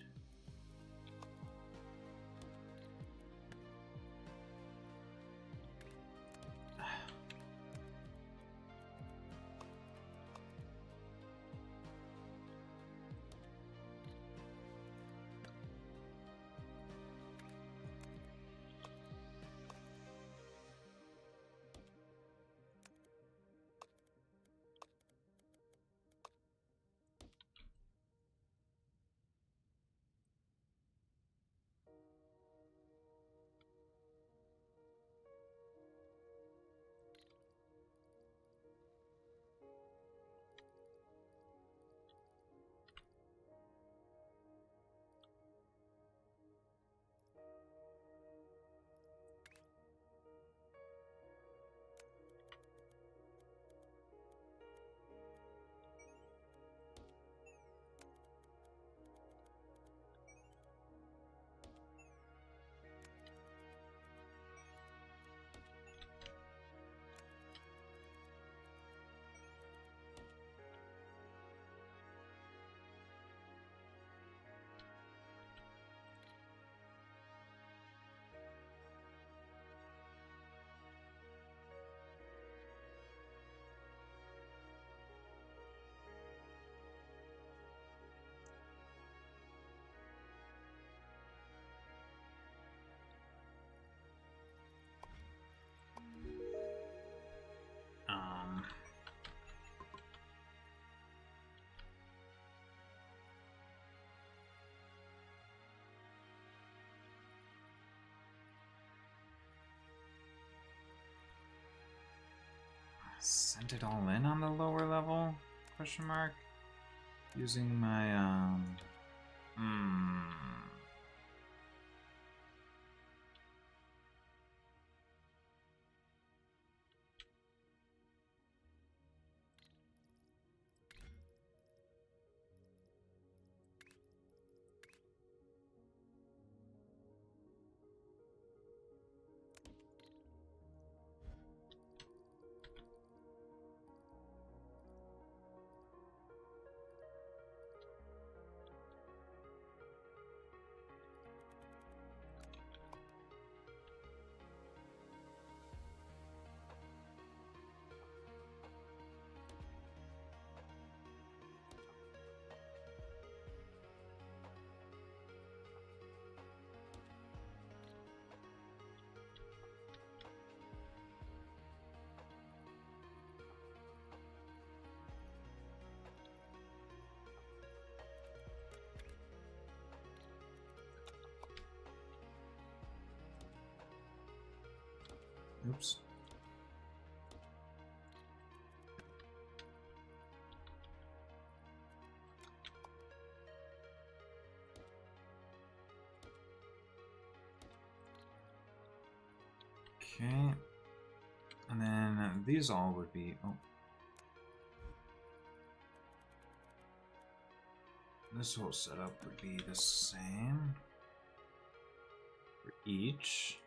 Sent it all in on the lower level? Question mark. Using my oops. Okay. And then these all would be... Oh. This whole setup would be the same for each.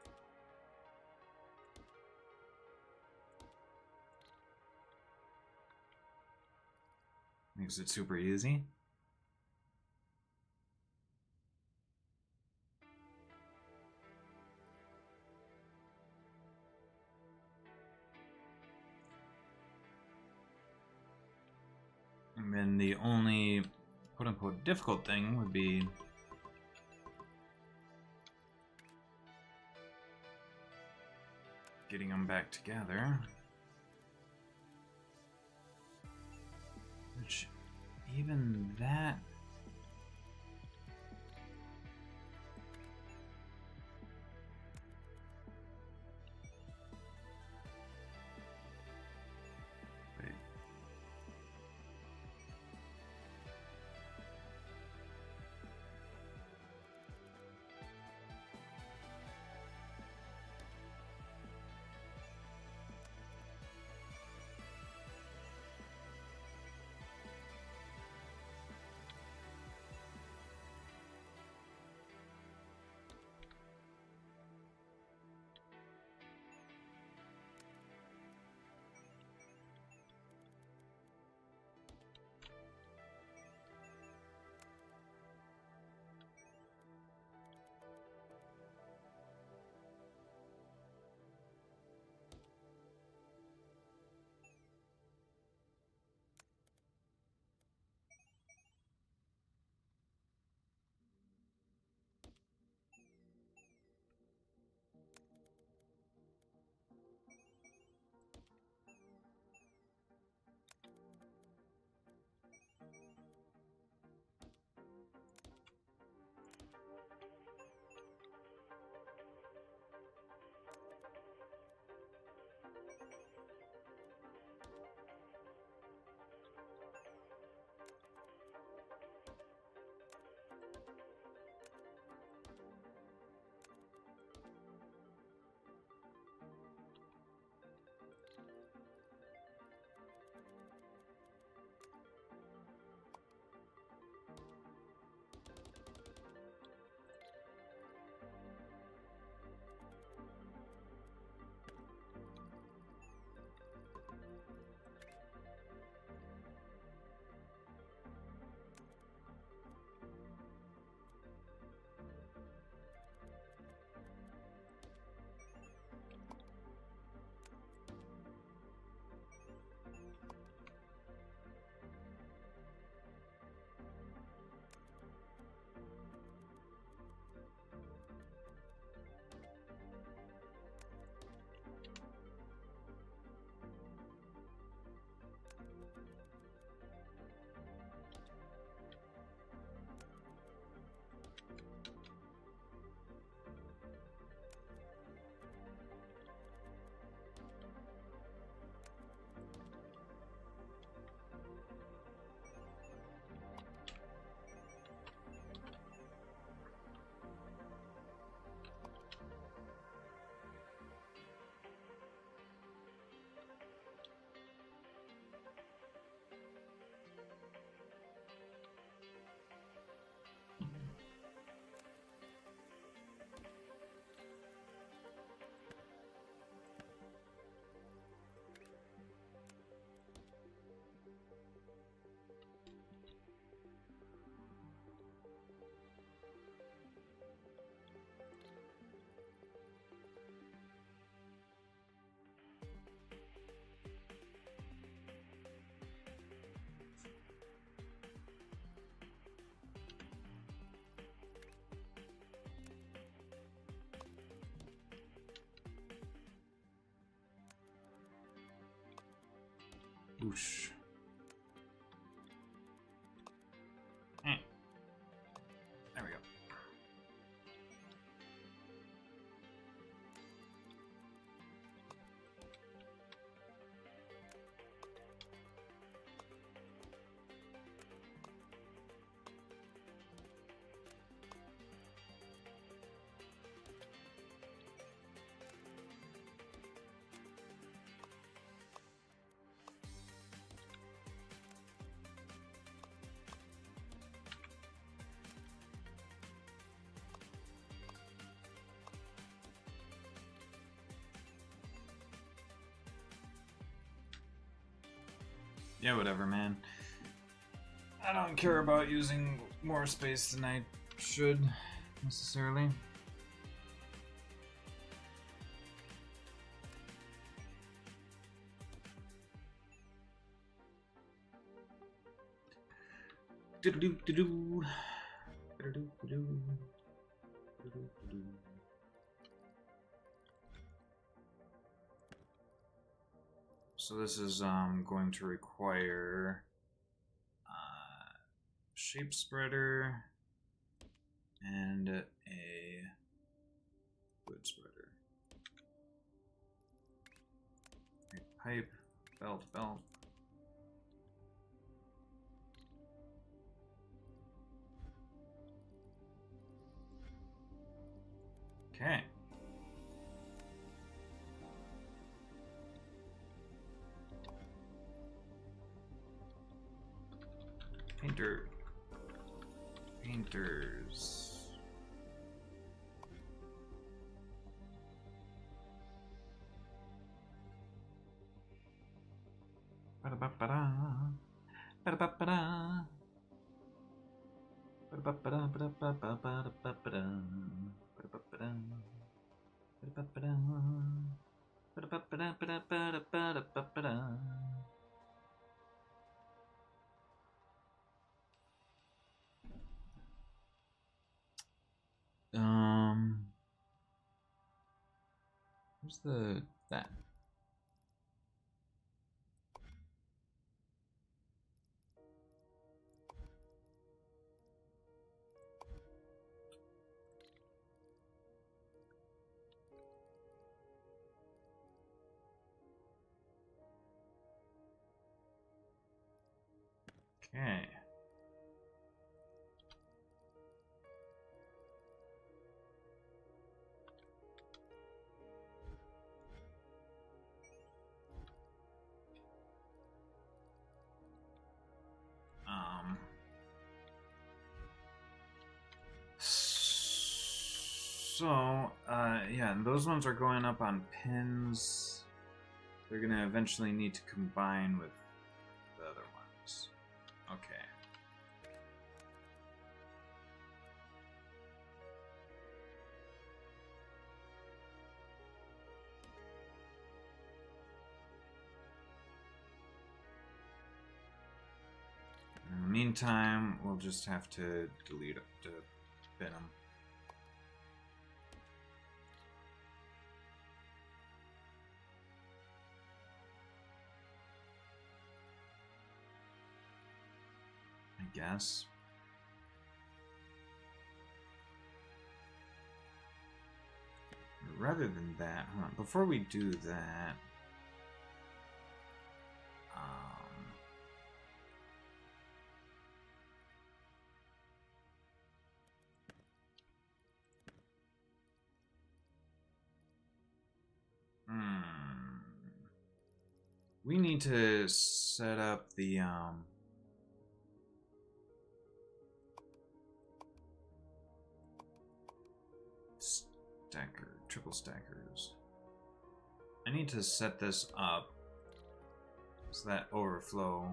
Makes it super easy. And then the only quote-unquote difficult thing would be getting them back together. Which, even that... Wait. Whoosh. There we go. Yeah, whatever, man. I don't care about using more space than I should, necessarily. Do-do-do-do-do. Do-do-do-do-do. Do-do-do-do. So this is going to require shape spreader and a wood spreader. Pipe, belt. Okay. Painters. Ba-da-ba-ba-da. Ba-da-ba-ba-da. Ba-da-ba-ba-da, ba-da-ba-ba-ba-da-ba-da. Ba-da-ba-ba-da. Ba-da-ba-ba-da. Ba-da-ba-ba-da, ba-da-ba-da-ba-da-ba-da. Where's that? Okay. So, yeah, and those ones are going up on pins. They're gonna eventually need to combine with the other ones. Okay. In the meantime, we'll just have to delete it to bin them. I guess. Rather than that, hold on, before we do that, we need to set up the triple stackers. I need to set this up so that overflow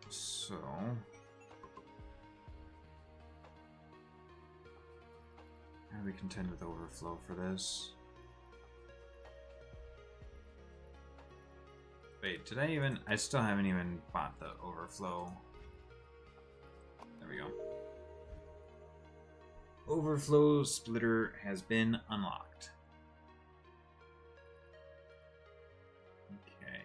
so how do we contend with overflow for this? Wait, did I even... I still haven't even bought the overflow. There we go. Overflow splitter has been unlocked. Okay.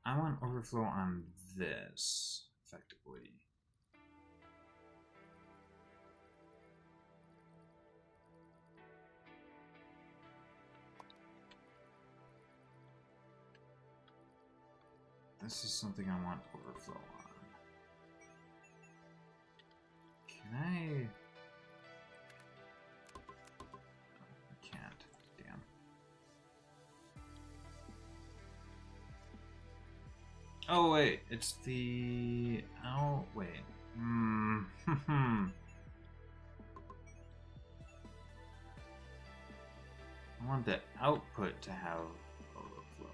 I want overflow on this, effectively. This is something I want overflow on. Can I... I can't. Damn. Oh, wait. It's the... Oh, wait. I want the output to have overflow.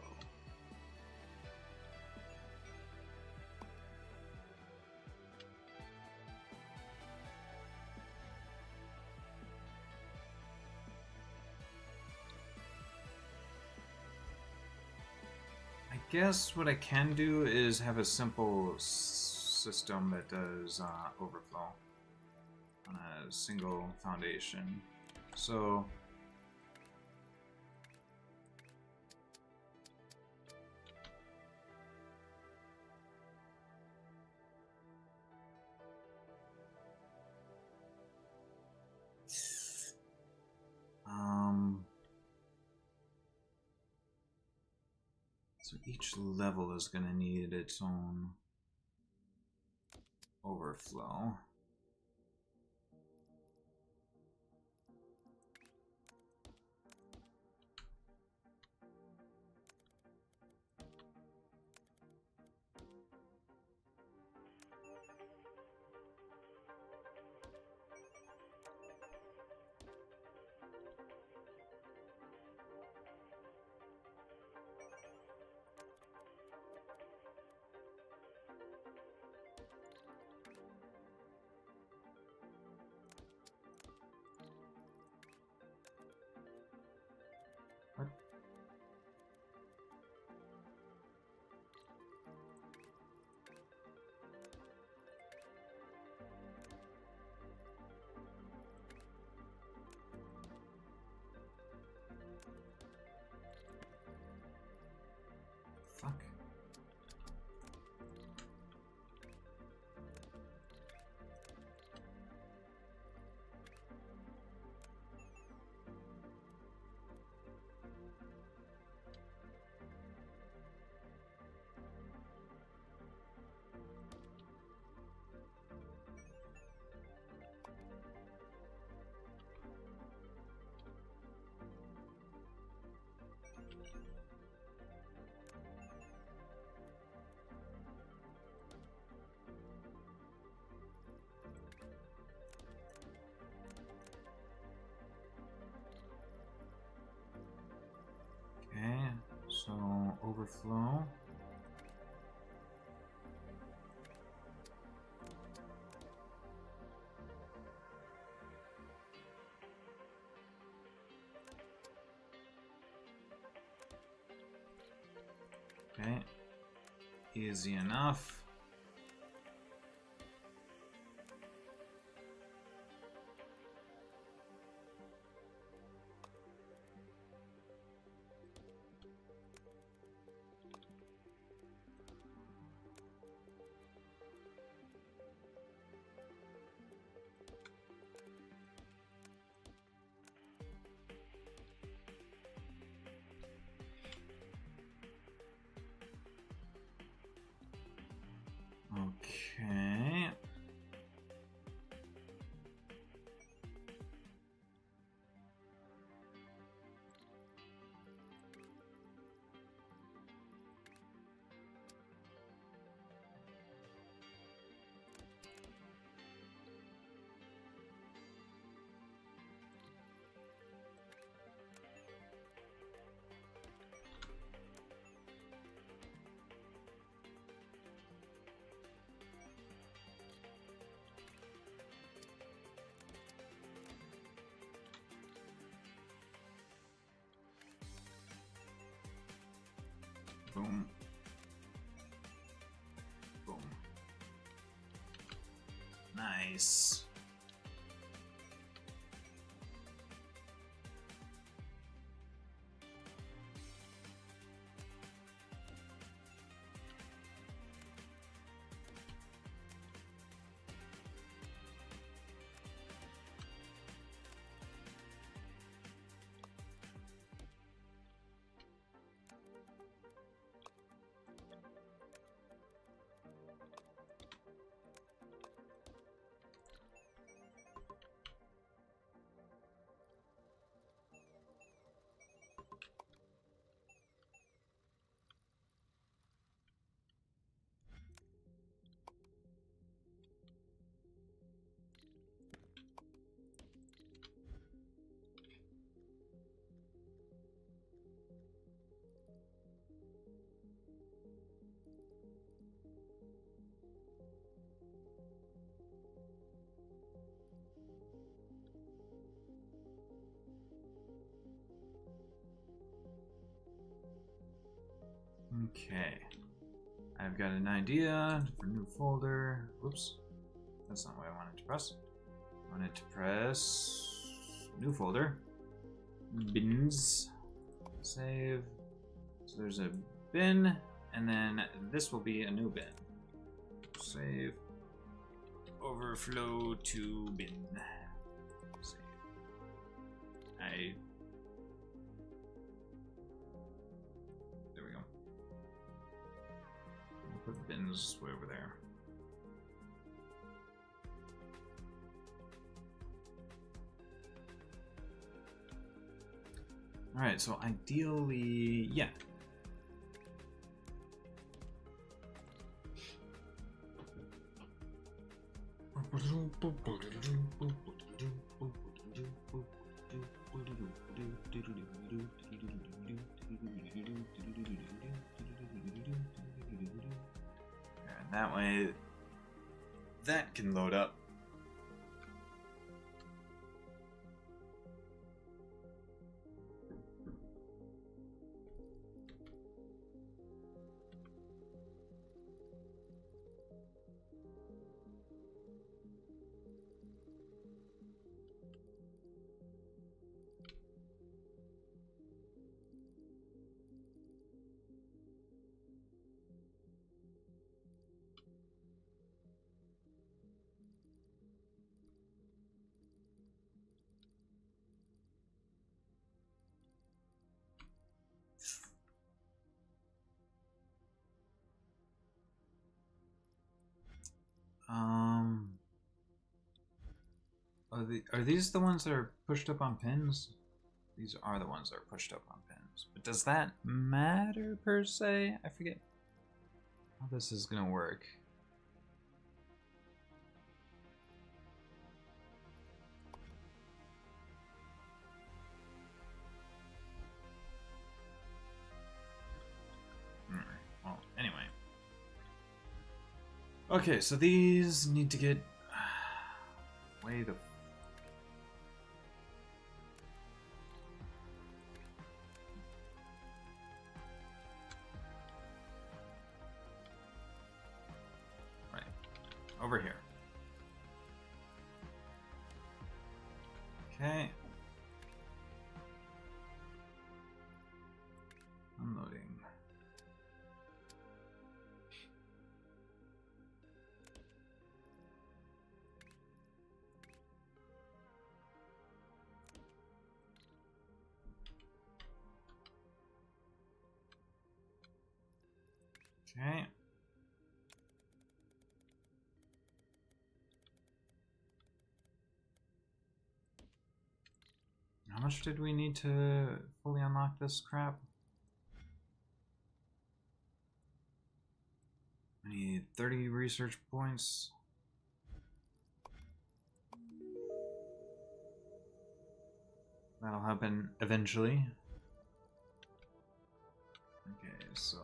I guess what I can do is have a simple system that does overflow on a single foundation. So so each level is going to need its own overflow. What? Fuck. Okay, so overflow. Okay, easy enough. Boom. Boom. Nice. Okay. I've got an idea for a new folder. Whoops. That's not what I wanted to press. I wanted to press new folder. Bins. Save. So there's a bin, and then this will be a new bin. Save. Overflow to bin. Save. There we go. We'll put bins way over there. Alright, so ideally, yeah. And that way, that can load up. Are these the ones that are pushed up on pins? These are the ones that are pushed up on pins. But does that matter per se? I forget how this is gonna work. Alright, well, anyway. Okay, so these need to get way the... Right, over here. Okay. Unloading. Okay. How much did we need to fully unlock this crap? I need 30 research points. That'll happen eventually. Okay, so...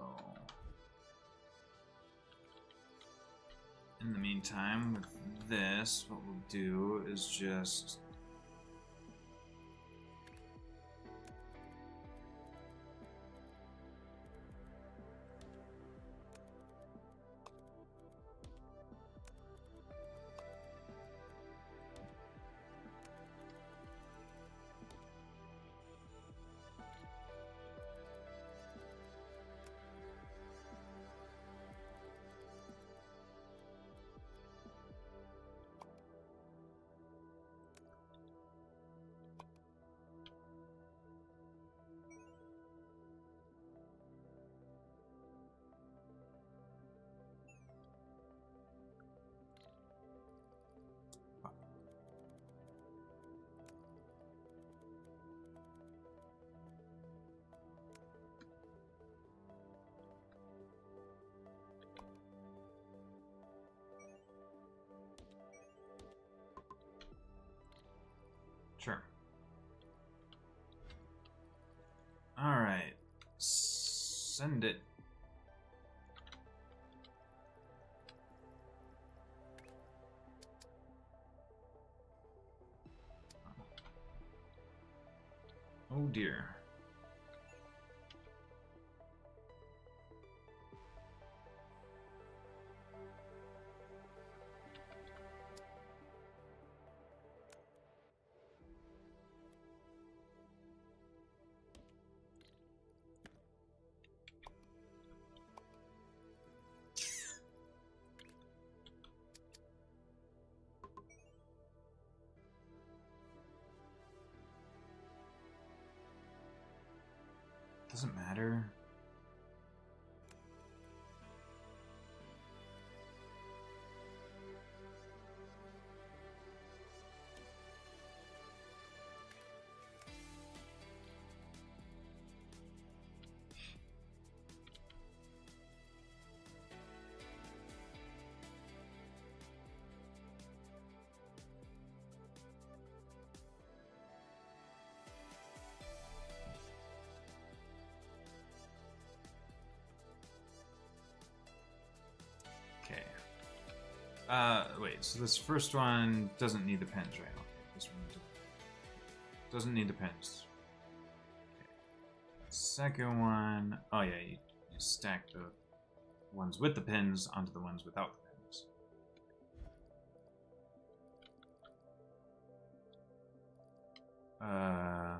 in the meantime, with this, what we'll do is just... Send it. Oh dear. Doesn't matter. Okay. Wait, so this first one doesn't need the pens, right? Okay, this one doesn't need the pens. Okay. Second one, oh yeah, you stack the ones with the pins onto the ones without the pins. Oh.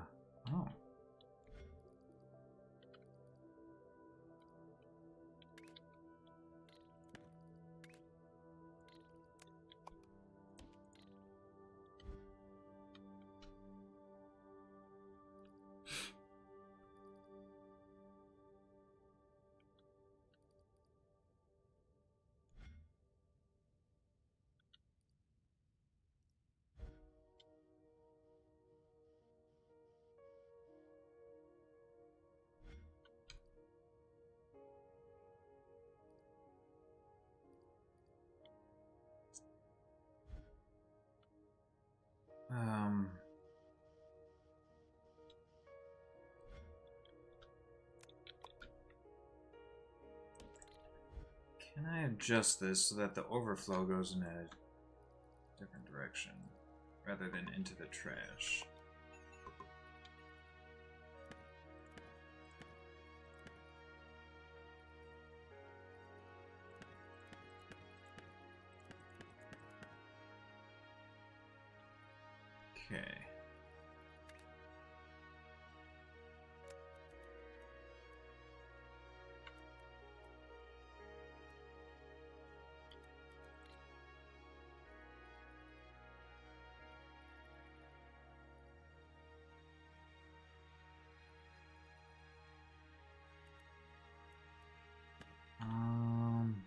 Can I adjust this so that the overflow goes in a different direction rather than into the trash? Okay. Um,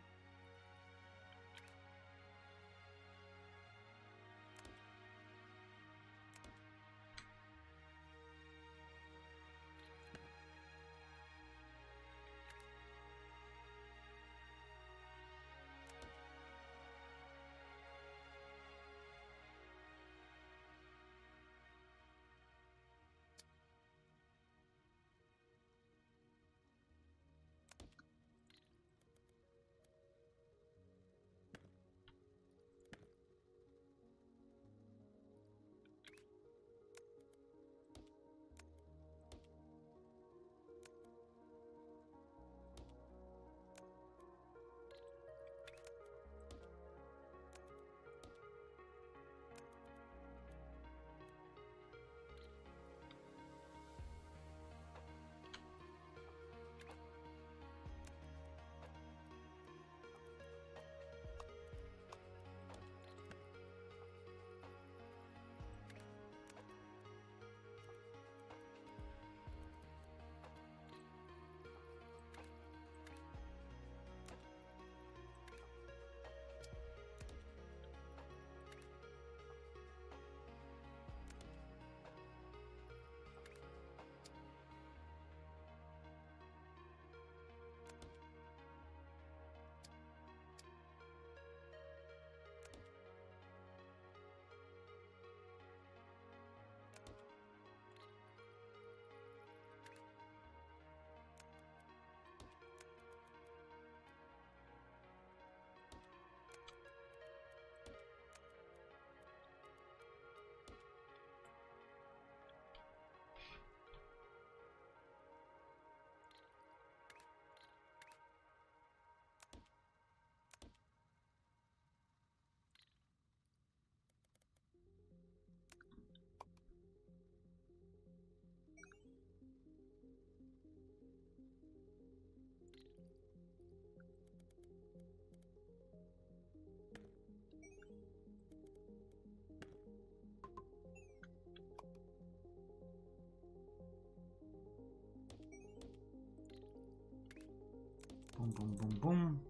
boom, boom, boom.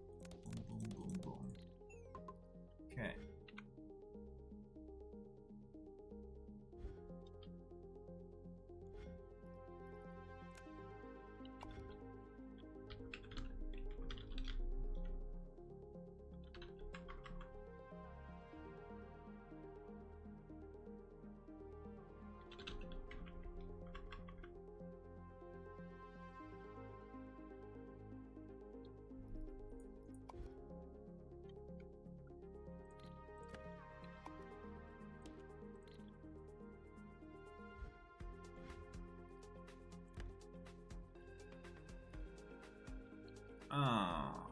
Boom, boom, boom, boom. Okay. Oh.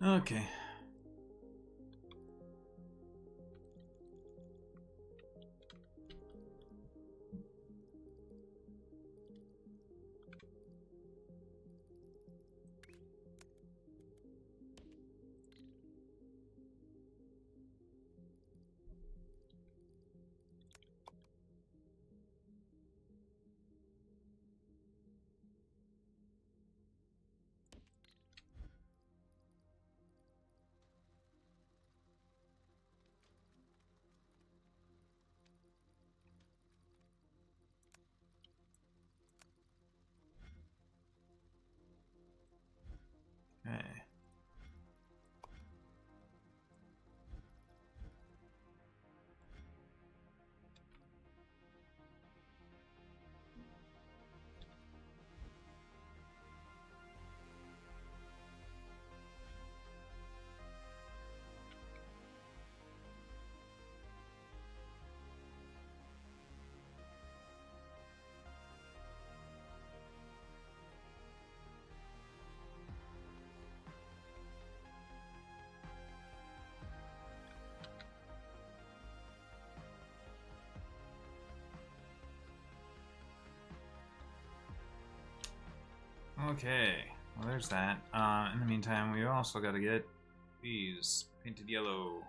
Okay. Okay. Okay, well there's that. In the meantime, we also got to get these painted yellow.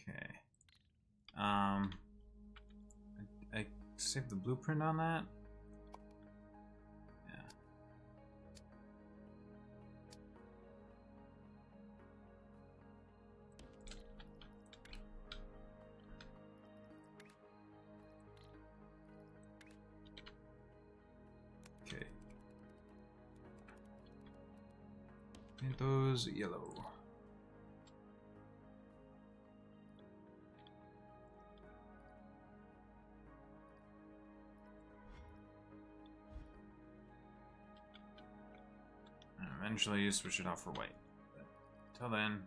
Okay. I saved the blueprint on that. Yeah. Okay. Paint those yellow. Eventually you switch it out for white. But until then.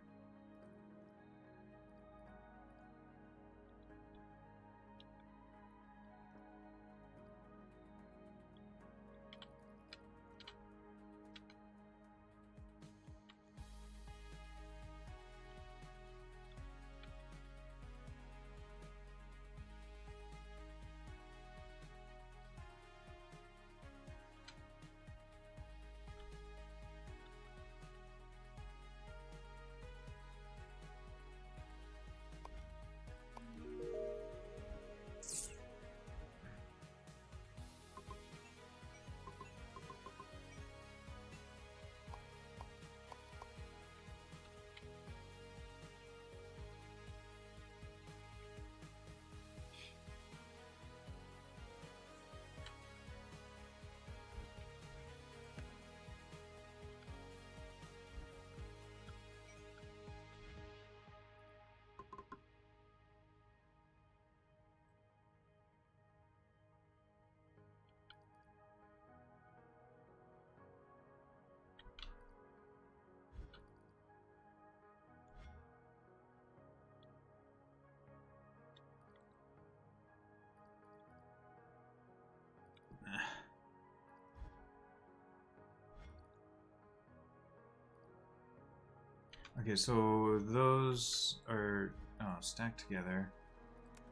Okay, so those are stacked together,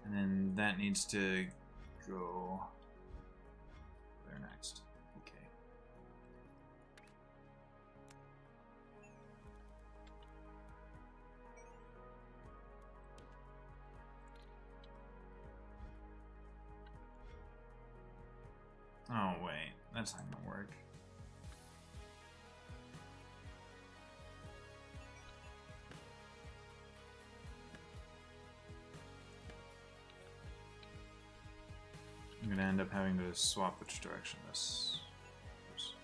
and then that needs to go there next. Okay. Oh wait, that's not gonna work. I'm gonna end up having to swap which direction this goes.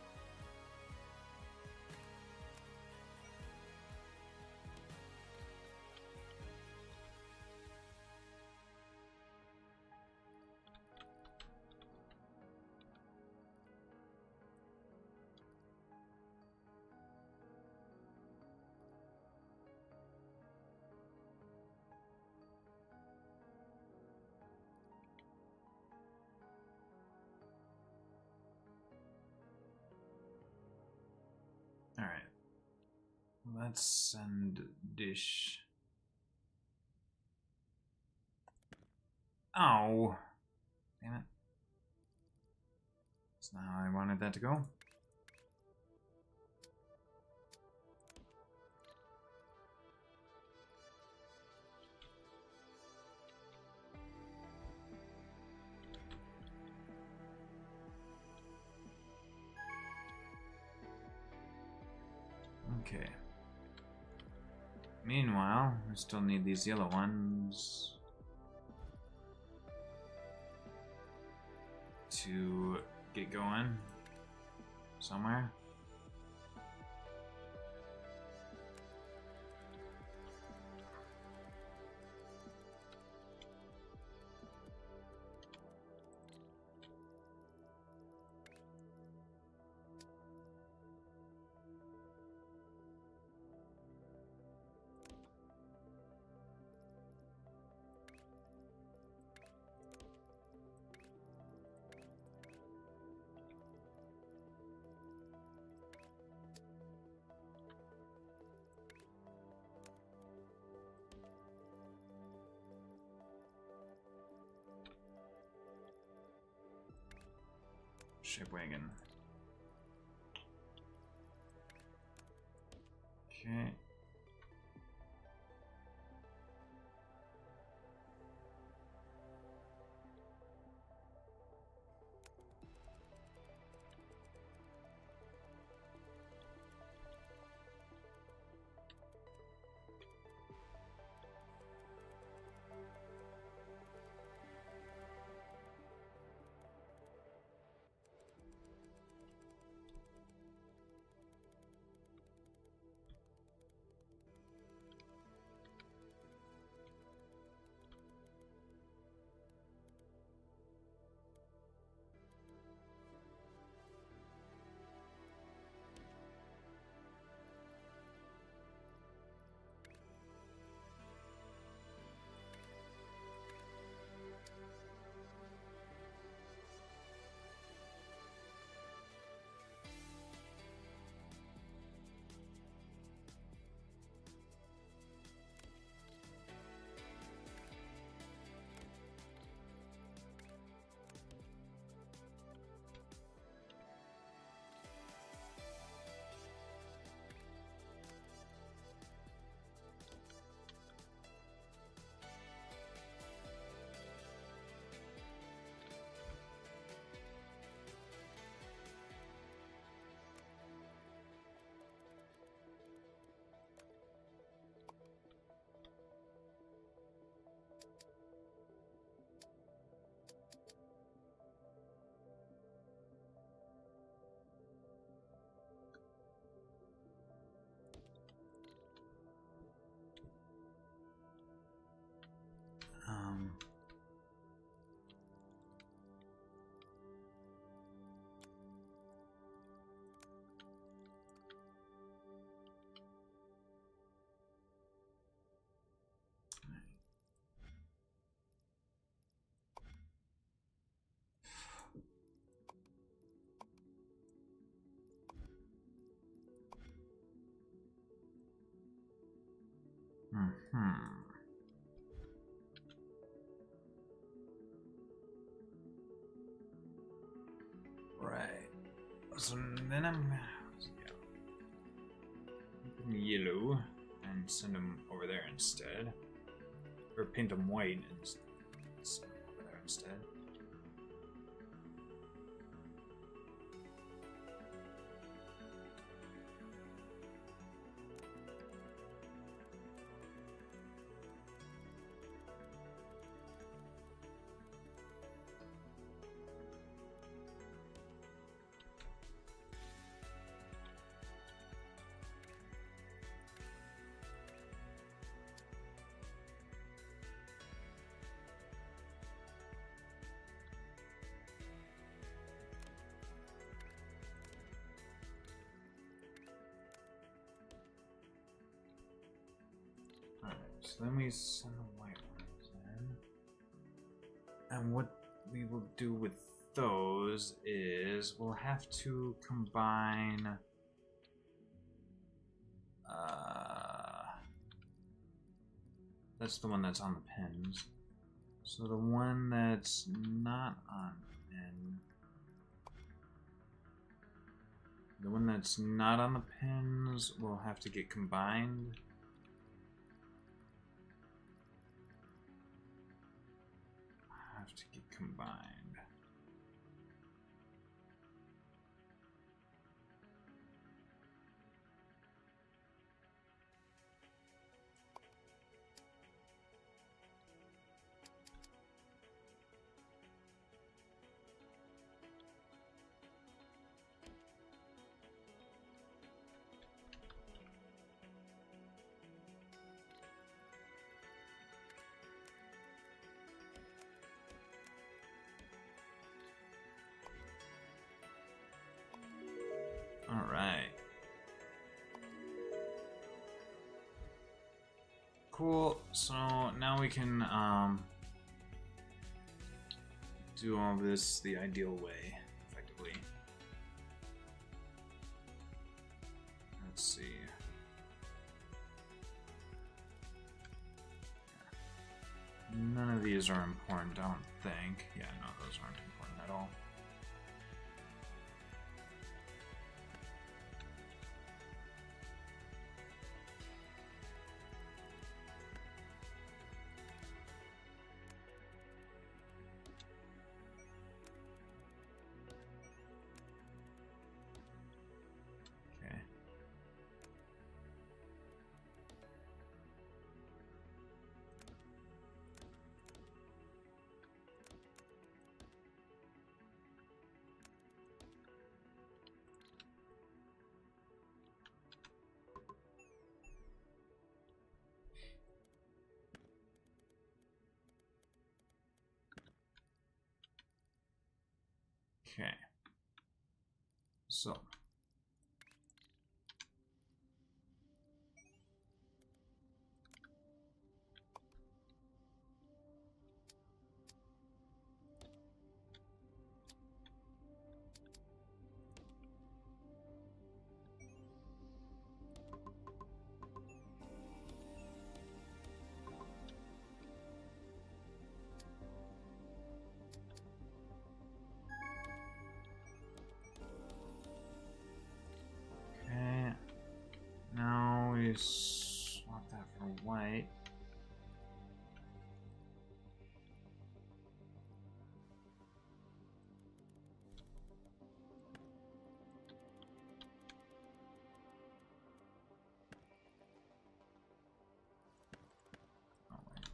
Alright. Let's send dish. Oh! Damn it. That's not how I wanted that to go. Okay. Meanwhile, we still need these yellow ones to get going somewhere. Shipwagon. Okay. Right. So then I'm gonna put them yellow and send them over there instead. Or paint them white and send them over there instead. So then we send the white ones in. And what we will do with those is we'll have to combine that's the one that's on the pins. So the one that's not on the pin, the one that's not on the pins will have to get combined. Have to get combined. All right. Cool. So now we can do all this the ideal way, effectively. Let's see. None of these are important, I don't think. Yeah, no, those aren't important at all. Okay. So. Now we swap that for white. Oh, wait.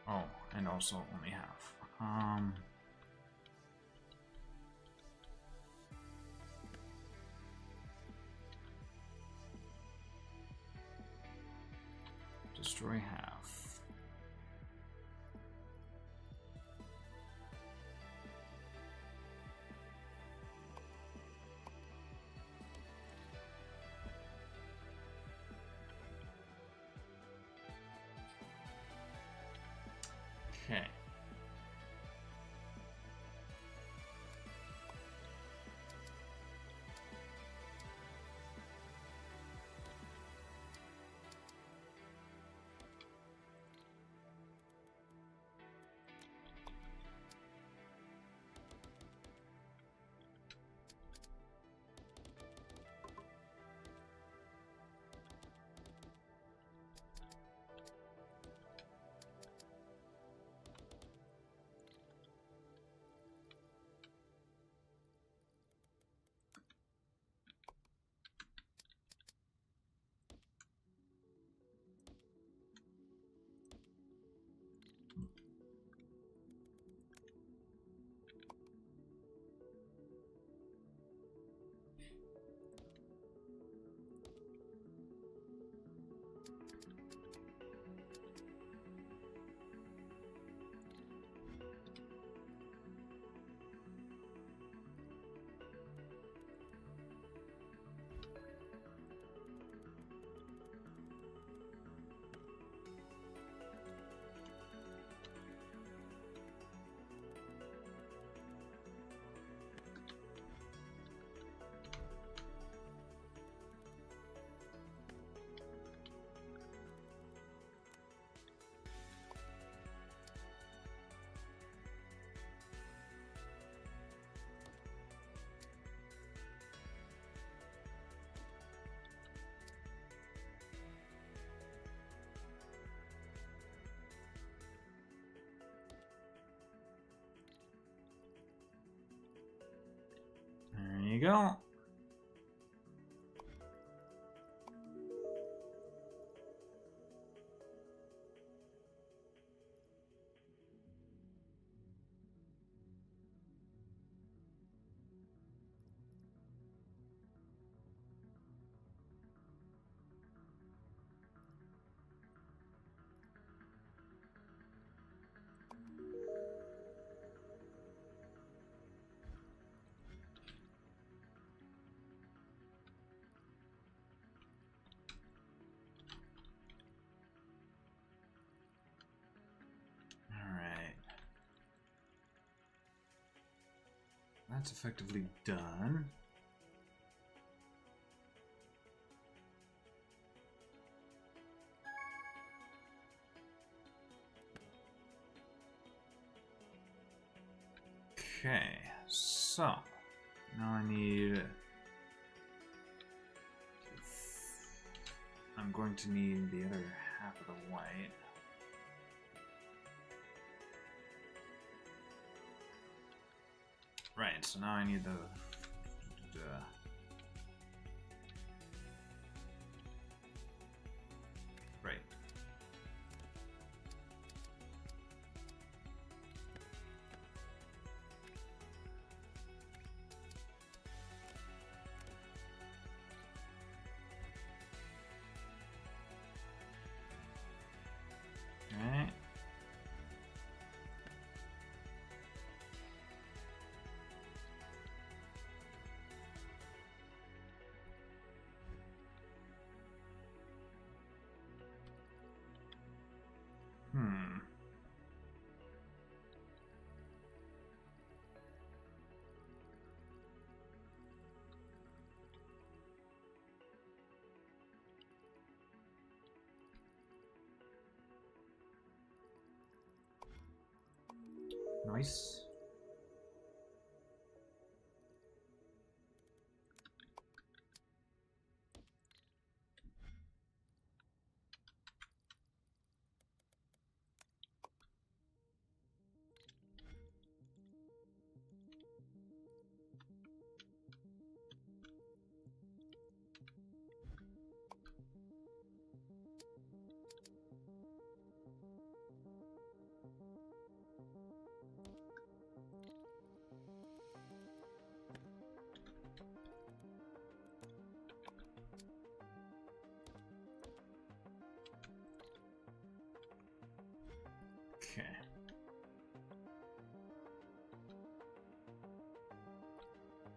Oh, and also only half. destroy half. Okay. There you go. That's effectively done. Okay, so now I need... I'm going to need the other half of the white. Right, so now I need the right. Right. Nice.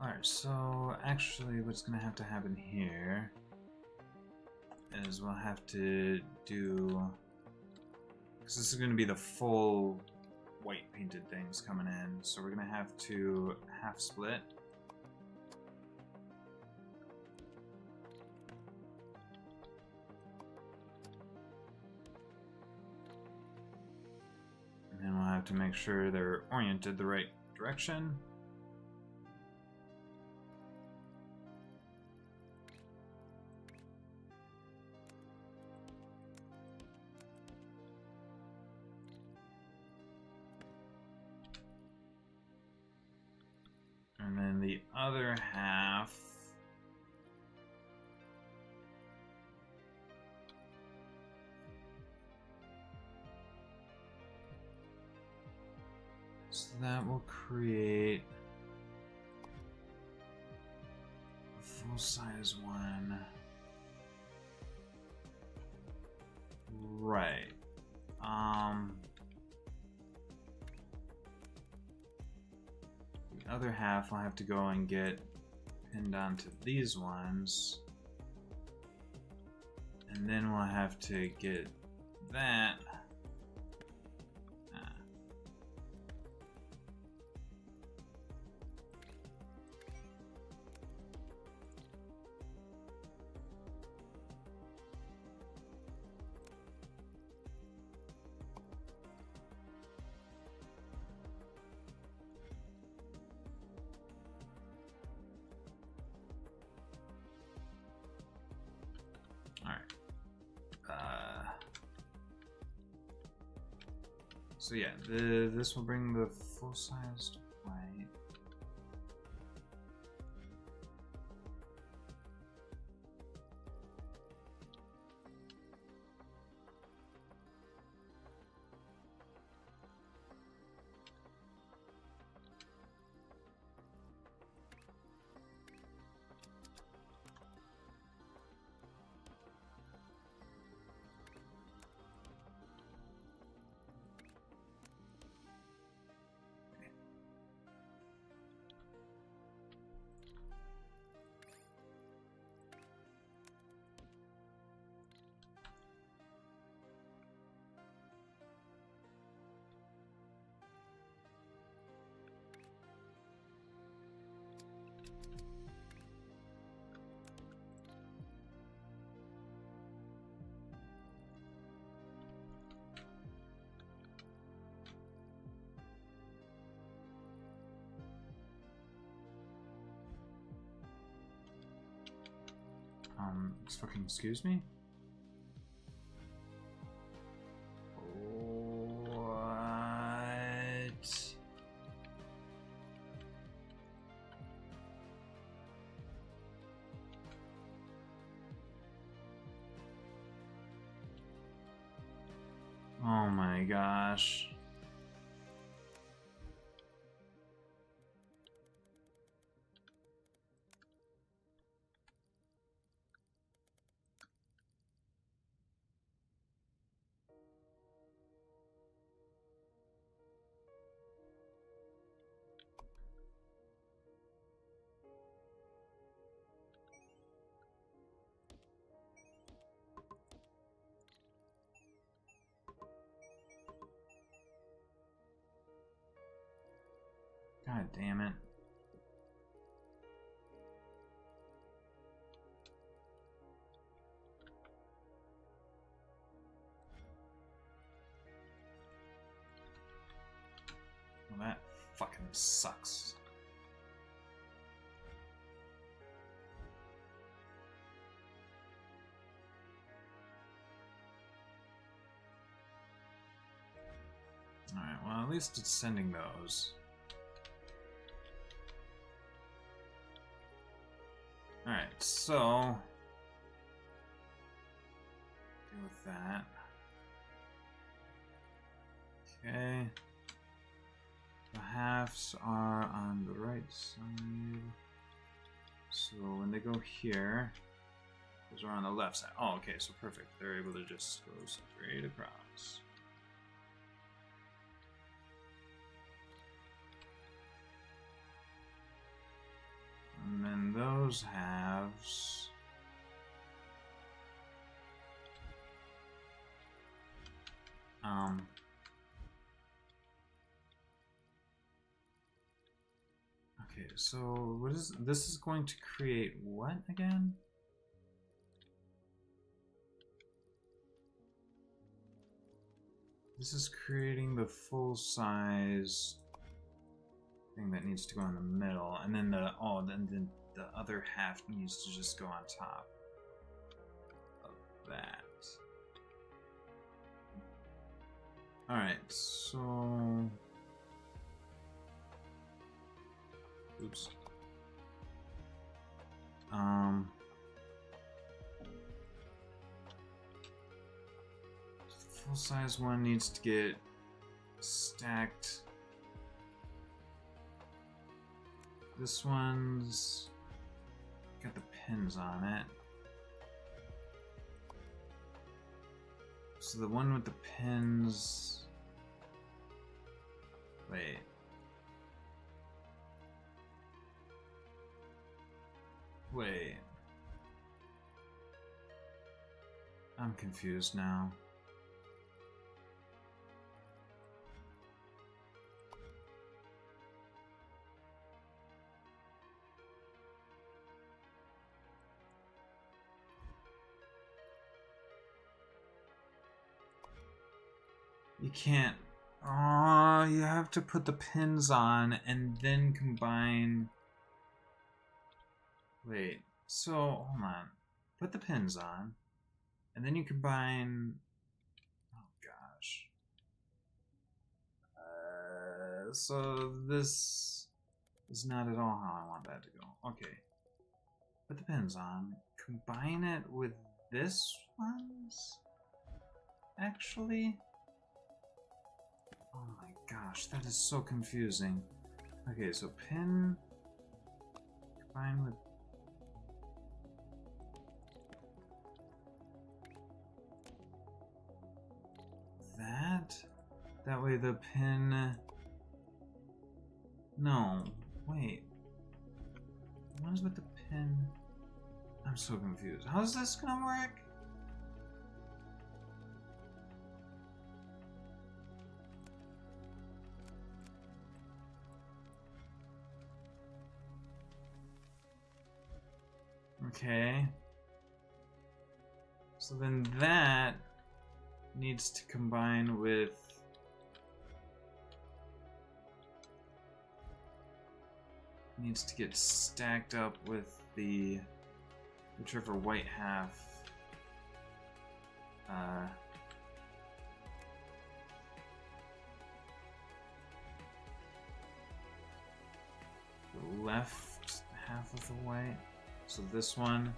Alright, so actually what's gonna have to happen here is we'll have to do, because this is gonna be the full white painted things coming in, so we're gonna have to half split. And then we'll have to make sure they're oriented the right direction. And then the other half, so that will create a full-size one. Right. The other half I'll have to go and get pinned onto these ones. And then we'll have to get that. So yeah, this will bring the full-sized white. Fucking excuse me? What? Oh my gosh. God damn it. Well, that fucking sucks. Alright, well, at least it's sending those. Alright, so deal with that. Okay. The halves are on the right side. So when they go here, those are on the left side. Oh, okay, so perfect. They're able to just go straight across. those halves. Okay, so what is this is going to create what again? This is creating the full size thing that needs to go in the middle, and then the then the other half needs to just go on top of that. Alright, so oops. The full size one needs to get stacked. This one's got the pins on it. So the one with the pins. Wait. Wait. I'm confused now. You can't. Oh, you have to put the pins on and then combine. Wait, so hold on. Put the pins on and then you combine. Oh gosh. So this is not at all how I want that to go. Okay. Put the pins on. Combine it with this one's. Actually. Oh my gosh, that is so confusing. Okay, so pin combine with that. That way the pin. No, wait. What is with the pin? I'm so confused. How's this gonna work? Okay. So then that needs to combine with needs to get stacked up with the whichever white half the left half of the white. So this one.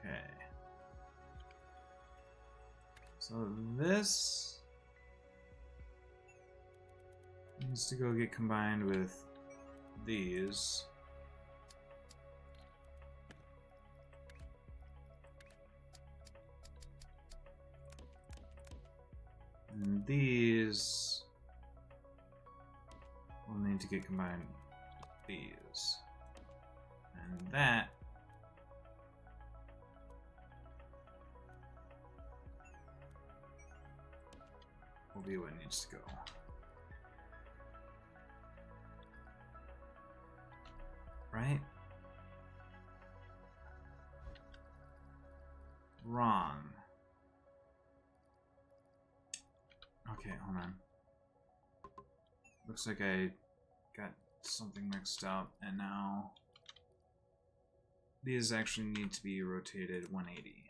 Okay. So this needs to go get combined with these. And these will need to get combined with these. And that will be what needs to go. Right? Wrong. Okay, hold on. Looks like I got something mixed up, and now these actually need to be rotated 180.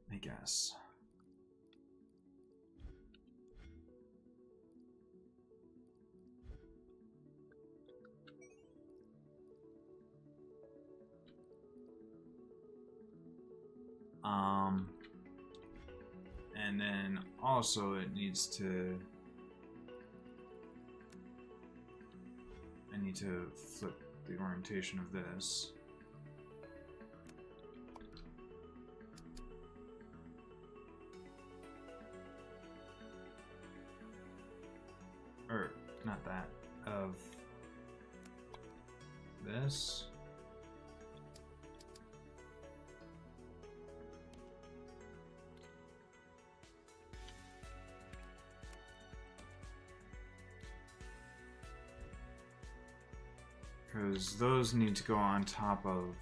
I guess. And then also it needs to, I need to flip the orientation of this. Or, not that, of this. Because those need to go on top of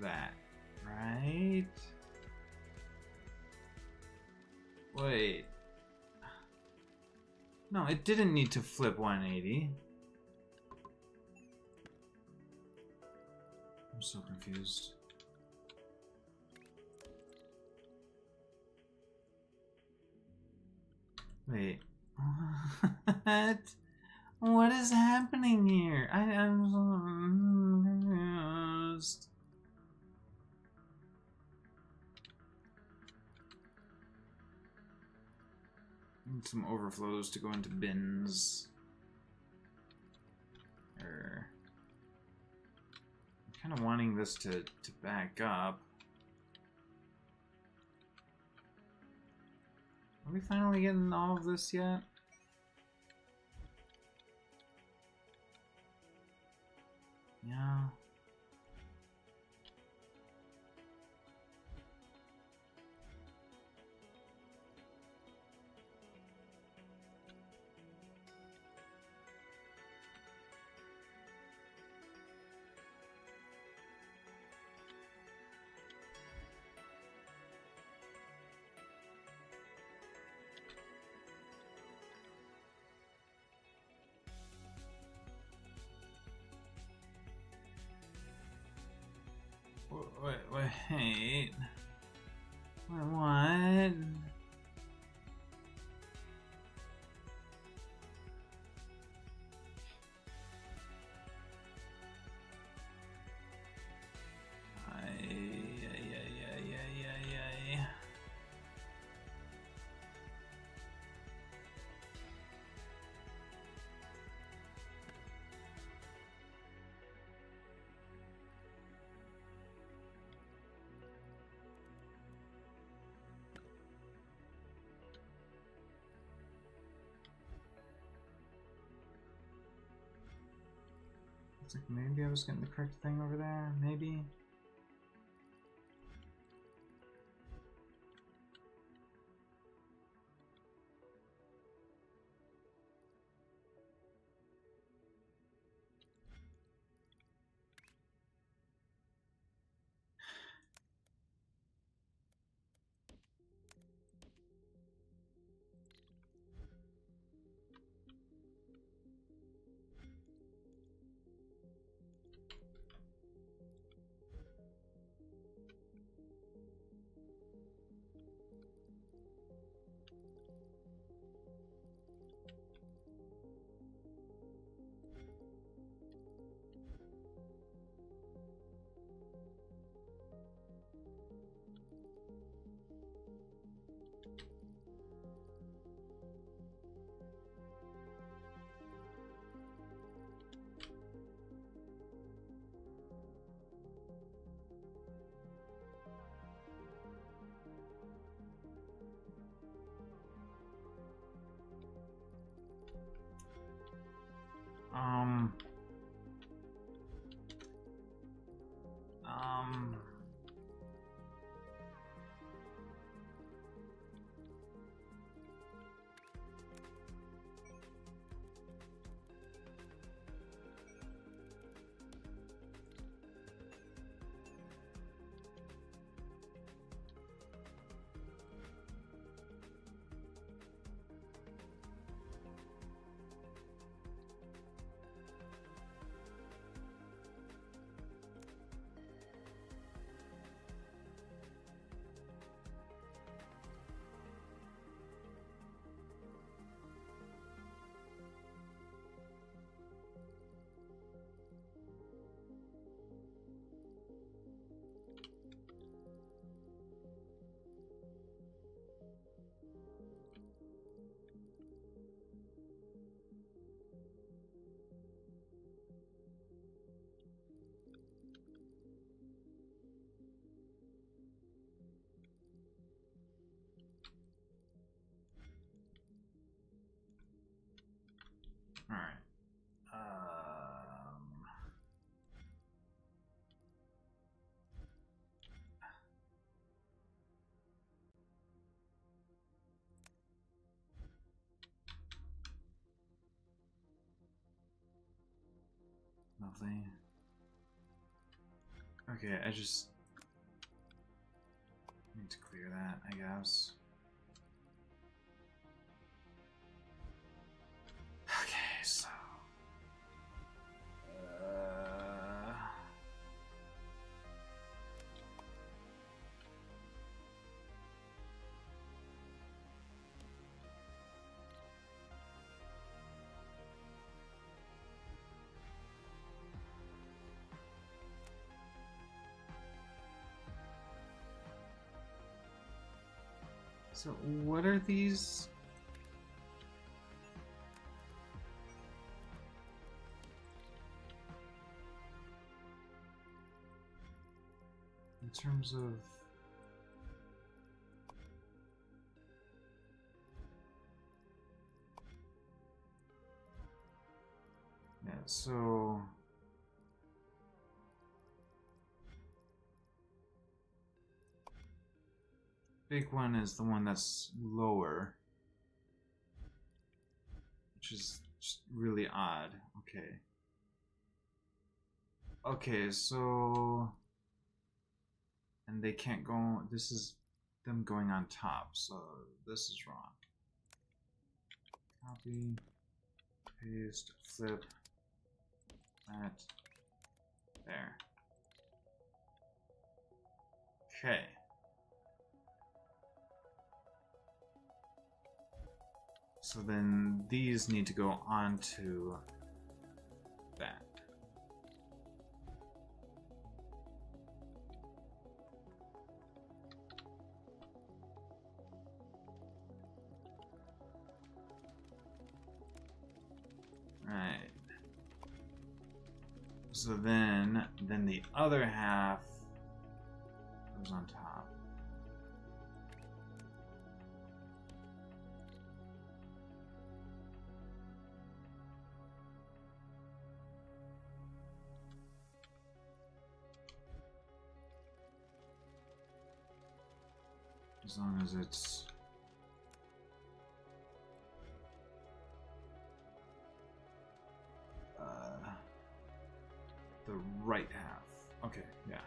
that, right? Wait. No, it didn't need to flip 180. I'm so confused. Wait. What? What is happening here? I'm so confused. Need some overflows to go into bins. I'm kind of wanting this to back up. Are we finally getting all of this yet? Yeah. Wait. What? It's like maybe I was getting the correct thing over there. Maybe. Lovely. Okay, I just need to clear that, I guess. Okay, so... So, what are these? In terms of... Yeah, so... Big one is the one that's lower, which is just really odd. Okay. Okay, so... And they can't go... This is them going on top, so this is wrong. Copy, paste, flip, that, there. Okay. So then these need to go onto that. Right. So then the other half goes on top. As long as it's the right half. Okay, yeah.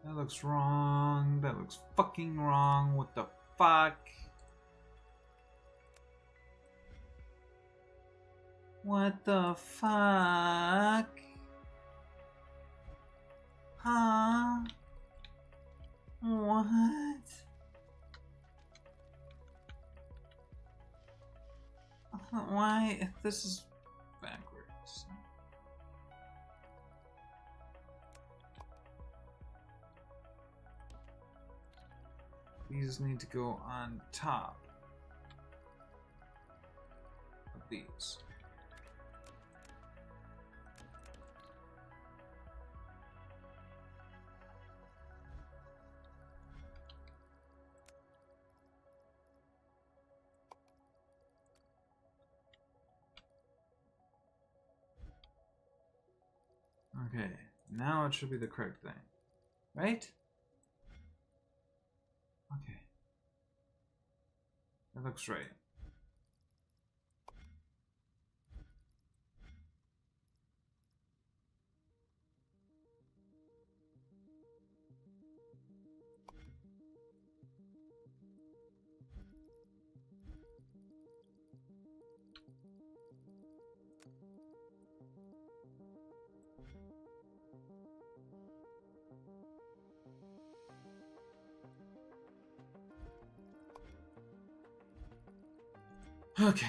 That looks wrong. That looks fucking wrong. What the fuck? What the fuck? Huh? What? Why? This is backwards. These need to go on top of these. Okay, now it should be the correct thing, right? Okay. That looks right. Okay.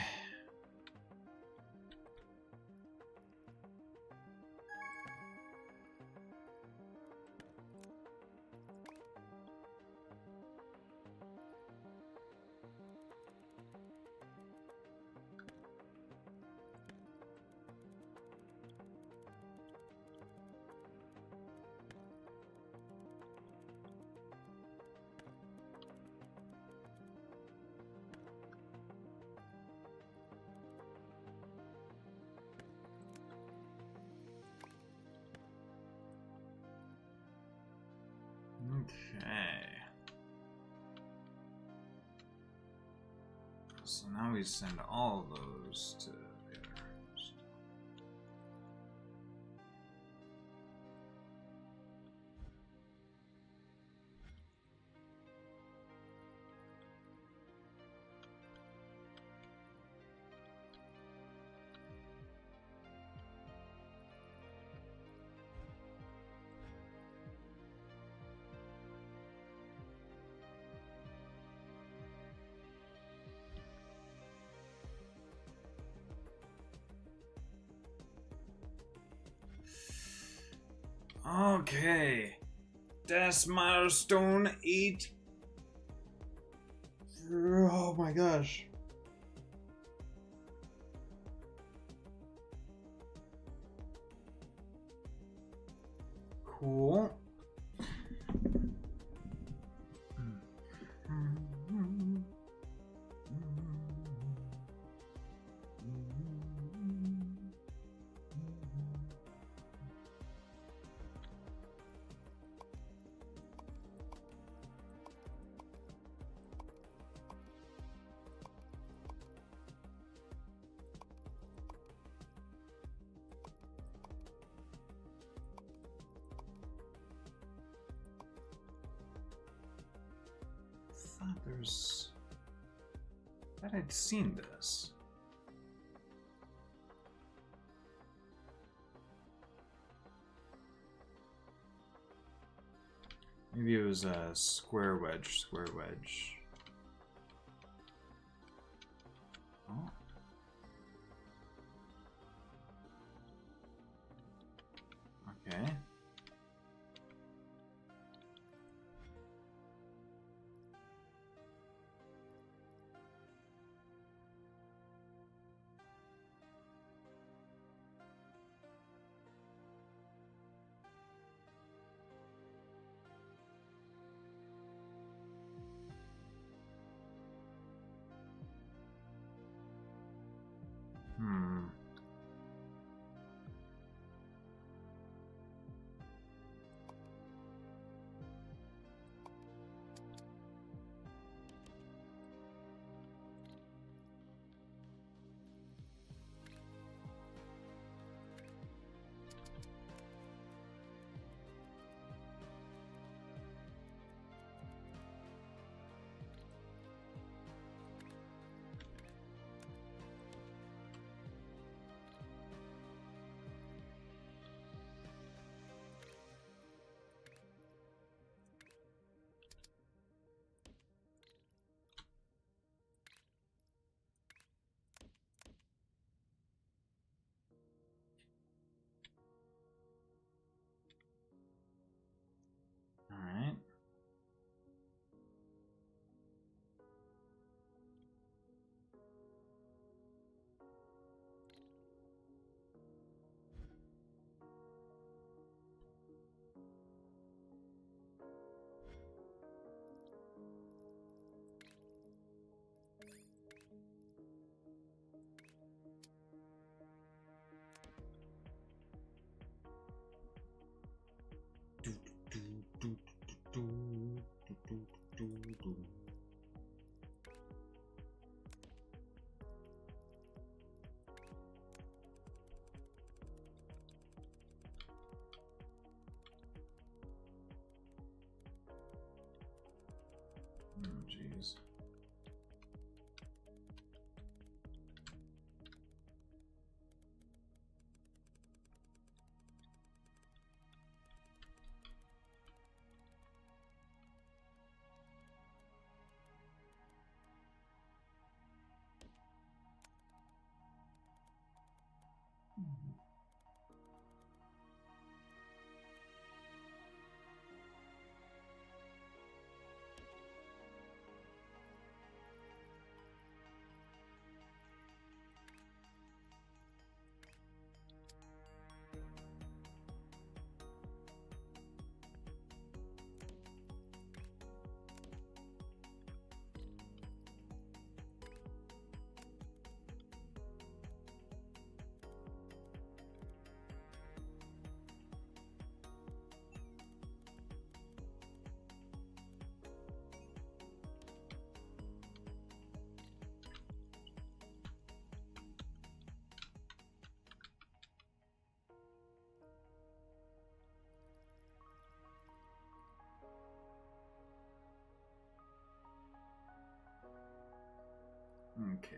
Okay. So now we send all of those to there. Okay. That's Milestone 8. Oh my gosh. Cool. I thought there's... I thought I'd seen this. Maybe it was a square wedge, Oh. Okay. Okay.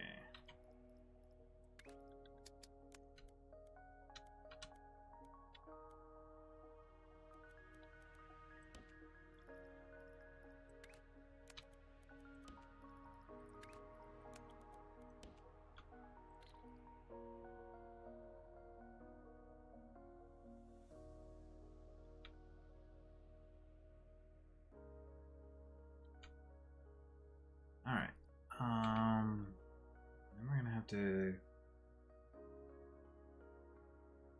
Alright. Then we're gonna have to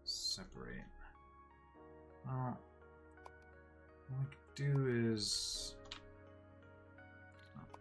separate. Well, what we could do is wait.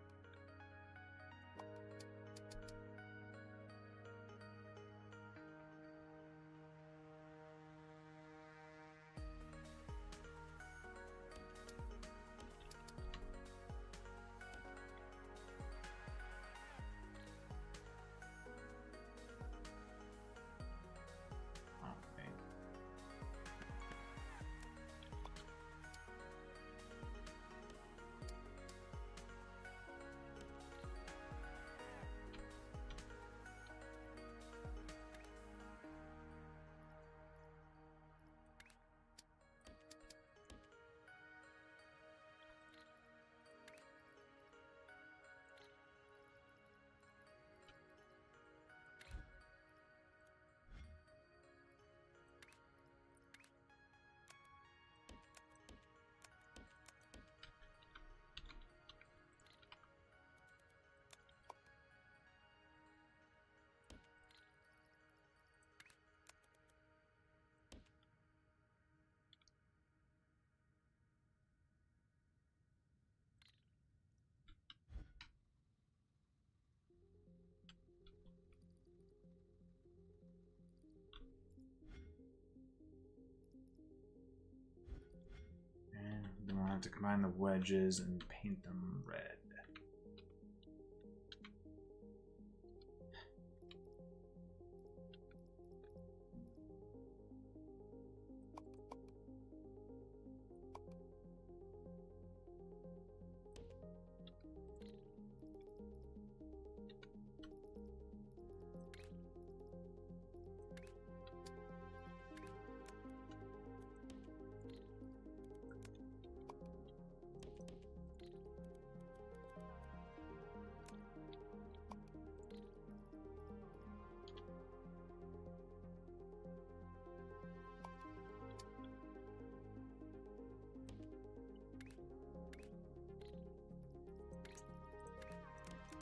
And then we'll have to combine the wedges and paint them red.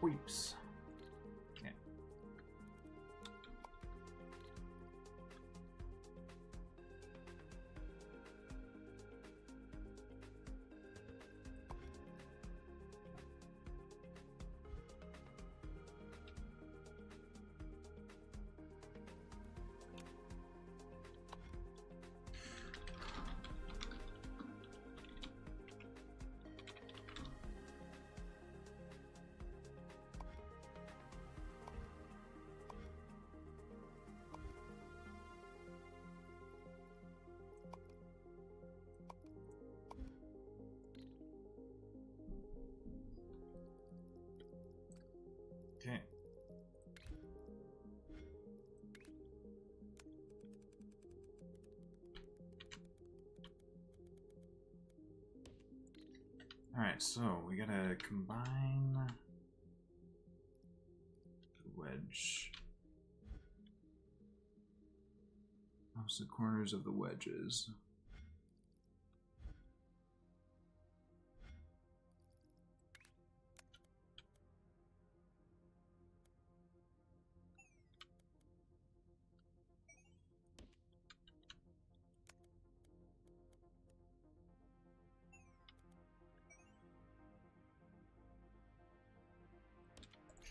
Weeps. Okay. Okay. Alright, so we gotta combine the wedge. Opposite corners of the wedges.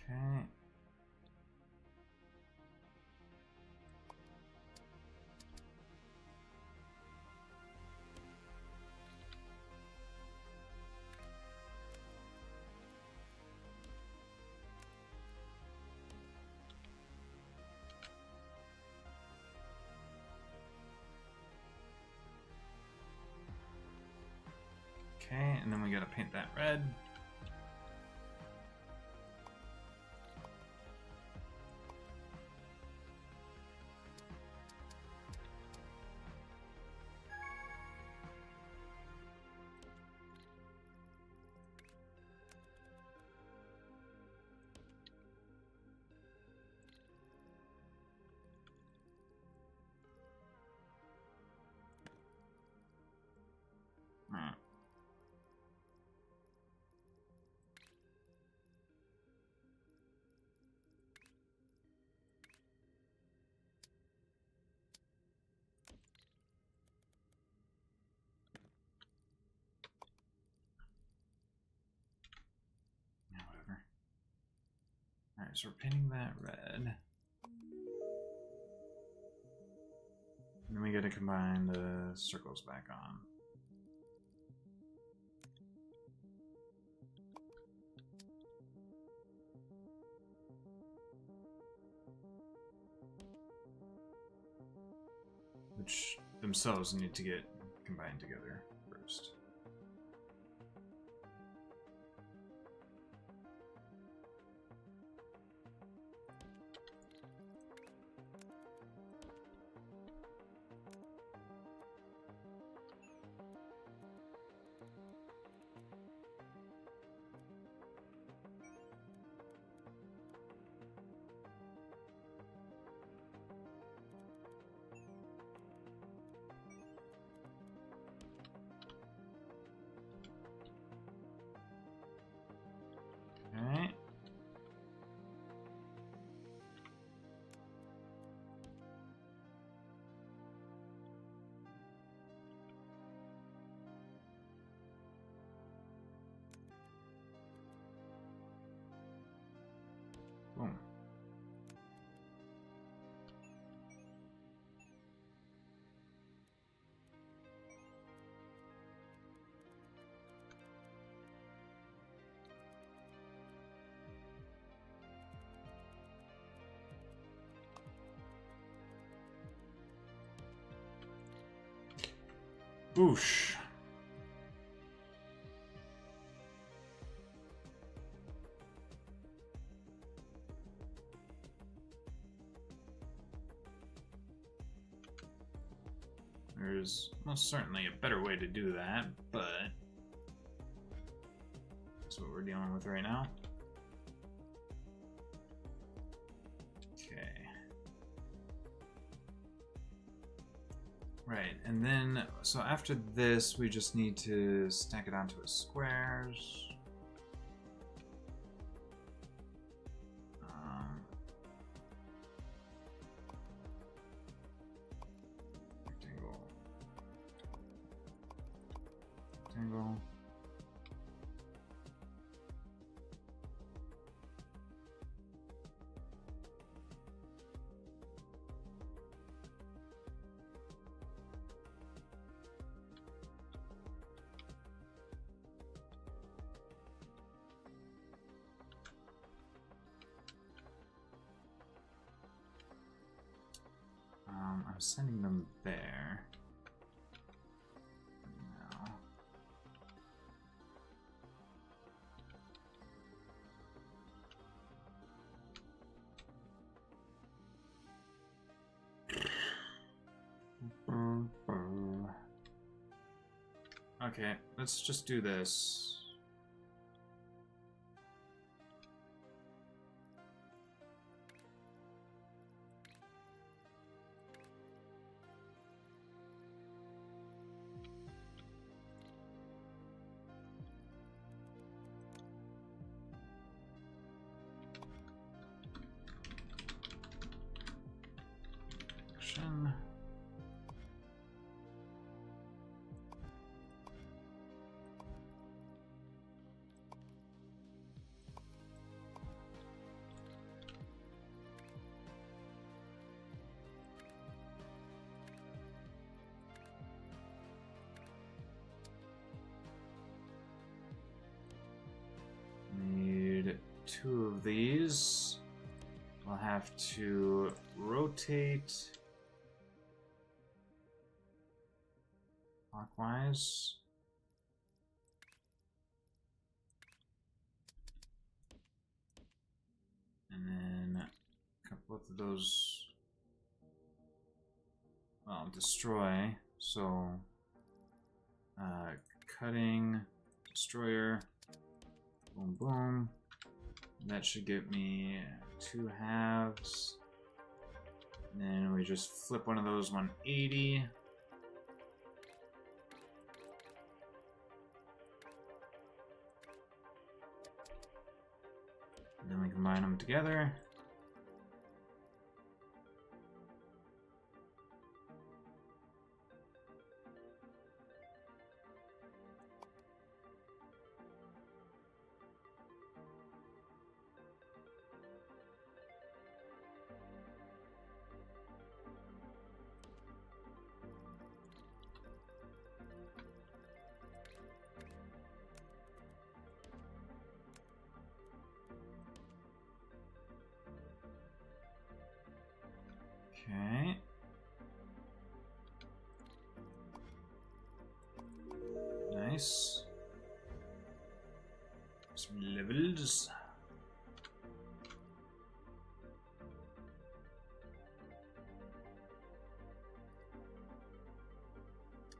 Okay. Okay, and then we gotta paint that red. so we're painting that red. And then we gotta combine the circles back on. Which themselves need to get combined together first. Okay. Boom. Boosh. There's most certainly a better way to do that, but that's what we're dealing with right now. Okay. Right, and then, so after this, we just need to stack it onto a squares. Rectangle. Rectangle. I'm sending them there. No. Okay, let's just do this. Action. Need 2 of these. We'll have to rotate clockwise. And then cut both of those. Well, destroy. So, cutting, destroyer, boom, boom. That should get me 2 halves. And then we just flip one of those 180. And then we combine them together. levels.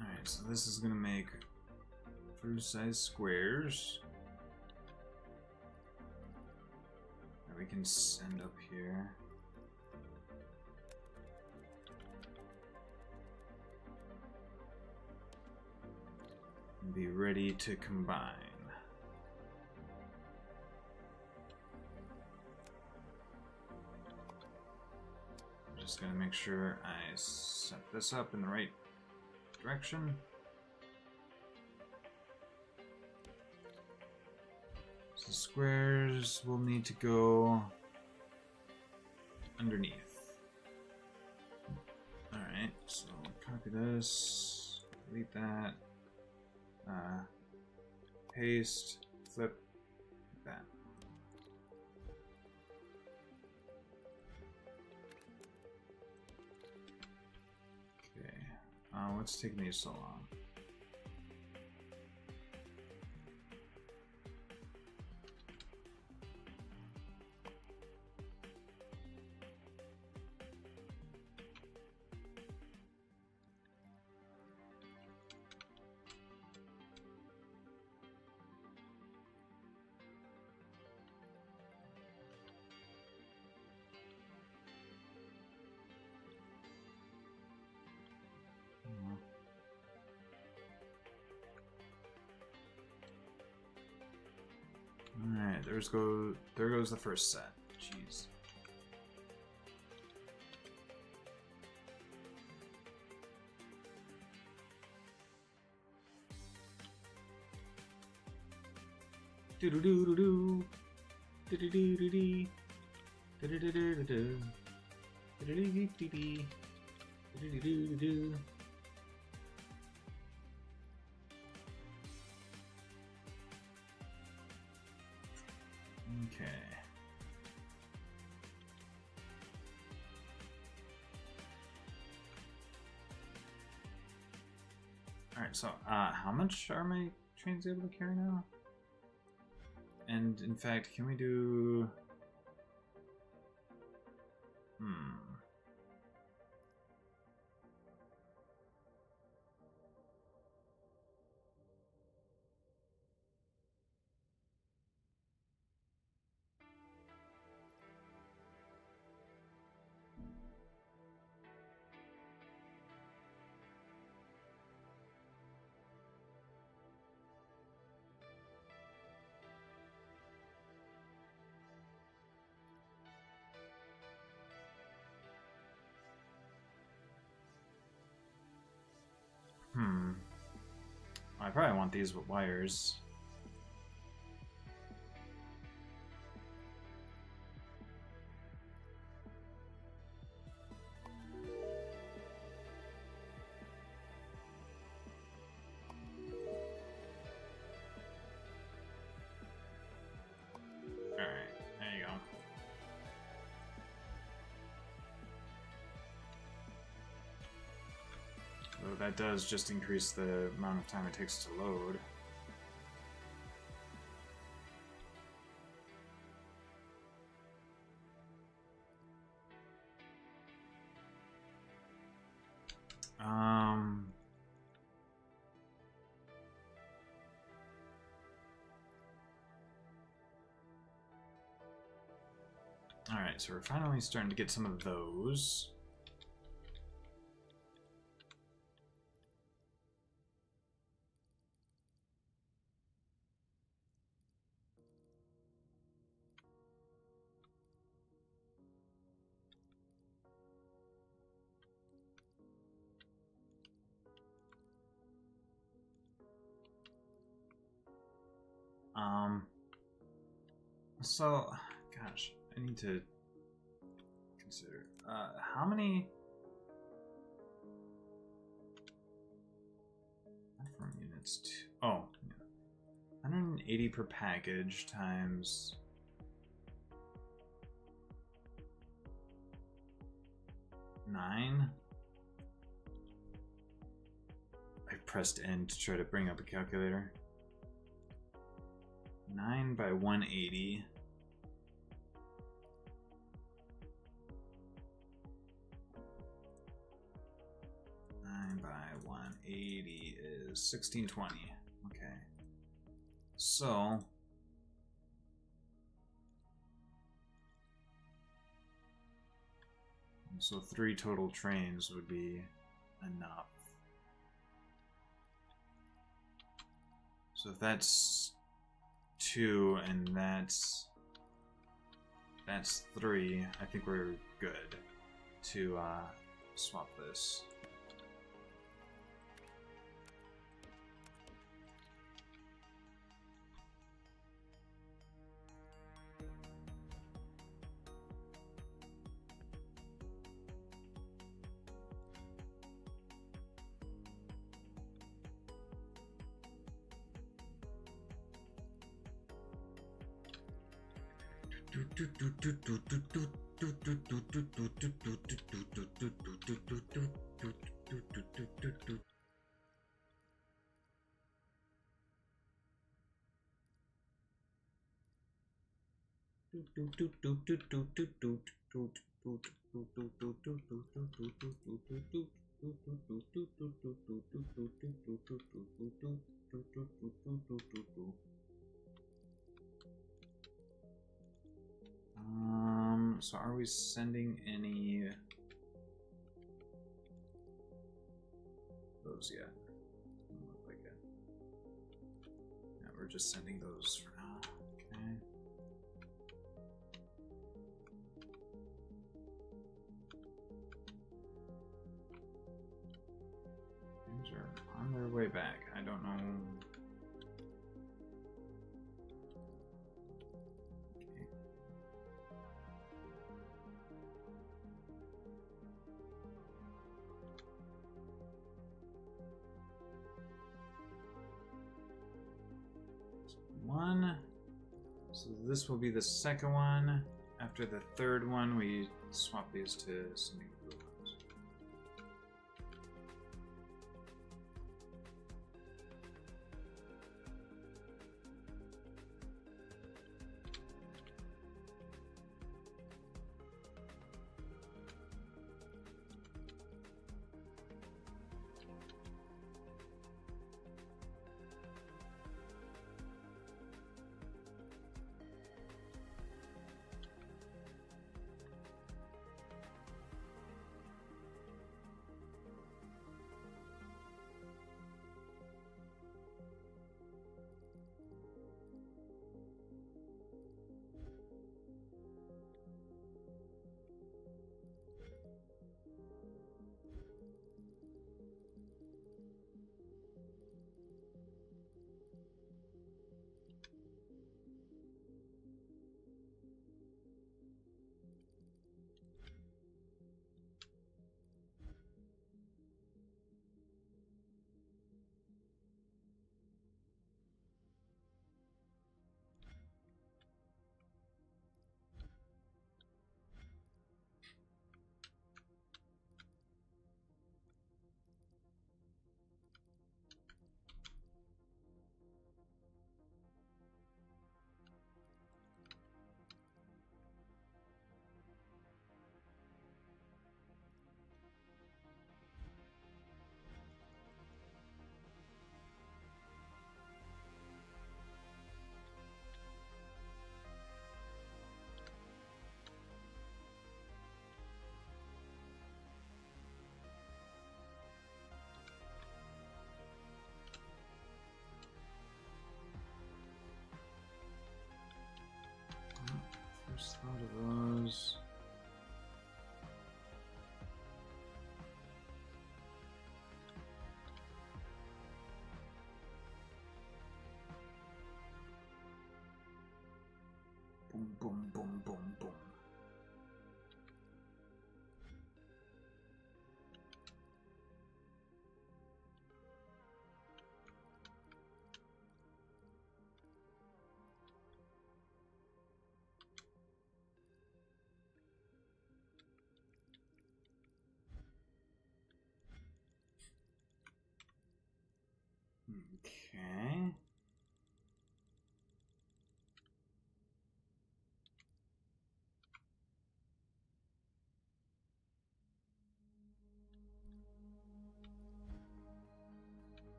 Alright, so this is gonna make fruit-sized squares that we can send up here. And be ready to combine. I'm just gonna make sure I set this up in the right direction. So squares will need to go underneath. Alright, so copy this, delete that, paste, flip, like that. Okay, what's taking me so long? Alright, there goes the first set. Jeez. Do do do do do. Do do do do do. Do do do do do. Do do do do do. Do do do do do. Okay. Alright, so how much are my trains able to carry now? And in fact, can we do I probably want these with wires. Alright, there you go. So that does just increase the amount of time it takes to load. Alright, so we're finally starting to get some of those. So, gosh, I need to consider, how many platform units? Oh, yeah. 180 per package times 9. I pressed N to try to bring up a calculator. 9 by 180. By 180 is 1620. Okay. So so 3 total trains would be enough. So if that's 2 and that's 3, I think we're good to swap this. So are we sending any those yet? Doesn't look like it. Yeah, we're just sending those for now. Okay. Things are on their way back. I don't know. One. So this will be the second one. After the third one, we swap these to something blue ones. First thought of those. Boom, boom, boom, boom, boom. Okay.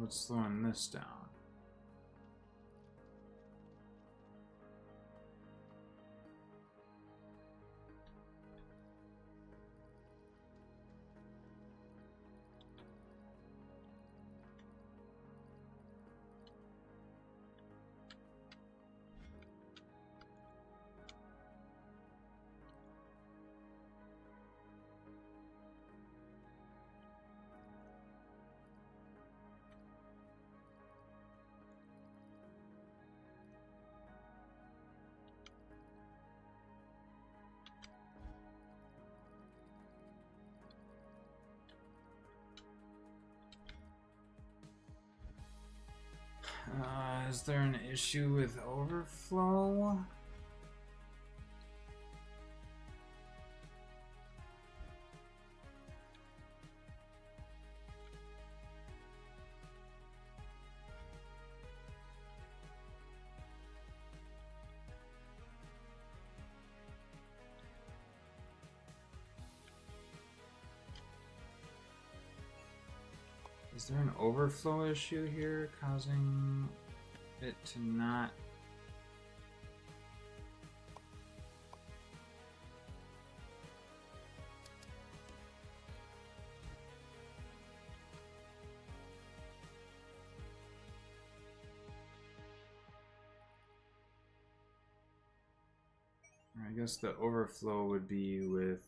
what's slowing this down? Is there an issue with overflow? Is there an overflow issue here causing it to not... I guess the overflow would be with...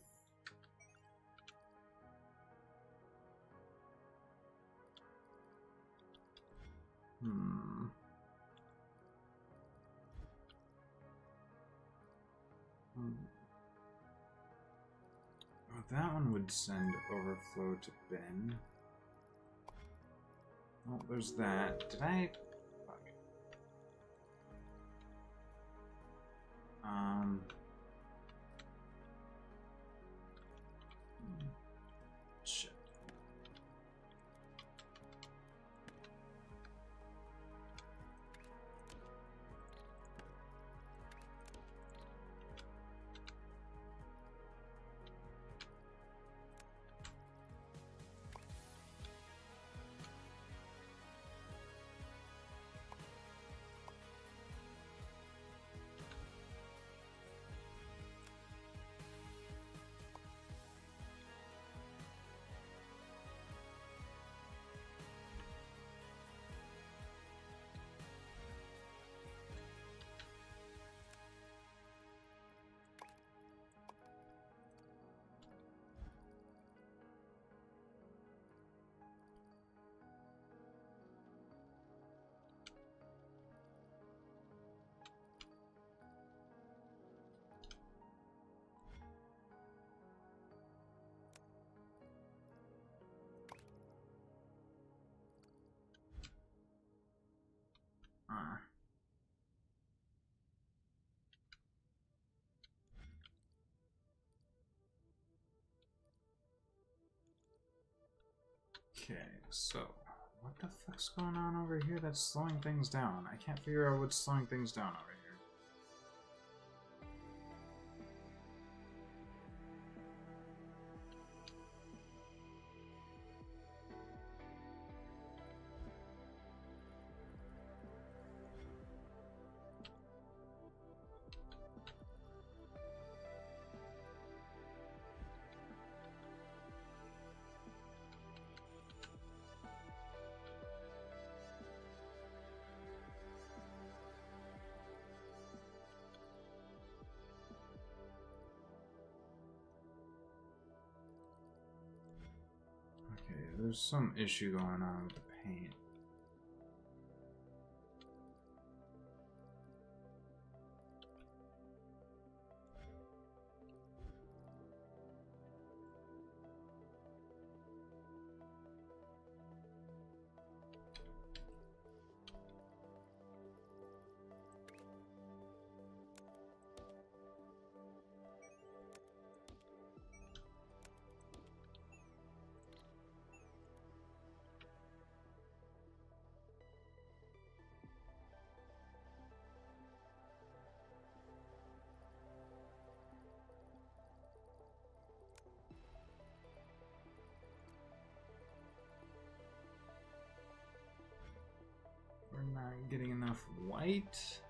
Well, that one would send overflow to Ben. Oh, there's that. Did I... Fuck. Shit. Okay, so what the fuck's going on over here that's slowing things down? I can't figure out what's slowing things down over here. Okay, there's some issue going on with the paint. I'm not getting enough white.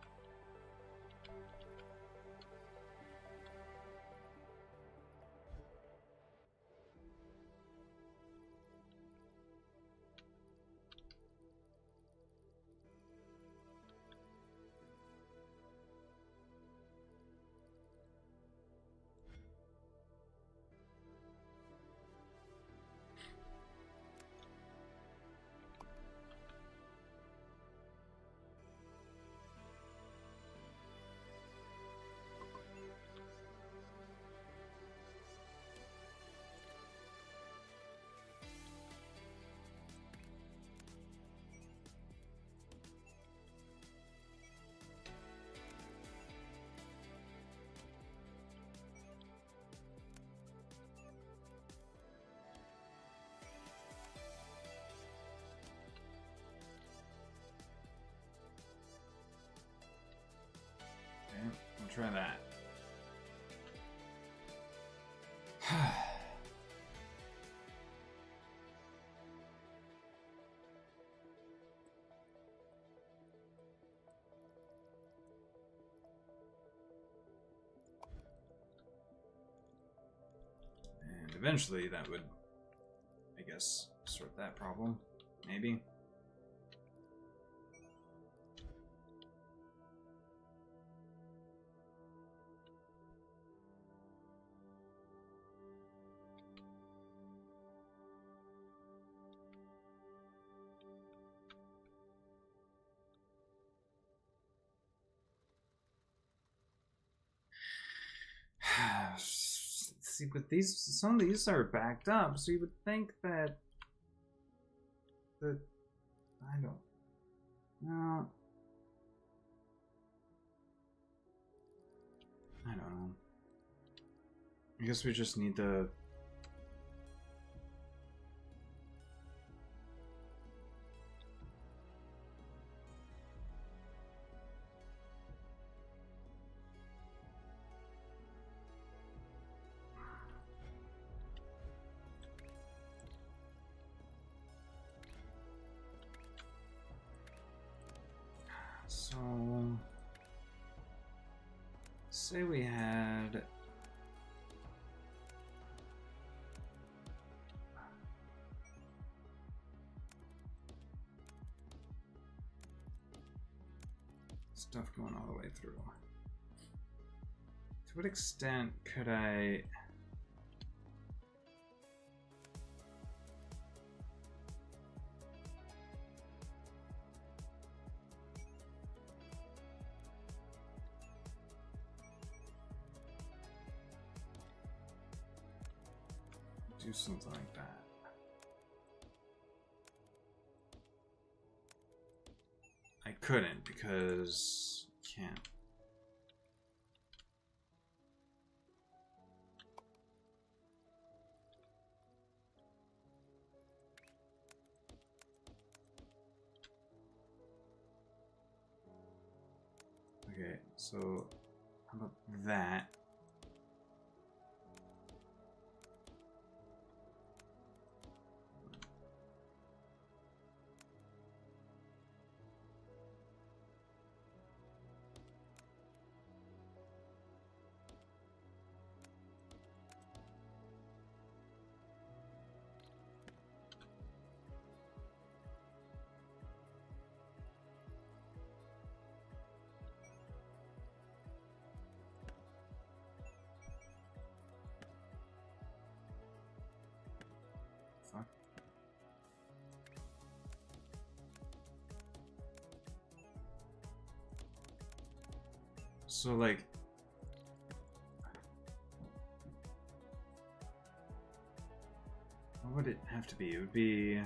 Okay, we'll try that. And eventually that would, I guess, sort that problem. Maybe. See, but these, some of these are backed up, so you would think that I don't know. I don't know. I guess we just need to so say we had stuff going all the way through. To what extent could I do something like that? I couldn't because I can't. Okay, so how about that? Fuck. So like what would it have to be? It would be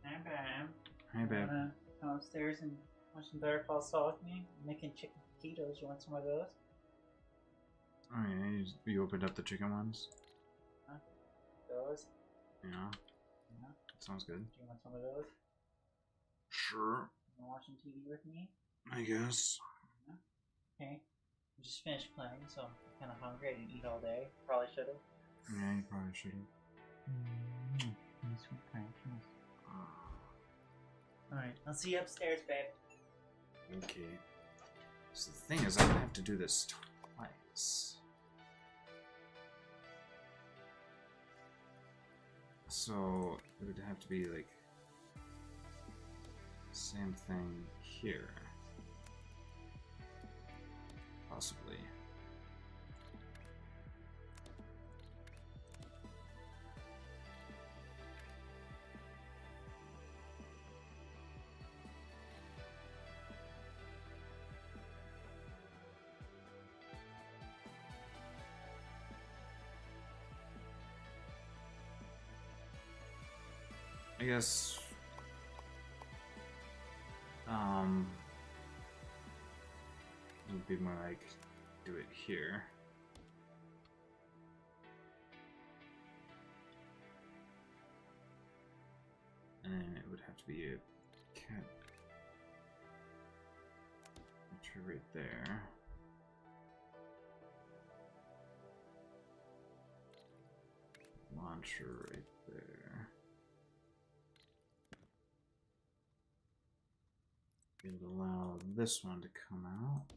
Hi, babe. Hey, babe. Wanna come upstairs and watch some Better Call Saul with me? I'm making chicken taquitos. You want some of those? Oh yeah, you opened up the chicken ones? Huh? Those? Yeah. Yeah. That sounds good. Do you want some of those? Sure. You wanna watch some TV with me? I guess. Yeah. Okay. I just finished playing, so I'm kind of hungry. I didn't eat all day. Probably should have. Yeah, you probably should have. Sweet precious. Alright, I'll see you upstairs, babe. Okay. So the thing is, I have to do this twice. So it would have to be like same thing here. Possibly. I guess it would be more like do it here. And then it would have to be a cat picture right there. Launcher right there. It would allow this one to come out.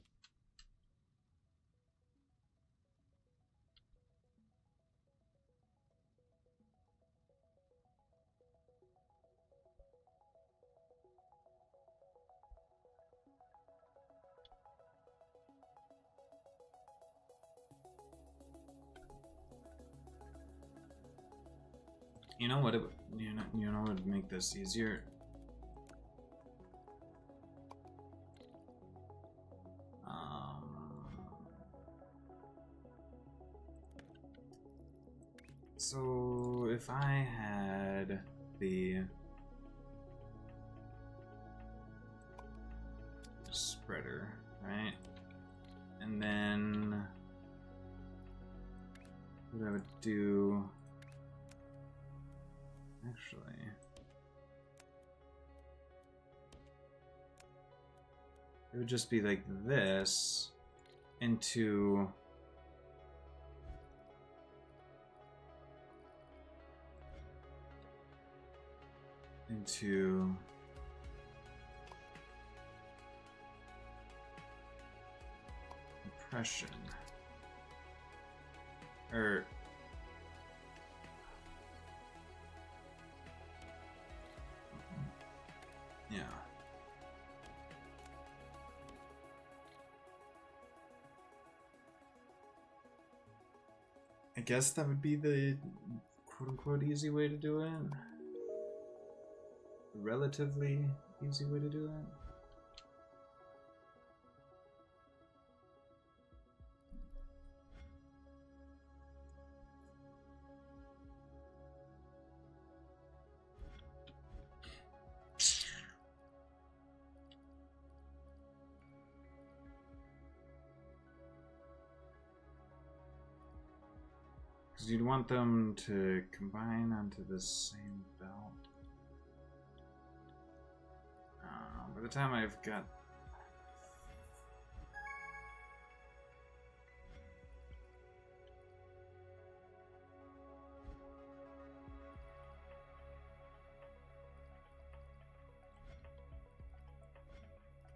You know what? You know what would make this easier? So if I had the spreader, right, and then what I would do. Actually, it would just be like this into impression, or yeah. I guess that would be the quote-unquote easy way to do it. Relatively easy way to do it. Because you'd want them to combine onto the same belt. By the time I've got...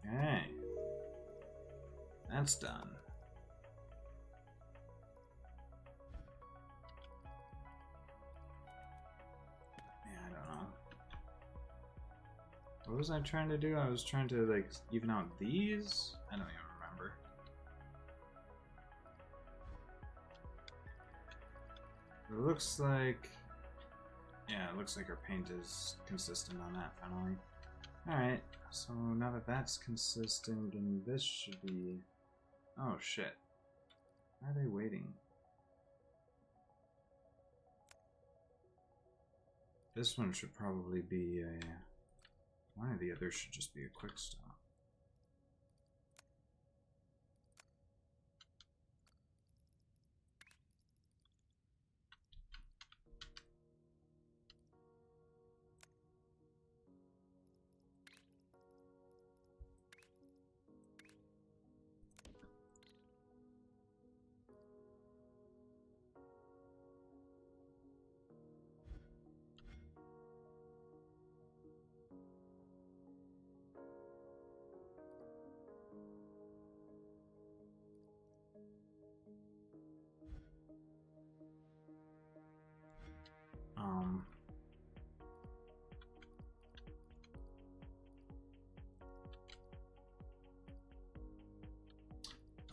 Okay. That's done. What was I trying to do? I was trying to, like, even out these? I don't even remember. It looks like... Yeah, it looks like our paint is consistent on that, finally. Alright, so now that that's consistent, then this should be... Oh, shit. Why are they waiting? This one should probably be a... One of the others should just be a quick stop.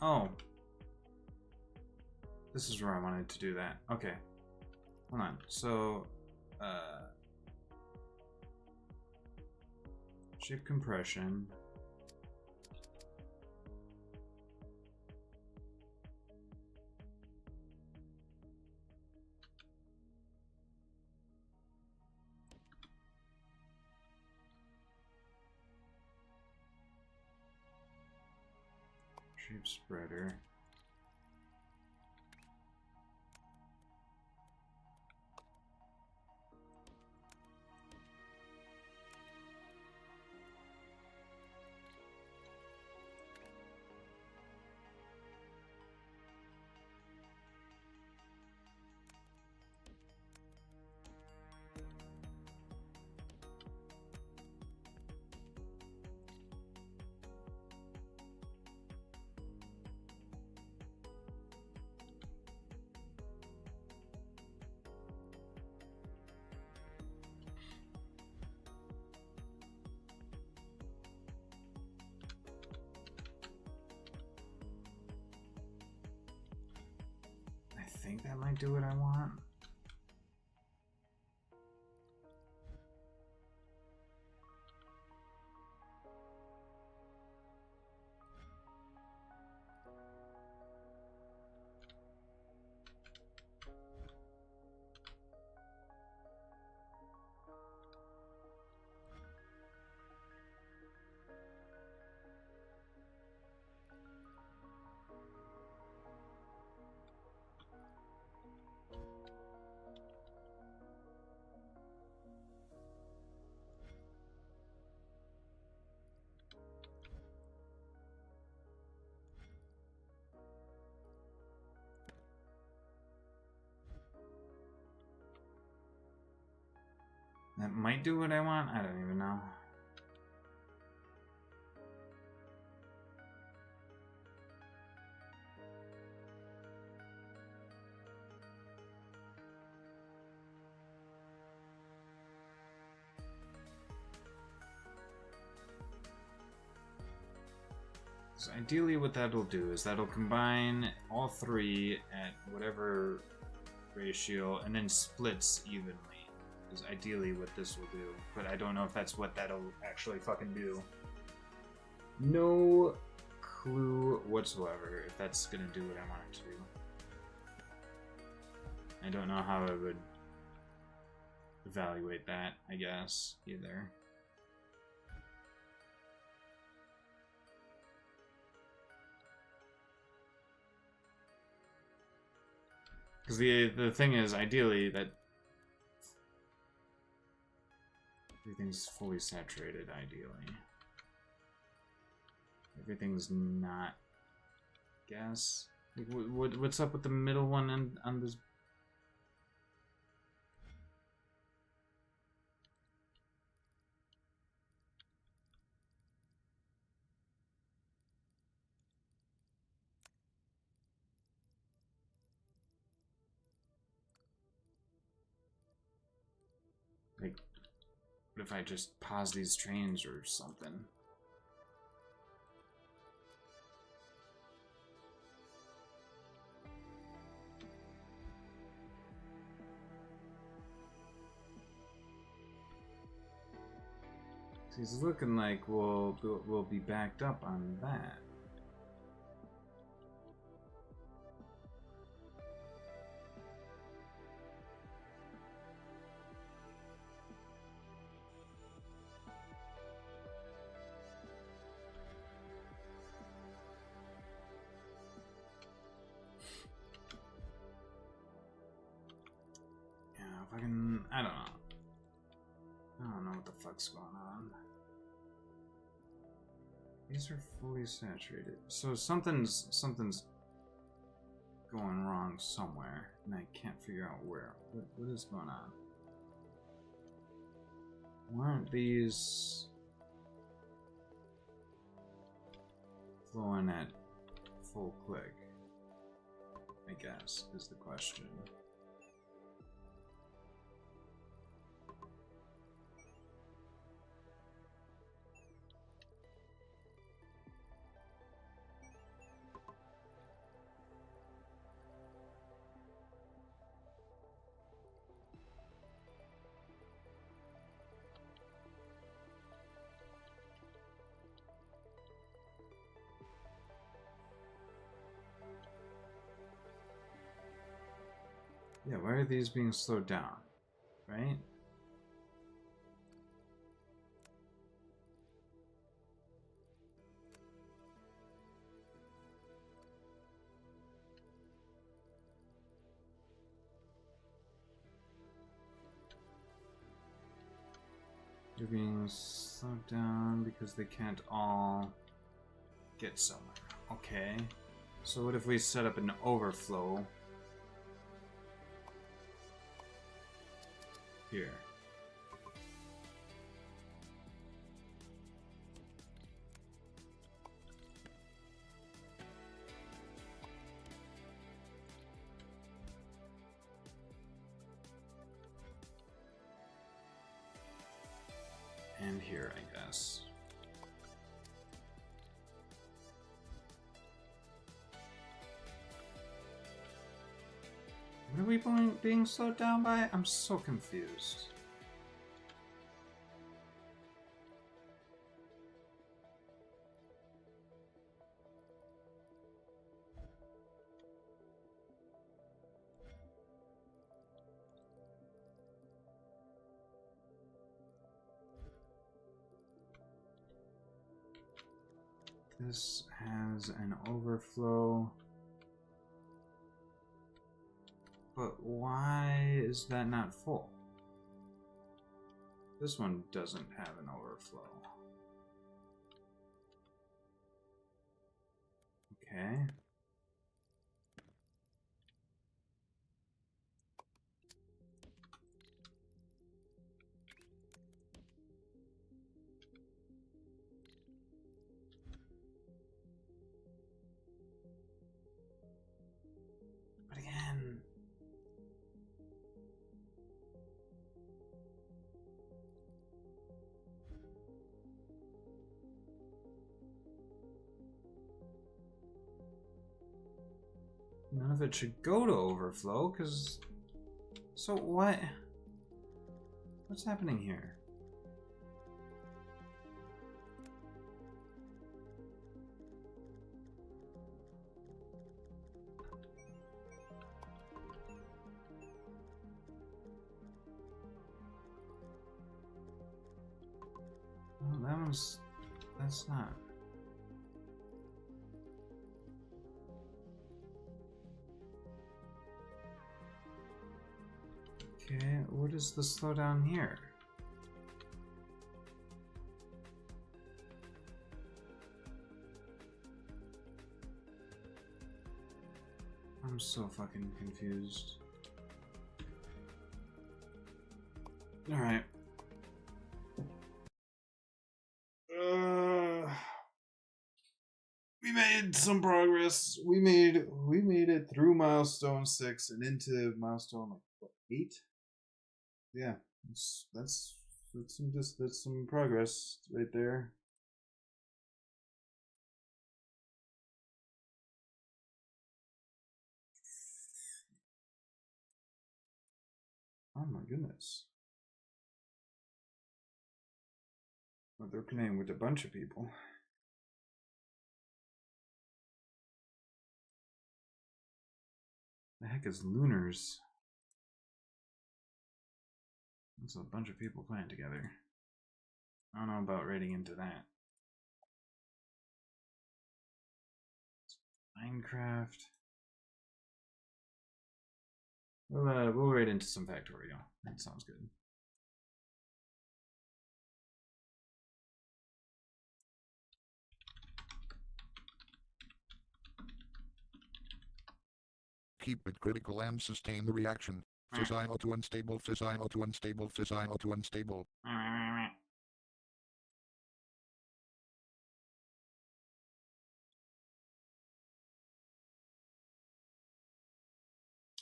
Oh. This is where I wanted to do that. Okay. Hold on. So, shape compression. Shape spreader. I think that might do what I want. That might do what I want. I don't even know. So ideally what that'll do is that'll combine all three at whatever ratio and then splits evenly. Is ideally what this will do, but I don't know if that's what that'll actually fucking do. No clue whatsoever if that's gonna do what I want it to do. I don't know how I would evaluate that, I guess, either. Because the thing is, ideally, that everything's fully saturated, ideally. Everything's not, I guess. Like, what's up with the middle one on this? Like, what if I just pause these trains or something? It's looking like we'll be backed up on that. fucking, I don't know. I don't know what the fuck's going on. These are fully saturated. So something's going wrong somewhere, and I can't figure out where. What is going on? Why aren't these flowing at full click? I guess is the question. Yeah, why are these being slowed down? Right? They're being slowed down because they can't all get somewhere. Okay. So what if we set up an overflow here? And here, I guess. What are we being slowed down by? I'm so confused. This has an overflow. But why is that not full? This one doesn't have an overflow. Okay. But again, none of it should go to overflow, because... So what? What's happening here? Oh, that one's... That's not... Okay, what is the slowdown here? I'm so fucking confused. Alright. We made some progress. We made it through milestone 6 and into milestone like what, 8? Yeah, that's some progress right there. Oh my goodness. Well, they're playing with a bunch of people. The heck is Lunars? That's a bunch of people playing together. I don't know about raiding into that. Minecraft. We'll raid into some Factorio. That sounds good. Keep it critical and sustain the reaction. Fissile to unstable, fissile to unstable, fissile to unstable.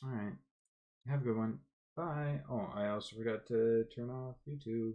Alright. Have a good one. Bye. Oh, I also forgot to turn off YouTube.